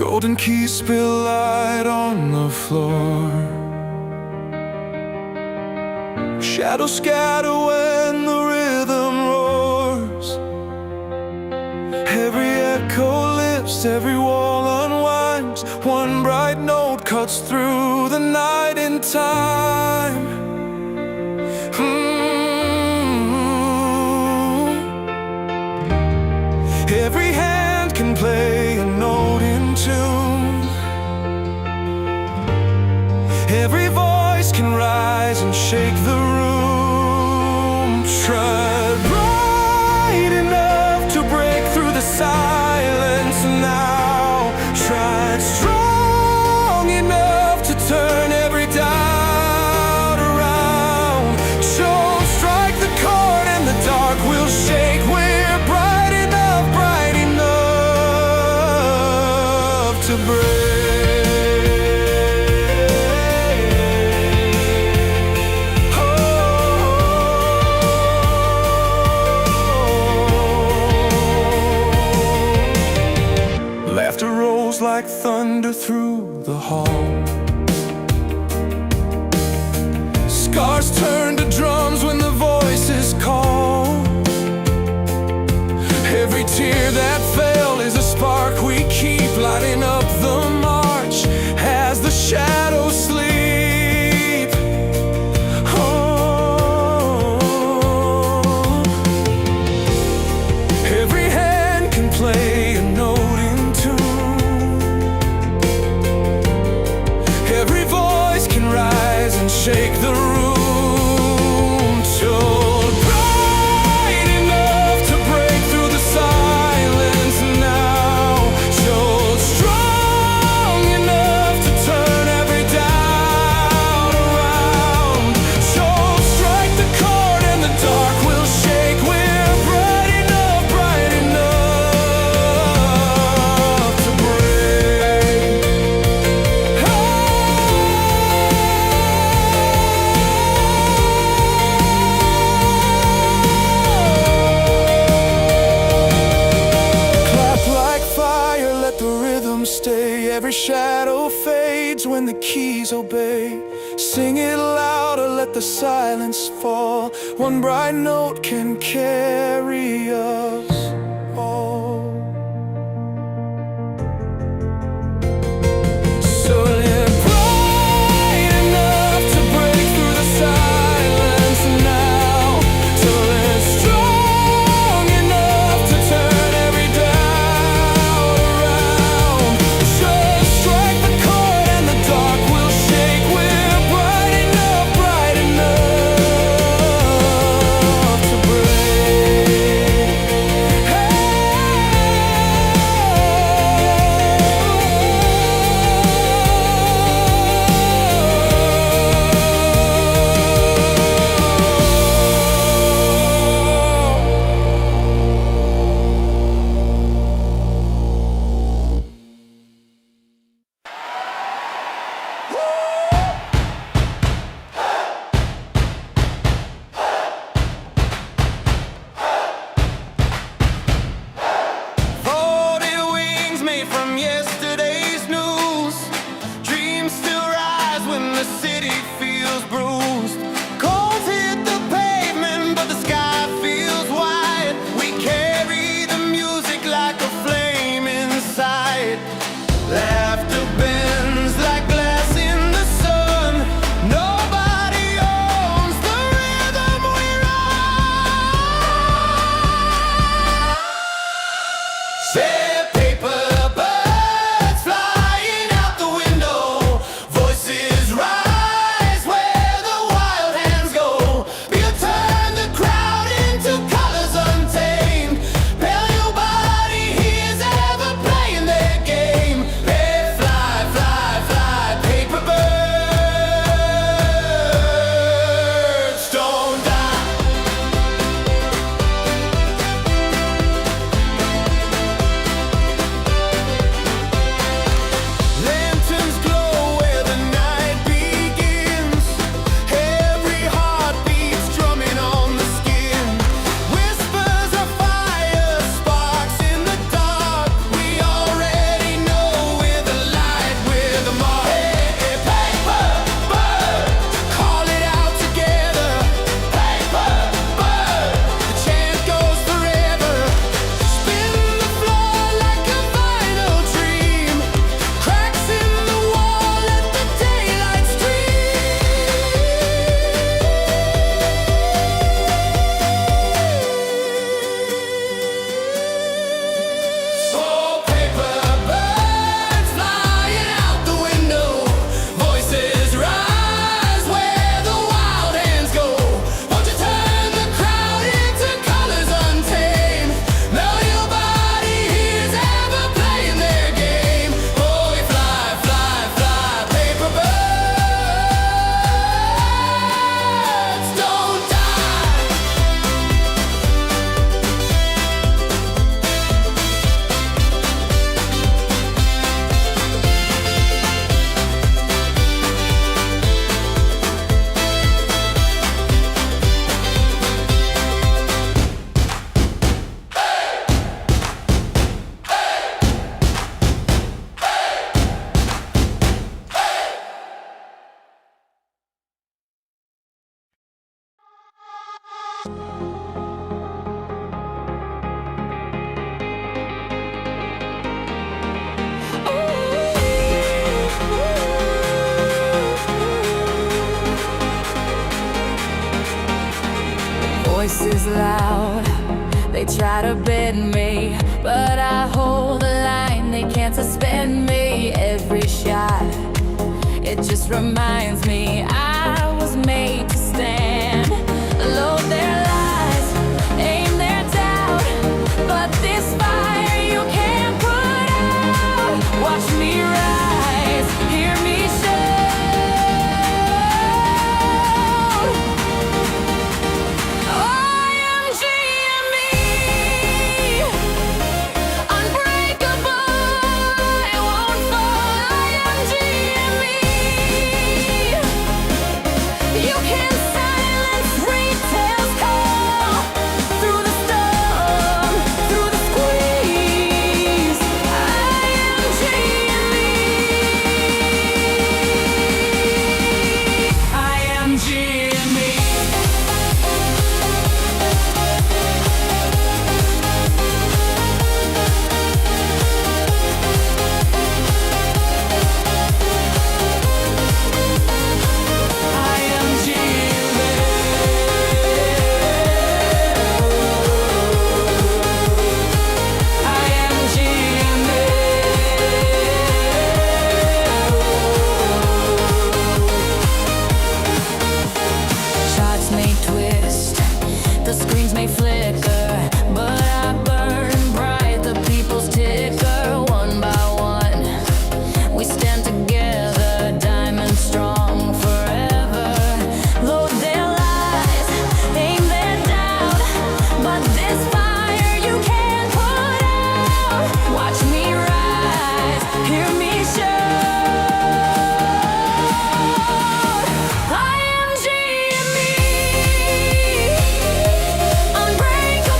Golden keys spill light on the floor. Shadows scatter when the rhythm roars. Every echo lifts, every wall unwinds. One bright note cuts through the night in time. Every hand can play a note in tune. Every voice can rise and shake the room. Tried bright enough to break through the silence now. Tried strong enough to turn every doubt around. So strike the chord and the dark will shake. We're bright enough to break. Laughter rolls like thunder through the hall. Scars turn to drums when the voices call. Every tear that fell is a spark we keep lighting up the march as the shadows sleep. Oh, every hand can play a note in tune. Every voice can rise and shake the room. Told bright enough to break through the silence now. Told strong enough to turn every doubt around. Told strike the chord and the dark will shake. We're bright enough to break. Clap like fire, let the rhythm stay. Every shadow fades when the keys obey. Sing it louder, let the silence fall. One bright note can carry us all. So live bright enough to break through the silence now. Till it's strong enough to turn every doubt around. Just strike the chord and the dark will shake. We're bright enough to break. Voices loud, they try to bend me, but I hold the line, they can't suspend me. Every shot, it just reminds me I was made to stand. Load their lies, aim their doubt, but this fire you can't put out. Watch me rise, hear me shout. I am GME, unbreakable, I won't fall. I am GME. You can silence retail's call through the storm, through the squeeze. I am GME. I am GME. I am GME. I am GME. Shots may twist, the screens may flicker, but I burn bright. The people's ticker, one by one. We stand together, diamond strong forever. Load their lies, aim their doubt, but this fire you can't put out. Watch me rise, hear me shout. I am GME, unbreakable.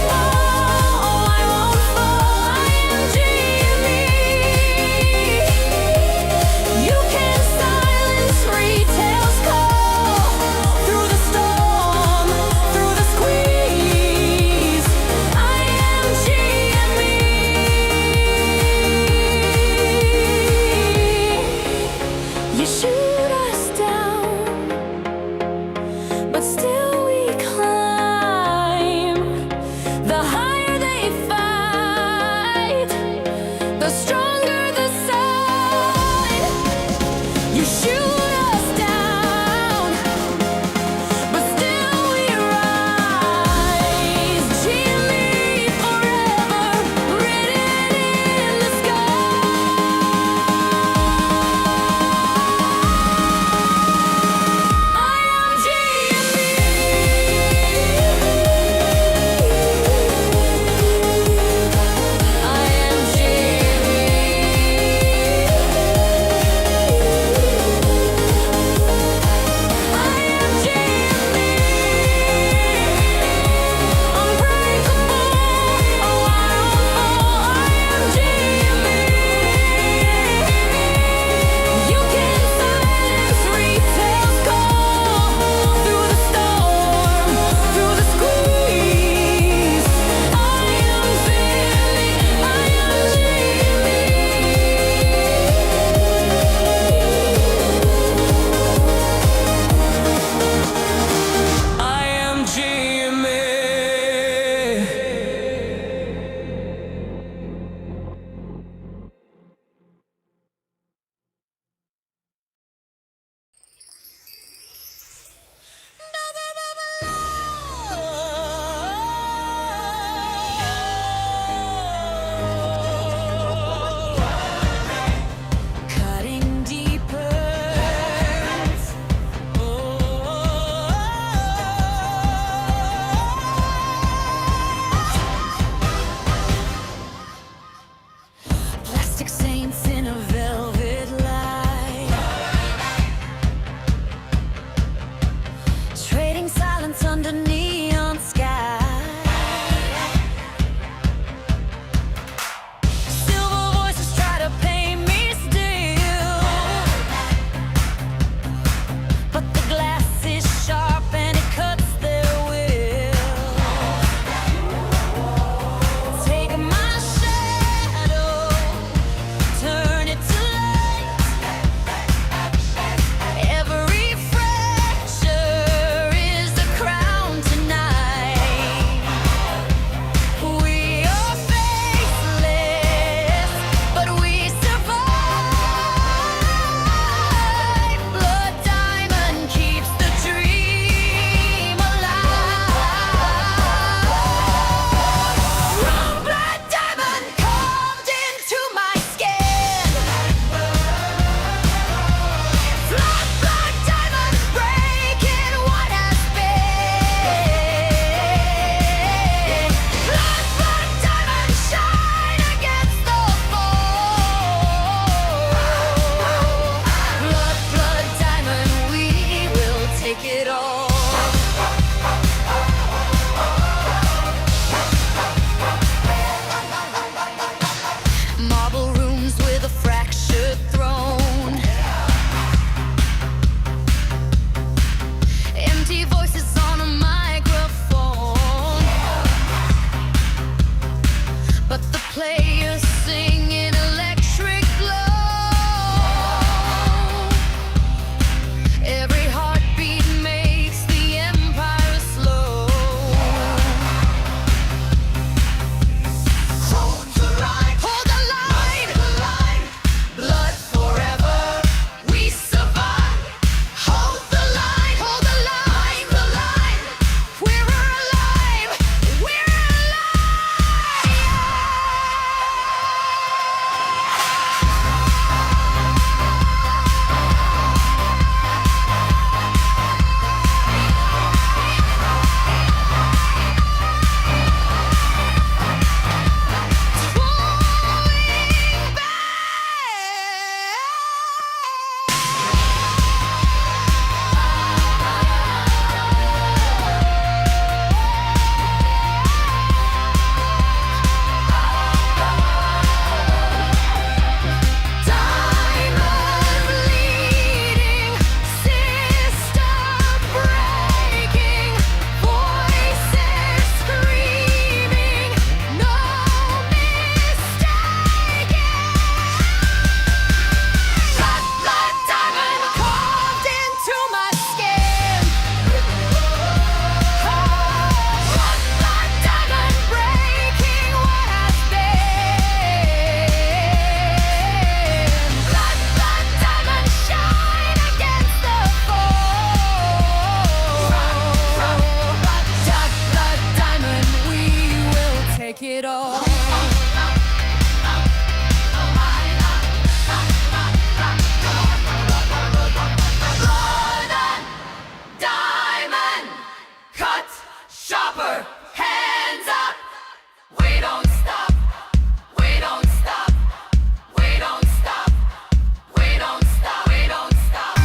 stopper. Hands up. We don't stop. We don't stop. We don't stop. We don't stop. We don't stop.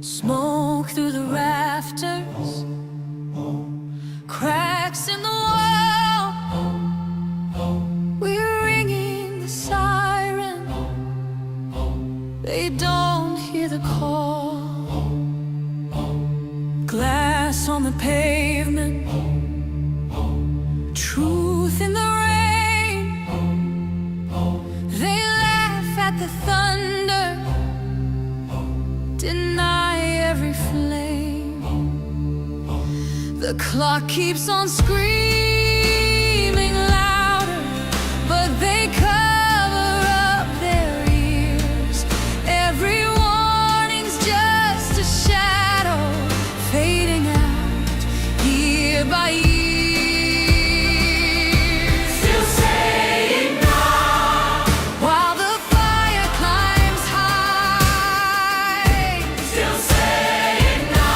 Smoke through the rafters, cracks in the wall. We're ringing the siren, they don't hear the call. Glass on the pavement, truth in the rain. They laugh at the thunder, deny every flame. The clock keeps on screaming louder, but they cover up their ears. Every warning's just a shadow fading out year by year. Still saying no while the fire climbs high. Still saying no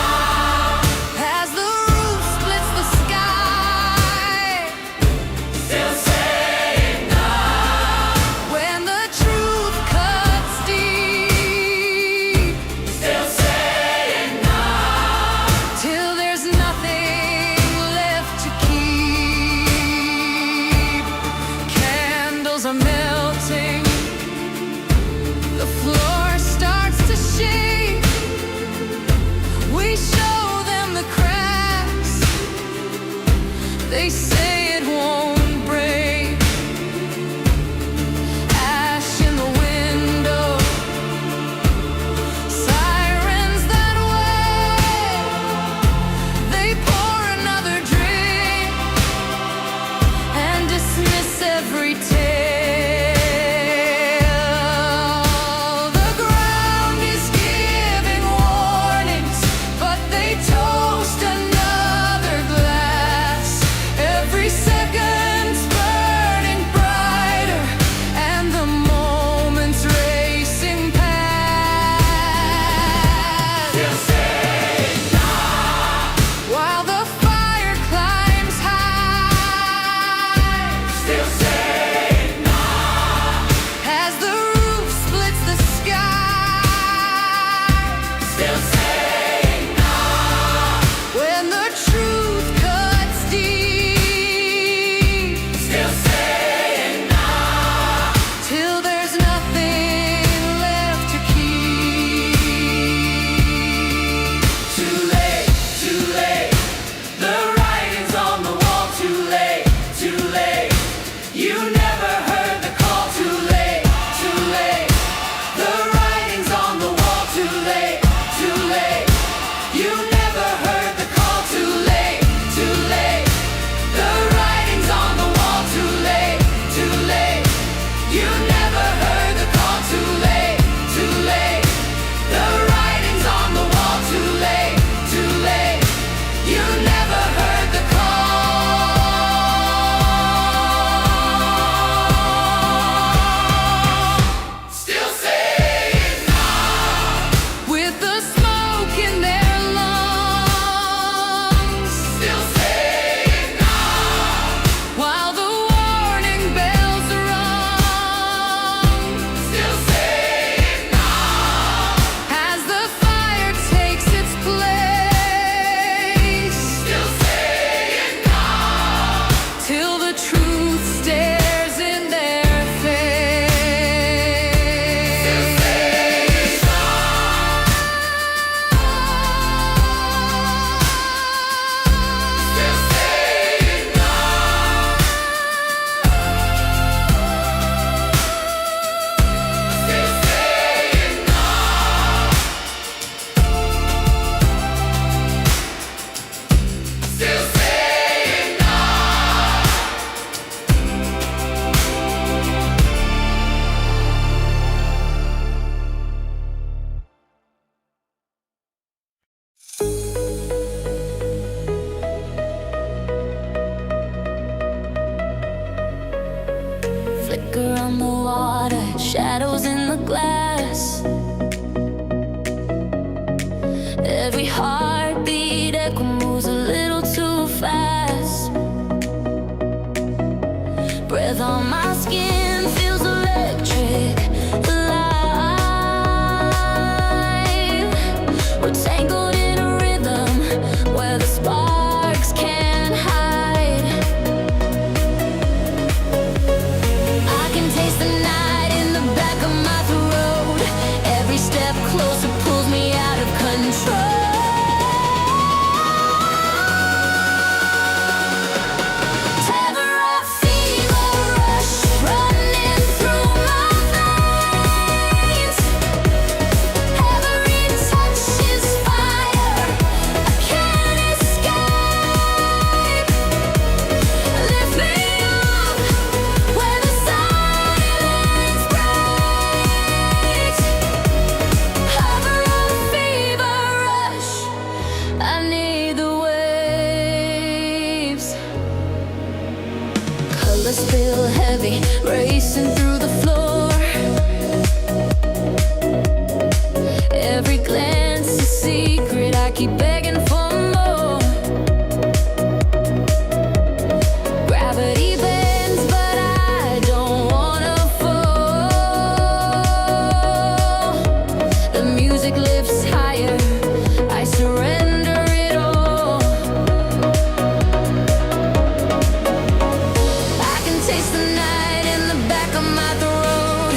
as the roof splits the sky. Still saying no when the truth cuts deep. Still saying no till there's nothing left to keep. Candles are melting, the floor starts to shake. We show them the cracks, they say it won't break. Ash in the window, sirens that way. They pour another drink and dismiss every tale. The ground is giving warnings, but they toast another glass. Every shadows in the glass. Every heartbeat echo moves a little too fast. Breath on my skin feels electric, alive. We're tangled in a rhythm where the sparks can't hide. I can taste the night in the back of my throat. Every step closer pulls me out of control. Colors feel heavy, racing through the floor. Every glance a secret, I keep begging for more. Gravity bends, but I don't wanna fall. The music lifts higher, I surrender it all. Taste the night in the back of my throat.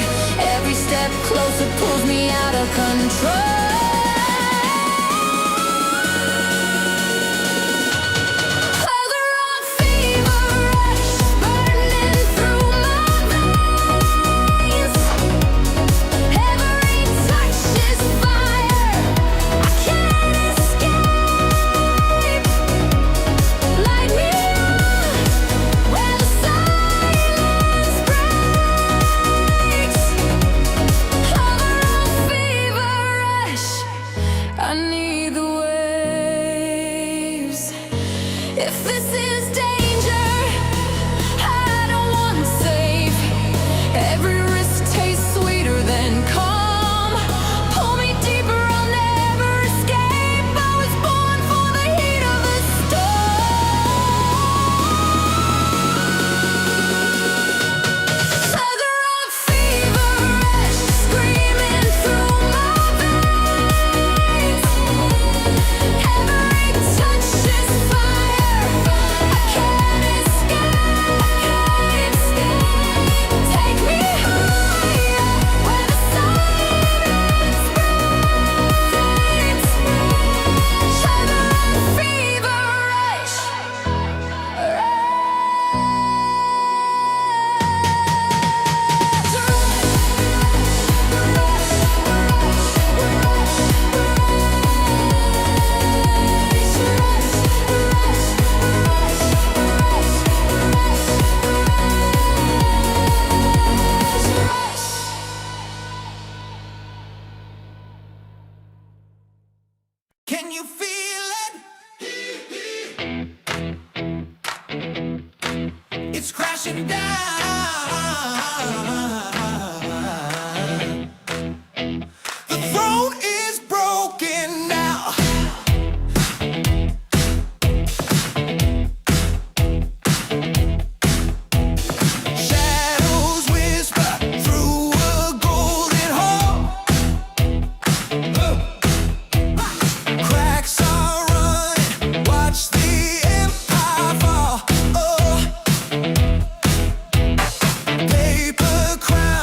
Every step closer pulls me out of control. I need the waves. If this is danger, I don't want to save. Every risk tastes sweeter than calm. Pull me deeper, I'll never escape. I was born for the heat of the storm. Feather rock fever rush, screaming through my veins. Every touch is fire, I can't escape. Take me higher, where the silence breaks. Feather rock fever rush. Can you feel it? It's crashing down. The throne is broken now. Shadows whisper through a golden hall. Cracks are running, watch the empire fall. Oh. Paper crown.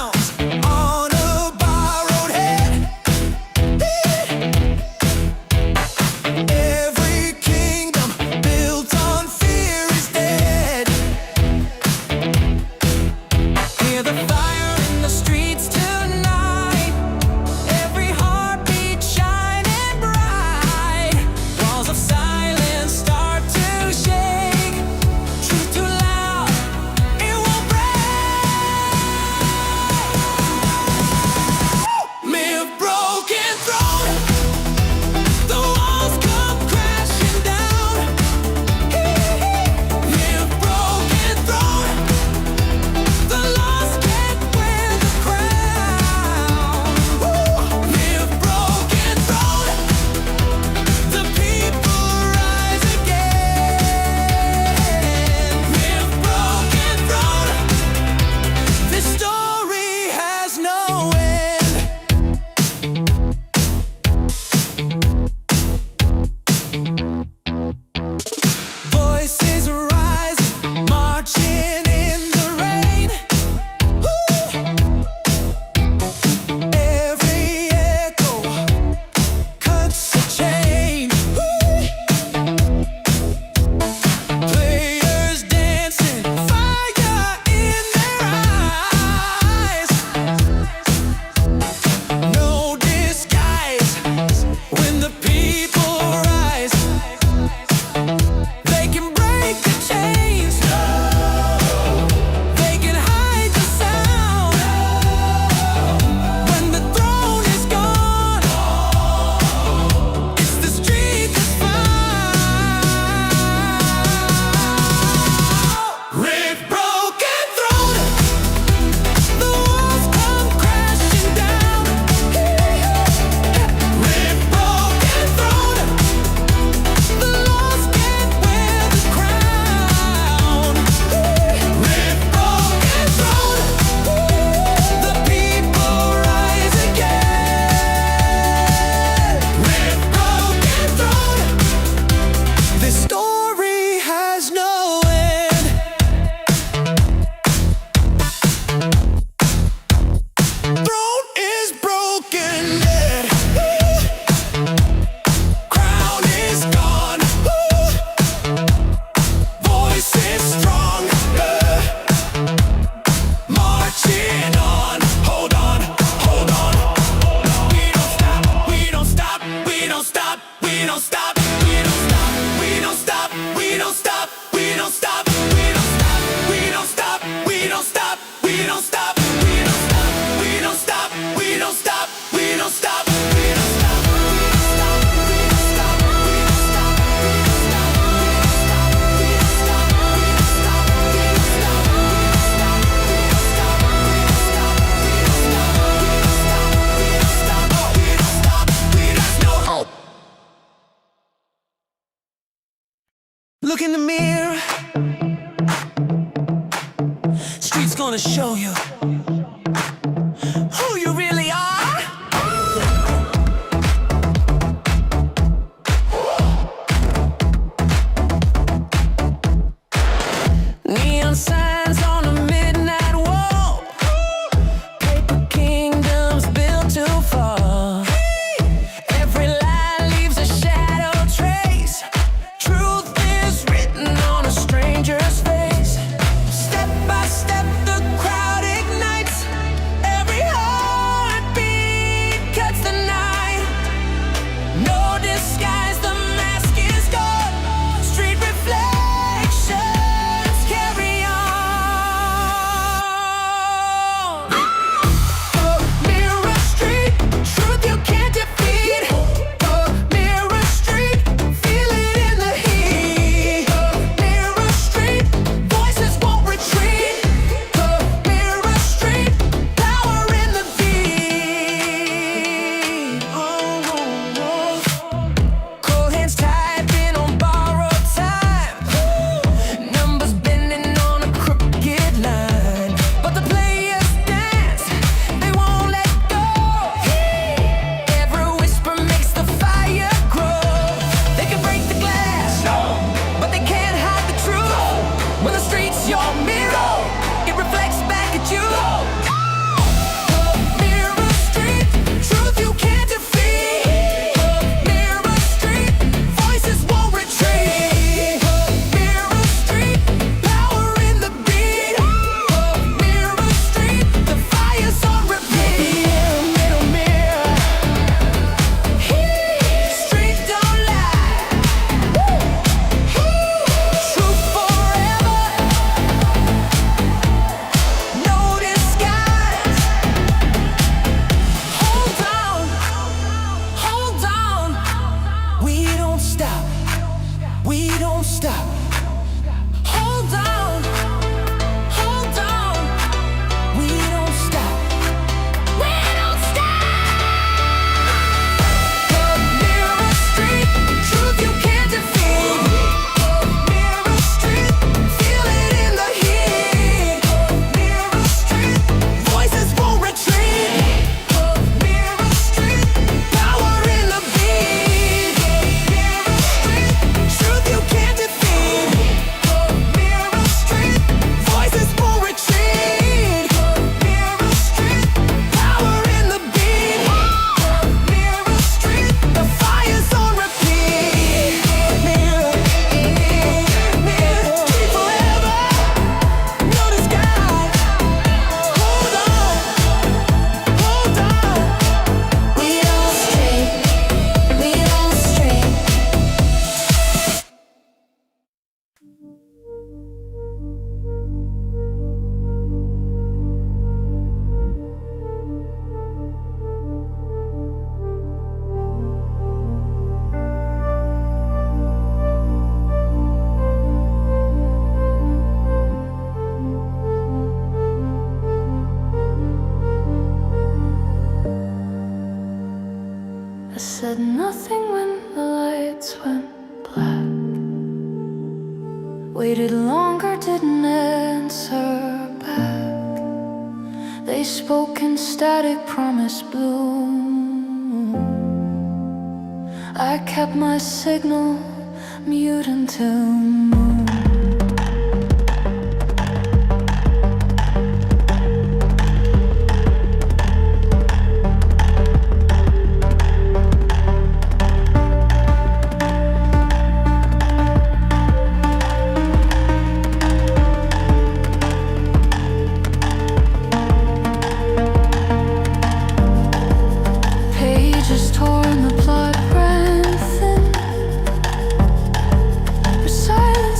we don't stop, we don't stop, we don't stop, we don't stop, we don't stop, we don't stop, we don't stop, we don't stop, we don't stop, we don't stop, we don't stop. Look in the mirror. Street's gonna show you who you really are. Neon signs on a midnight wall. Paper kingdoms built to fall. Every lie leaves a shadow trace. Truth is written on a stranger's face. Step by step the crowd ignites. Every heartbeat cuts the night. No disguise, the mask is gone. Street reflections carry on. Mirror Street, truth you can't defeat. Mirror Street, feel it in the heat. Mirror Street, voices won't retreat. Mirror Street, power in the beat. Cold hands typing on borrowed time. Numbers bending on a crooked line. But the players dance, they won't let go. Every whisper makes the fire grow. They can break the glass, but they can't hide the truth. When the street's your mirror, it reflects back at you. Mirror Street, truth you can't defeat. Mirror Street, voices won't retreat. Mirror Street, power in the beat. Mirror Street, the fire's on repeat. Middle mirror, street don't lie. Truth forever, no disguise. Hold on, we don't stop, we don't stop. Hold on, we don't stop, we don't stop. Mirror Street, truth you can't defeat. Mirror Street, feel it in the heat. Mirror Street, voices won't retreat. Mirror Street, power in the beat. Mirror Street, truth you can't defeat. Mirror Street, voices won't retreat. Mirror Street, power in the beat. Mirror Street, the fire's on repeat. Mirror Street forever, no disguise. Hold on, we don't stray, we don't stray. I said nothing when the lights went black. Waited longer, didn't answer back. They spoke in static, promise bloom. I kept my signal mute until moon. Pages torn, the blood ran thin. Silence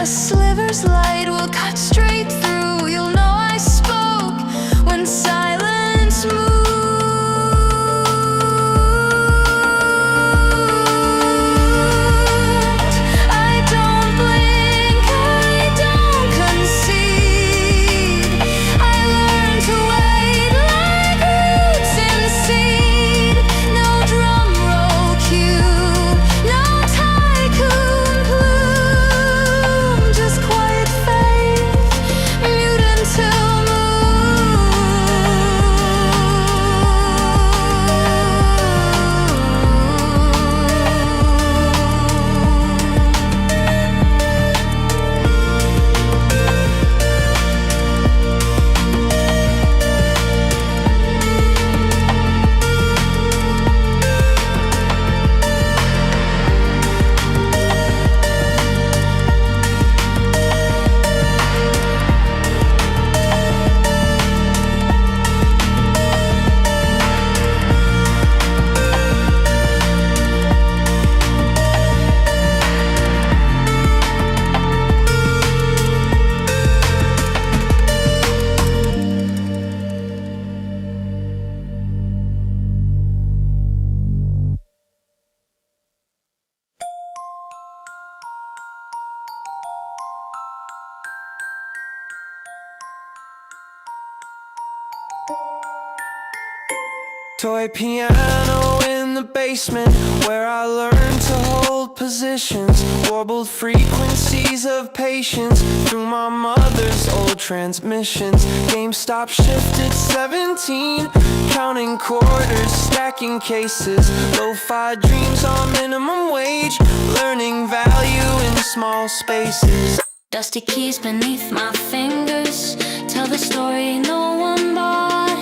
A sliver's light will cut straight through. You'll know I spoke when silence moved. I don't blink, I don't concede. I learned to wait like roots in seed. No drum roll cue, no tycoon plume, just quiet faith, mute until Toy piano in the basement, where I learned to hold positions. Warbled frequencies of patience through my mother's old transmissions. GameStop shifted 17, counting quarters, stacking cases. Lo-fi dreams on minimum wage, learning value in small spaces. dusty keys beneath my fingers tell the story no one bought.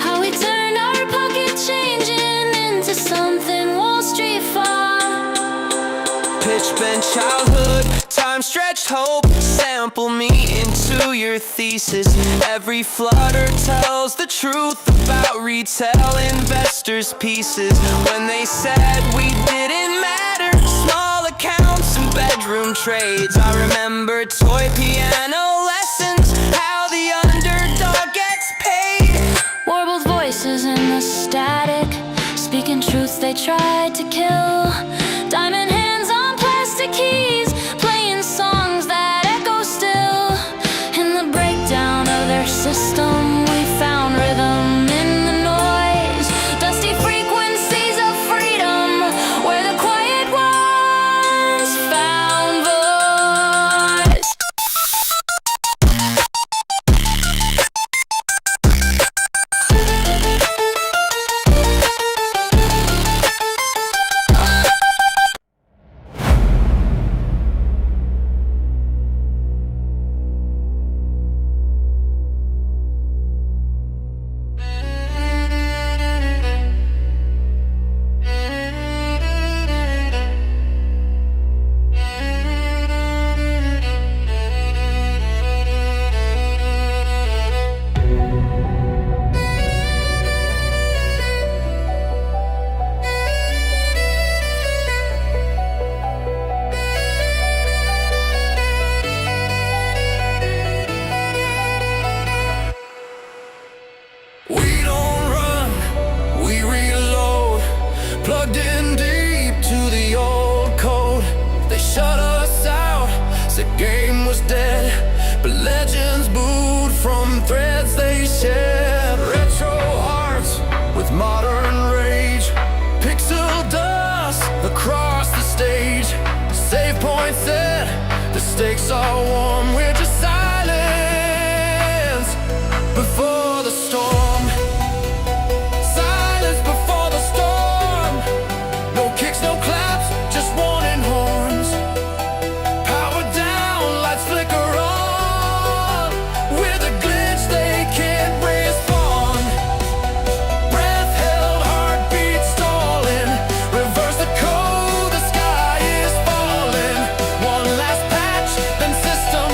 How we turned our pocket changing into something Wall Street fought. Pitch bend childhood, time stretched hope. Sample me into your thesis. Every flutter tells the truth about retail investors' pieces. When they said we didn't matter, small accounts and bedroom trades. I remember toy piano lessons, how the underdog gets paid. Warbled voices in the static, speaking truths they tried to kill. Diamond hands on plastic keys, playing songs that echo still. In the breakdown of their system, we found rhythm in the noise. Dusty frequencies of freedom, where the quiet ones found voice. We don't run, we reload. Plugged in deep to the old code. They shut us out, said game was dead. But legends booed from threads they shed. Retro hearts with modern rage. Pixel dust across the stage. Save point set, the stakes are warm. We're just silence before the storm. Silence before the storm. No kicks, no claps, just warning horns. Power down, lights flicker on. With a glitch they can't respond. Breath held, heartbeat stalling. Reverse the code, the sky is falling. One last patch, then system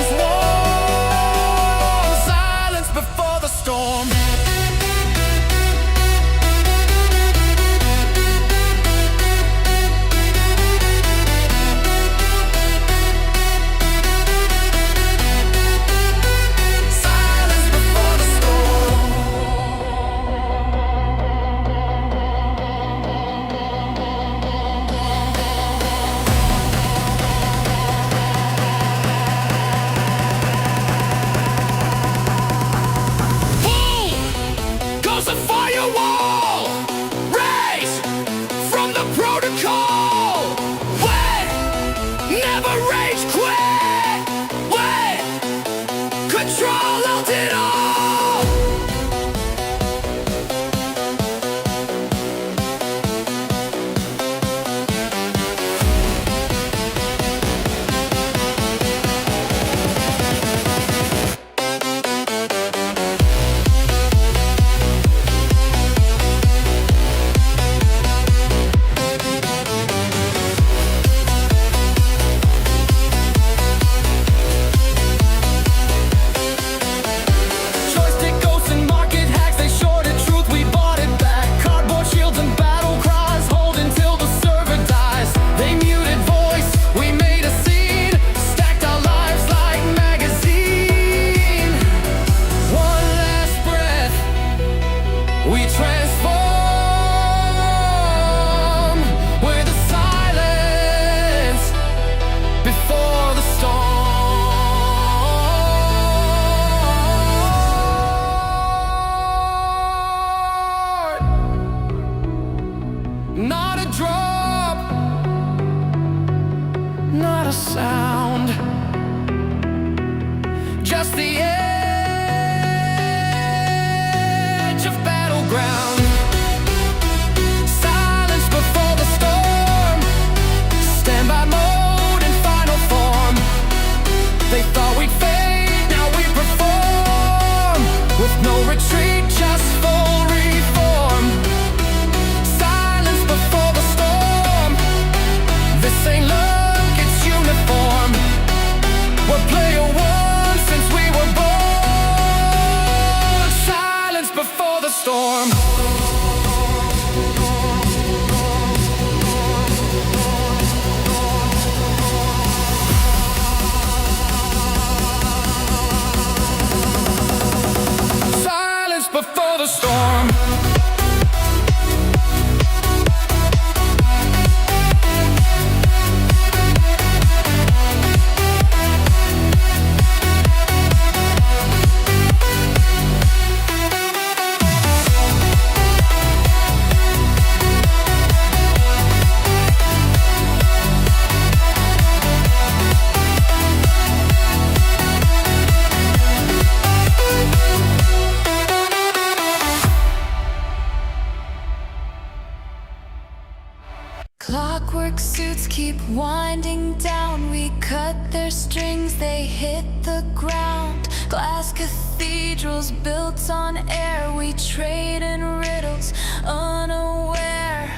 buildings, they hit the ground. Glass cathedrals built on air. We trade in riddles, unaware.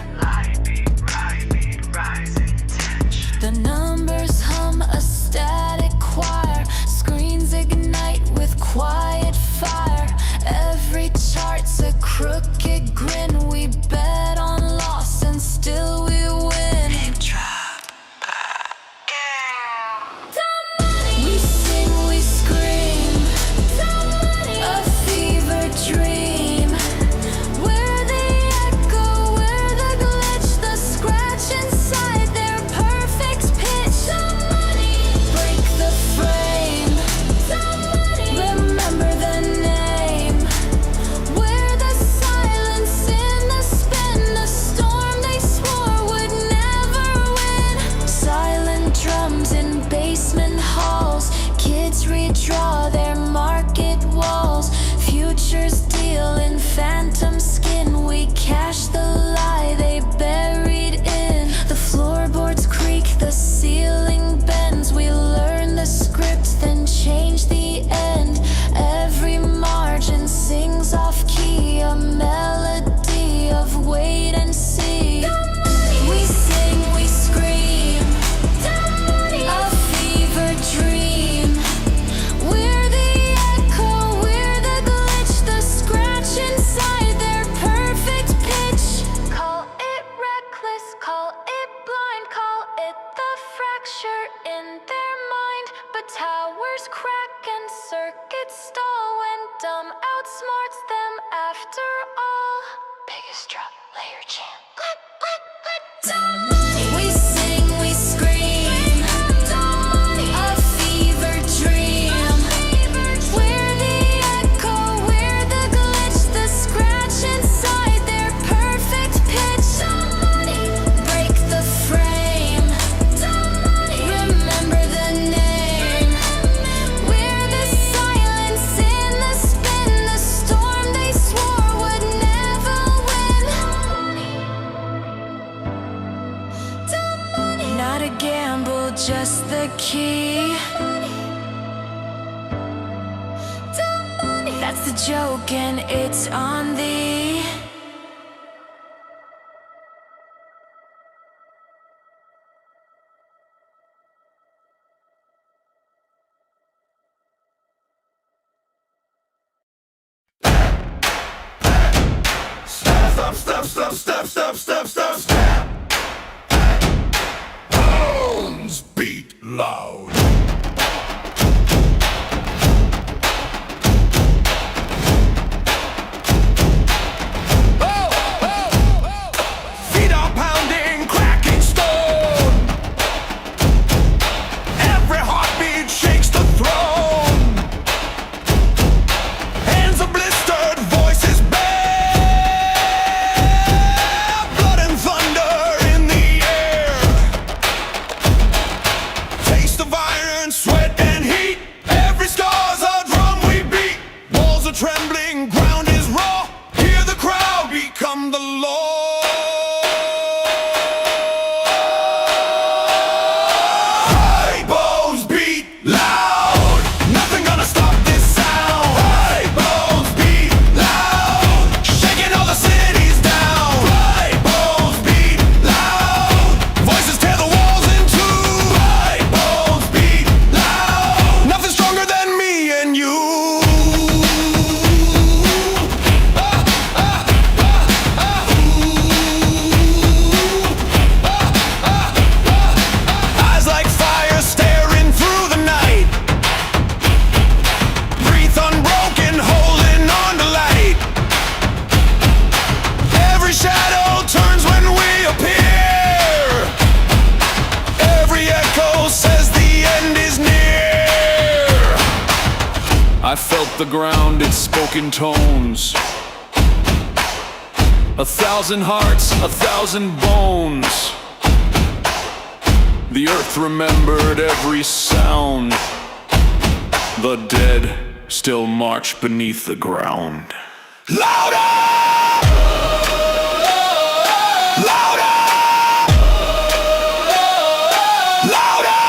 Rising tension. The numbers hum a static choir. Screens ignite with quiet fire. Every chart's a crooked grin. We bet on loss and still we win. Name drop. We sing, we scream. A fever dream. We're the echo, we're the glitch, the scratch inside their perfect pitch. Break the frame. Remember the name. We're the silence in the spin, the storm they swore would never win. Silent drums in basement halls. Kids redraw their market walls. Futures deal in phantom skin. We cash the lie they buried in. The floorboards creak, the ceiling bends. We learn the script, then change the end. Every margin sings off key, a melody of wait and see. We sing, we scream. A fever dream. We're the echo, we're the glitch, the scratch inside their perfect pitch. Call it reckless, call it blind, call it the fracture in their mind. But towers crack and circuits stall when dumb outsmarts them after all. Biggest drop, layer chant. We sing, we scream. A fever dream. We're the echo, we're the glitch, the scratch inside their perfect pitch. Break the frame. Remember the name. We're the silence in the spin, the storm they swore would never win. Not a gamble, just the key. That's the joke and it's on thee. Stop. Bones beat loud. Feet are pounding, cracking stone. Every heartbeat shakes the throne. Hands are blistered, voices bare. Blood and thunder in the air. Taste of iron, sweat and heat. Every scar's a drum we beat. Walls are trembling, ground is raw. Hear the crowd become the law. High bones beat loud. Nothing gonna stop this sound. High bones beat loud. Shaking all the cities down. High bones beat loud. Voices tear the walls in two. High bones beat loud. Nothing stronger than me and you. Eyes like fire staring through the night. Breathe unbroken, holding on to light. Every shadow turns when we appear. Every echo says the end is near. I felt the ground, its spoken tones. 1,000 hearts, 1,000 bones. The earth remembered every sound. The dead still march beneath the ground. Louder! Louder! Louder!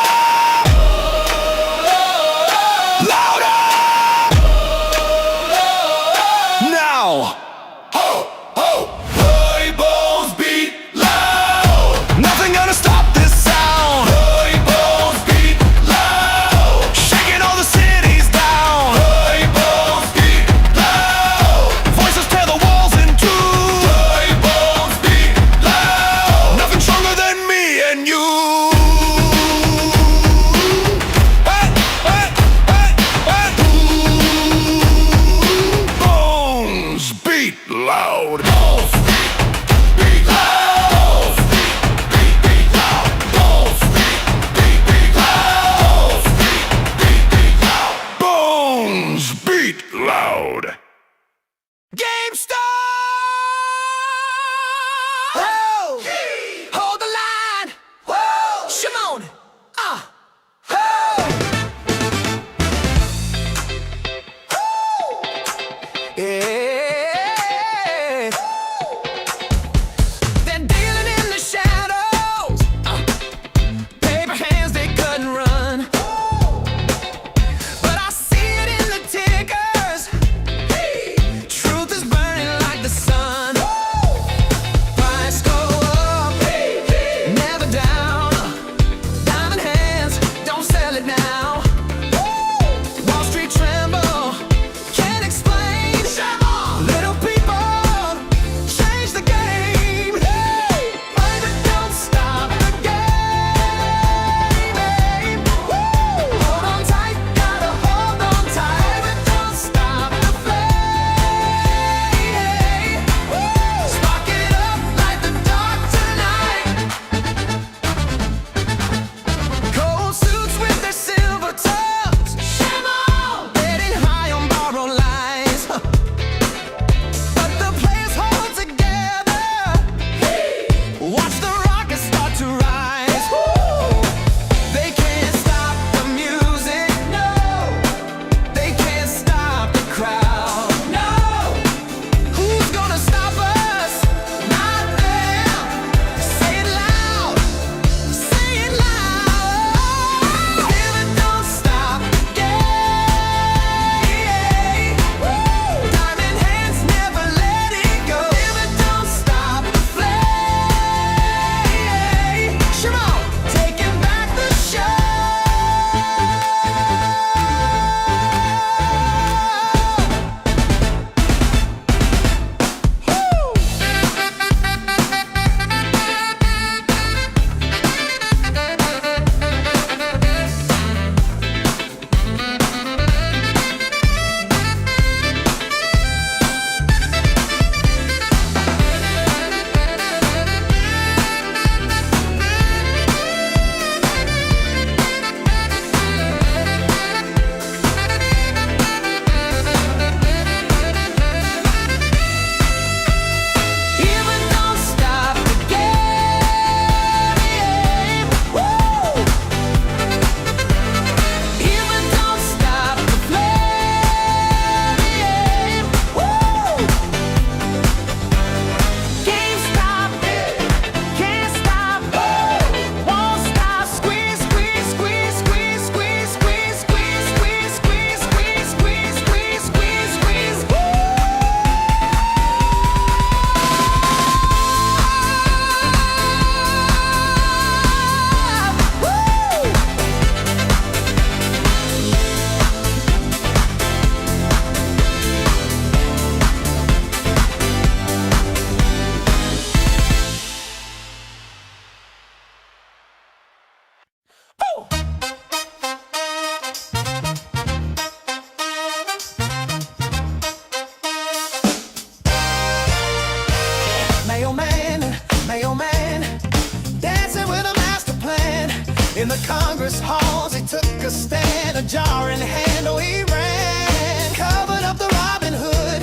and a jar in hand. Oh, he ran, covered up the Robin Hood,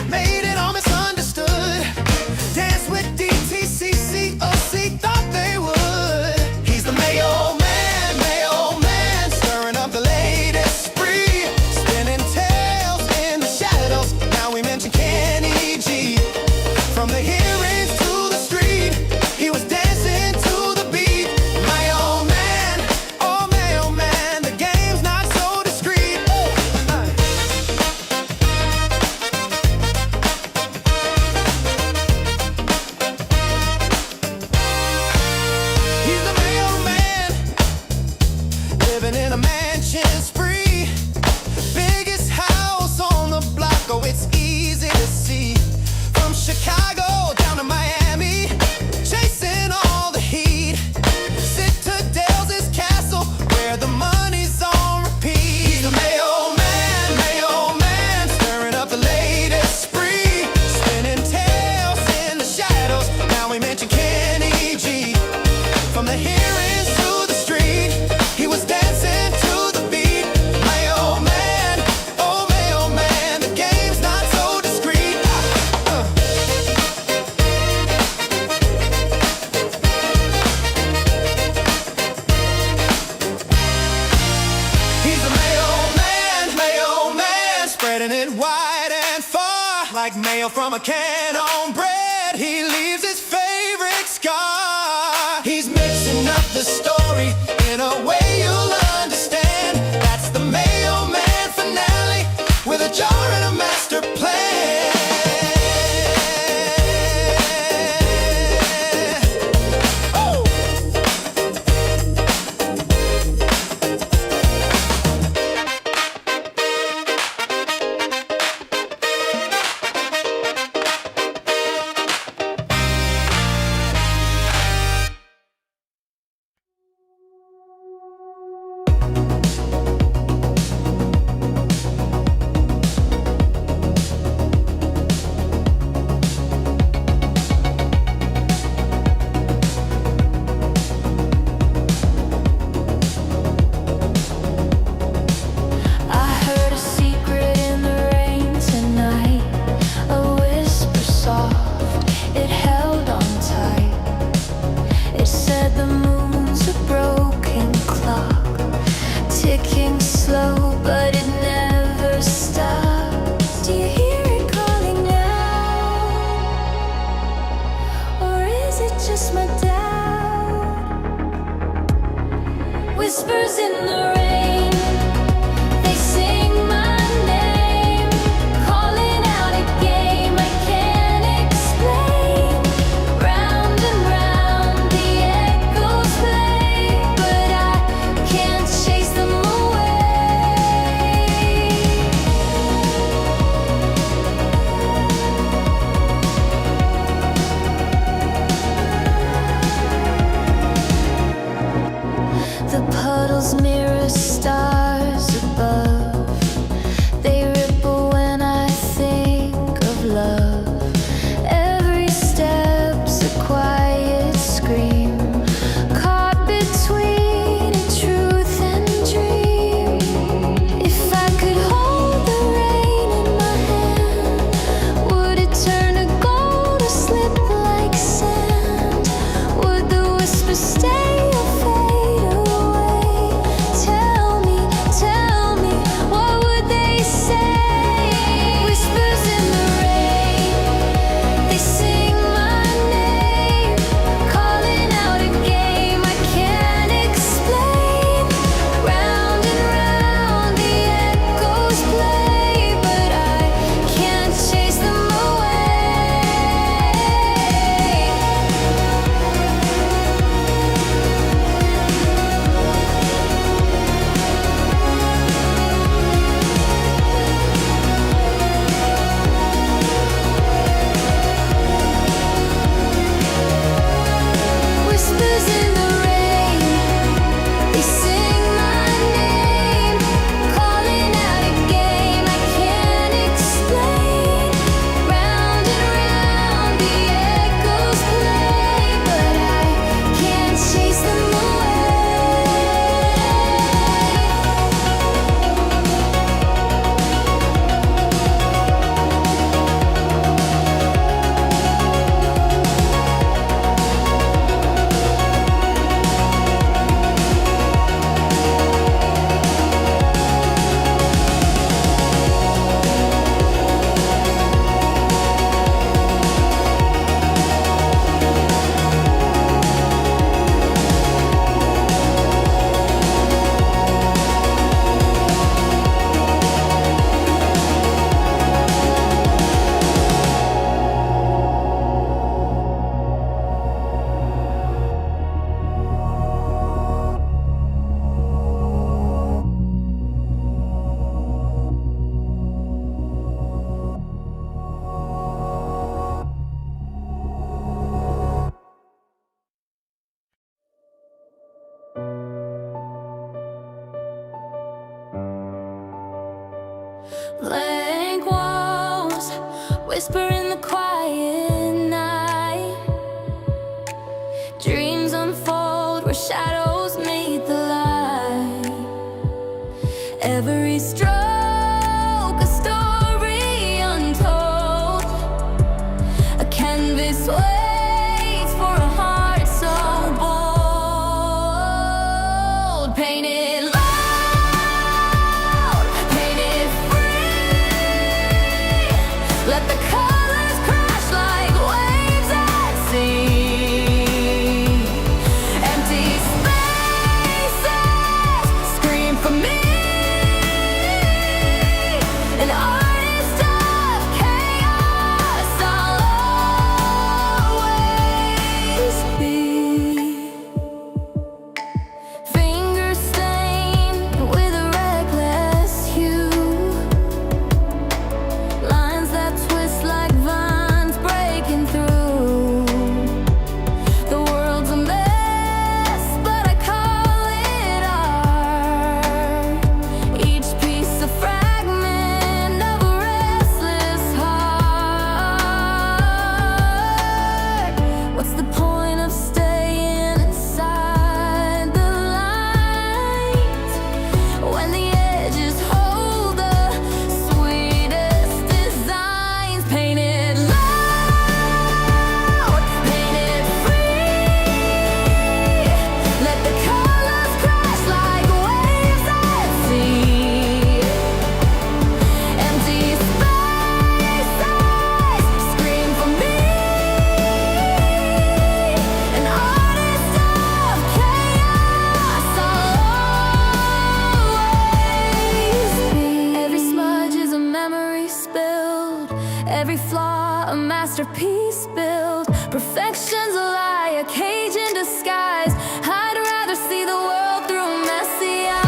made it all misunderstood. Danced with DTCC, OC thought they would. He's the Mayo man, stirring up the latest spree, spinning tales in the shadows. Now we mention Kenny G. From the hearings to the street, he was dancing to the beat. Mayo man, oh Mayo man, the game's not so discreet. He's the Mayo man, living in a mansion spree. Biggest house on the block, oh it's easy to see. From Chicago down to Miami, chasing all the heat. Citadel's his castle, where the money's on repeat. He's the Mayo man, stirring up the latest spree, spinning tales in the shadows. Now we mention Kenny G. From the hearings to the street, he was dancing to the beat. Mayo man, oh Mayo man, the game's not so discreet. He's the Mayo man, spreading it wide and far, like mayo from a can on bread. He leaves his favorite scar. He's mixing up the story in a way you'll understand. That's the Mayo man finale, with a jar and a master plan. Ooh. I heard a secret in the rain tonight, a whisper soft, it held on tight. It said the moon's a broken clock, ticking slow, but it never stops. Do you hear it calling now? Or is it just my doubt? Whispers in the rain, they sing my name, calling out a game I can't explain. Round and round the echoes play, but I can't chase them away. Blank walls whisper in the quiet night. Dreams unfold where shadows meet the light. Every stroke a story untold. A canvas waits for a heart so bold. Painted loud, painted free. Let the colors crash like waves at sea. Empty spaces scream for me. An artist of chaos, I'll always be. Fingers stained with a reckless hue. Lines that twist like vines breaking through. The world's a mess, but I call it art. Each piece a fragment of a restless heart. What's the point of staying inside the light when the edges hold the sweetest designs? Painted loud, painted free. Let the colors crash like waves at sea. Empty spaces scream for me. An artist of chaos, I'll always be. Every smudge is a memory spilled. Every flaw a masterpiece built. Perfection's a lie, a cage in disguise. I'd rather see the world through messy eyes.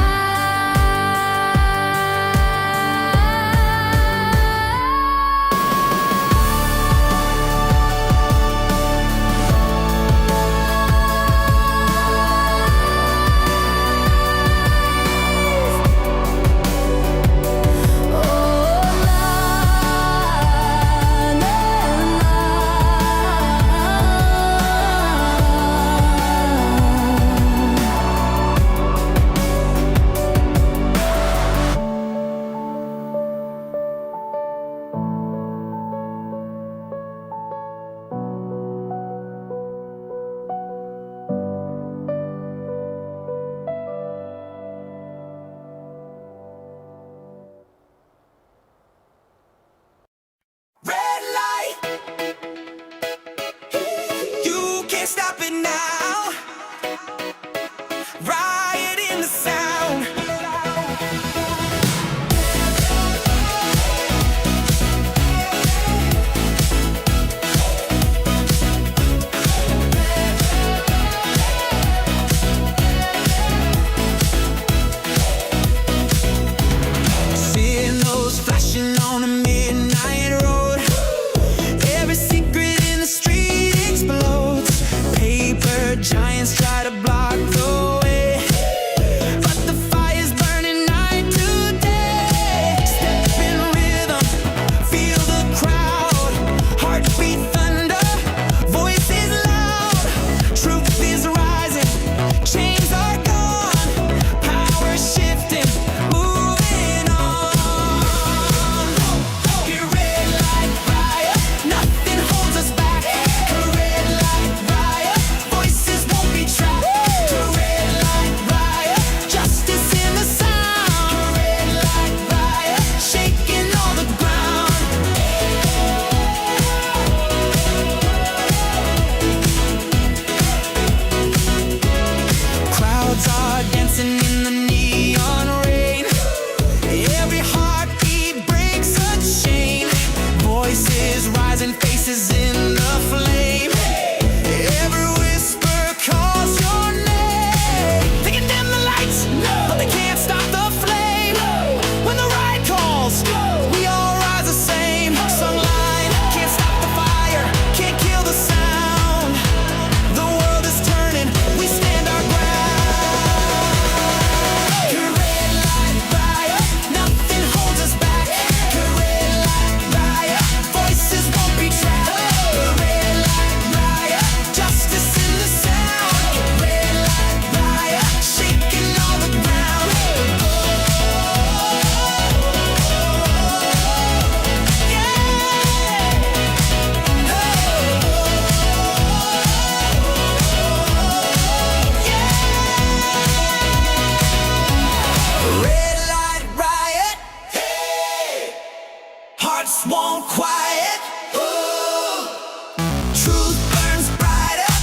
hearts won't quiet. Truth burns brighter,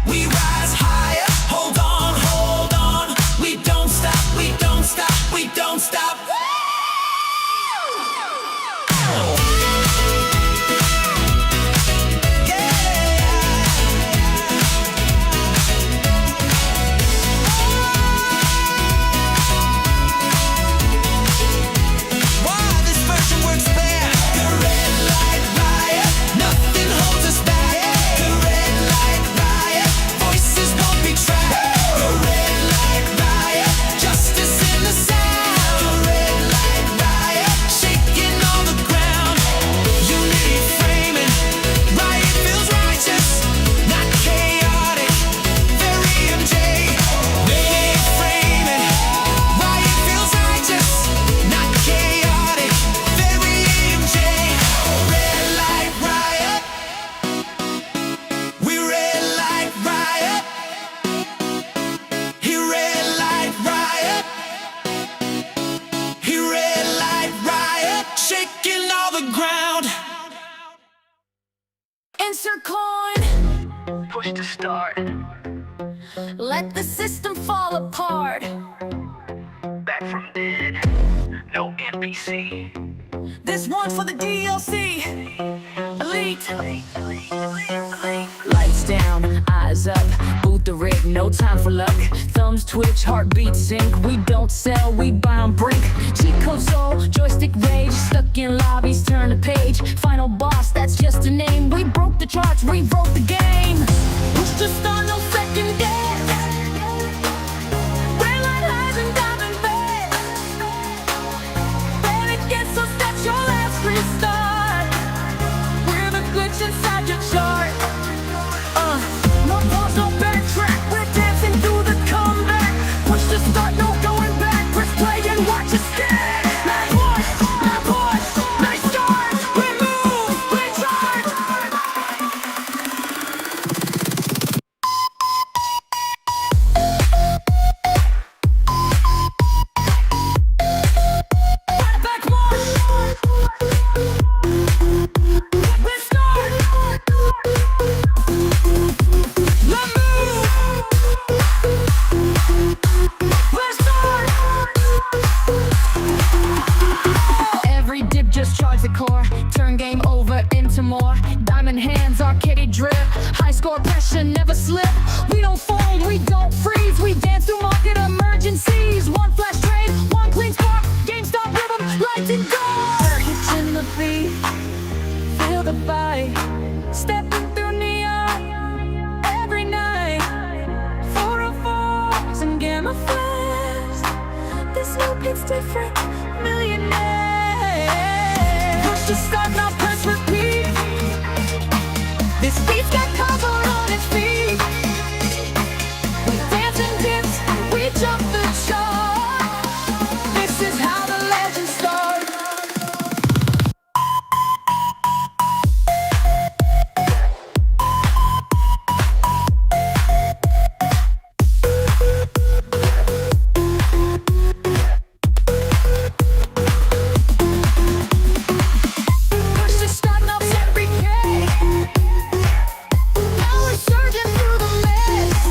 we rise higher. Hold on, we don't stop, we don't stop, we don't stop. Insert coin. Push to start. Let the system fall apart. Back from dead. No NPC. This one's for the DLC. Elite. Lights down, eyes up. Boot the rig, no time for luck. Thumbs twitch, heartbeats sync. We don't sell, we buy on brink. Cheat code soul, joystick rage. Stuck in lobbies, turn the page. Final boss, that's just a name. We broke the charts, rewrote the game. Push to start, no second guess. Red light highs and diamond beds. When it gets so set, your last restart. We're the glitch inside your chart. No pause, no backtrack. We're dancing through the comeback. Push to start, no going back. Press play and watch us stack. Nice push, nice start. We move, we charge. Back march. Let's start. Let's move. Let's start. Every dip just charge the core. Turn game over into more. Diamond hands, arcade drip. High score pressure, never slip. We don't fold, we don't freeze. We dance through market emergencies. One flash trade, one clean spark. GameStop rhythm, lights and go. Hits in the beat, feel the bite. Stepping through neon every night. 404s and gamma flash. This new beat's different, millionaire. Push to start, now press repeat. This beat's got cover on its feet. We dance and dips, we jump the chart. This is how the legends start. Push to start, now every K. Power surging through the mist.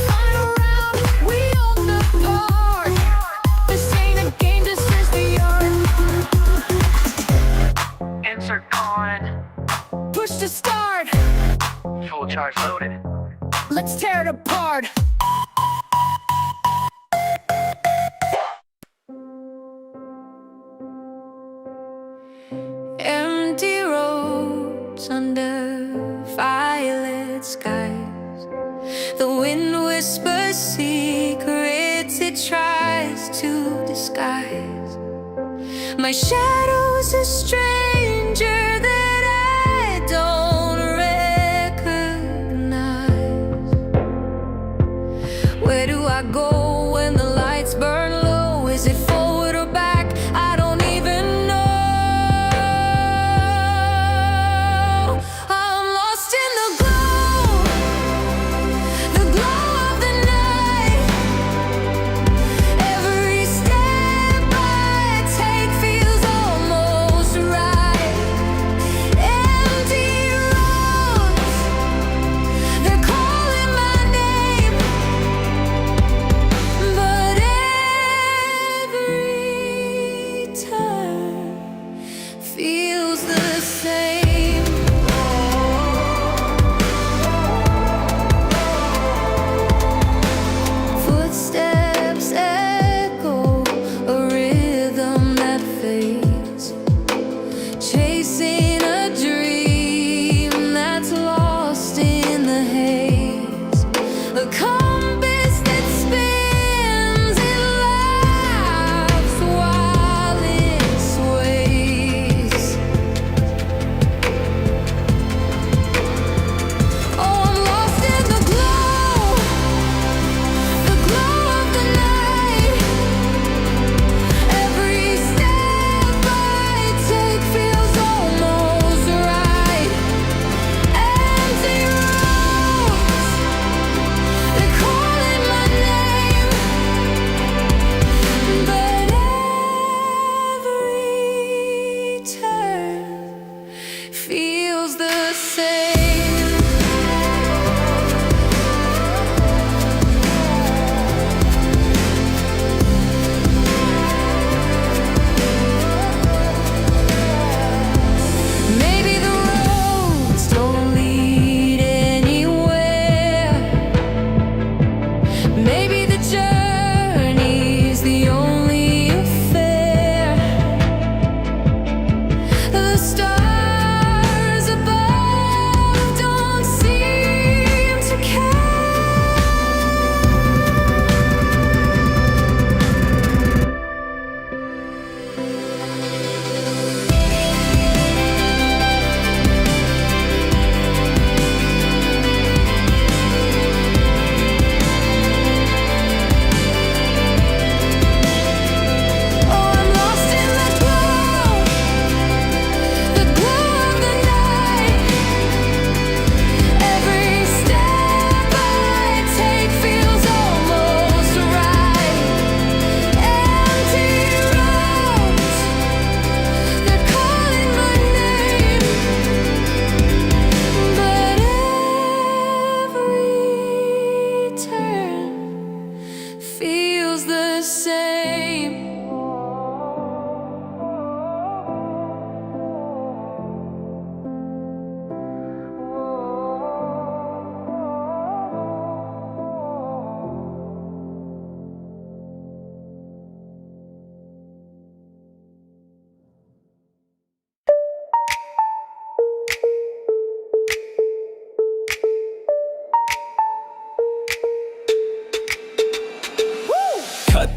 Final round, we own the board. This ain't a game, this is the art. Insert coin. Push to start. Full charge loaded. Let's tear it apart. Empty roads under violet skies. The wind whispers secrets it tries to disguise. My shadow's a stranger that I don't recognize. Where do I go when the lights burn low? Is it forward or back? I don't even know. I'm lost in the glow of the night. Every step I take feels almost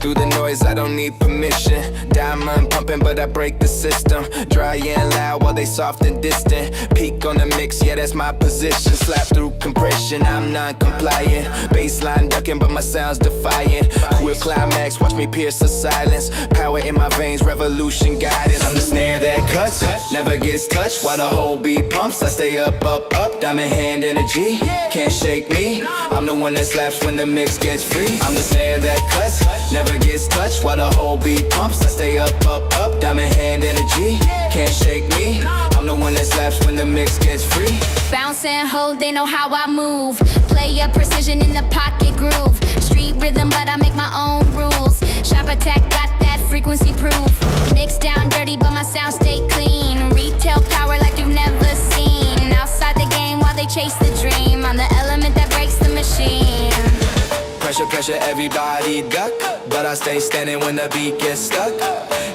Through the noise, I don't need permission. Diamond pumping, but I break the system. Dry and loud while they soft and distant. Peak on the mix, yeah, that's my position. Slap through compression, I'm non-compliant. Baseline ducking, but my sound's defiant. Quick climax, watch me pierce the silence. Power in my veins, revolution guidance. I'm the snare that cuts, never gets touched while the whole beat pumps. I stay up, up, up, diamond hand energy. Can't shake me, I'm the one that slaps when the mix gets free. I'm the snare that cuts, never gets touched while the whole beat pumps. I stay up, up, up, diamond hand energy. Can't shake me, I'm the one that slaps when the mix gets free. Bounce and hold, they know how I move. Play a precision in the pocket groove. Street rhythm, but I make my own rules. Sharp attack, got that frequency proof. Mix down dirty, but my sound stay clean. Retail power like you've never seen. Outside the game while they chase the dream. I'm the element that breaks the machine. Pressure, pressure, everybody duck. But I stay standing when the beat gets stuck.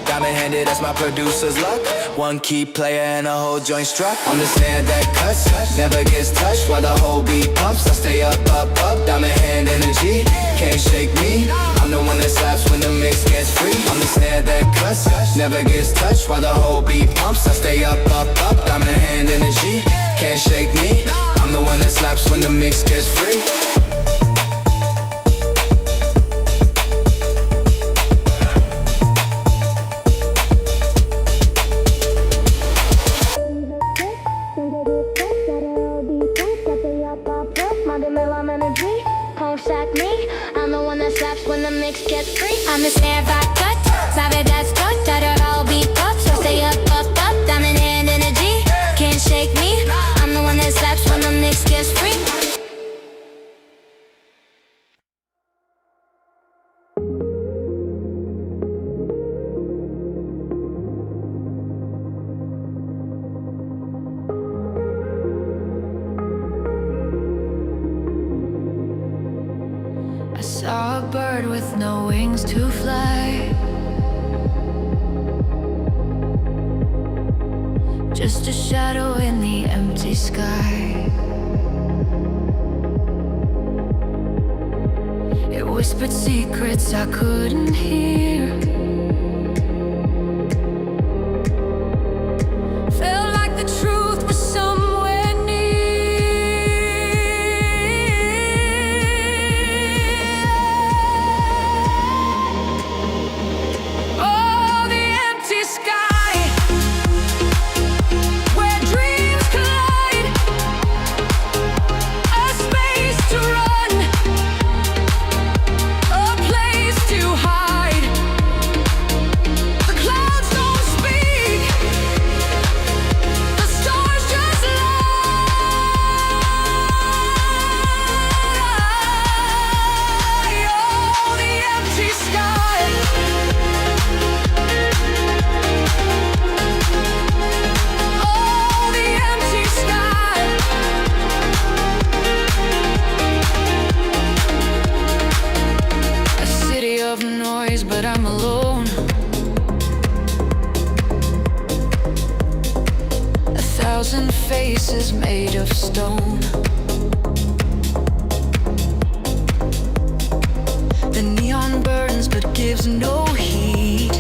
Diamond handed, that's my producer's luck. One key player and a whole joint struck. I'm the snare that cuts, never gets touched while the whole beat pumps. I stay up, up, up, diamond hand energy. Can't shake me, I'm the one that slaps when the mix gets free. I'm the snare that cuts, never gets touched while the whole beat pumps. I stay up, up, up, diamond hand energy. Can't shake me, I'm the one that slaps when the mix gets free. I'm the snare I cut, sabe that's cut, that all beat up, so stay up, up, up, diamond hand energy, can't shake me, I'm the one that slaps when the mix gets free. I saw a bird with no wings to fly, just a shadow in the empty sky. It whispered secrets I couldn't hear. Felt like the truth was somewhere near. Oh, the empty sky, where dreams collide, a space to run, a place to hide. The clouds don't speak, the stars just lie. Oh, the empty sky. Oh, the empty sky. A city of noise, but I'm alone. 1,000 faces made of stone. The neon burns but gives no heat.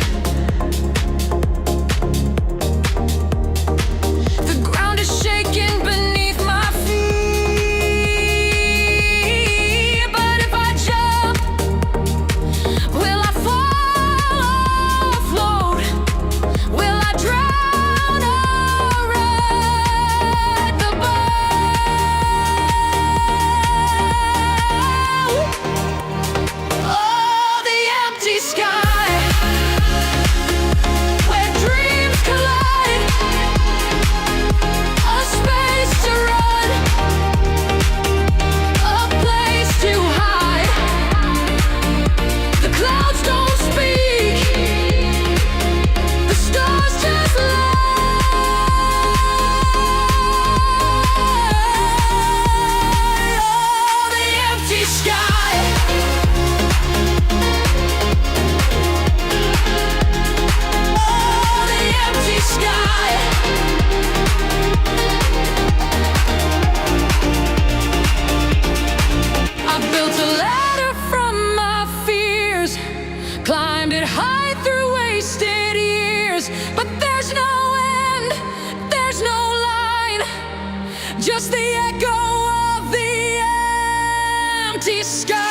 The ground is shaking beneath my feet. But if I jump, will I fall or float? Will I drown or ride the boat? Oh, the empty sky. but there's no end, there's no line, just the echo of the empty sky.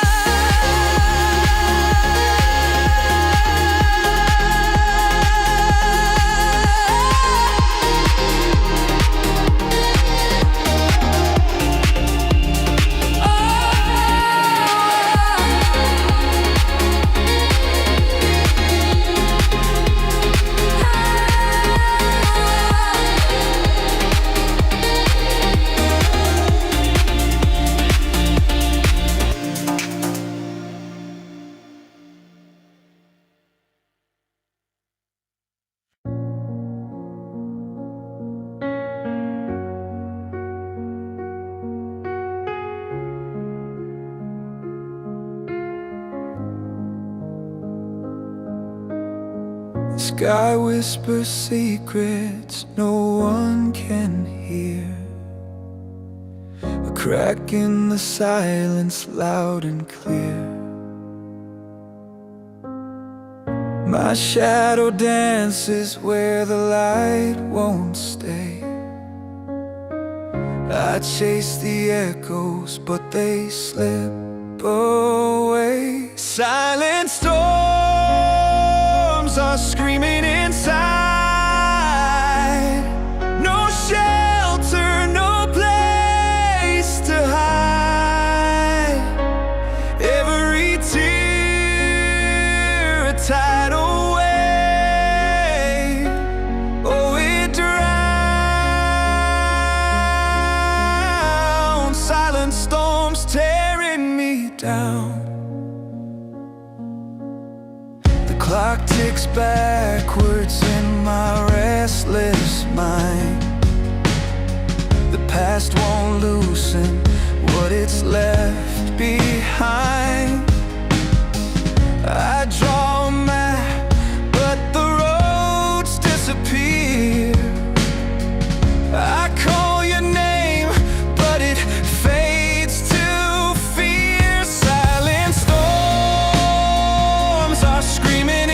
Sky whispers secrets no one can hear. A crack in the silence, loud and clear. My shadow dances where the light won't stay. I chase the echoes, but they slip away. Silent storms are screaming inside. No shelter, no place to hide. Every tear a tidal wave. Oh, it drowns. Silent storms tearing me down. Clock ticks backwards in my restless mind. The past won't loosen what it's left behind. I draw a map, but the roads disappear. I call your name, but it fades to fear. Silent storms are screaming.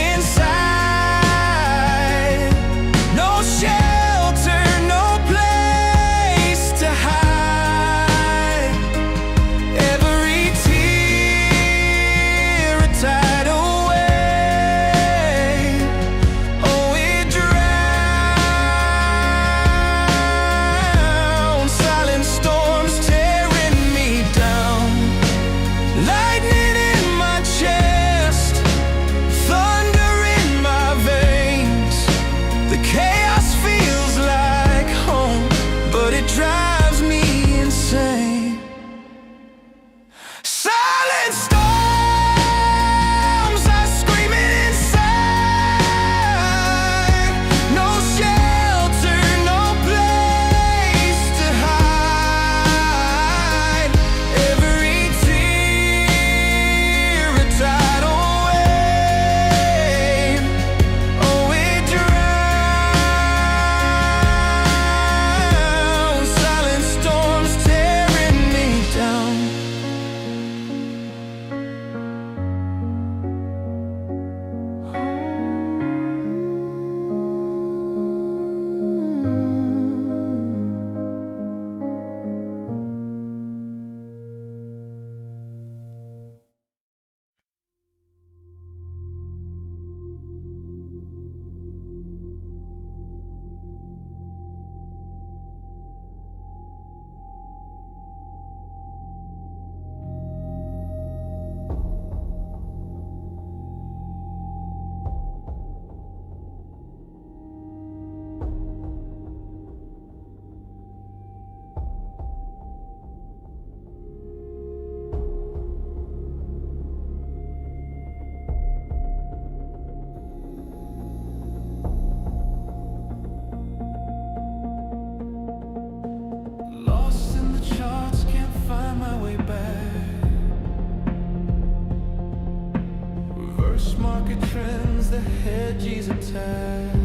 hedges attack.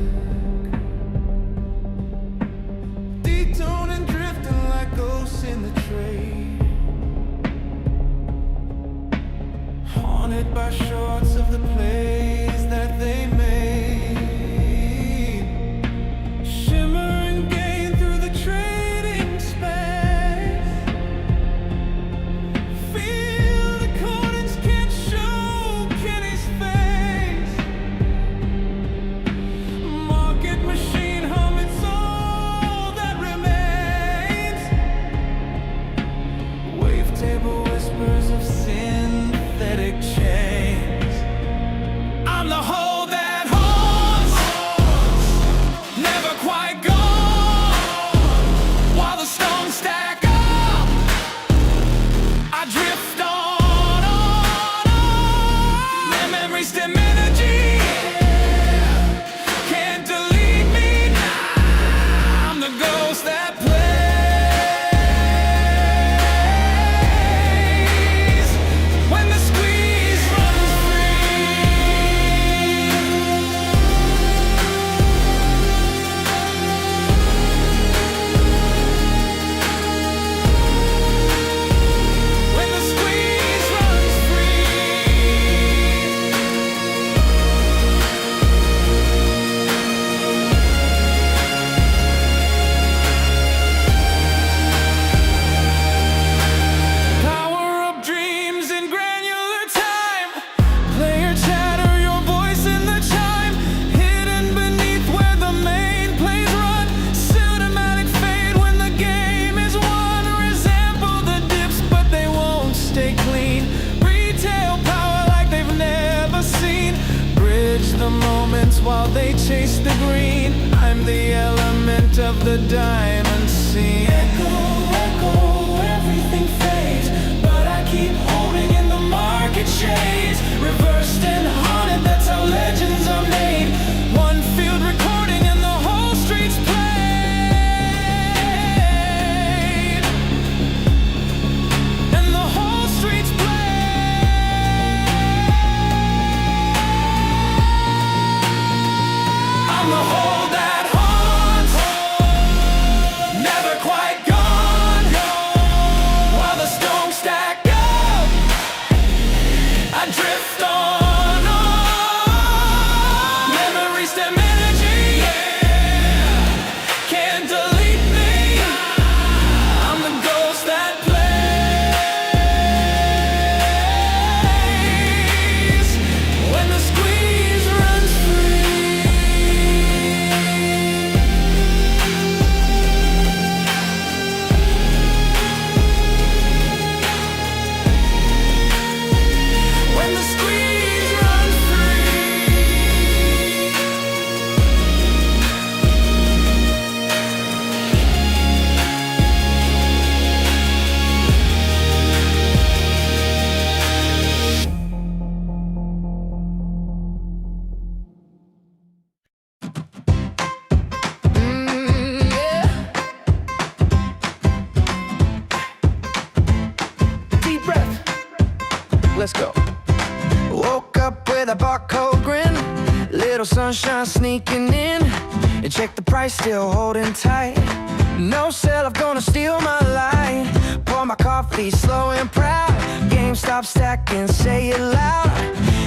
Detone and drifting like ghosts in the trade, haunted by shorts of the plays that they made. green. I'm the element of the diamond scene. Echo, echo, everything fades, but I keep holding in the market shades. Reversed and haunted, that's how legends are made. One field recording and the whole street's played. And the whole street's played. I'm the hole that haunts, never quite gone. While the stones stack up, I drift on. Memories stem energy, yeah. Can't delete me. I'm the ghost that plays when the squeeze runs free. When the squeeze runs free. Deep breath. Let's go. Woke up with a barcode grin, little sunshine sneaking in. And check the price, still holding tight. No sell, I'm gonna steal my light. Pour my coffee slow and proud. GameStop stacking, say it loud.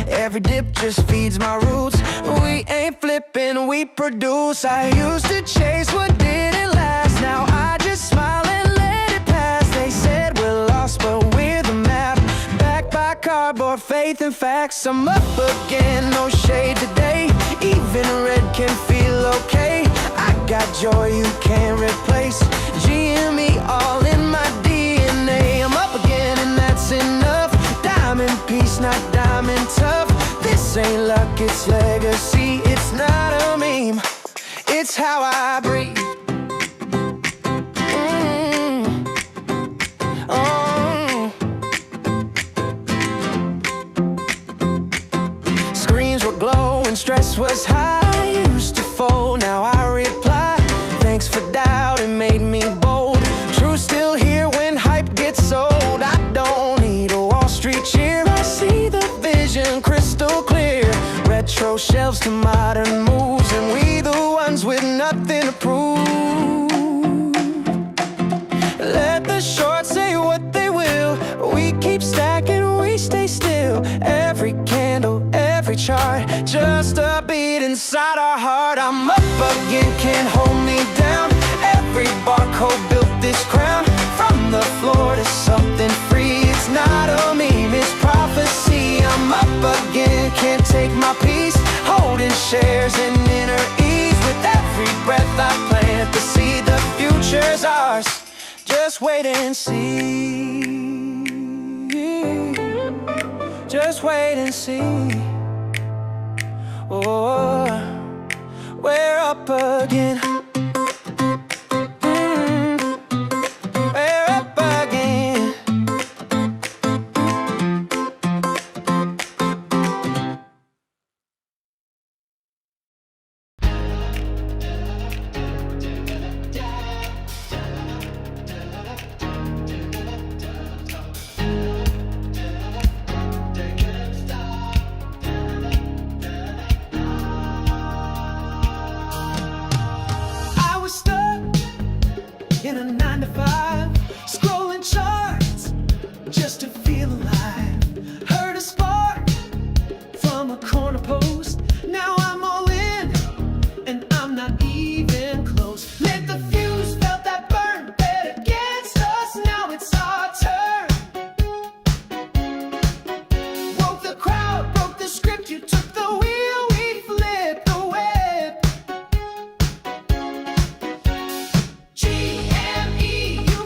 Every dip just feeds my roots. We ain't flipping, we produce. I used to chase what didn't last. Now I just smile and let it pass. They said we're lost, but we're the map. Backed by cardboard, faith and facts. I'm up again, no shade today. Even red can feel okay. I got joy you can't replace. GME all in my DNA. I'm up again and that's enough. Diamond piece, not diamond tough. This ain't luck, it's legacy. It's not a meme, it's how I breathe. Oh. Screens were glowing, stress was high. I used to fold, now I reply. Thanks for doubt, it made me bold. Truth still here when hype gets sold. I don't need a Wall Street cheer. I see the vision crystal clear. Retro shelves to modern moves, and we the ones with nothing to prove. Let the short say what they will. We keep stacking, we stay still. Every candle, every chart, just a beat inside our heart. I'm up again, can't hold me down. Every barcode built this crown. From the floor to something free. It's not a meme, it's prophecy. I'm up again, can't take my peace. Holding shares in inner ease. With every breath I plant the seed. The future's ours, just wait and see. Just wait and see. Oh, we're up again. We're up again. I was stuck in a 9 to 5, scrolling charts just to feel alive. Heard a spark from a corner post. Now I'm all in, and I'm not even close. Lit the fuse, felt that burn, bet against us. Now it's our turn. Woke the crowd, broke the script. You took the wheel, we flipped the whip. GME, you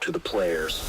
to the players.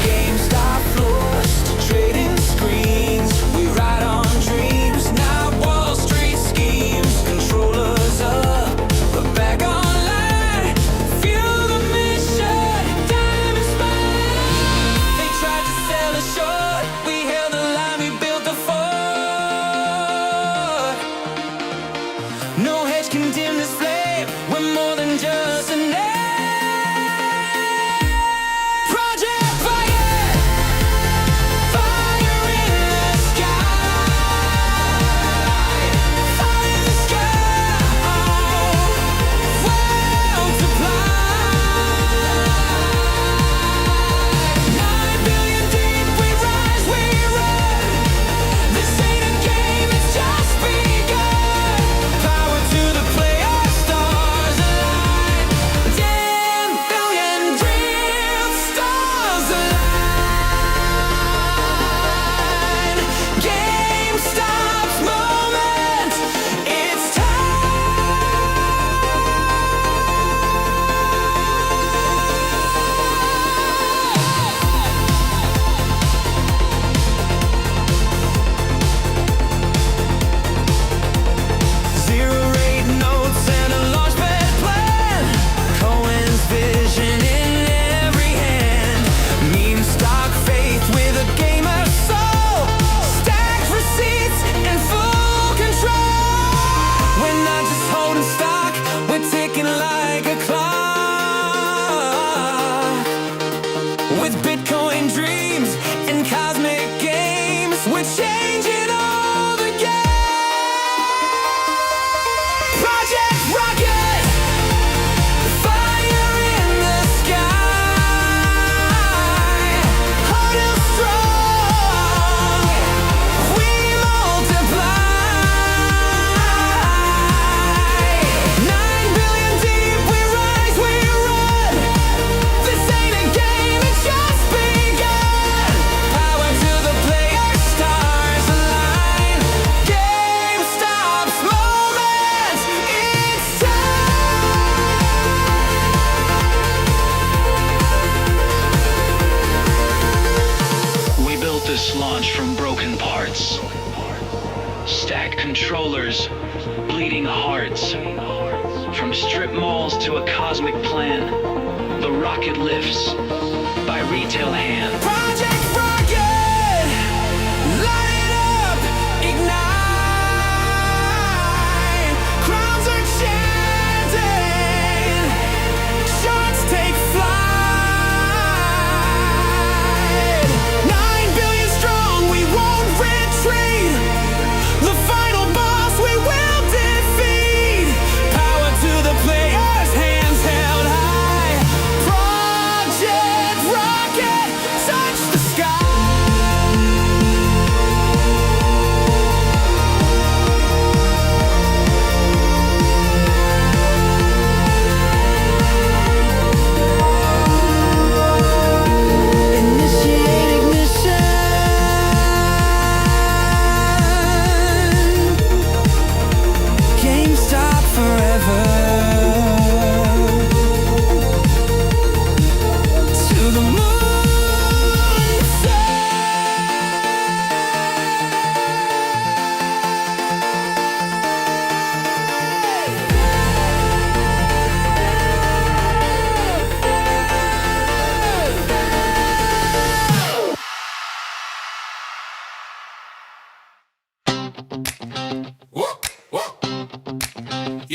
GameStop floors to trading screens. We ride on dreams, not Wall Street schemes. Controllers up, but back online. Fuel the mission, diamond spine. They tried to sell us short. We held the line, we built the fort. No hedge can dim this flame. We're more than just a name. Project Fire, fire in the sky, fire in the sky, multiply. 9 billion deep, we rise, we run. This ain't a game, it's just begun. Power to the player, stars align. 10 billion dreams, stars align. GameStop's moment, it's Zero rate notes and a launchpad plan. Cohen's vision in every hand. Meme stock faith with a gamer soul. Stacked receipts and full control. We're not just holding stock, we're ticking like a clock. With Bitcoin dreams and cosmic games, we're changing all the game. Project Rocket, fire in the sky, huddle strong, we multiply. 9 billion deep, we rise, we run. This ain't a game, it's just begun. Power to the player, stars align. GameStop's moment, it's time. We built this launch from broken parts. Stacked controllers, bleeding hearts. From strip malls to a cosmic plan, the rocket lifts by retail hand. Project Rocket, light it up, ignite. Crowns are chanting, sharks take flight. 9 billion strong, we won't retreat. The final boss we will defeat. Power to the players, hands held high. Project Rocket, touch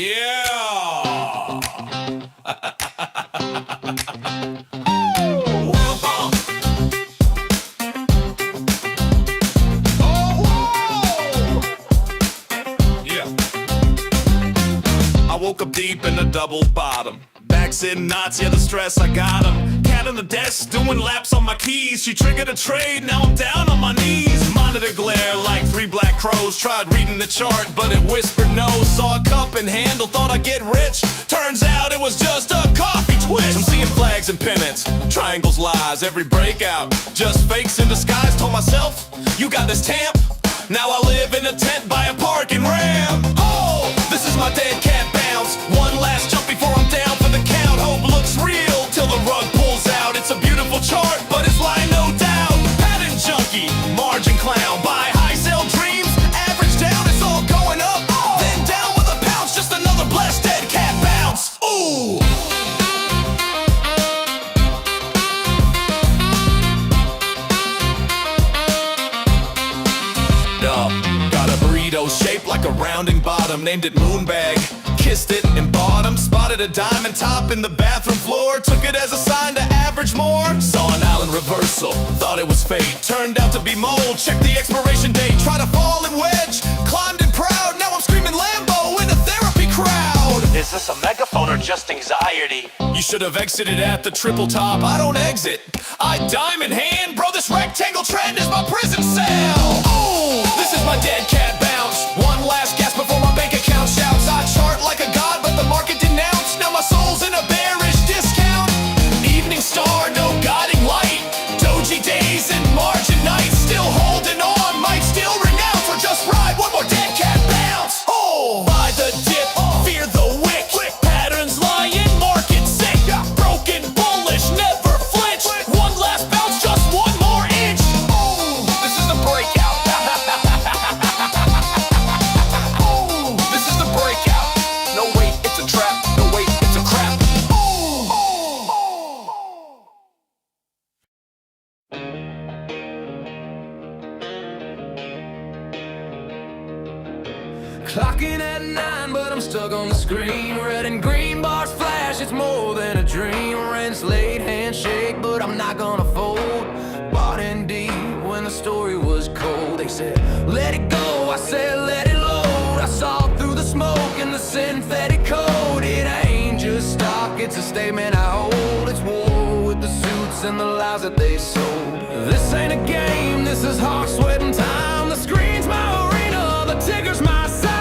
Yeah! World bomb! Yeah. I woke up deep in a double bottom. Backs in knots, yeah, the stress, I got 'em. Cat on the desk, doing laps on my keys. She triggered a trade, now I'm down on my knees. Monitor glare like 3 black crows. Tried reading the chart, but it whispered no. Saw a cup and handle, thought I'd get rich. Turns out it was just a coffee twist. I'm seeing flags and pennants, triangles, lies, every breakout. Just fakes in disguise, told myself, you got this tamp. Now I live in a tent by a parking ramp. Oh, this is my dead cat bounce. One last jump before I'm down for the count. Hope looks real till the rug pulls out. It's a beautiful chart, but it's lying no doubt. Pattern junkie, margin clown. Buy high, sell dreams, average down. It's all going up, then down with a pounce. Just another blessed dead cat bounce. Ooh. Got a burrito shaped like a rounding bottom. Named it Moonbag, kissed it and bought 'em. Spotted a diamond top in the bathroom floor. Took it as a sign to average more. Saw an island reversal, thought it was fate. Turned out to be mold, checked the expiration date. Tried to fall and wedge, climbed in proud. Now I'm screaming Lambo in a therapy crowd. Is this a megaphone or just anxiety? You should have exited at the triple top. I don't exit, I diamond hand. Bro, this rectangle trend is my prison cell. Oh, this is my dead cat bounce. One last gasp before my bank account shouts. I chart like a god, but the market denounced. Now my soul's in a bearish discount. Evening star, no guiding light. Doji days and margin nights. Still holding on, might still renounce. Or just ride one more dead cat bounce. Oh, by the dip, fear the wick. Patterns lying, market sick. Broken, bullish, never flinch. One last bounce, just one more inch. Oh, this is the breakout. Oh, this is the breakout. No wait, it's a trap. No wait, it's a crap. Clocking at 9, but I'm stuck on the screen. Red and green bars flash, it's more than a dream. Rent's late, handshake, but I'm not gonna fold. Bought in deep when the story was cold. They said, let it go, I said, let it load. I saw through the smoke and the synthetic code. It ain't just stock, it's a statement I hold. It's war with the suits and the lies that they sold. This ain't a game, this is hard sweating time. The screen's my arena, the ticker's my side.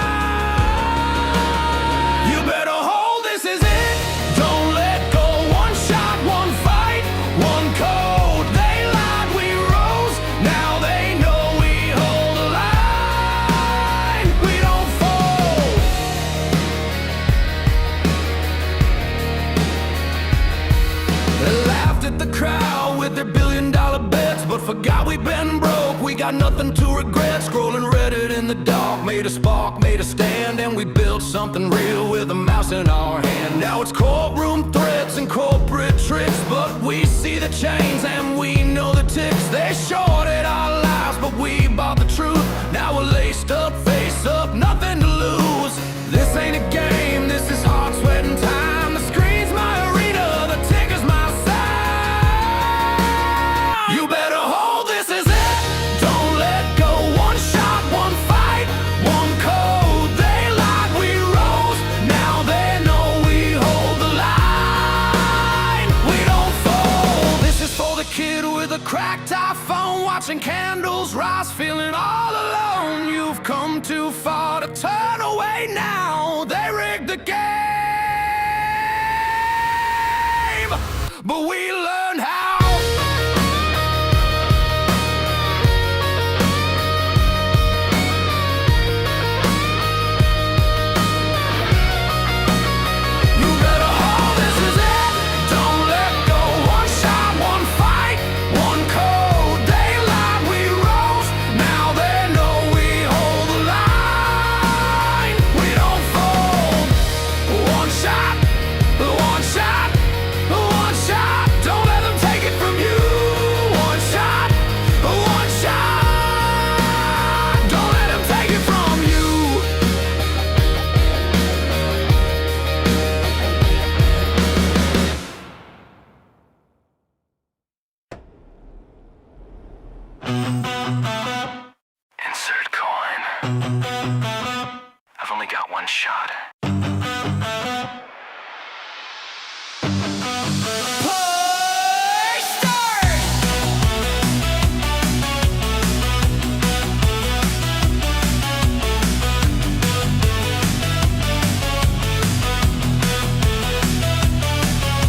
You better hold, this is it. Don't let go, one shot, one fight, one code. They lied, we rose, now they know we hold the line. We don't fold. They laughed at the crowd with their billion-dollar bets, but forgot we've been broke. We got nothing to regret. Scrolling Reddit in the dark, made a spark, made a stand, and we built something real with a mouse in our hand. Now it's courtroom threats and corporate tricks, but we see the chains and we know the ticks. They shorted our lives, but we bought the truth. Now we're laced up, face up, nothing to lose. This ain't a game, this is hard sweating time. The screen's my arena, the ticker's my side. You better hold, this is it. Don't let go, one shot, one fight, one code. They lied, we rose, now they know we hold the line. We don't fold. This is for the kid with a cracked iPhone, watching candles rise, feeling all alone. You've come too far to turn away now. They rigged the game, but we learned how. You better hold, this is it. Don't let go, one shot, one fight, one code. They lied, we rose, now they know we hold the line. We don't fold. One shot, one shot, one shot. Don't let shot.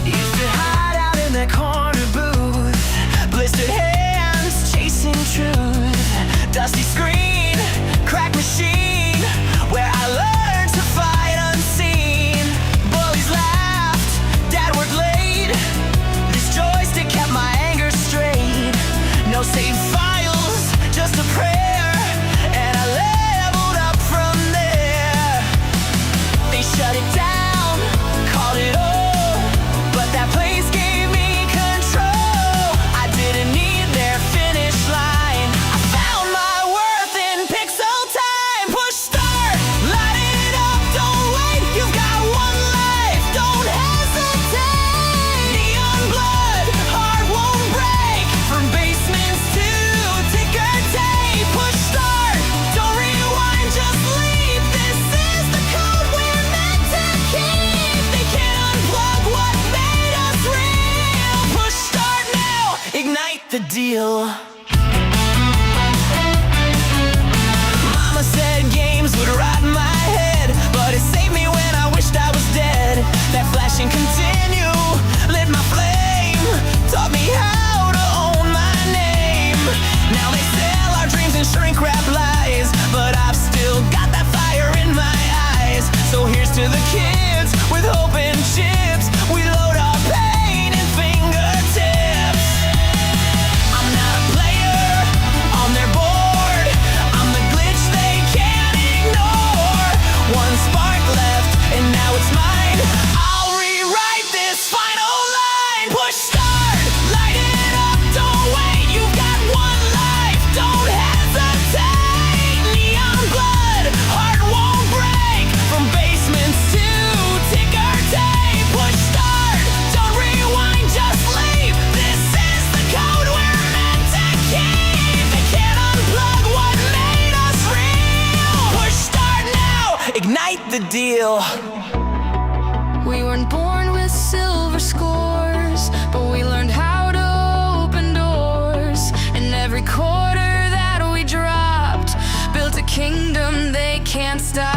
Used to hide out in that corner booth, blistered hands chasing truth, dusty screen, crack machine, where I learned to fight unseen. Bullies laughed, dad worked late. This joystick kept my anger straight. No save files, just a prayer, and I leveled up from there. They shut it down, called it over, but that place gave me control. I didn't need their finish line. I found my worth in pixel time. Push start, light it up, don't wait. You've got one life, don't hesitate. Neon blood, heart won't break. From basements to ticker tape. Push start, don't rewind, just leave. This is the code we're meant to keep. They can't unplug what made us real. Push start now, ignite the deal. Mama said games would rot my head, but it saved me when I wished I was dead. That flash and continue lit my flame, taught me how to own my name. Now they sell our dreams and shrink wrap lies, but I've still got that fire in my eyes. So here's to the kids with hope and chips. We load our pain in fingertips. I'm not a player on their board. I'm the glitch they can't ignore. One spark left and now it's mine. I'll rewrite this final line. Push start, light it up, don't wait. You've got one life, don't hesitate. Neon blood, heart won't break. From basements to ticker tape. Push start, don't rewind, just leave. This is the code we're meant to keep. They can't unplug what made us real. Push start now, ignite the deal. We weren't born with silver scores, but we learned how to open doors. And every quarter that we dropped built a kingdom they can't stop.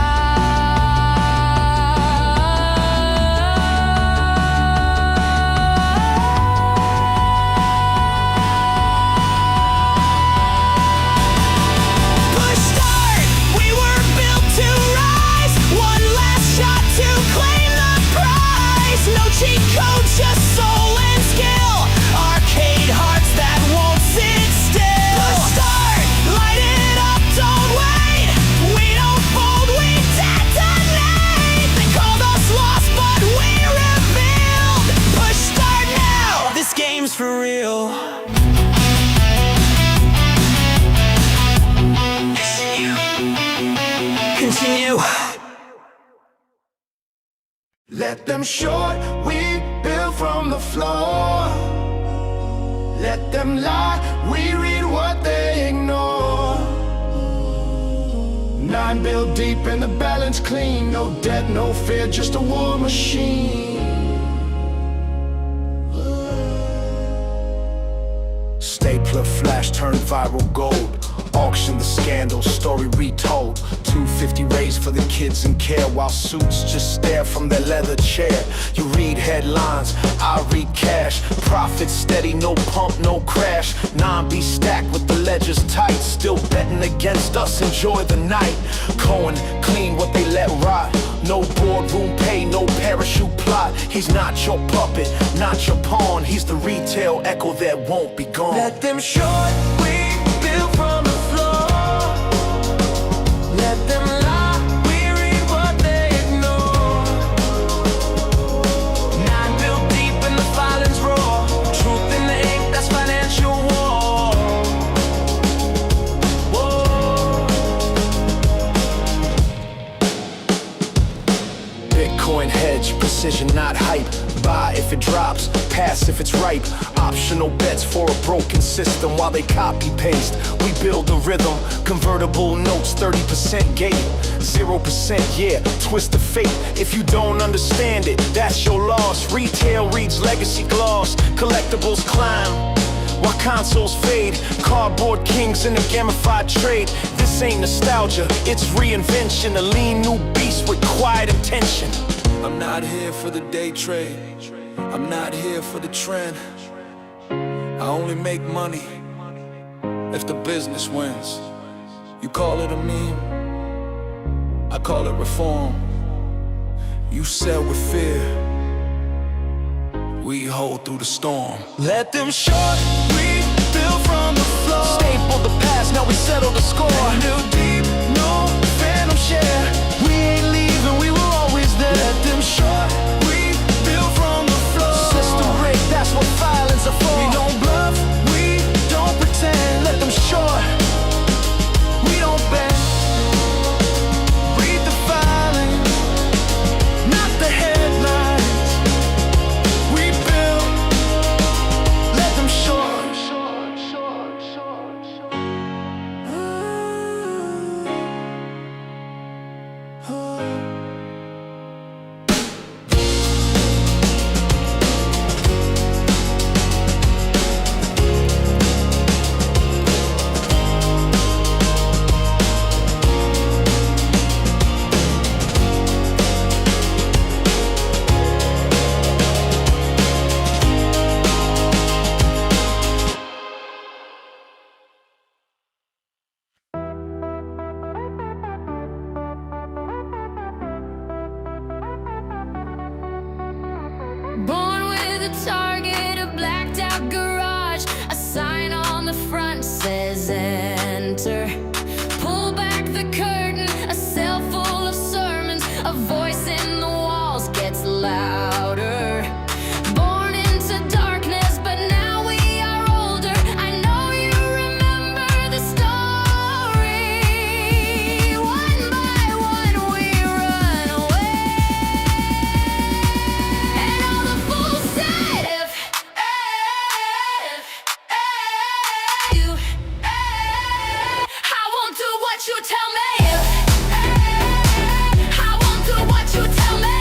Push start, we were built to rise. One last shot to claim the prize. No cheat codes, just soul and skill. Arcade hearts that won't sit still. Push start, light it up, don't wait. We don't fold, we detonate. They called us lost, but we revealed. Push start now, this game's for real. Continue. Let them short, we build from the floor. Let them lie, we read what they ignore. 9 built deep and the balance clean. No debt, no fear, just a war machine. Stapler flash turned viral gold. Auction the scandal, story retold. 250 raised for the kids in care, while suits just stare from their leather chair. You read headlines, I read cash. Profit steady, no pump, no crash. 9B stacked with the ledgers tight. Still betting against us, enjoy the night. Cohen clean what they let rot. No boardroom pay, no parachute plot. He's not your puppet, not your pawn. He's the retail echo that won't be gone. Let them short, we build from the floor. Let them lie, we read what they ignore. 9 built deep in the violence roar. Truth in the ink, that's financial war. Whoa. Bitcoin hedge, precision not hype. Buy if it drops, pass if it's ripe. Optional bets for a broken system while they copy paste. We build a rhythm, convertible notes, 30% gate, 0%, yeah, twist of fate. If you don't understand it, that's your loss. Retail reads legacy gloss, collectibles climb while consoles fade. Cardboard kings in a gamified trade. This ain't nostalgia, it's reinvention. A lean new beast with quiet intention. I'm not here for the day trade, I'm not here for the trend. I only make money if the business wins. You call it a meme, I call it reform. You sell with fear, we hold through the storm. Let them short, we build from the floor. Staple the past, now we settle the score. And new deep, no phantom share. We ain't leaving, we were always there. Let them short, we build from the floor. System break, that's what violence are for. We don't bluff, we don't pretend. Let them short, we don't bend. Read the filings, not the headlines. We build, let them short. Born with a target, a blacked out garage. A sign on the front says enter. Pull back the curtain, a cell full of sermons. A voice in the walls gets louder. Born into darkness, but now we are older. I know you remember the story. One by one we run away. And all the fools said if you I won't do what you tell me. I won't do what you tell me.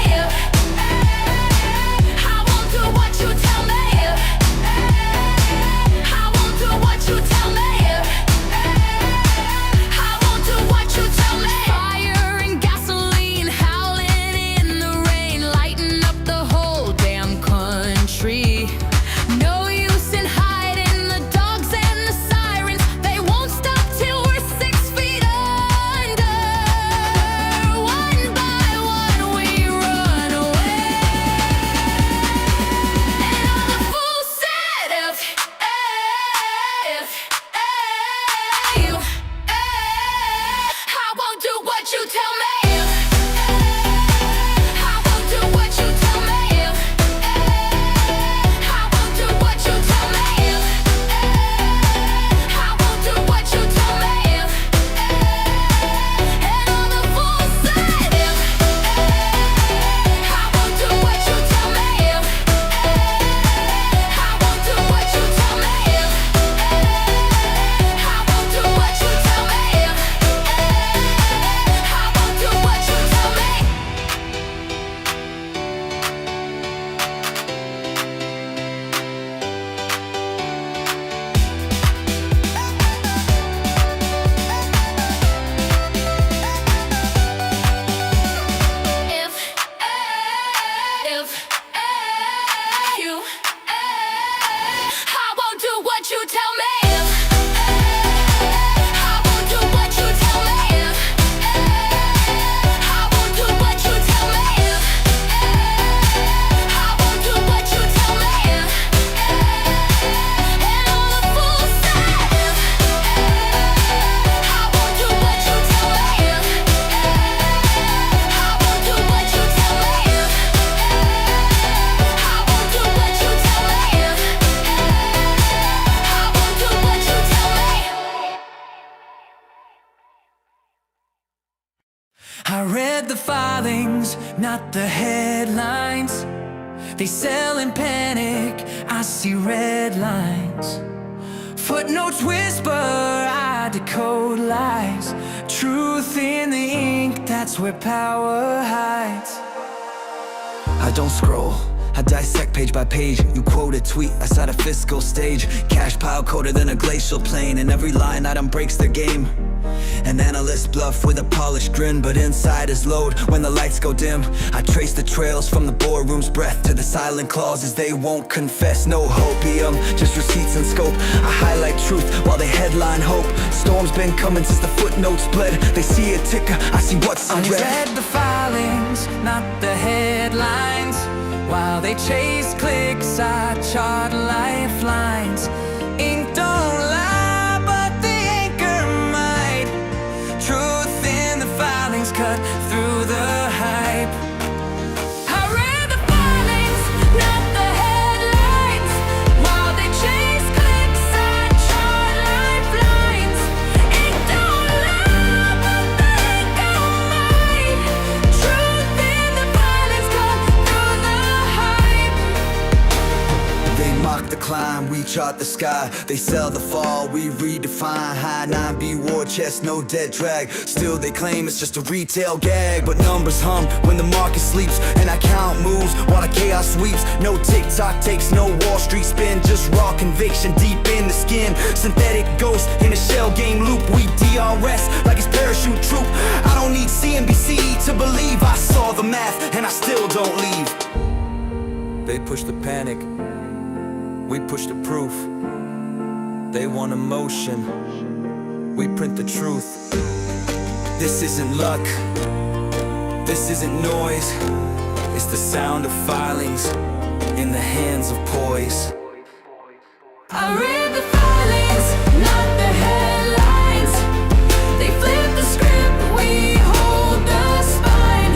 I won't do what you tell me. I won't do what you tell me. I won't do what you tell me. Fire and gasoline howling in the rain, lighting up the whole damn country. No use in hiding, the dogs and the sirens, they won't stop till we're 6 feet under. One by one we run away. And all the fools said if you I won't do what you tell me. I won't do what you tell me. I won't do what you tell me. I won't do what you tell me. And all the fools said if I won't do what you tell me. I won't do what you tell me. I won't do what you tell me. I won't do what you tell me. If you I won't do what you tell me. I won't do what you tell me. I won't do what you tell me. I won't do what you tell me. And all the fools said I won't do what you tell me. I won't do what you tell me. I won't do what you tell me. I won't do what you tell me. I read the filings, not the headlines. They sell in panic, I see red lines. Footnotes whisper, I decode lies. Truth in the ink, that's where power hides. I don't scroll, I dissect page by page. You quote a tweet, I set a fiscal stage. Cash pile colder than a glacial plain, and every line item breaks their game. An analyst bluff with a polished grin, but inside is load when the lights go dim. I trace the trails from the boardroom's breath to the silent clauses they won't confess. No hopium, just receipts and scope. I highlight truth while they headline hope. Storm's been coming since the footnotes bled. They see a ticker, I see what's I unread. read the filings, not the headlines. While they chase clicks, I chart lifelines. Ink don't lie, but the anchor might. Truth in the filings cut through the hype. I read the filings, not the headlines. While they chase clicks, I chart lifelines. Ink don't lie, but the anchor might. Truth in the filings cut through the hype. They mock the climb, we chart the sky. They sell the fall, we redefine. High 9B war chest, no dead drag. Still they claim it's just a retail gag. But numbers hum when the market sleeps, and I count moves while the chaos sweeps. No TikTok takes, no Wall Street spin. Just raw conviction deep in the skin. Synthetic ghost in a shell game loop. We DRS like it's parachute troop. I don't need CNBC to believe I saw the math, and I still don't leave. They push the panic, we push the proof. They want emotion, we print the truth. This isn't luck, this isn't noise. It's the sound of filings in the hands of poise. I read the filings, not the headlines. They flip the script, we hold the spine.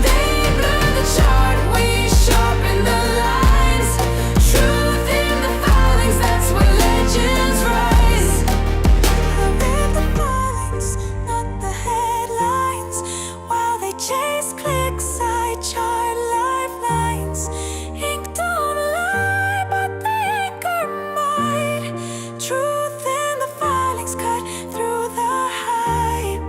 They blur the chart, we sharpen the lines. Truth in the filings, that's where legends rise. I read the filings, not the headlines. While they chase clicks, I chart lifelines. Ink don't lie, but the anchor might. Truth in the filings cut through the hype.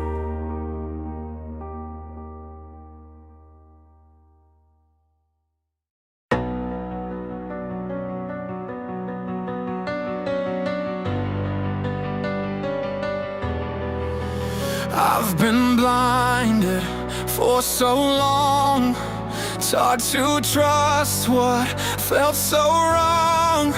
I've been blinded for so long, taught to trust what felt so wrong.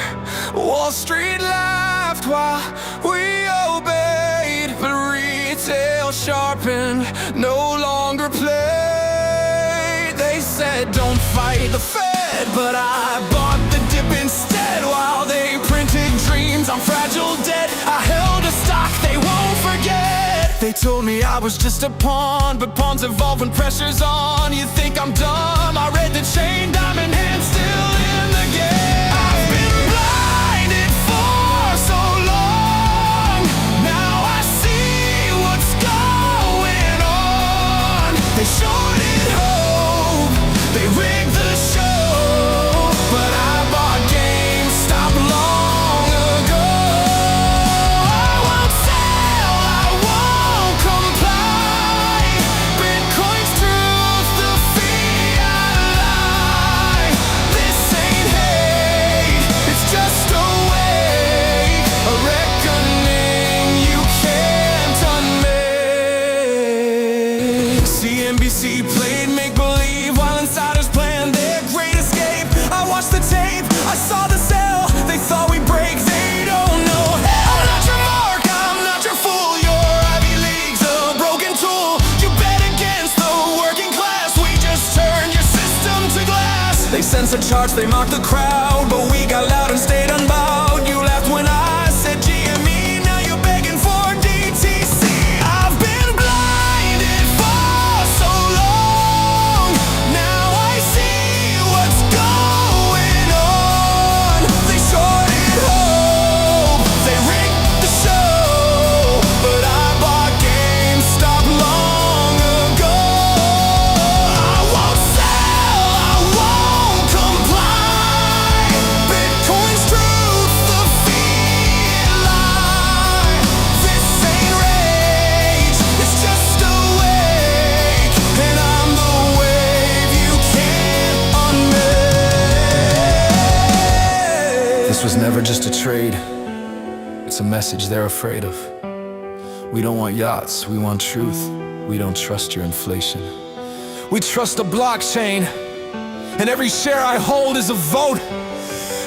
Wall Street laughed while we obeyed, but retail sharpened, no longer played. They said don't fight the Fed, but I bought the dip instead. While they printed dreams on fragile debt, I held a stock they won't forget. They told me I was just a pawn, but pawns evolve when pressure's on. You think I'm dumb? I read the chain, diamond hand still in the game. I've been blinded for so long, now I see what's going on. They shorted hope, they rigged the show, but I bought GameStop long ago. I won't sell, I won't comply. Bitcoin's truth, the fiat lie. This ain't hate, it's just a wake, a reckoning you can't unmake. CNBC played make-believe while insiders planned their great escape. I watched the tape, I saw the sell. They thought we'd break, they don't know hell. I'm not your mark, I'm not your fool. Your Ivy League's a broken tool. You bet against the working class, we just turned your system to glass. They censored charts, they mocked the crowd, but we got loud and stayed unbowed. You laughed when I said GME, now you're begging for DTC. I've been blinded for so long, now I see what's going on. They shorted hope, they rigged the show, but I bought GameStop long ago. I won't sell, I won't comply. just a trade, it's a message they're afraid of. We don't want yachts, we want truth. We don't trust your inflation. We trust a blockchain, and every share I hold is a vote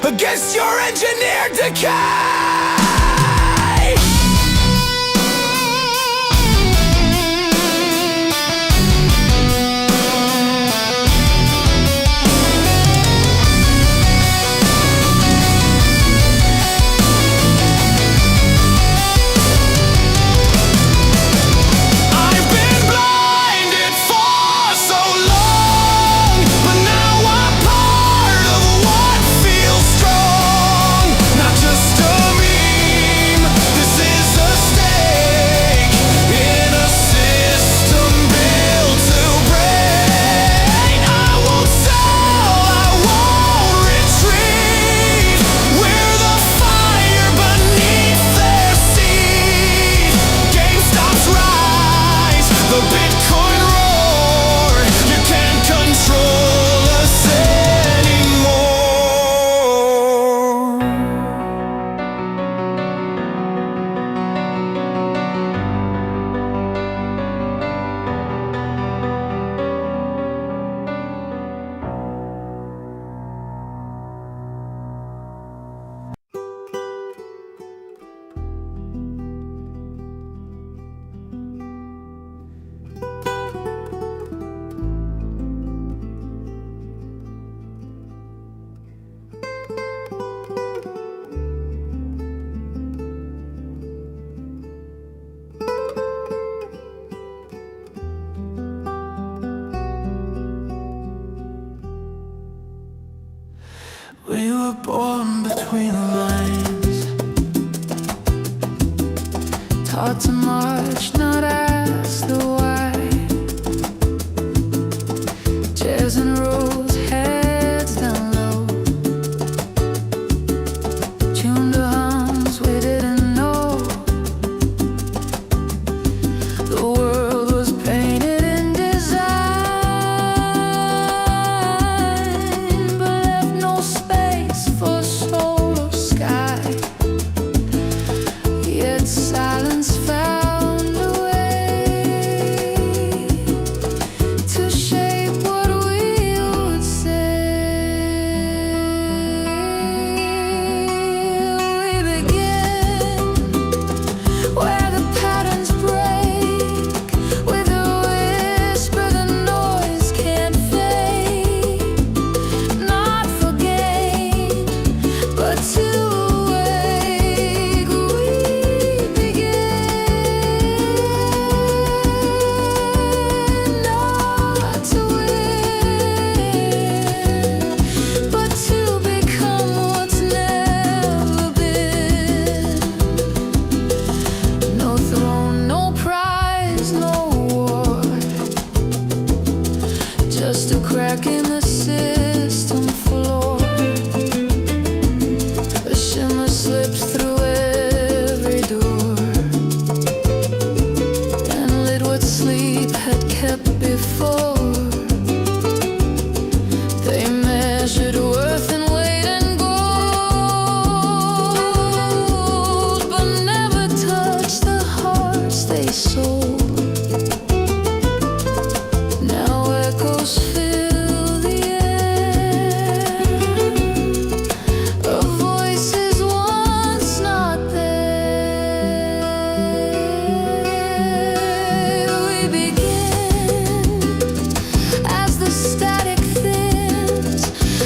against your engineered decay! We were born between the lines, taught to march, not ask the why. Chairs and rows, heads down low, tuned to hums we didn't know. The world was painted in design, but left no space for soul or sky. Yet silence found a way to shape what we would say. We begin where the patterns break, with a whisper the noise can't fade. Not for gain, but to awake. We begin not to win, but to become what's never been. No throne, no prize, no war, just a crack in the system floor. A shimmer slips through every door and lit what sleep had kept before. They measured worth in weight and gold, but never touched the hearts they sold. Now echoes fill the air of voices once not there. We begin as the static thins,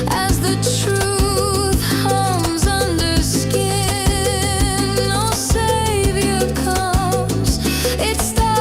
as the truth hums under skin. No savior comes, it starts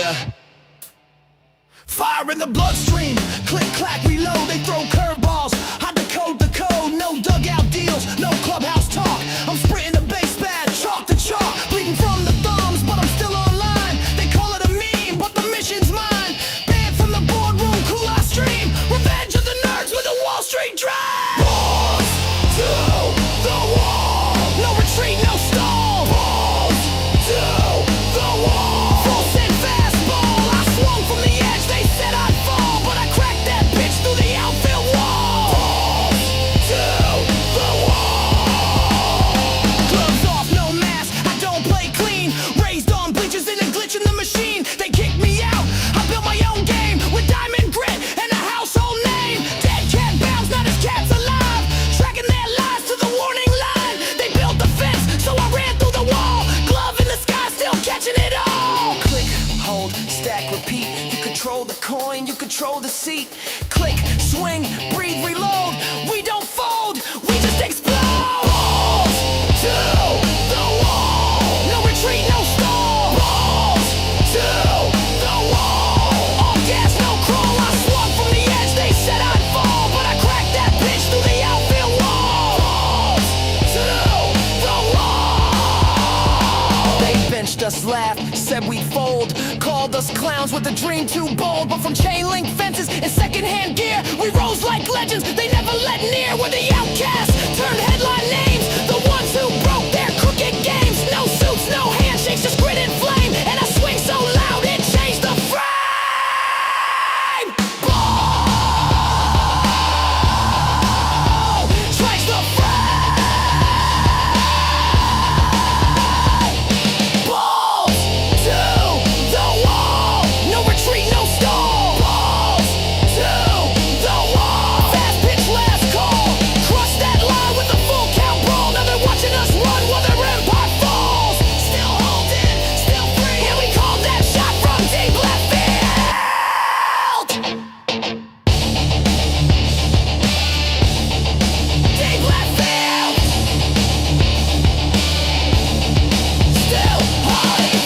Yeah. Fire in the bloodstream, click, clack, reload, they throw curveballs. I decode the code, no dugout deals, no clubhouse talk. I'm sprinting the base pad, chalk to chalk, bleeding from the thumbs, but I'm still online. They call it a meme, but the mission's mine. Banned from the boardroom, cool I stream. Revenge of the nerds with a Wall Street drive. Balls to the wall, no retreat, no stall. Balls to the wall, full send fastball. I swung from the edge, they said I'd fall, but I cracked that bitch through the outfield wall. Balls to the wall. Gloves off, no mask, I don't play clean. Raised on bleachers in a glitch in the machine. They kicked me out, I built my own game with diamond grit and a household name. Dead cat bounce, not his cat's alive. Tracking their lies to the warning line. They built the fence, so I ran through the wall. Glove in the sky, still catching it all. Click, hold, stack, repeat. You control the coin, you control the seat. Click, swing, breathe, reload. We don't fold, we just explode. Balls to the wall, no retreat, no stall. Balls to the wall, all gas, no crawl. I swung from the edge, they said I'd fall, but I cracked that bitch through the outfield wall. Balls to the wall. They benched us, laughed, said we'd fold, called us clowns with a dream too bold. But from chain link fences and secondhand gear, we rose like legends, they never let near. We're the outcasts, turned headline names, the ones who broke their crooked games. No suits, no handshakes, just grit and flame, and I swing so loud it changed the frame. Ball strikes the frame. Balls to the wall, no retreat, no stall. Balls to the wall, fast pitch, last call. Crush that line with a full count brawl. Now they're watching us run while their empire falls. Still holding, still free, and we call that shot from deep left field. Deep left field. Still holding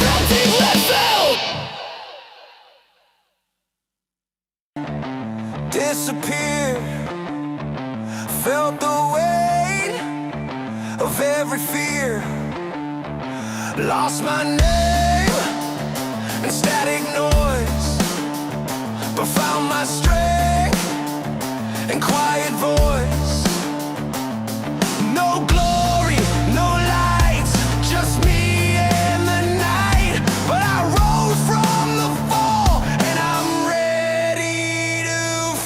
from deep left field. Disappeared, felt the weight of every fear. Lost my name in static noise, but found my strength in quiet voice. No glory, no lights, just me and the night. But I rose from the fall, and I'm ready to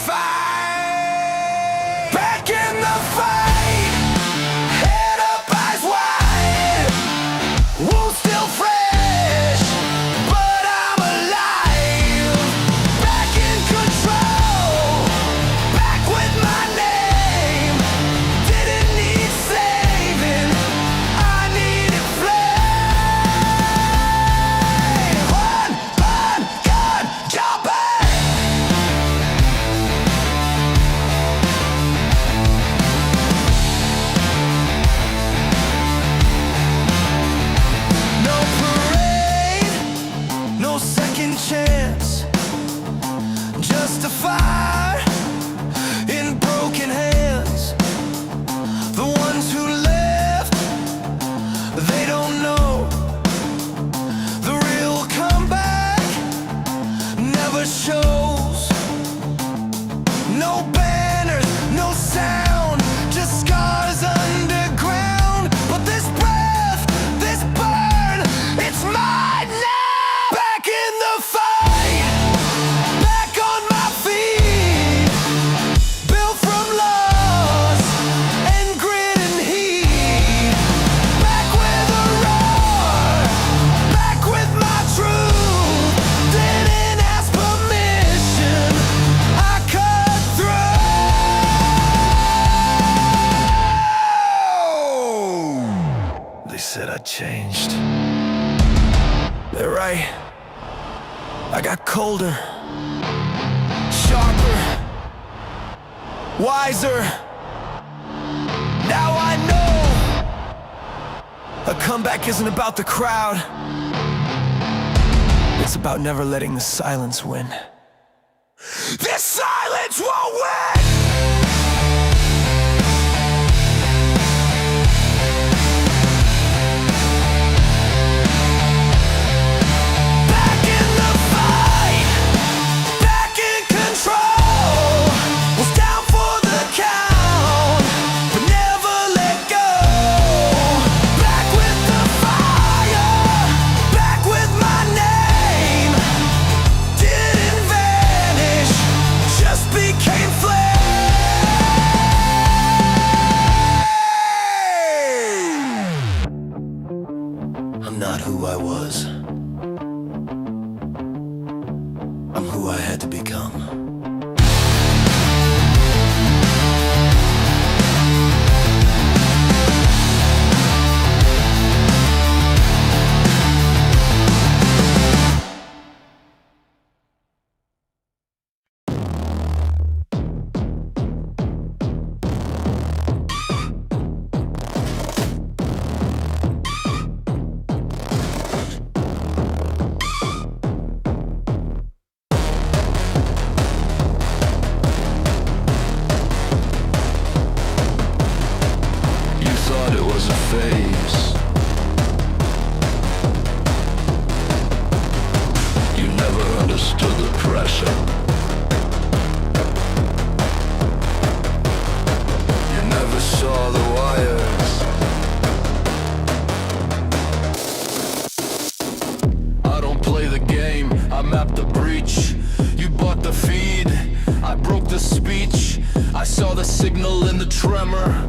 fight. Back in the fight, head up, eyes wide. Wounds still fresh, but I'm alive. Back in control, back with my name. Didn't need saving, I needed flame. One, gun, jumping. No parade, no second chance. Just a fire in broken hands. The ones who left, they don't know. The real comeback never shows. No banners, no sound, just scars underground. But this breath, this burn, it's mine now. Back in the fight, back on my feet. Built from loss and grit and heat. Back with a roar, back with my truth. Didn't ask permission, I cut through. They said I changed. They're right. I got colder, sharper, wiser, A comeback isn't about the crowd. It's about never letting the silence win. This silence won't win! Back in the fight, back in control. Was down for the count, but never let go. Back with the fire, back with my name. Didn't vanish, just became flame. I'm not who I was. I'm who I had to become. You thought it was a phase. You never understood the pressure. You never saw the wires. I don't play the game, I map the breach. You bought the feed, I broke the speech. I saw the signal in the tremor.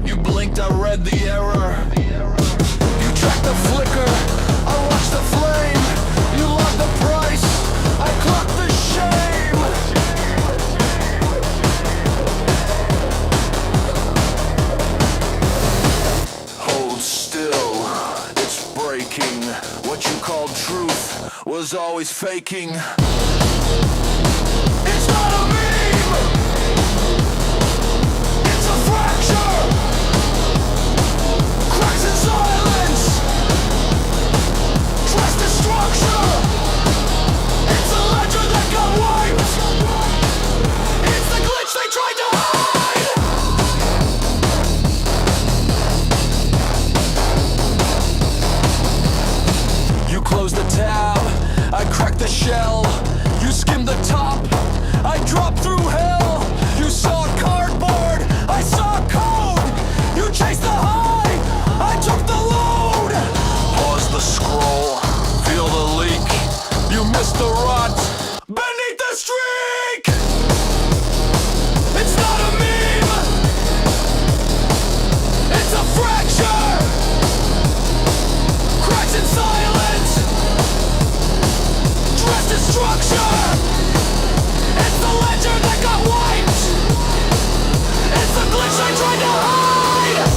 You blinked, I read the error. You tracked the flicker, I watched the flame. You logged the price, I clocked the shame. Hold still, it's breaking. What you called truth was always faking. It's not a meme, it's a fracture. Cracks in silence, trust the structure. It's a ledger that got wiped. It's the glitch they tried to hide. You closed the tab, I cracked the shell. You skimmed the top, I dropped through hell. You saw cardboard, I saw code. You chased the high, I took the load. Pause the scroll, feel the leak. You missed the rut beneath the streak. It's not a meme, it's a fracture. Cracks in silence, dressed in structure. It's the ledger that got wiped. It's the glitch I tried to hide.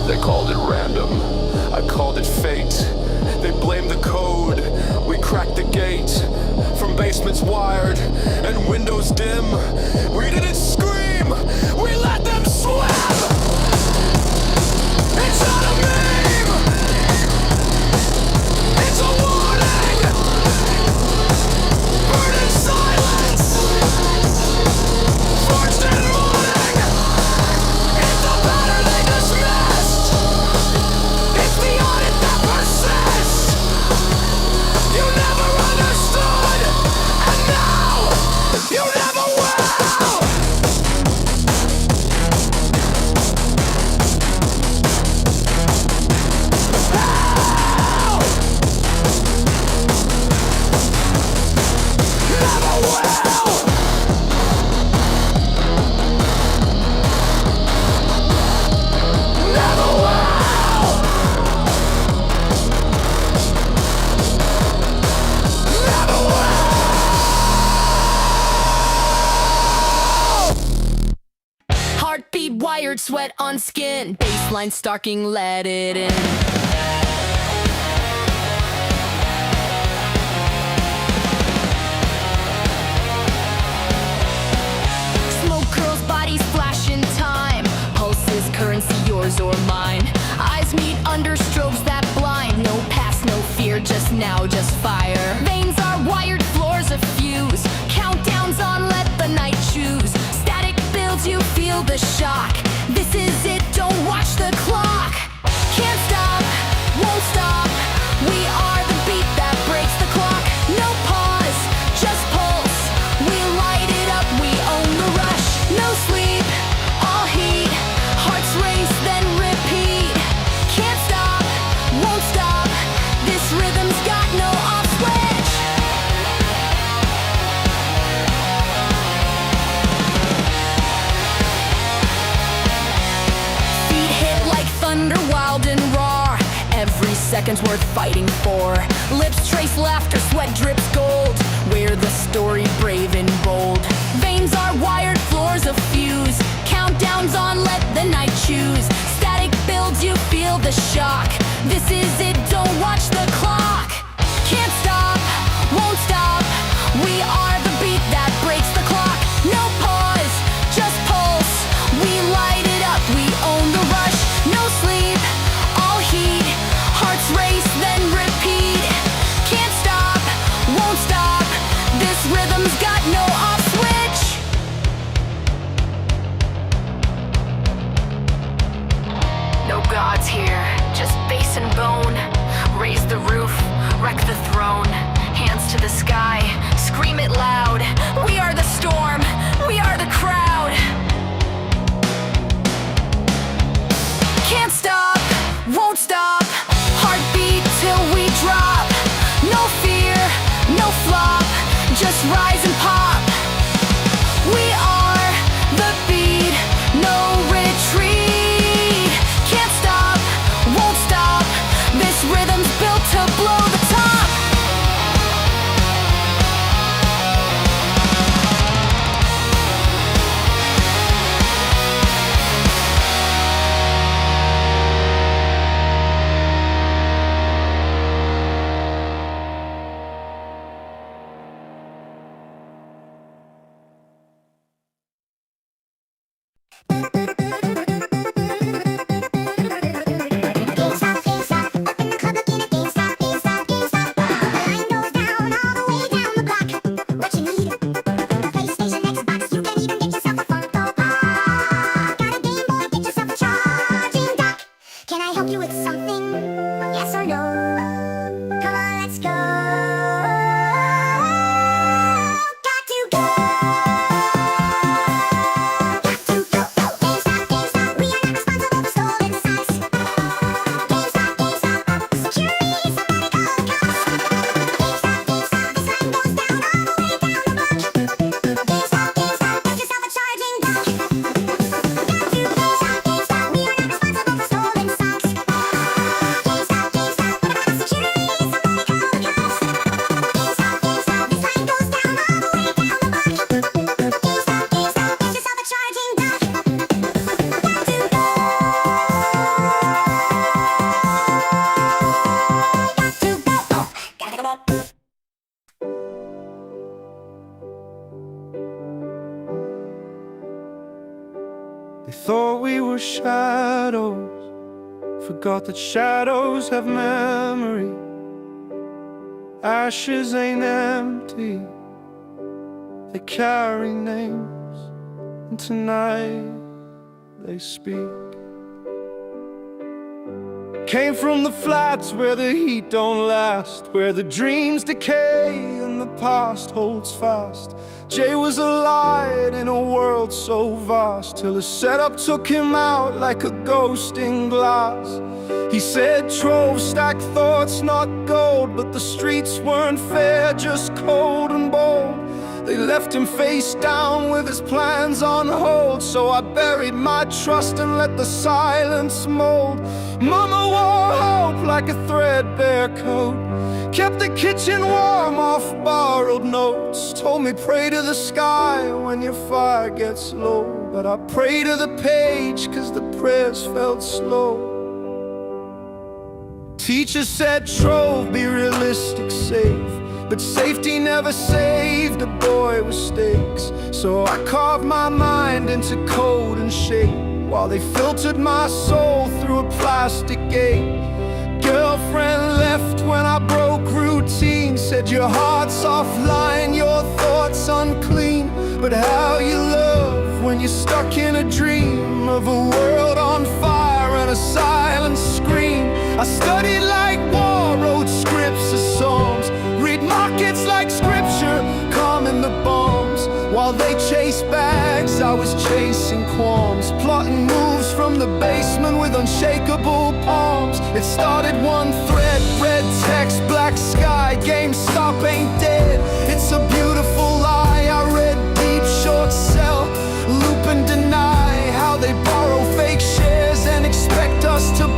They called it random, I called it fate. They blamed the code, we cracked the gate. From basements wired and windows dim, we didn't scream, we let them swim. It's not a meme, it's a warning. Burn in silence, forged in morning. It's the pattern they dismissed. It's the audit that persists. You never understood, and now you never will. Never will. Never will. Never will. Heartbeat wired, sweat on skin. Baseline stalking, let it in. thunder wild and raw. Every second's worth fighting for. Lips trace laughter, sweat drips gold. We're the story brave and bold. Veins are wired, floors of fuse. Countdowns on, let the night choose. Static builds, you feel the shock. This is it, don't watch the clock. Can't stop, won't stop. We are the beat that breaks the clock. No pause, just pulse. We light it up, we own the rush. No sleep, all heat. Hearts race, then repeat. Can't stop, won't stop. This rhythm's got no off switch. No gods here, just bass and bone. Raise the roof, wreck the throne. Hands to the sky, scream it loud. We are the storm, we are the crowd. Can't stop, won't stop. Heartbeat till we drop. No fear, no flop. Just rise and pop. We are the beat, no retreat. Can't stop, won't stop. This rhythm's built to blow the top. They thought we were shadows, forgot that shadows have memory. Ashes ain't empty, they carry names, and tonight they speak. Came from the flats where the heat don't last, where the dreams decay and the past holds fast. Jay was a light in a world so vast, till his setup took him out like a ghost in glass. He said trove stacked thoughts, not gold, but the streets weren't fair, just cold and bold. They left him face down with his plans on hold, so I buried my trust and let the silence mold. Mama wore hope like a threadbare coat, kept the kitchen warm off borrowed notes. Told me pray to the sky when your fire gets low, but I pray to the page cause the prayers felt slow. Teacher said trove, be realistic, safe, but safety never saved a boy with stakes. So I carved my mind into code and shape, while they filtered my soul through a plastic gate. Girlfriend left when I broke routine, said your heart's offline, your thoughts unclean. But how you love when you're stuck in a dream of a world on fire and a silent scream. I studied like war, wrote scripts of psalms, read markets like scripture, calming the bombs. While they chased bags, I was chasing qualms, plotting moves from the basement with unshakable palms. It started one thread, red text, black sky, GameStop ain't dead, it's a beautiful lie. I read deep, short sell, loop and deny how they borrow fake shares and expect us to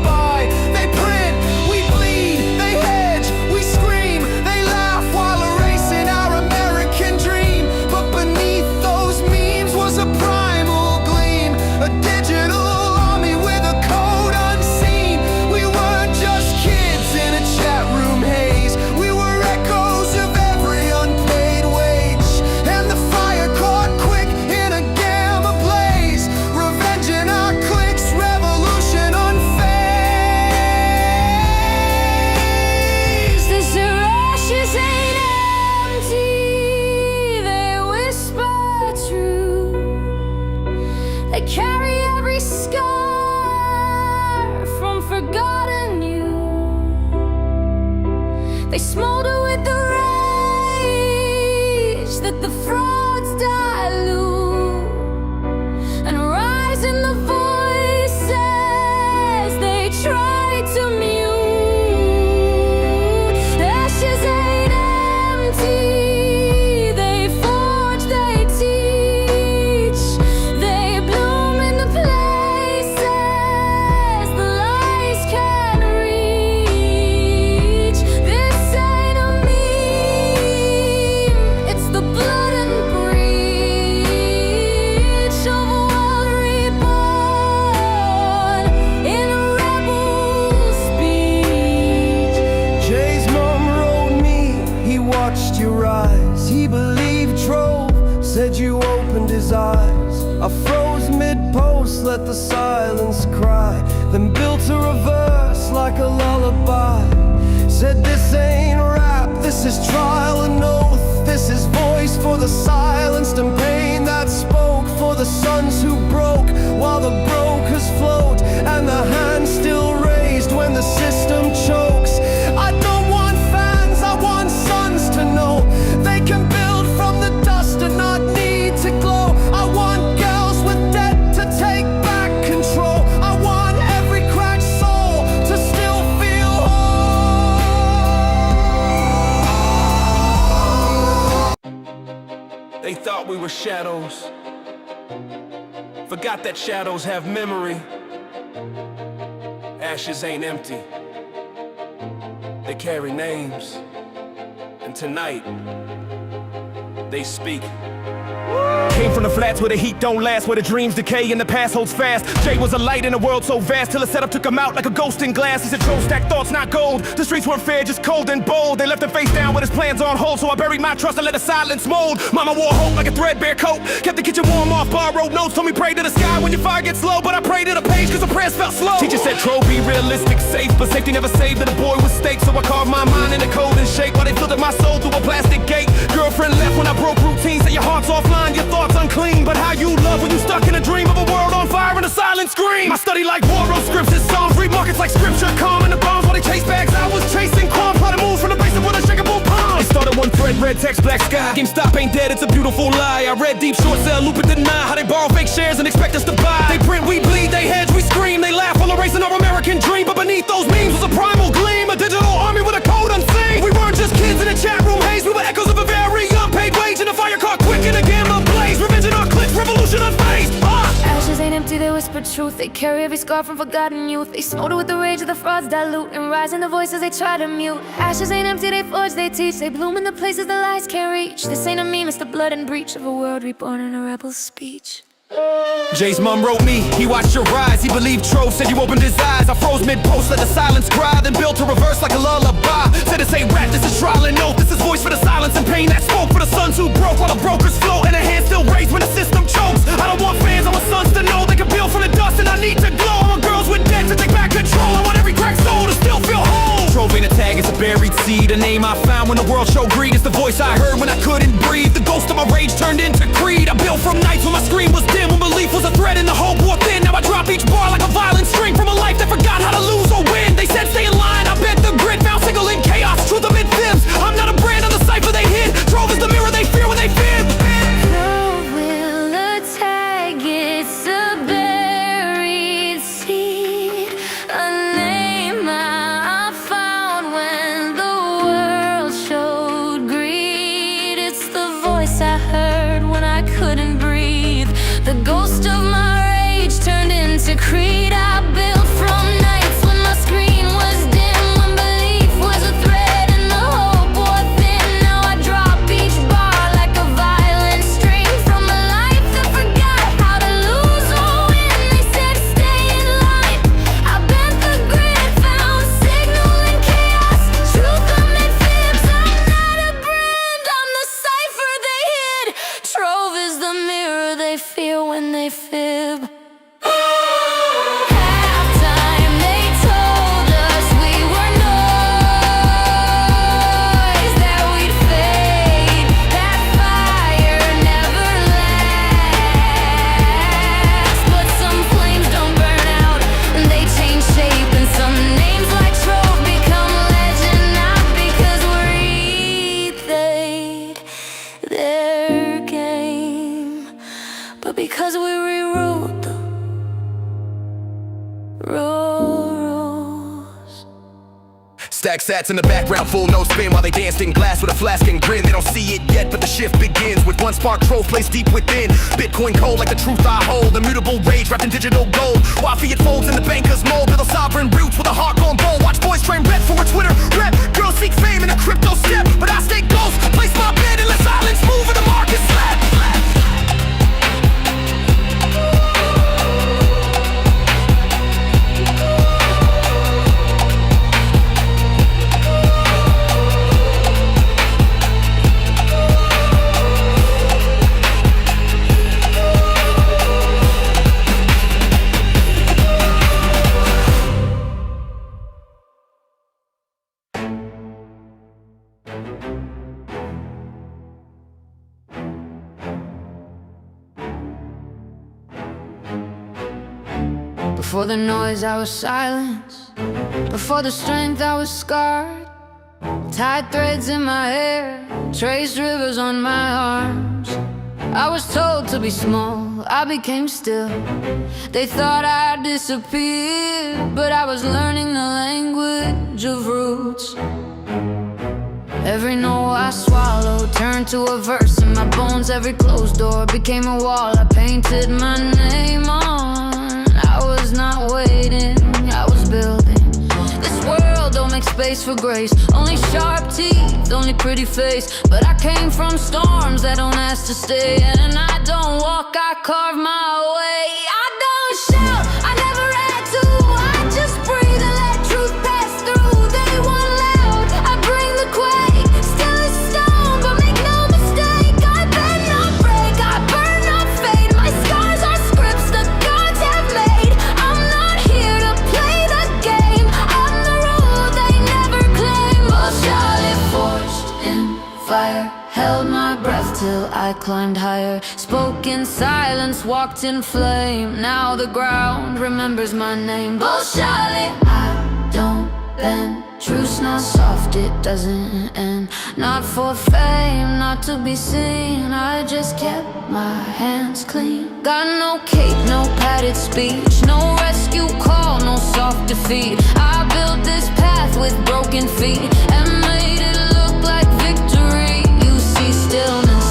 let the silence cry, then built a reverse like a lullaby. Said this ain't rap, this is trial and oath. This is voice for the silenced and pain that spoke, for the sons who broke while the brokers float, and the hand still raised when the system chokes. I don't want fans, I want sons to know they can build from the dust and not need to glow. I want girls with debt to take back control. I want every cracked soul to still feel whole. They thought we were shadows, forgot that shadows have memory. Ashes ain't empty, they carry names, and tonight they speak. Came from the flats where the heat don't last, where the dreams decay and the past holds fast. Jay was a light in a world so vast, till the setup took him out like a ghost in glass. He said, "Troll stack thoughts, not gold." The streets weren't fair, just cold and bold. They left him face down with his plans on hold, so I buried my trust and let the silence mold. Mama wore hope like a threadbare coat, kept the kitchen warm off borrowed notes. Told me pray to the sky when your fire gets low, but I prayed to the page cause the prayers felt slow. Teacher said, "Troll, be realistic, safe, but safety never saved that a boy was staked." So I carved my mind in the cold and shake while they filtered my soul through a plastic gate. Girlfriend left when I broke routine, said your heart's offline, your thoughts unclean. But how you love when you stuck in a dream of a world on fire and a silent scream. I study like war road scripts and songs, read markets like scripture, calm in the bombs while they chase bags. I was chasing calm, try to move from the basement with a shakeable palm. It started one thread, red text, black sky. GameStop ain't dead, it's a beautiful lie. I read deep, short sell, loop and deny how they borrow fake shares and expect us to buy. They print, we bleed, they hedge, we scream, they laugh while erasing our American dream. But beneath those memes was a primal gleam, a digital army with a code unseen. We weren't just kids in a chat room haze, we were echoes of a very unpaid wage in a fire car quick in a game of blaze. Revenge in our clips, revolution unfazed. Ashes ain't empty, they whisper truth. They carry every scar from forgotten youth. They smolder with the rage of the frauds dilute, and rise in the voices they try to mute. Ashes ain't empty, they forge, they teach. They bloom in the places the lies can't reach. This ain't a meme, it's the blood and breach of a world reborn in a rebel's speech. Jay's mom wrote me, he watched your rise. He believed Trove, said you opened his eyes. I froze mid-post, let the silence cry, then built a reverse like a lullaby. Said this ain't rap, this is trial and oath. This is voice for the silence and pain that spoke, for the sons who broke while the brokers float, and a hand still raised when the system chokes. I don't want fans, I want sons to know they can build from the dust, and I need to glow. I want girls with debt to take back control. I want every cracked soul to still feel whole. Trove ain't a tag, it's a buried seed, a name I found when the world showed greed. It's the voice I heard when I couldn't breathe. The ghost of my rage turned into creed. I built from nights when my screen was dim, when belief was a threat and the hope wore thin. Now I drop each bar like a violent string from a life that forgot how to lose or win. They said stay in line, I bet the grid found single in chaos, truth amid fibs. I'm not a brand on the cipher they hid. Trove is the mirror they fear when they fib. Love will attack, it's a buried seed, a name I found when the world showed greed. It's the voice I heard when I couldn't breathe. The ghost of my rage turned into creed. I built from nights when my screen was dim, when belief was a thread and the hope wore thin. Now I drop each bar like a violent string from a life that forgot how to lose or win. They said stay in line, I bent the grid, found signal in chaos, truth amid fibs. I'm not a brand, I'm the cipher they hid. Trove is the mirror they fear when they fib. Halftime, they told us we were noise, that we'd fade, that fire never lasts. But some flames don't burn out, and they change shape, and some names like Trove become legend, not because we're their game, but because we rewrote the rules. Stack sats in the background, full no spin while they danced in glass with a flask and grin. They don't see it yet, but the shift begins with one spark. Trove placed deep within. Bitcoin cold like the truth I hold. Immutable rage wrapped in digital gold. While fiat folds in the banker's mold. Build a sovereign roots with a heart gone bold. Watch boys train red for a Twitter rep. Girls seek fame in a crypto step, but I stay close. Place my bed and let silence move and the market slap. Before the noise I was silenced, before the strength I was scarred. Tied threads in my hair, traced rivers on my arms. I was told to be small, I became still. They thought I disappeared, but I was learning the language of roots. Every no I swallowed turned to a verse in my bones. Every closed door became a wall I painted my name on. I was not waiting, I was building. This world don't make space for grace. Only sharp teeth, only pretty face. But I came from storms that don't ask to stay. And I don't walk, I carve my way. I don't shout, I never had to. I just breathe and let truth pass through. They want loud, I bring the quake. Still a stone, but make no mistake. I bend not break, I burn not fade. My scars are scripts the gods have made. I'm not here to play the game. I'm the rule they never claim. Well, Charlotte forged in fire, held my breath till I climbed higher. Spoke in silence, walked in flame. Now the ground remembers my name. Oh, Charlotte, I don't bend. Truth's not soft, it doesn't end. Not for fame, not to be seen. I just kept my hands clean. Got no cape, no padded speech. No rescue call, no soft defeat. I built this path with broken feet and made it look like victory. You see stillness,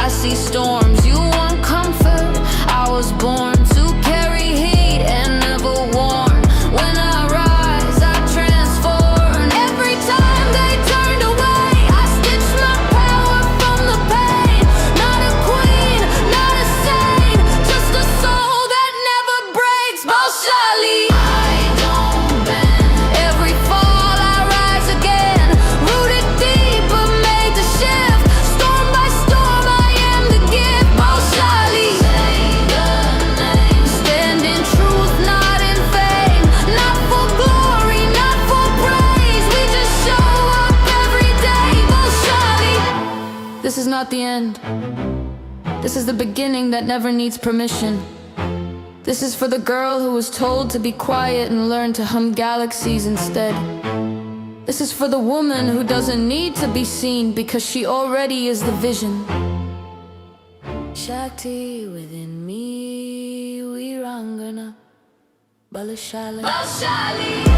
I see storms. You want comfort, I was born to carry heat and never warn. When I rise, I transform. Every time they turned away, I stitched my power from the pain. Not a queen, not a saint, just a soul that never breaks. Bolshali, I don't bend. Every fall I rise again, rooted deep but made to shift. Storm by storm I am the gift. Bolshali, say the name. Stand in truth, not in fame. Not for glory, not for praise. We just show up every day. Bolshali. This is not the end. This is the beginning that never needs permission. This is for the girl who was told to be quiet and learn to hum galaxies instead. This is for the woman who doesn't need to be seen because she already is the vision. Shakti within me, Virangana, Balashali. Balashali.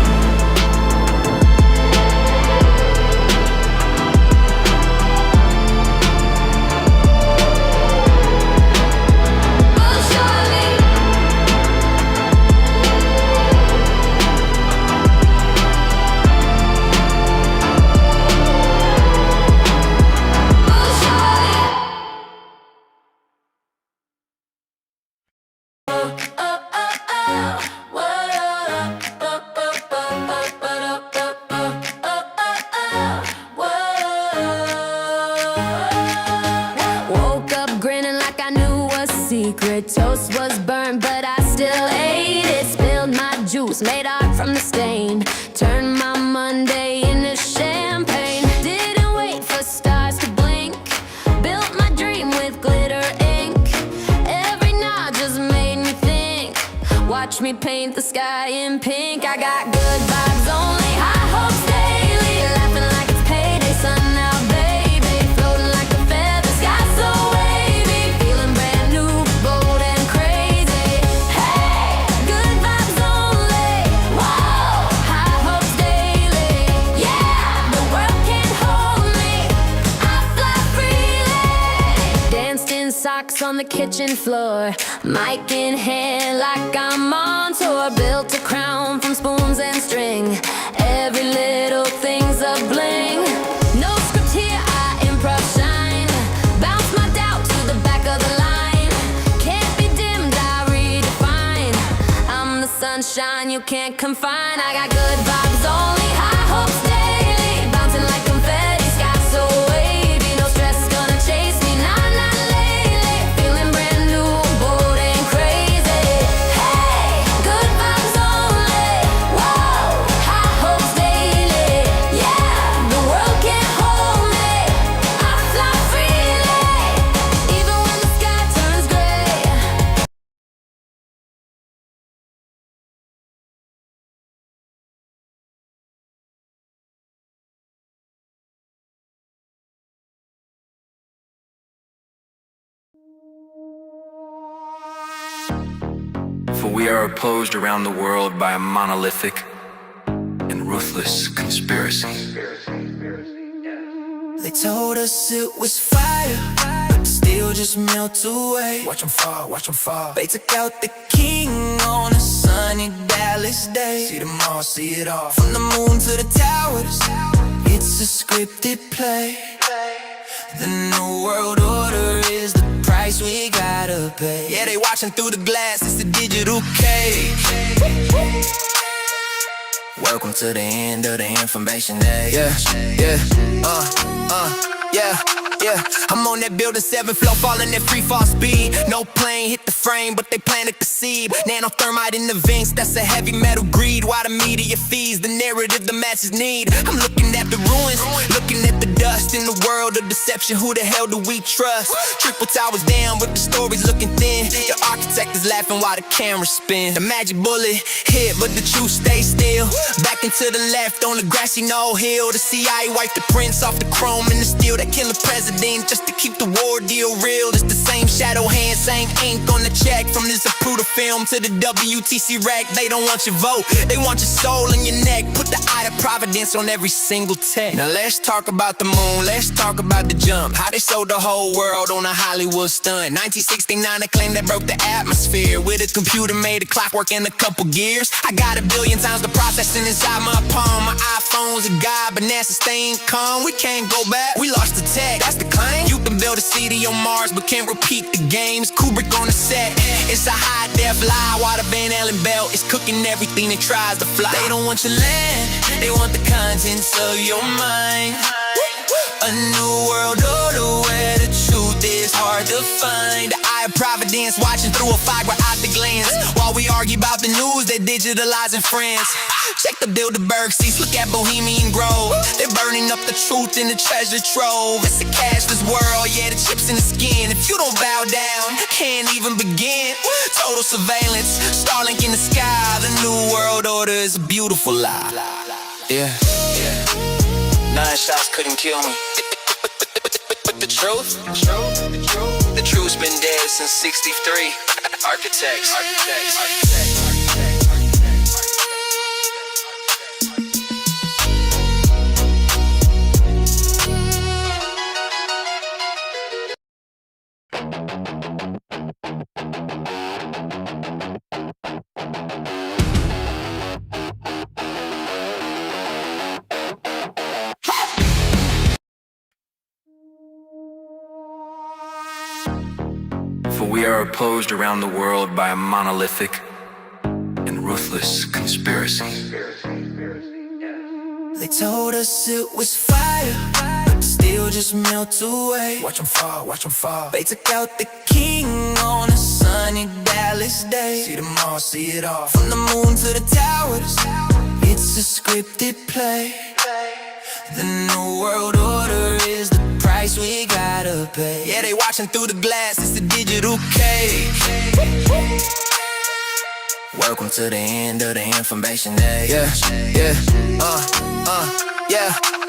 Woke up grinning like I knew a secret. Toast was burnt, but I still ate it. Spilled my juice, made art from the stain. Turned my Monday into champagne. Didn't wait for stars to blink. Built my dream with glitter ink. Every nod just made me think. Watch me paint the sky in pink. I got good vibes only, high hopes daily. Laughing like it's payday, sun out, baby. Floating like a feather, sky so wavy. Feeling brand new, bold and crazy. Hey, good vibes only. Whoa, high hopes daily. Yeah, the world can't hold me. I fly freely. Danced in socks on the kitchen floor. Mic in hand like I'm on tour. Built a crown from spoons and string. Every little thing's a bling. No script here, I improv shine. Bounce my doubt to the back of the line. Can't be dimmed, I redefine. I'm the sunshine you can't confine. I got good vibes only, high hopes daily. Bouncing like confetti, sky so wavy. No stress gonna chase me, nah, not lately. Feeling brand new, bold and crazy. Hey, good vibes only. Whoa, high hopes daily. Yeah, the world can't hold me. I fly freely, even when the sky turns gray. For we are opposed around the world by a monolithic and ruthless conspiracy. They told us it was fire, but still just melt away. Watch 'em fall, watch 'em fall. They took out the king on a sunny Dallas day. See them all, see it all. From the moon to the towers, it's a scripted play. The new world order is the price we gotta pay. Yeah, they watching through the glass, it's a digital cage. Welcome to the end of the information age. Yeah, I'm on that building 7th floor, falling at free fall speed. No plane hit the frame, but they planted the seed. Nanothermite in the vents, that's a heavy metal greed. Why the media feeds the narrative the masses need? I'm looking at the ruins, looking at the dust in the world of deception. Who the hell do we trust? Triple towers down with the stories looking thin. The architect is laughing while the camera spins. The magic bullet hit, but the truth stays still. Back and to the left on the grassy knoll hill. The CIA wiped the prints off the chrome and the steel. That killing president just to keep the war deal real. It's the same shadow hand, same ink on the check. From this Zapruder film to the WTC rack. They don't want your vote, they want your soul in your neck. Put the eye of providence on every single tech. Now let's talk about the moon, let's talk about the jump. How they sold the whole world on a Hollywood stunt. 1969 they claimed they broke the atmosphere. With a computer made a clockwork in a couple gears. I got 1 billion times the processing inside my palm. My iPhone's a god, but NASA staying calm. We can't go back, we lost the tech, that's the claim. You can build a city on Mars, but can't repeat the games. Kubrick on the set, it's a high def lie. While the Van Allen belt is cooking everything that tries to fly. They don't want your land, they want the contents of your mind. A new world order where the truth is hard to find. The eye of providence watching through a fiber optic lens. While we argue about the news, they're digitalizing friends. Check the Bilderberg seats, look at Bohemian Grove. They're burning up the truth in the treasure trove. It's a cashless world, yeah, the chips in the skin. If you don't bow down, can't even begin. Total surveillance, Starlink in the sky. The new world order is a beautiful lie. Yeah. 9 shots couldn't kill me. But the truth's been dead since 63. Architects. For we are opposed around the world by a monolithic and ruthless conspiracy. They told us it was fire, but still just melt away. Watch 'em fall, watch 'em fall. They took out the king on a sunny Dallas day. See them all, see it all. From the moon to the towers, it's a scripted play. The new world order is the price we gotta pay. Yeah, they watching through the glass, it's a digital cage. Welcome to the end of the information age.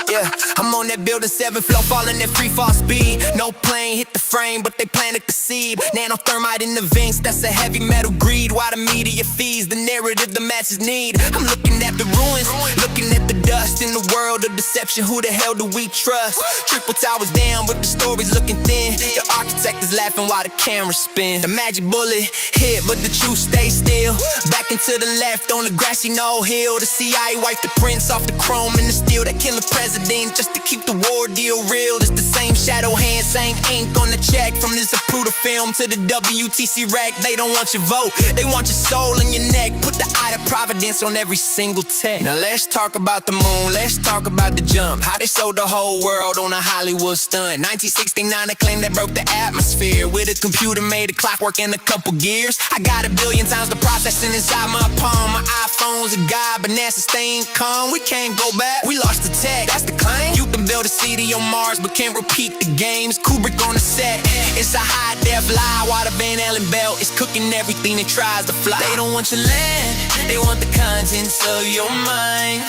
Yeah, I'm on that building 7th floor, falling at free fall speed. No plane hit the frame, but they planted the seed. Nanothermite in the vents, that's a heavy metal greed. Why the media feeds the narrative the masses need? I'm looking at the ruins, looking at the dust in the world of deception. Who the hell do we trust? Triple towers down with the stories looking thin. The architect is laughing while the camera spins. The magic bullet hit, but the truth stays still. Back and to the left on the grassy knoll hill. The CIA wiped the prints off the chrome and the steel. That killing president just to keep the war deal real. It's the same shadow hand, same ink on the check. From this Zapruder film to the WTC rack. They don't want your vote, they want your soul in your neck. Put the eye of providence on every single tech. Now let's talk about the moon, let's talk about the jump. How they sold the whole world on a Hollywood stunt. 1969 they claimed they broke the atmosphere. With a computer made a clockwork in a couple gears. I got 1 billion times the processing inside my palm. My iPhone's a god, but NASA staying calm. We can't go back, we lost the tech, that's the claim. You can build a city on Mars, but can't repeat the games. Kubrick on the set, it's a high def lie. While the Van Allen belt is cooking everything that tries to fly. They don't want your land, they want the contents of your mind.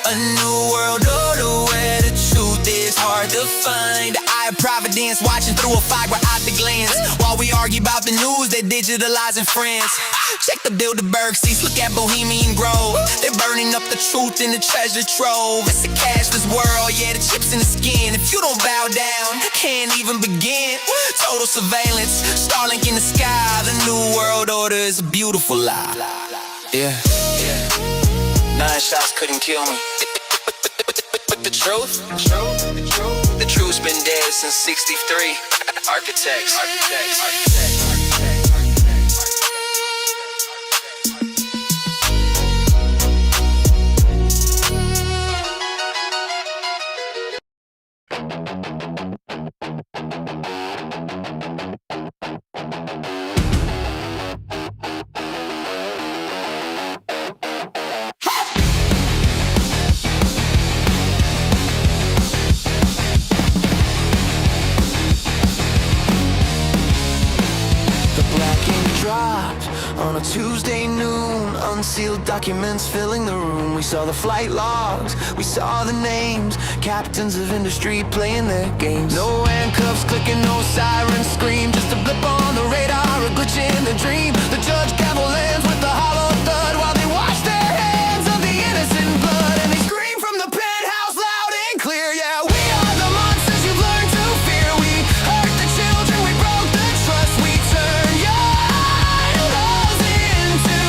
A new world order where the truth is hard to find. The eye of providence watching through a fiber optic got the glands. While we argue about the news, they're digitalizing friends. Check the Bilderberg seats, look at Bohemian Grove. They're burning up the truth in the treasure trove. It's a cashless world, yeah, the chips in the skin. If you don't bow down, can't even begin. Total surveillance, Starlink in the sky. The new world order is a beautiful lie. Yeah. 9 shots couldn't kill me. But the truth's been dead since '63. Architects. On a Tuesday noon, unsealed documents filling the room. We saw the flight logs, we saw the names, captains of industry playing their games. No handcuffs clicking, no sirens scream, just a blip on the radar, a glitch in the dream. The judge gavel lands with a hollow thud while they wash their hands of the innocent blood. And they scream from the penthouse loud and clear, yeah, we are the monsters you've learned to fear. We hurt the children, we broke the trust, we turned your loves into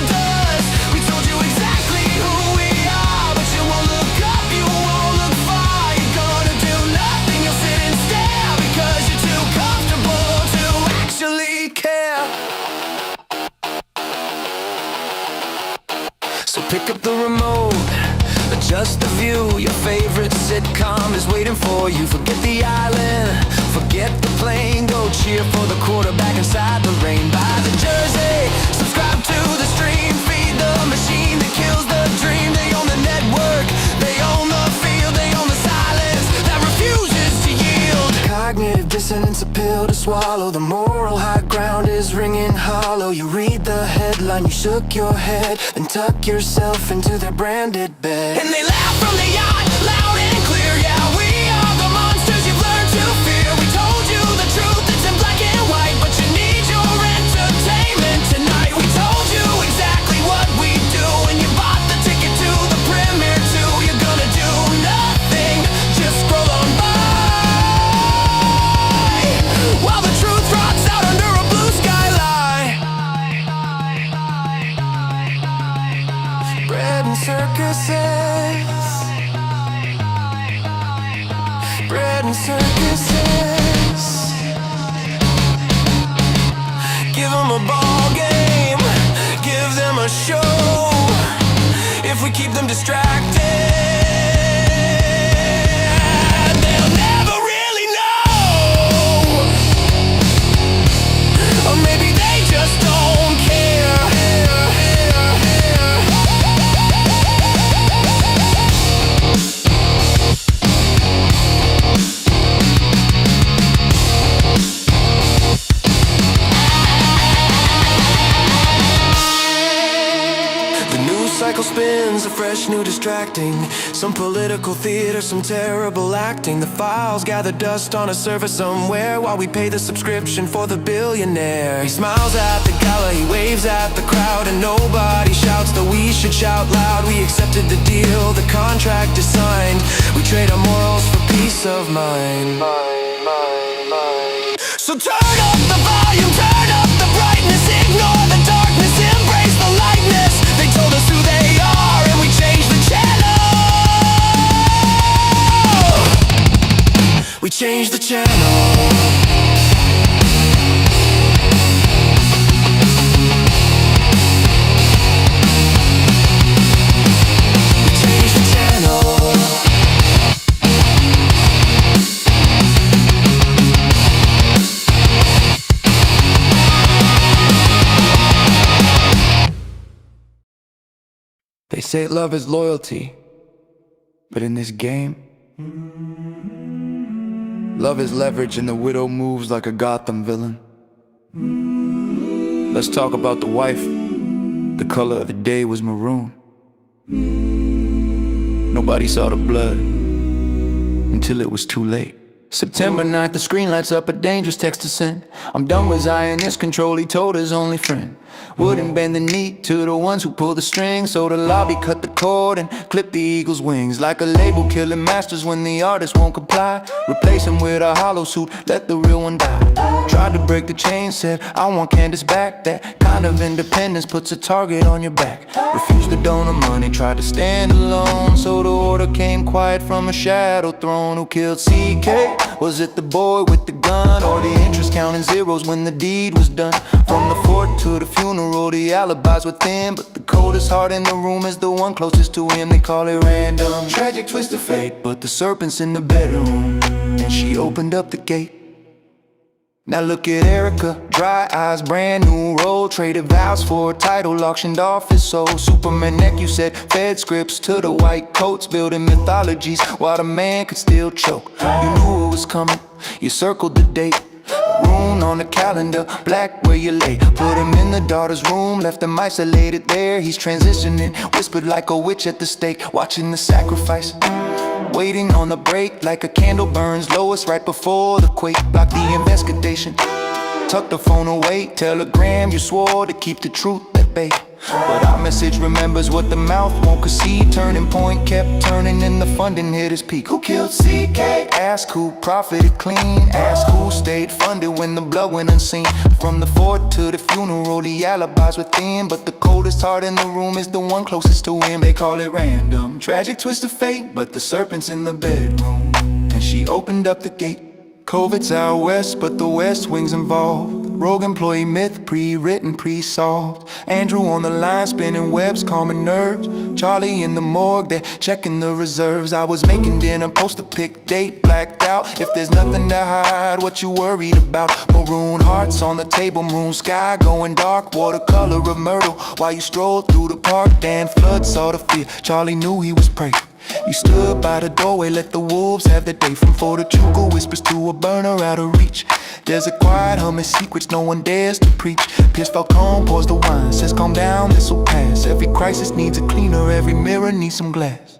dust. We told you exactly who we are, but you won't look up, you won't look far. You're gonna do nothing, you'll sit and stare because you're too comfortable to actually care. So pick up the remote, adjust the view. Your favorite sitcom is waiting for you. Forget the island, forget the plane. Go cheer for the quarterback inside the rain. Buy the jersey, subscribe to the stream. Feed the machine that kills the dream. They own the network, they own the field, they own the silence that refuses to yield. Cognitive dissonance, a pill to swallow. The moral high ground is ringing hollow. You read the headline, you shook your head, then tuck yourself into their branded bed. And they laugh from the yacht, loud and clear. Yeah, we are the monsters you've learned to fear. We told you the truth, it's in black and white, but you need your entertainment tonight. We told you exactly what we do when you bought the ticket to the premiere too. You're gonna do nothing, just scroll on by while the truth rots out under a blue skyline. Bread and circuses, bread and circuses. Give them a ball game, give them a show. If we keep them distracted, they'll never really know. Or maybe they just don't care. Cycle spins, a fresh new distracting. Some political theater, some terrible acting. The files gather dust on a server somewhere while we pay the subscription for the billionaire. He smiles at the gala, he waves at the crowd, and nobody shouts that we should shout loud. We accepted the deal, the contract is signed. We trade our morals for peace of mind. So turn up the volume, turn up the brightness, ignore the darkness, embrace the lightness. They told us who they are and we changed the channel. We changed the channel. They say love is loyalty, but in this game, love is leverage and the widow moves like a Gotham villain. Let's talk about the wife. The color of the day was maroon. Nobody saw the blood until it was too late. September 9th, the screen lights up, a dangerous text to send. I'm done with Zionist control, he told his only friend. Wouldn't bend the knee to the ones who pull the strings, so the lobby cut the cord and clipped the eagle's wings. Like a label killing masters when the artist won't comply. Replace him with a hollow suit, let the real one die. Tried to break the chain, said I want Candace back. That kind of independence puts a target on your back. Refused to donor money, tried to stand alone, so the order came quiet from a shadow throne. Who killed CK? Was it the boy with the gun, or the interest counting zeros when the deed was done? From the fort to the funeral, the alibis were thin, but the coldest heart in the room is the one closest to him. They call it random, tragic twist of fate, but the serpent's in the bedroom, and she opened up the gate. Now look at Erica, dry eyes, brand new role, traded vows for a title, auctioned off his soul. Superman neck, you said, fed scripts to the white coats, building mythologies while the man could still choke. You knew it was coming, you circled the date, rune on the calendar, black where you lay. Put him in the daughter's room, left him isolated there. He's transitioning, whispered like a witch at the stake, watching the sacrifice, waiting on the break like a candle burns lowest right before the quake. Block the investigation, tuck the phone away. Telegram, you swore to keep the truth at bay, but our message remembers what the mouth won't concede. Turning point kept turning and the funding hit its peak. Who killed CK? Ask who profited clean. Ask who stayed funded when the blood went unseen. From the fort to the funeral, the alibis were thin, but the coldest heart in the room is the one closest to him. They call it random, tragic twist of fate, but the serpent's in the bedroom, and she opened up the gate. COVID's out west, but the West Wing's involved. Rogue employee myth, pre-written, pre-solved. Andrew on the line, spinning webs, calming nerves. Charlie in the morgue, they're checking the reserves. I was making dinner, post a pic, date blacked out. If there's nothing to hide, what you worried about? Maroon hearts on the table, maroon sky going dark. Watercolor of myrtle while you strolled through the park. Dan Flood saw the fear, Charlie knew he was prey. You stood by the doorway, let the wolves have their day. From Fortachuca whispers to a burner out of reach. There's a quiet humming secrets no one dares to preach. Pierce Falcone pours the wine, says calm down, this'll pass. Every crisis needs a cleaner, every mirror needs some glass.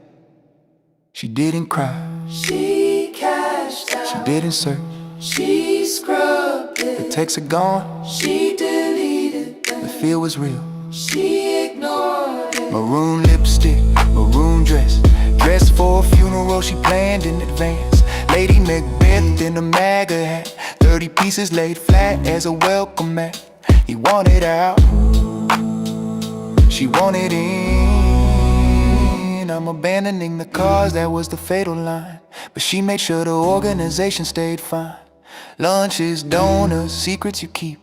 She didn't cry, She cashed out, she didn't search, she scrubbed the it, texts are gone, she deleted them, the fear was real. she ignored it. Maroon lipstick, maroon dress, dressed for a funeral she planned in advance. Lady Macbeth in a MAGA hat, 30 pieces laid flat as a welcome mat. He wanted out, she wanted in. I'm abandoning the cause, that was the fatal line, but she made sure the organization stayed fine. Lunches, donuts, secrets you keep.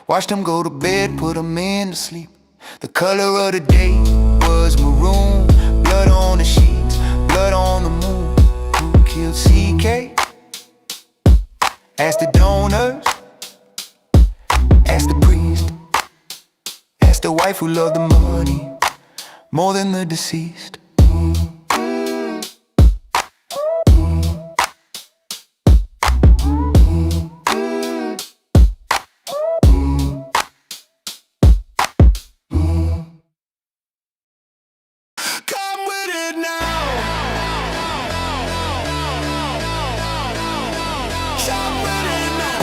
Watched them go to bed, put them in to sleep. The color of the day was maroon, blood on the sheets, blood on the moon. Who killed CK? Ask the donors, ask the priest, ask the wife who loved the money more than the deceased. Come with it now. Come with it now.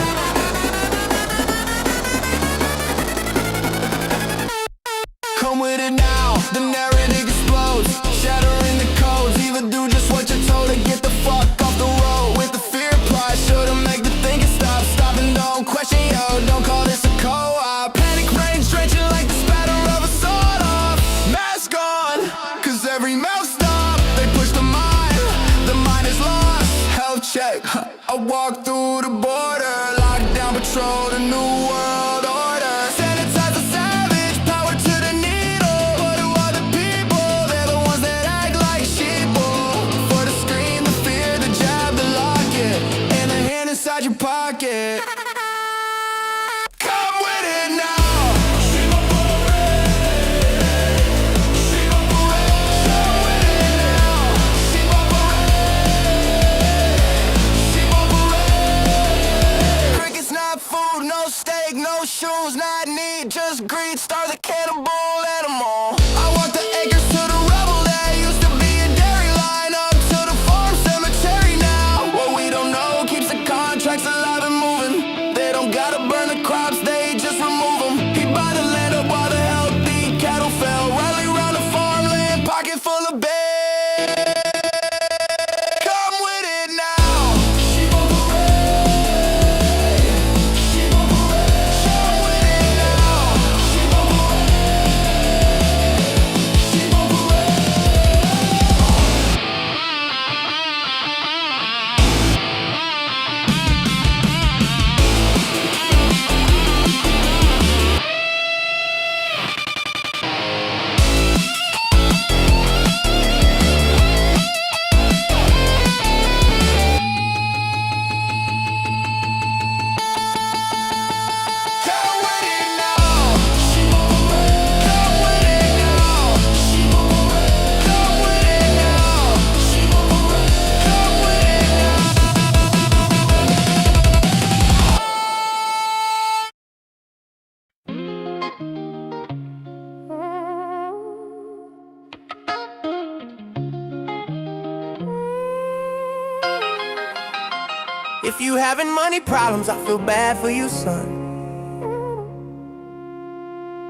Come with it now. The narrative explodes, shattering the codes. Either do just what you're told or get the fuck off the road. With the fear applied, sure to make the thinking stop. Stop and don't question, yo, don't call this a co-op. Panic rain drenching like the spatter of a sword off. Mask on, cause every mouth stop. They push the mind is lost. Health check, I walk through the border. Lockdown patrol, the new world order. Sanitize the savage, power to the needle. What do other people? They're the ones that act like sheeple. For the screen, the fear, the jab, the locket, and the hand inside your pocket. Come with it now. If you having money problems, I feel bad for you, son.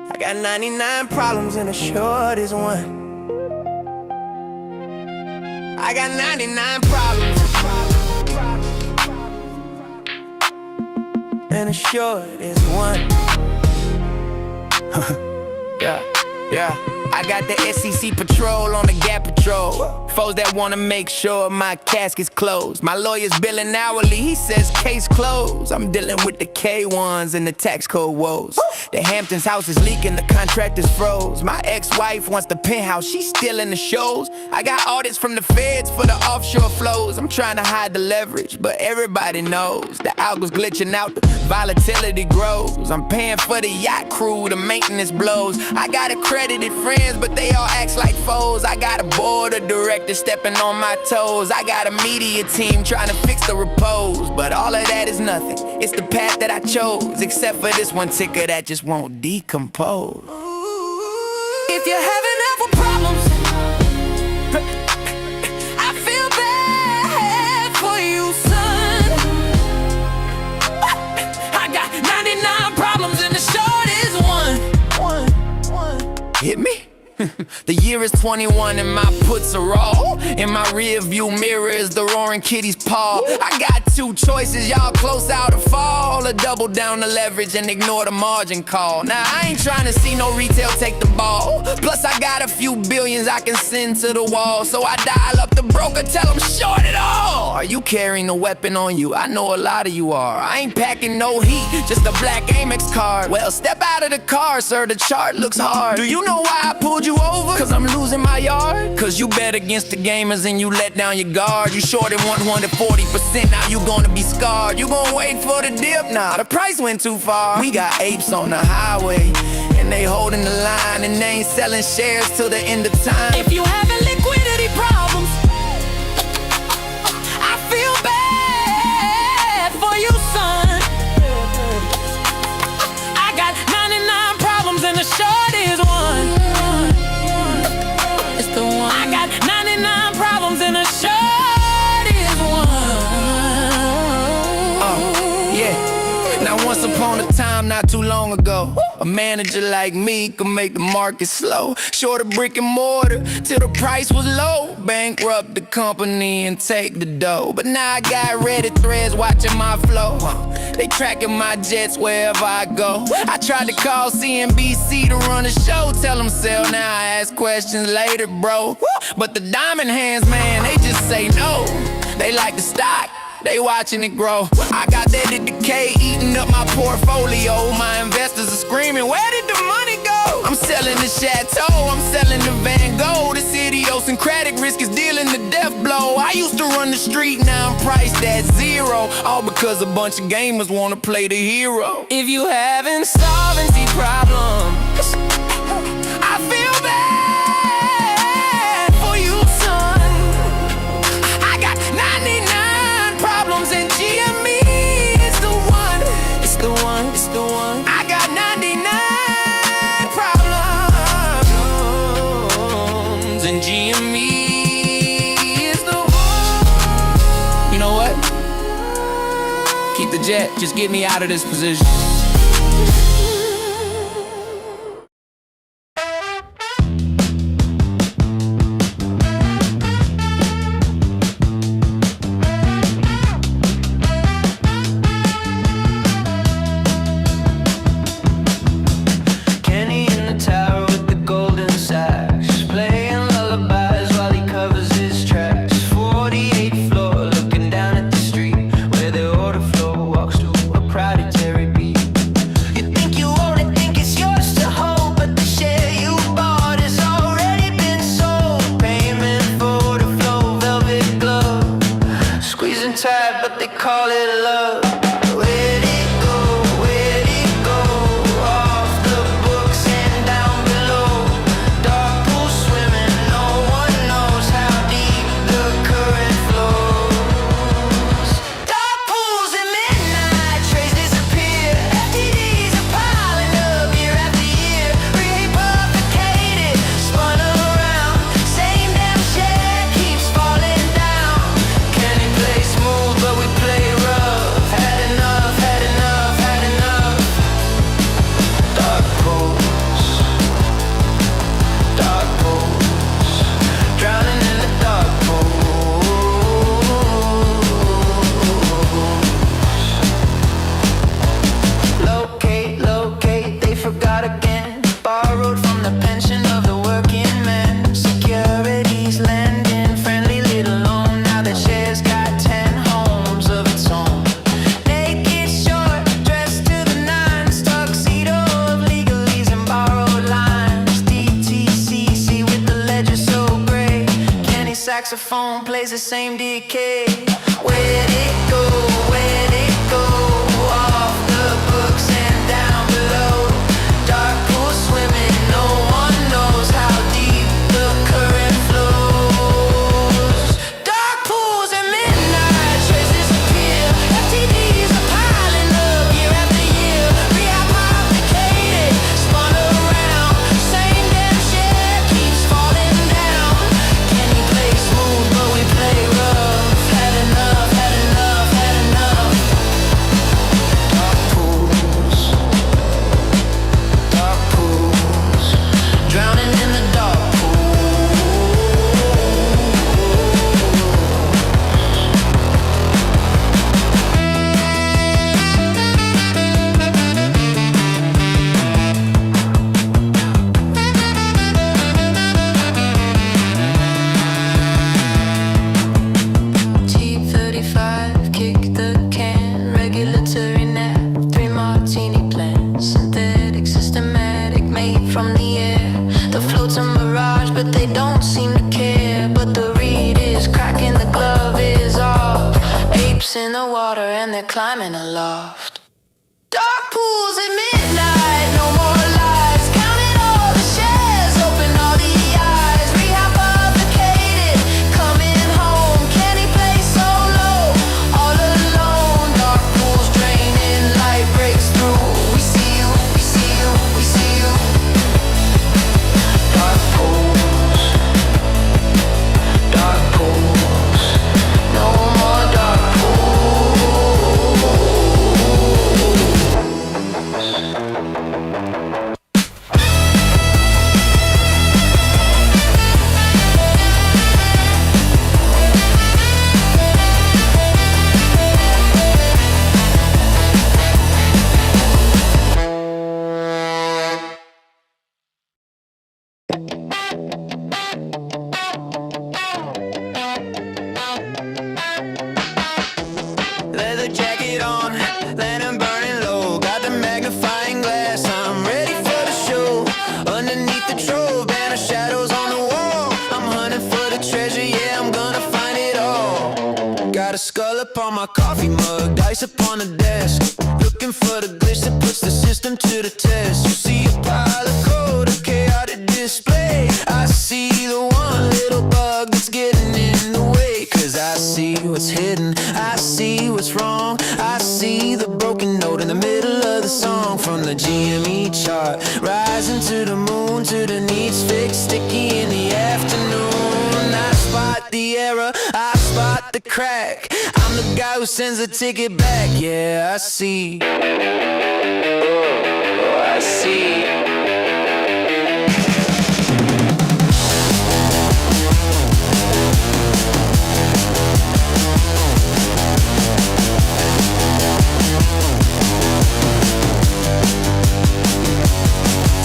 I got 99 problems and the short is one. I got 99 problems and the short is one. Yeah, I got the SEC patrol on the Gap Patrol. Foes that wanna make sure my casket's closed. My lawyer's billing hourly, he says case closed. I'm dealing with the K1s and the tax code woes. The Hamptons house is leaking, the contractors froze. My ex-wife wants the penthouse, she's still in the shows. I got audits from the feds for the offshore flows. I'm trying to hide the leverage, but everybody knows the algo's glitching out, the volatility grows. I'm paying for the yacht crew, the maintenance blows. I got accredited friends, but they all act like foes. I got a board of directors stepping on my toes. I got a media team trying to fix the repose. But all of that is nothing, it's the path that I chose. Except for this one ticker that just won't decompose. If you're having apple problems, I feel bad for you, son. I got 99 problems and the short is one. Hit me? The year is 21 and my puts are raw. In my rear view mirror is the roaring kitty's paw. I got two choices, y'all close out or fall, or double down the leverage and ignore the margin call. Now I ain't trying to see no retail take the ball. Plus I got a few billions I can send to the wall. So I dial up the broker, tell him short it all. Are you carrying a weapon on you? I know a lot of you are. I ain't packing no heat, just a black Amex card. Well, step out of the car, sir, the chart looks hard. Do you know why I pulled you over? Cause I'm losing my yard? Cause you bet against the gamers and you let down your guard. You shorted 140%, now you gonna be scarred. You gonna wait for the dip? Nah, the price went too far. We got apes on the highway and they holding the line and they ain't selling shares till the end of time. If you having liquidity problems, I feel bad for you, son. I got 99 problems and the short is one. It's the one. I got 99 problems and the short is one. Yeah. Now once upon a time, not too long ago, a manager like me could make the market slow. Short a brick and mortar till the price was low. Bankrupt the company and take the dough. But now I got Reddit threads watching my flow. They tracking my jets wherever I go. I tried to call CNBC to run a show. Tell them sell now, I ask questions later, bro. But the diamond hands, man, they just say no. They like the stock, they watching it grow. I got that decay eating up my portfolio. My investors are screaming, where did the money go? I'm selling the Chateau, I'm selling the Van Gogh. This idiosyncratic risk is dealing the death blow. I used to run the street, now I'm priced at zero. All because a bunch of gamers wanna play the hero. If you having solvency problems, I feel bad for you, son. I got 99 problems and GME is the one. It's the one, it's the one. I got 99 problems and GME is the one. You know what? Keep the jet, just get me out of this position. But they call it love. Where'd it go? Where'd it go? Off the books and down below. Dark pool swimming, no one knows how deep the current flows. Dark pools and midnight trains disappear. FTDs are piling up year after year. Republicated, spun around. Same damn shit keeps falling down. Can it play smooth, but we play rough? saxophone plays the same decay. Where'd it go? Where'd it go? Off the books and down below. Dark pool swimming, no one knows how deep the current flows. Dark pools at midnight, traces appear. FTDs are piling up year after year. Rehypothecated, spun around. Same damn shit keeps falling down. Can you play smooth, but we play rough? Had enough, had enough, had enough. Dark pools, drowning in the dark pool. T35, kick the can, regulatory nap, 3 martini plans, synthetic, systematic, made from the air. The float's a mirage, but they don't seem to care. But the reed is cracking, the glove is off. Apes in the water and they're climbing aloft. Dark pools at midnight, no more lies. Counting all the shares, open all the eyes. Rehypothecated, coming home. Can he play solo? All alone. Dark pools draining, light breaks through. We see you, we see you, we see you. Dark pools, no more dark pools. Leather jacket on, lantern burning low. Got the magnifying glass, I'm ready for the show. Underneath the trove, banner shadows on the wall. I'm hunting for the treasure, yeah, I'm gonna find it all. Got a skull up on my coffee mug, dice upon the desk. Looking for the glitch that puts the system to the test. You see a pile of code, a chaotic display. I see the one little bug that's getting in the way. Cause I see what's hidden, I see what's wrong. I see the broken note in the middle of the song. From the GME chart, rising to the moon, to the needs fixed, sticky in the afternoon. I spot the error, I spot the crack. I'm the guy who sends the ticket back. Yeah, I see. Oh, I see.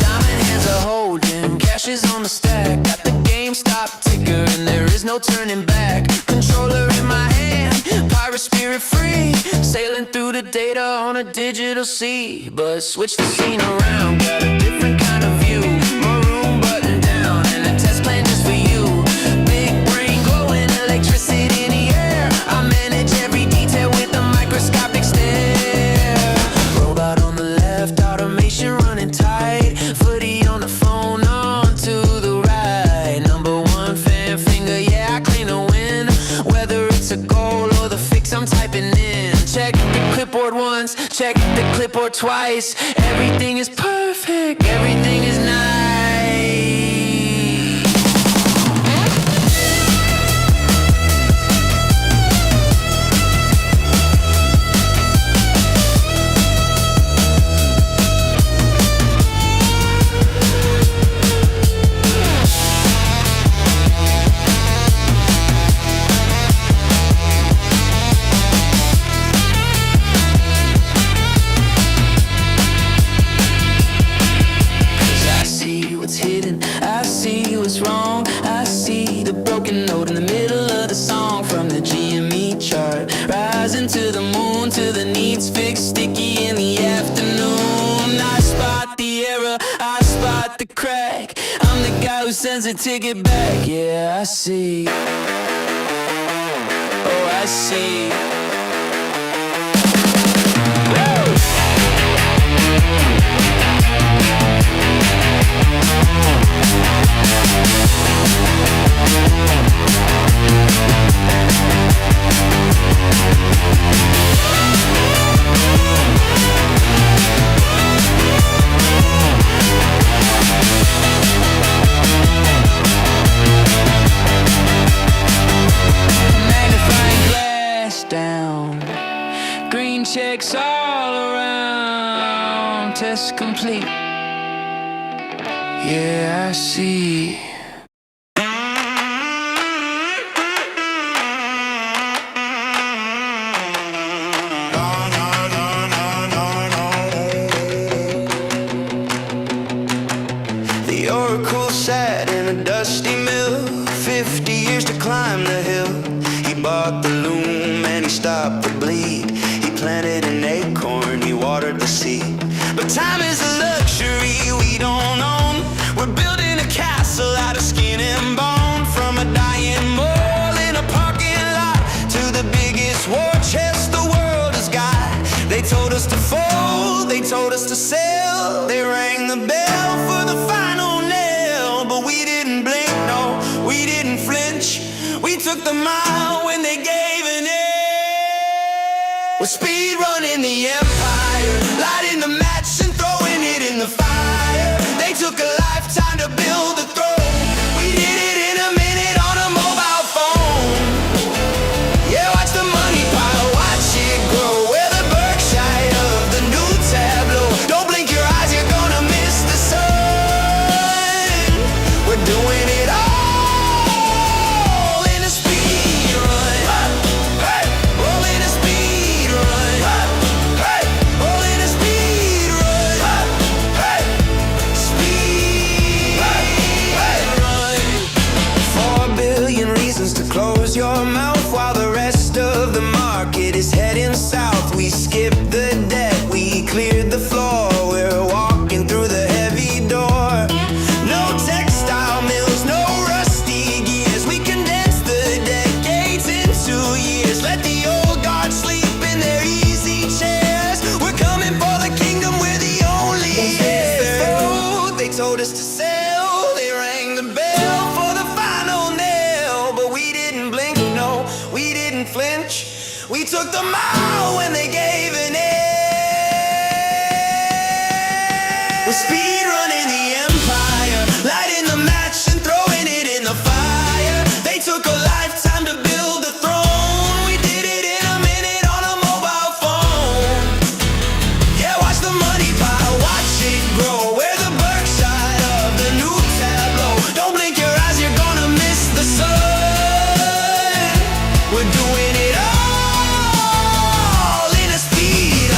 Diamond hands are holding, cash is on the stack. Got the GameStop ticker and there is no turning back. Controller in my hand, pirate spirit free. Sailing through the data on a digital sea. But switch the scene around, got a different kind of view. Maroon button down and a test plan just for you. Big brain glowing, electricity in the air. I manage every detail with a microscopic stare. Robot on the left, automation running tight. Footy on the phone, on to the right. Number 1 fan finger, yeah, I claim the win. Whether it's a goal or the fix I'm typing in. Check the clipboard once, check the clipboard twice. Everything is perfect, everything is nice. To the moon, to the needs fixed, sticky in the afternoon. I spot the error, I spot the crack. I'm the guy who sends a ticket back. Yeah, I see. I see. Magnifying glass down, green checks all around, test complete. Yeah, I see. The oracle sat in a dusty mill, 50 years to climb the hill. He bought the loom and he stopped the bleed. He planted an acorn, he watered the seed. But time is a luxury we don't own. We're building a castle out of skin and bone. From a dying mole in a parking lot to the biggest war chest the world has got. They told us to fold, they told us to sell. They rang the bell for the final nail. But we didn't blink, no, we didn't flinch. We took the mile when they gave an inch. We're speed running the empire, lighting the match and throwing it in the fire. They took a lifetime to build the throne. We did it in a minute on a mobile phone. Yeah, watch the money pile, watch it grow. We're the Berkshire of the new tableau. Don't blink your eyes, you're gonna miss the sun. We're doing it all in a speed run. Hey, all in a speed run. Hey, all in a speed run. Hey, speed run. 4 billion reasons to close your mouth while the rest of the market is heading south. We skipped the debt, we cleared the floor. We're walking through the heavy door. No textile mills, no rusty gears. We condensed the decades into years. Let the old guard sleep in their easy chairs. We're coming for the kingdom, we're the only heirs. They told us to sell, they rang the bell for the final nail. But we didn't blink, no, we didn't flinch. We took the mile when they gave an inch. We're speed running the empire, lighting the match and throwing it in the fire. They took a lifetime to build the throne. We did it in a minute on a mobile phone. Yeah, watch the money pile, watch it grow. We're the Berkshire of the new tableau. Don't blink your eyes, you're gonna miss the sun. We're doing it all in a speed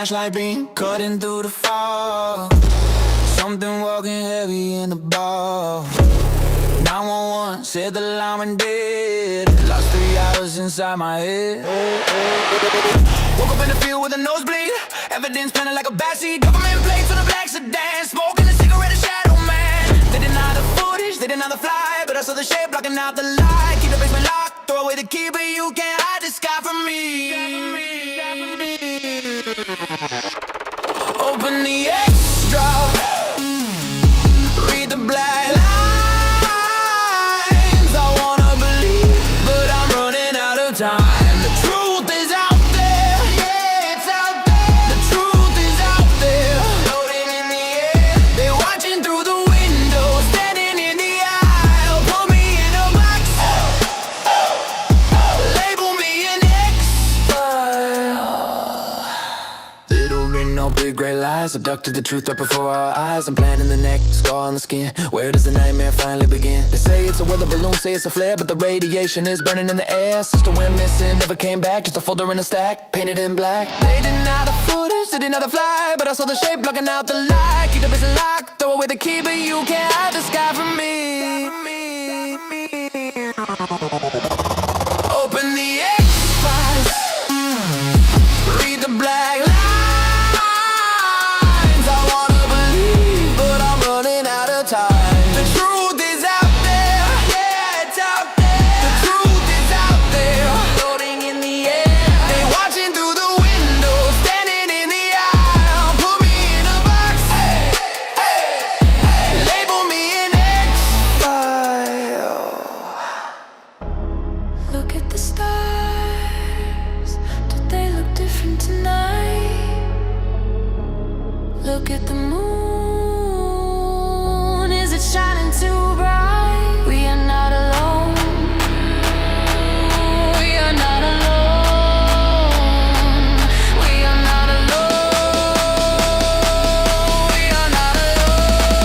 flashlight beam cutting through the fog. Something walking heavy in the bar. 911 said the lineman dead. Lost 3 hours inside my head. Woke up in the field with a nosebleed. Evidence planted like a backseat. Government plates on a black sedan. Smoking a cigarette, a shadow man. They deny the footage, they deny the fly, but I saw the shape blocking out the light. Keep the basement locked, throw away the key, but you can't hide the sky from me. Open the extra, read the black lines. I wanna believe, but I'm running out of time. The truth is out there, yeah, it's out there. The truth is out there, floating in the air. They're watching through the window, standing in the aisle. Put me in a box, label me an X-File. Little ring, no big gray lies. Abducted the truth right before our eyes. I'm planning the neck, scar on the skin. Where does the nightmare finally begin? They say it's a weather balloon, say it's a flare, but the radiation is burning in the air. Sister went missing, never came back. Just a folder in a stack, painted in black. They deny the footage, they deny the fly, but I saw the shape blocking out the light. Keep the business locked, throw away the key, but you can't hide the sky from me. Open the X-Files, read the black lines. I wanna believe, but I'm running out of time. The truth is out there, yeah, it's out there. The truth is out there, floating in the air. They watching through the window, standing in the aisle. Put me in a box, label me an X-File. Look at the stars, did they look different tonight? Look at the moon, is it shining too bright? We are not alone, we are not alone. We are not alone, we are not alone.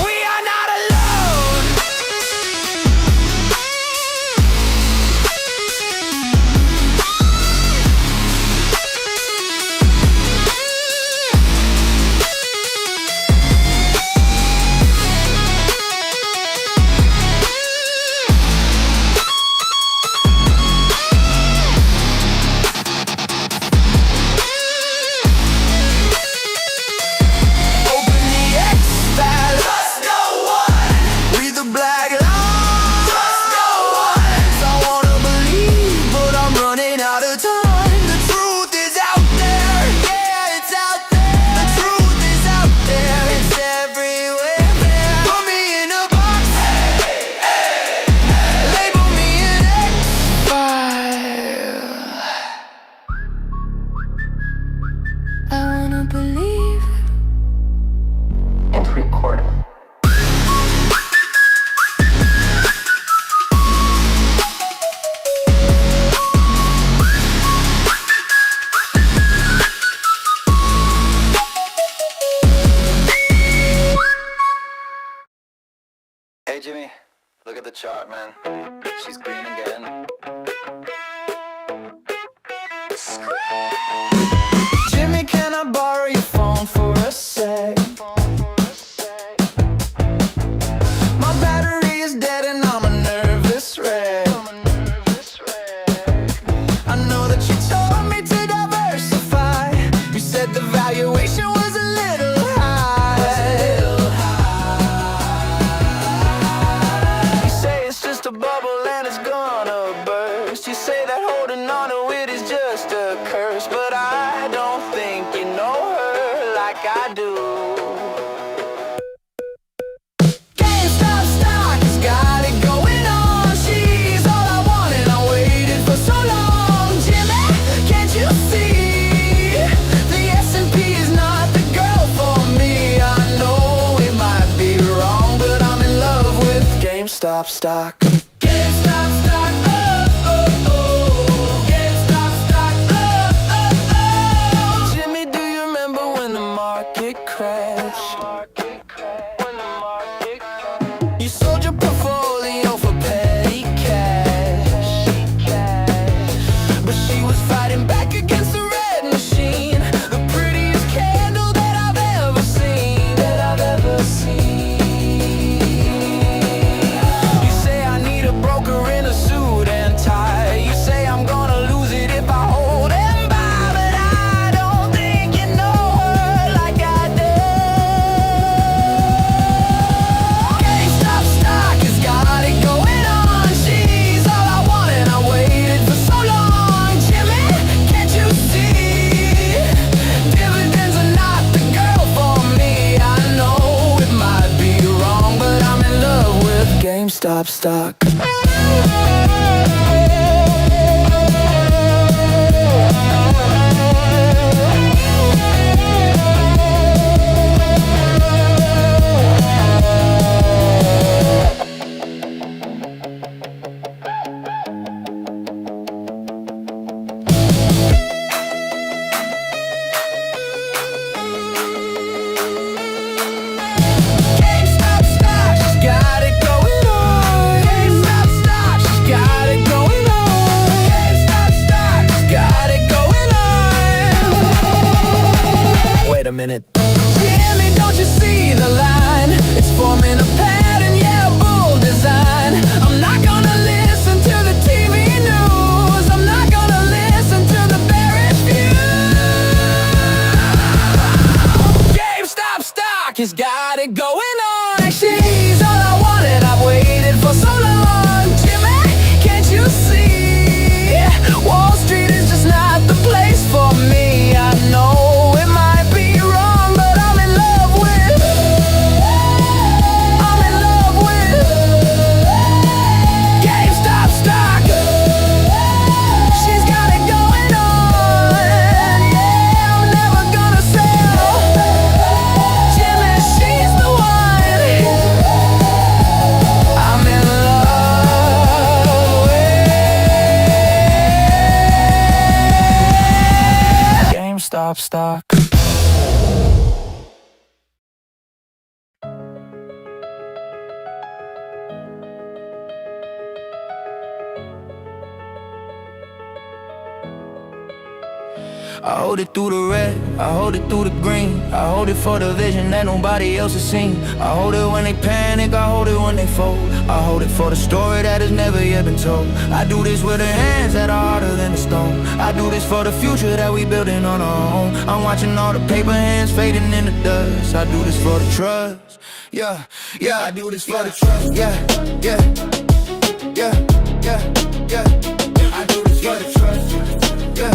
We are not alone. Open the X-File, trust no one. Read the black lines, trust no one. I wanna believe, but I'm running out of time. The truth is out there, yeah, it's out there. The truth is out there, it's everywhere. Put me in a box, label me an X-File. I wanna believe. And record. Hey Jimmy, look at the chart, man. She's green again. Jimmy, can I borrow your phone for a sec? My battery is dead and I'm a nervous wreck. I know that you told me to diversify. You said the valuation was a little high. You say it's just a bubble and it's gonna burst. You say that holding on to it is just a curse, but I don't think you know her like I do. GameStop stock has got it going on. She's all I wanted, I waited for so long. Jimmy, can't you see? The S&P is not the girl for me. I know it might be wrong, but I'm in love with GameStop stock. GameStop stock, oh, oh, oh. GameStop stock, oh, oh, oh. Jimmy, do you remember when the market crashed? You sold your portfolio for petty cash. But she was fighting back against the red machine. GameStop stock. Wait a minute. GME, don't you see the line? It's forming a pattern, yeah, bold design. I'm not gonna listen to the TV news. I'm not gonna listen to the bearish view. GameStop stock has got it going on. She's all I wanted, I've waited for so long. Jimmy, can't you see? Wall Street is just not the place for me. I know it might be wrong, but I'm in love with GameStop stock. She's got it going on. Yeah, I'm never gonna sell. Jimmy, she's the one I'm in love with. GameStop stock. I hold it through the red, I hold it through the green. I hold it for the vision that nobody else has seen. I hold it when they panic, I hold it when they fold. I hold it for the story that has never yet been told. I do this with the hands that are harder than the stone. I do this for the future that we building on our own. I'm watching all the paper hands fading in the dust. I do this for the trust, yeah, yeah. I do this for the trust, yeah, yeah, yeah, yeah, yeah. I do this for the trust, yeah.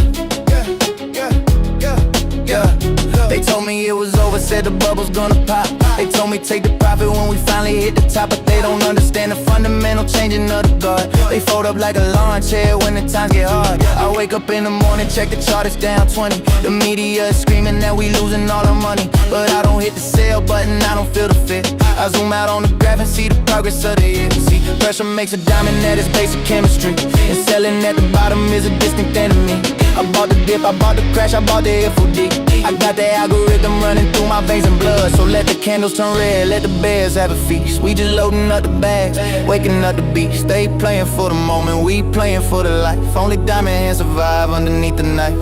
They told me it was over, said the bubble's gonna pop. They told me take the profit when we finally hit the top. But they don't understand the fundamental changing of the guard. They fold up like a lawn chair when the times get hard. I wake up in the morning, check the chart, it's down 20. The media is screaming that we losing all our money, but I don't hit the sell button, I don't feel the fit. I zoom out on the graph and see the progress of the year. See, pressure makes a diamond, that is basic chemistry. And selling at the bottom is a distant enemy. I bought the dip, I bought the crash, I bought the FOD. I got the algorithm running through my veins and blood. So let the candles turn red, let the bears have a feast. We just loading up the bags, waking up the beast. They playing for the moment, we playing for the life. Only diamond hands survive underneath the knife.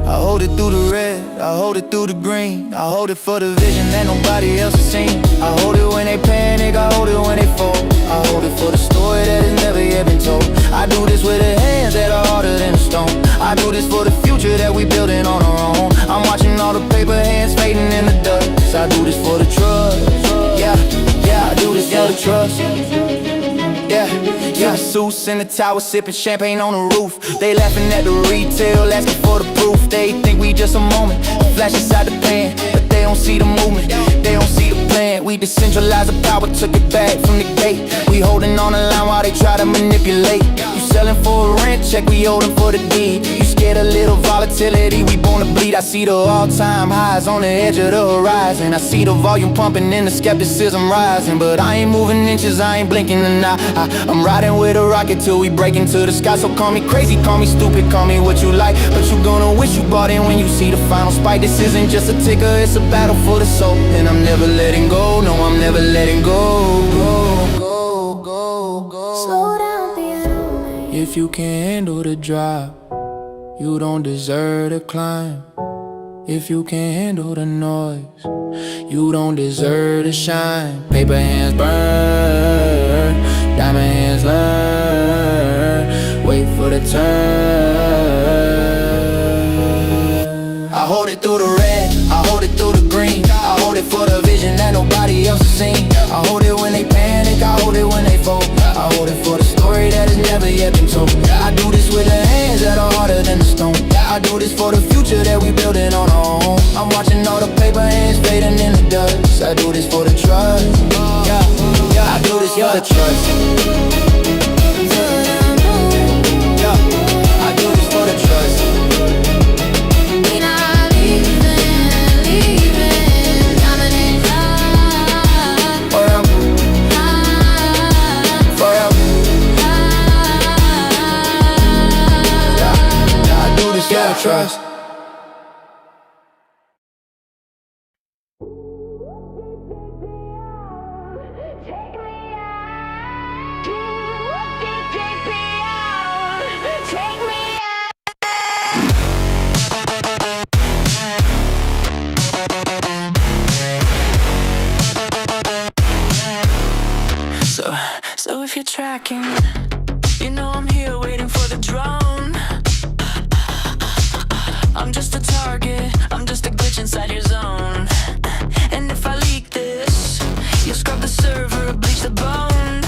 I hold it through the red, I hold it through the green. I hold it for the vision that nobody else has seen. I hold it when they panic, I hold it when they fall. I hold it for the story that has never yet been told. I do this with the hands that are harder than a stone. I do this for the future that we building on our own. I'm watching all the paper hands fading in the dust. I do this for the trust, yeah, yeah. I do this for the trust, yeah, yeah. Masseuse in the tower, sipping champagne on the roof. They laughing at the retail, asking for the proof. They think we just a moment, flash inside the pan, but they don't see the movement, they don't see the plan. We decentralized the power, took it back from the gate. We holding on the line while they try to manipulate. You selling for a rent check, we holding for the deed. You scared a little volatility, we born to bleed. I see the all-time highs on the edge of the horizon. I see the volume pumping and the skepticism rising. But I ain't moving inches, I ain't blinking an eye. I'm riding with a rocket till we break into the sky. So call me crazy, call me stupid, call me what you like, but you gonna wish you bought in when you see the final spike. This isn't just a ticker, it's a battle for the soul. And I'm never letting go, no, I'm never letting go. Slow down, piano man. If you can't handle the drop, you don't deserve to climb. If you can't handle the noise, you don't deserve to shine. Paper hands burn, diamond hands learn. Wait for the turn. I hold it through the red, I hold it through the green. I hold it for the vision that nobody else has seen. I hold it when they panic, I hold it when they fold. I hold it for the story that has never yet been told. I do this with the hands that are harder than the stone. I do this for the future that we building on our own. I'm watching all the paper hands fading in the dust. I do this for the trust, yeah, yeah. I do this this for the trust. Yeah, I do this for the trust. We're not leaving, dominant love. Forever, forever. Yeah, I do this for the trust. So if you're tracking, you know I'm here waiting for the drone. I'm just a target, I'm just a glitch inside your zone. And if I leak this, you'll scrub the server, bleach the bone.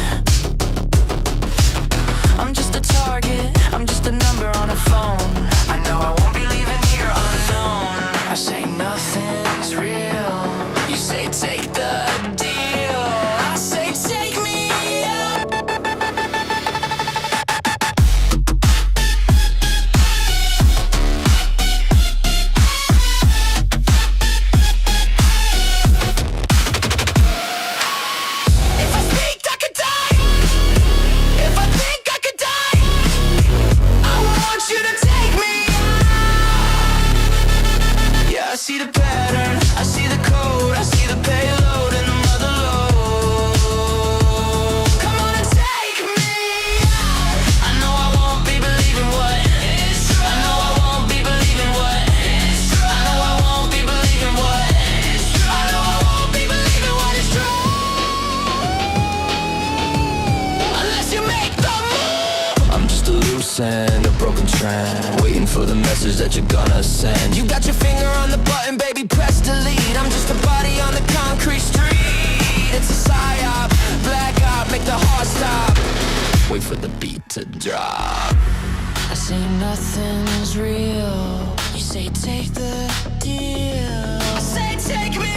I'm just a target, I'm just a number on a phone. I know I won't be leaving here alone. I say nothing's real, you say take the deal. I say take me out. If I speak, I could die. If I think I could die, I want you to take me out. Yeah, I see the pattern, I see the code, I see the payload and the mother load. Come on and take me out. I know I won't be believing what is true. I know I won't be believing what is true. I know I won't be believing what is true. I know I won't be believing what is true. Unless you make the move. I'm just a loose end, a broken strand, waiting for the message that you're gonna send. You got your finger on the button, baby, press delete. I'm just a body on the concrete street. It's a psyop, black out, make the heart stop. Wait for the beat to drop. I say nothing's real. You say take the deal. I say take me.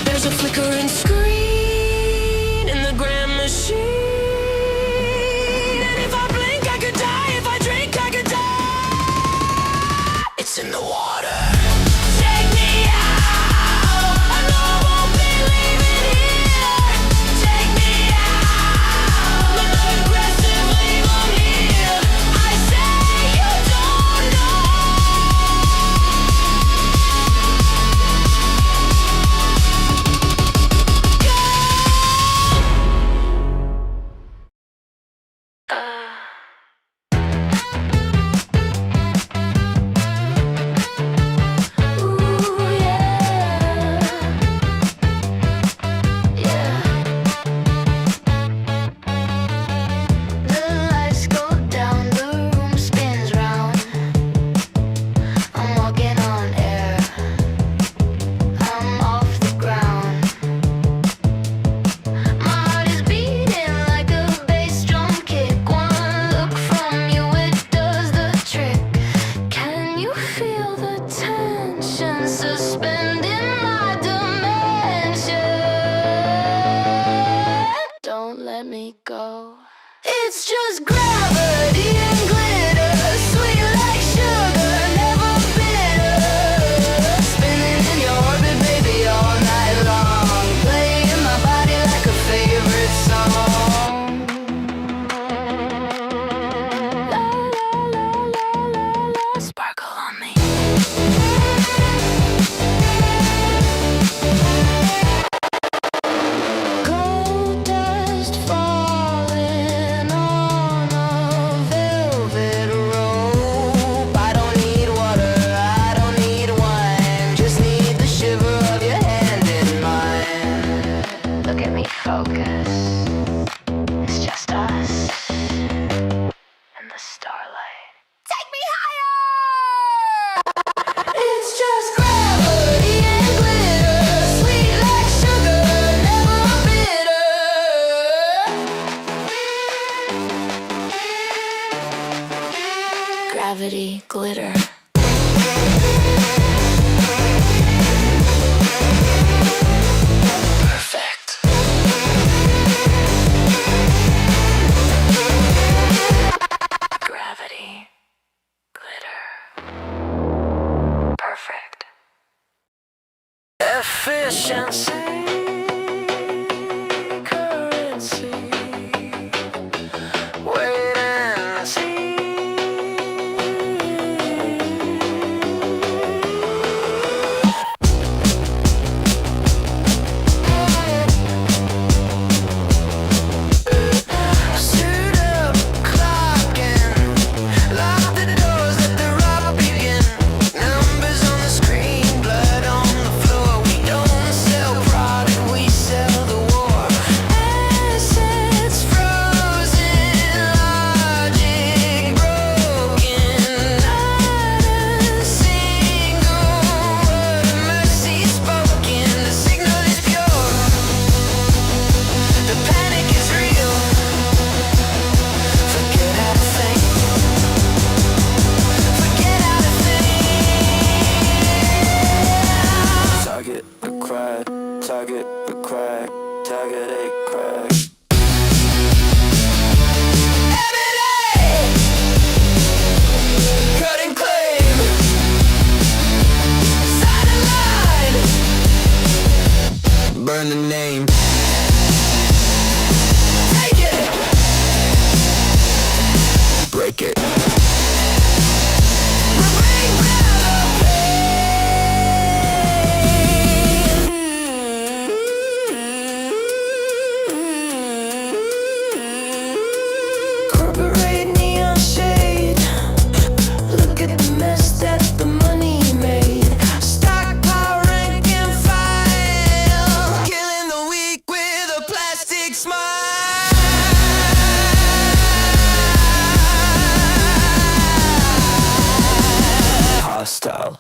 There's a flickering screen in the grand machine. And if I blink, I could die. If I drink, I could die. It's in the water. Take me out. I know I won't be leaving here. Take me out. But not aggressively, I'm here. I say you don't know. Ooh, yeah. Yeah. The lights go down, the room spins round. I'm walking on air. I'm off the ground. My heart is beating like a bass drum kick. One look from you, it does the trick. Can you feel the tension suspending my dimension? Don't let me go. It's just gravity and glitter, sweet like sugar, never bitter. Spinning in your orbit, baby, all night long, playing my body like a favorite song. La la la la la la, sparkle on me. Gold dust falling on focus. It's just us and the starlight. Take me higher! It's just gravity and glitter, sweet like sugar, never bitter. Gravity, glitter. Gravity, glitter, perfect. Efficiency, currency, wait and see. Suit up, clock in, lock the doors, let the rock begin. Numbers on the screen, blood on the floor. We don't sell product, we sell the war. Assets frozen, logic broken. Not a single word of mercy spoken. The signal is pure, the panic is real. Forget how to think. Forget how to think. Target the crack, target the crack, target a crack. Every day, cut and claim. Sign a line. Burn the name. Take it. Break it. Bring down the pain. Corporate neon shade. Look at the mess that the money made. Stockpile, rank and file. Killing the weak with a plastic smile. Hostile,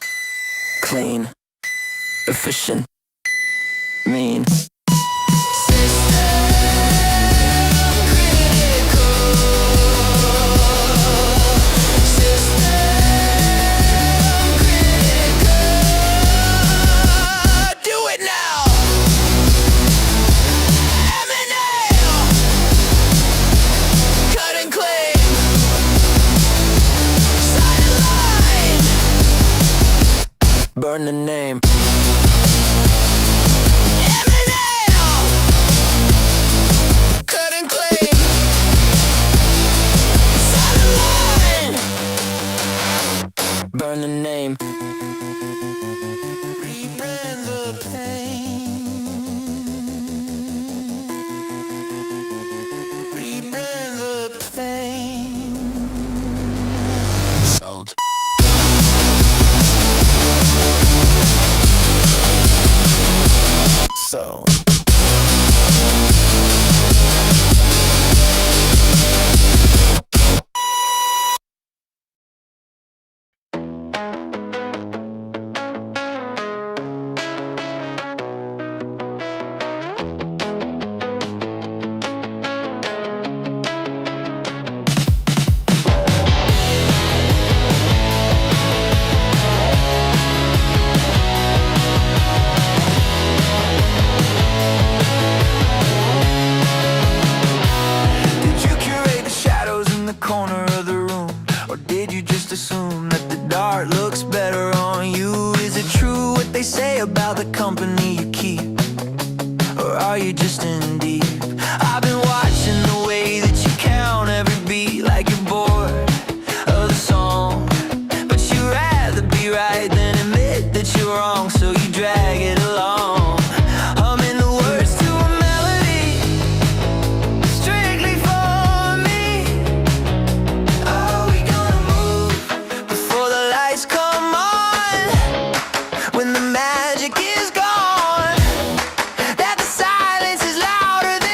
clean, efficient, mean. Do it now. Eminem. Cut and claim. Sign a line. Burn the name. Eminem. Cut and claim. Sign a line. Burn the name. Rebrand the pain. Rebrand the pain. Sold. So. Did you curate the shadows in the corner of the room? Or did you just assume that the dark looks better on you? Is it true what they say about the company you keep? Or are you just in deep? I've been watching the way that you count every beat like you're bored of the song. But you'd rather be right than admit that you're wrong, so you drag it along. Humming the words to a melody, strictly for me. Are we gonna move before the lights come on? When the magic is gone, that the silence is louder than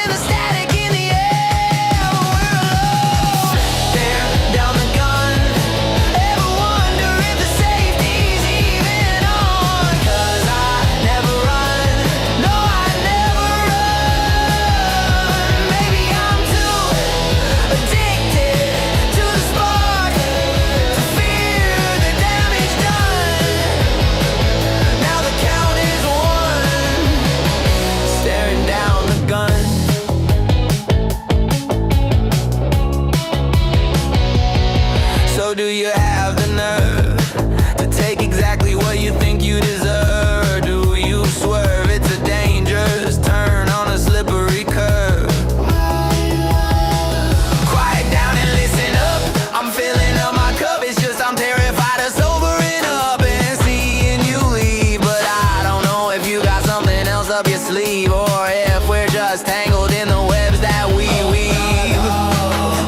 up your sleeve, or if we're just tangled in the webs that we weave.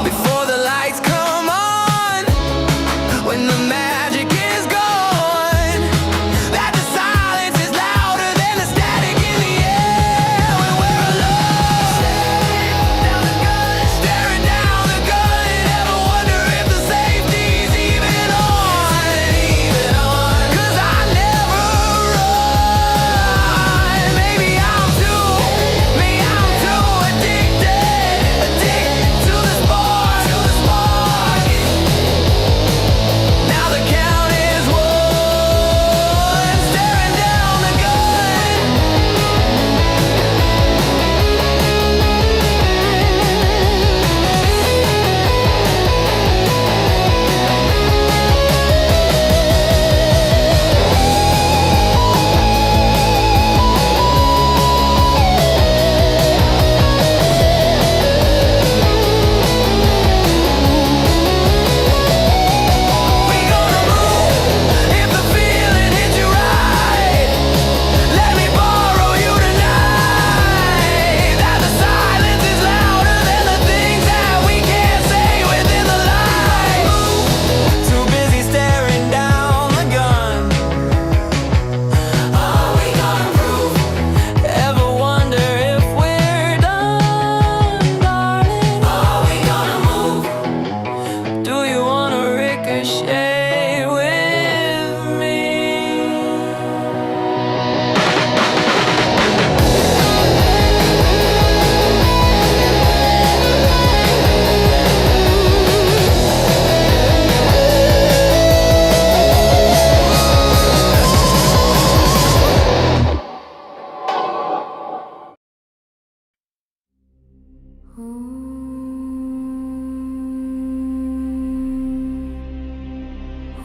Before the lights come on, when the magic is gone, that the silence is louder than the static in the air. When we're alone, staring down the gun, ever wonder if the safety's even on? 'Cause I never run. Maybe I'm too addicted to the spark. Now the count is one, staring down the gun. We gonna move if the feeling hits you right. Let me borrow you tonight. That the silence is louder than the things that we can't say within the light. Too busy staring down the gun. Are we gonna prove? Ever wonder if we're done, darling? Are we gonna move? Do you wanna ricochet with me?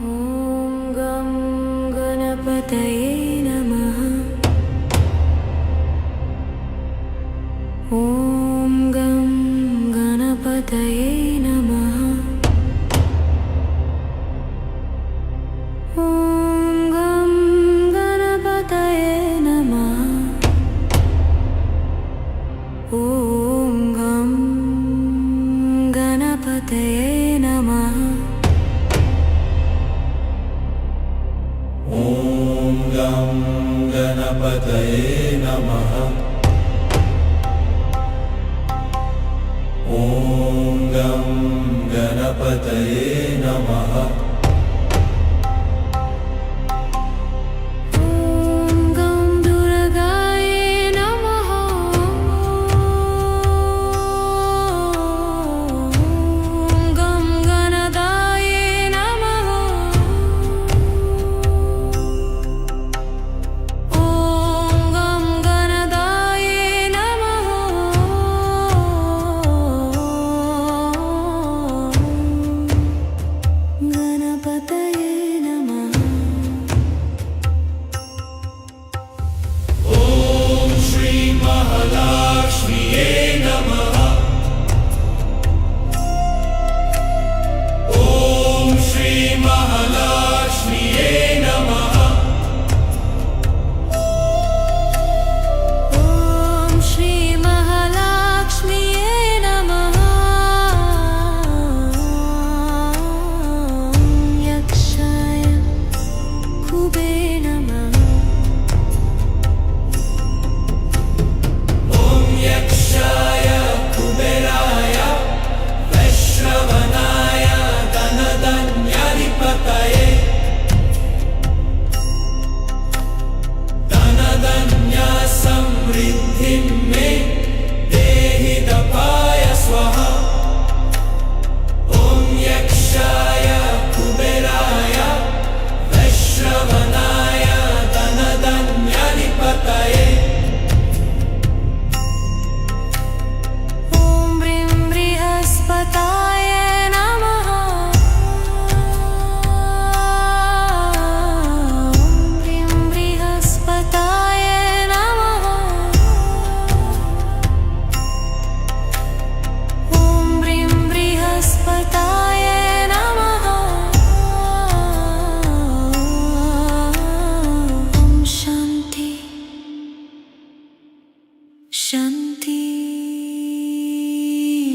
ॐ गं गणपतये नमः। ॐ गं गणपतये नमः। ॐ गं गणपतये नमः। ॐ गं गणपतये नमः। ॐ गं गणपतये नमः। ॐ गं गणपतये नमः। ॐ गं दुर्गायै नमः। ॐ गं गणदायै नमः। ॐ गं गणदायै नमः। गणपतये नमः। ॐ श्री महालक्ष्म्यै नमः। ॐ श्री महालक्ष्म्यै नमः। ॐ श्री महालक्ष्म्यै नमः। यक्षाय कुबे नमः। ॐ यक्षाय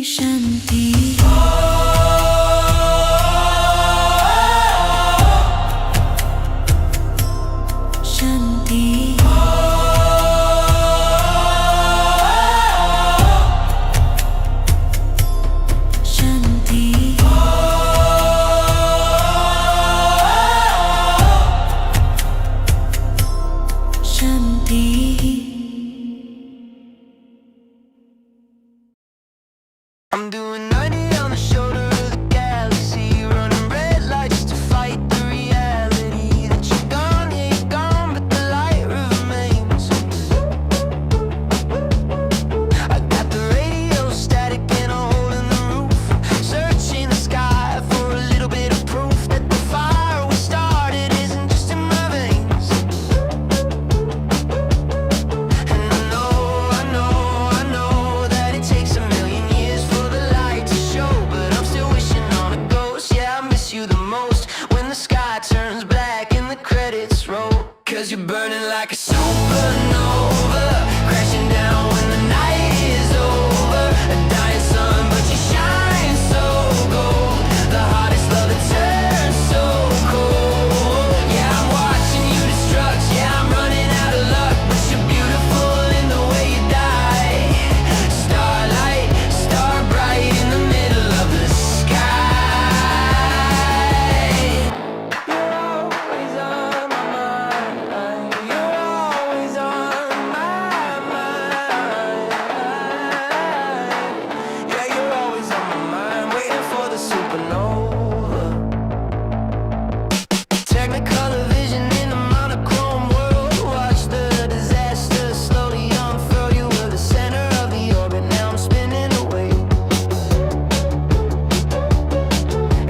Shanti. Shanti. Shanti. Shanti. I'm doing 90 on the shoulder of the galaxy, running red lights to fight the reality that you're gone, yeah, you're gone, but the light remains. I got the radio static and a hole in the roof, searching the sky for a little bit of proof that the fire we started isn't just in my veins. And I know that it takes a million years for the light to show, but I'm still wishing on a ghost. Yeah, I miss you the most when the sky turns black and the credits roll. 'Cause you're burning like a supernova, crashing down when the night is over. A dying sun, but you shine so gold. The hottest love that turns so cold. Yeah, I'm watching you destruct. Yeah, I'm running out of luck, but you're beautiful in the way you die. Starlight, star bright in the middle of the sky. You're always on my mind. You're always on my mind. Yeah, you're always on my mind, waiting for the supernova. Technicolor vision in a monochrome world. Watch the disaster slowly unfurl. You were the center of the orbit, now I'm spinning away.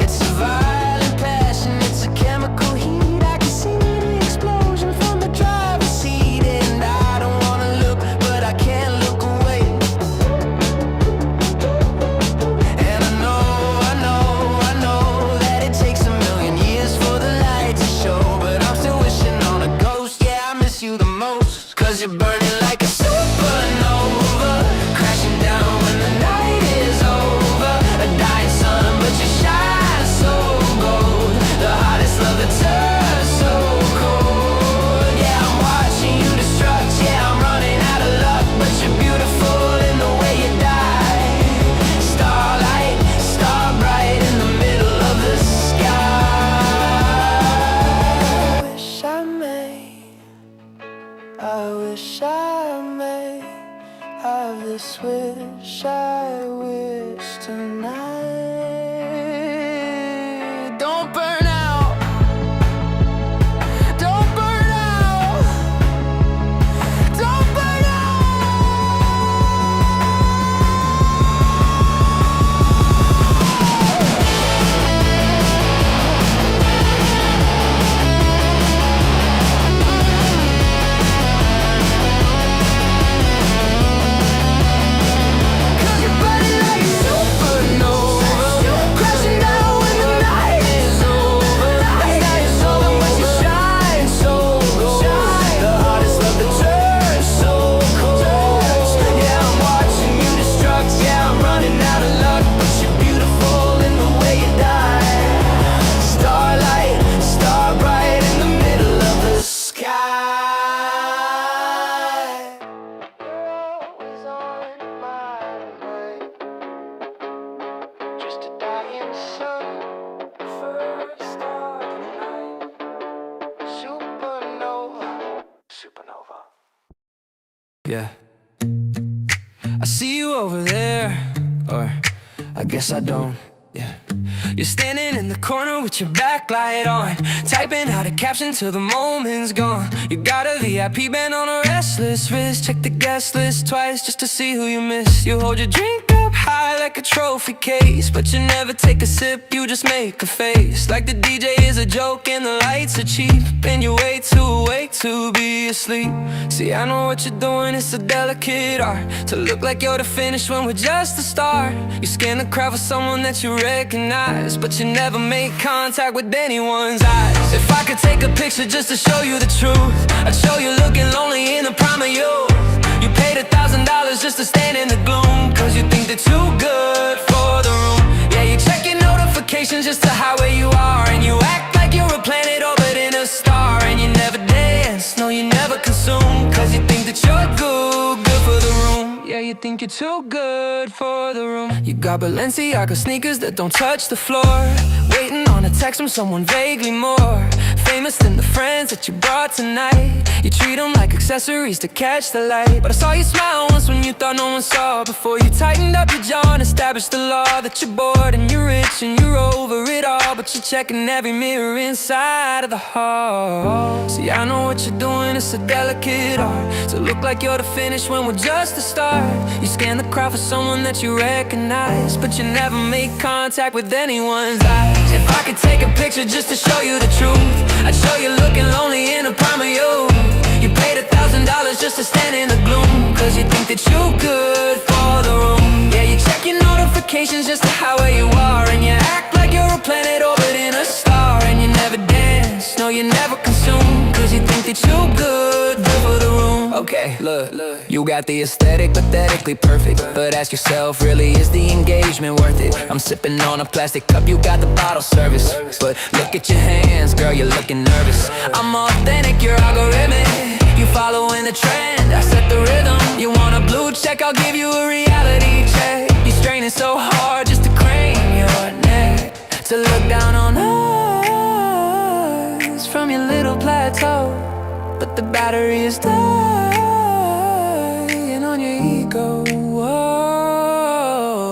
It's a violent passion, it's a chemical heat. I can see the explosion from the driver's seat, and I don't wanna look, but I can't look away. And I know that it takes a million years for the light to show, but I'm still wishing on a ghost. Yeah, I miss you the most, 'cause you're burning like a supernova, crashing down when the night is over. A dying sun, but you shine so gold. The hottest love that turns so cold. Yeah, I'm watching you destruct. Yeah, I'm running out of luck, but you're beautiful in the way you die. Starlight, star bright in the middle of the sky. I wish I may have this wish I wish tonight. Don't burn out. Don't burn out. Don't burn Yeah. I see you over there, or I guess I don't. Yeah. You're standing in the corner with your backlight on, typing out a caption till the moment's gone. You got a VIP band on a restless wrist. Check the guest list twice just to see who you miss. You hold your drink up high like a trophy case, but you never take a sip, you just make a face. Like the DJ is a joke and the lights are cheap, and you're way too awake to be asleep. See, I know what you're doing, it's a delicate art to look like you're the finish when we're just the start. You scan the crowd for someone that you recognize, but you never make contact with anyone's eyes. If I could take a picture just to show you the truth, I'd show you looking lonely in the prime of youth. You paid $1,000 just to stand in the gloom, cause you think they're too good for the room. Yeah, you check your notifications just to hide where you are, and you act like you're a planet orbiting a star. And you never dance, no you never consume, cause you think that you're good for the room. Yeah, you think you're too good for the room. You got Balenciaga sneakers that don't touch the floor, waiting on a text from someone vaguely more famous than the friends that you brought tonight. You treat them like accessories to catch the light. But I saw you smile once when you thought no one saw, before you tightened up your jaw and established the law that you're bored and you're rich and you're over it all. But you're checking every mirror inside of the hall. See, I know what you're doing, it's a delicate art to look like you're the finish when we're just the start. You scan the crowd for someone that you recognize, but you never make contact with anyone's eyes. If I could take a picture just to show you the truth, I'd show you looking lonely in the prime of you. You paid $1,000 just to stand in the gloom, cause you think that you're good for the room. Yeah, you check your notifications just to hide where you are, and you act like you're a planet orbiting a star. And you never dance, no you never consume, cause you think that you're good for the room. Okay, look, you got the aesthetic, pathetically perfect, but ask yourself, really is the engagement worth it? I'm sipping on a plastic cup, you got the bottle service, but look at your hands, girl, you're looking nervous. I'm authentic, you're algorithmic, you following the trend, I set the rhythm. You want a blue check, I'll give you a reality check. You straining so hard just to crane your neck, to look down on us from your little plateau, but the battery is dying on your ego. Whoa.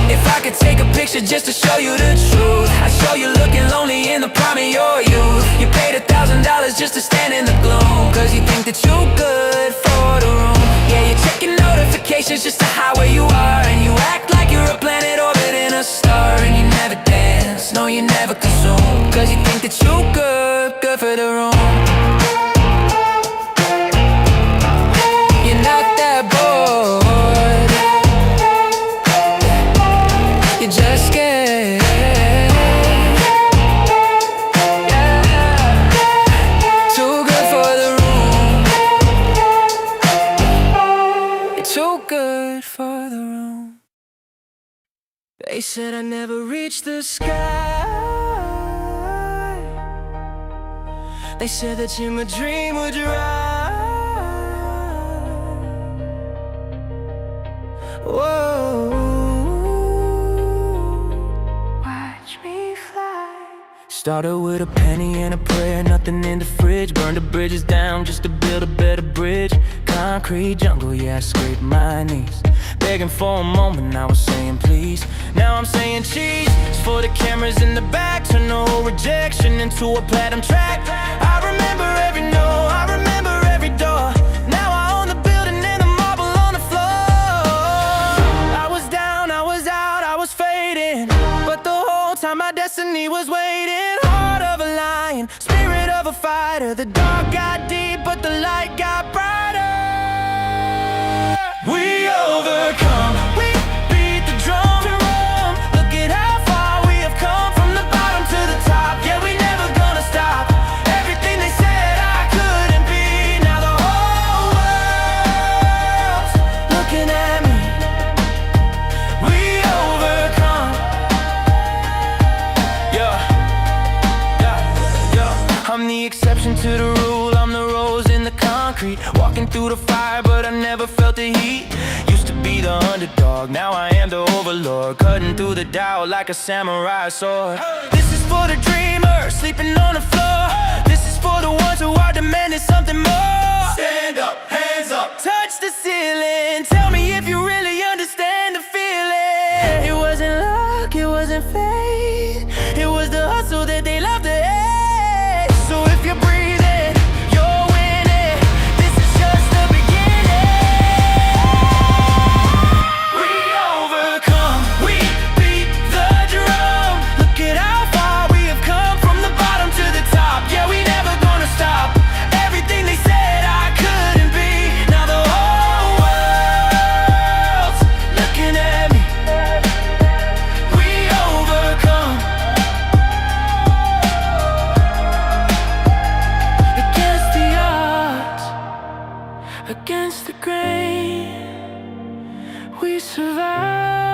If I could take a picture just to show you the truth, I'd show you looking lonely in the prime of your youth. You paid $1,000 just to stand in the gloom, cause you think that you're good for the room. Yeah, you check your notifications just to hide where you are, and you act like you're a planet orbiting a star. And you never dance, no you never consume, cause you think that you're good for the room. You're not that bored, you're just scared. Yeah. Too good for the room. You're too good for the room. They said I never reached the sky. They said that you're my dream would dry. Whoa. Watch me fly. Started with a penny and a prayer, nothing in the fridge. Burned the bridges down just to build a better bridge. Concrete jungle, yeah, I scraped my knees. Begging for a moment, I was saying please. Now I'm saying cheese. It's for the cameras in the back, turn the whole rejection into a platinum track. I remember every no, I remember every door. Now I own the building and the marble on the floor. I was down, I was out, I was fading, but the whole time my destiny was waiting. Heart of a lion, spirit of a fighter. The dark got deep, but the light got brighter. We overcome, we beat the drum. Look at how far we have come, from the bottom to the top. Yeah, we never gonna stop. Everything they said I couldn't be, now the whole world's looking at me. We overcome. Yeah. I'm the exception to the rule, I'm the rose in the concrete. Walking through the fire, but I never felt the heat. Used to be the underdog, now I am the overlord. Cutting through the doubt like a samurai sword. This is for the dreamers, sleeping on the floor. This is for the ones who are demanding something more. Stand up, hands up, touch the ceiling. Tell me if you really understand the feeling. It wasn't luck, it wasn't fate, it was the hustle that they love to hate. So if you're breathing, you're winning. This is just the beginning. We overcome, we beat the drum. Look at how far we have come, from the bottom to the top. Yeah, we never gonna stop. Everything they said I couldn't be, now the whole world's looking at me. We overcome. Against the odds, against the grain, We survive.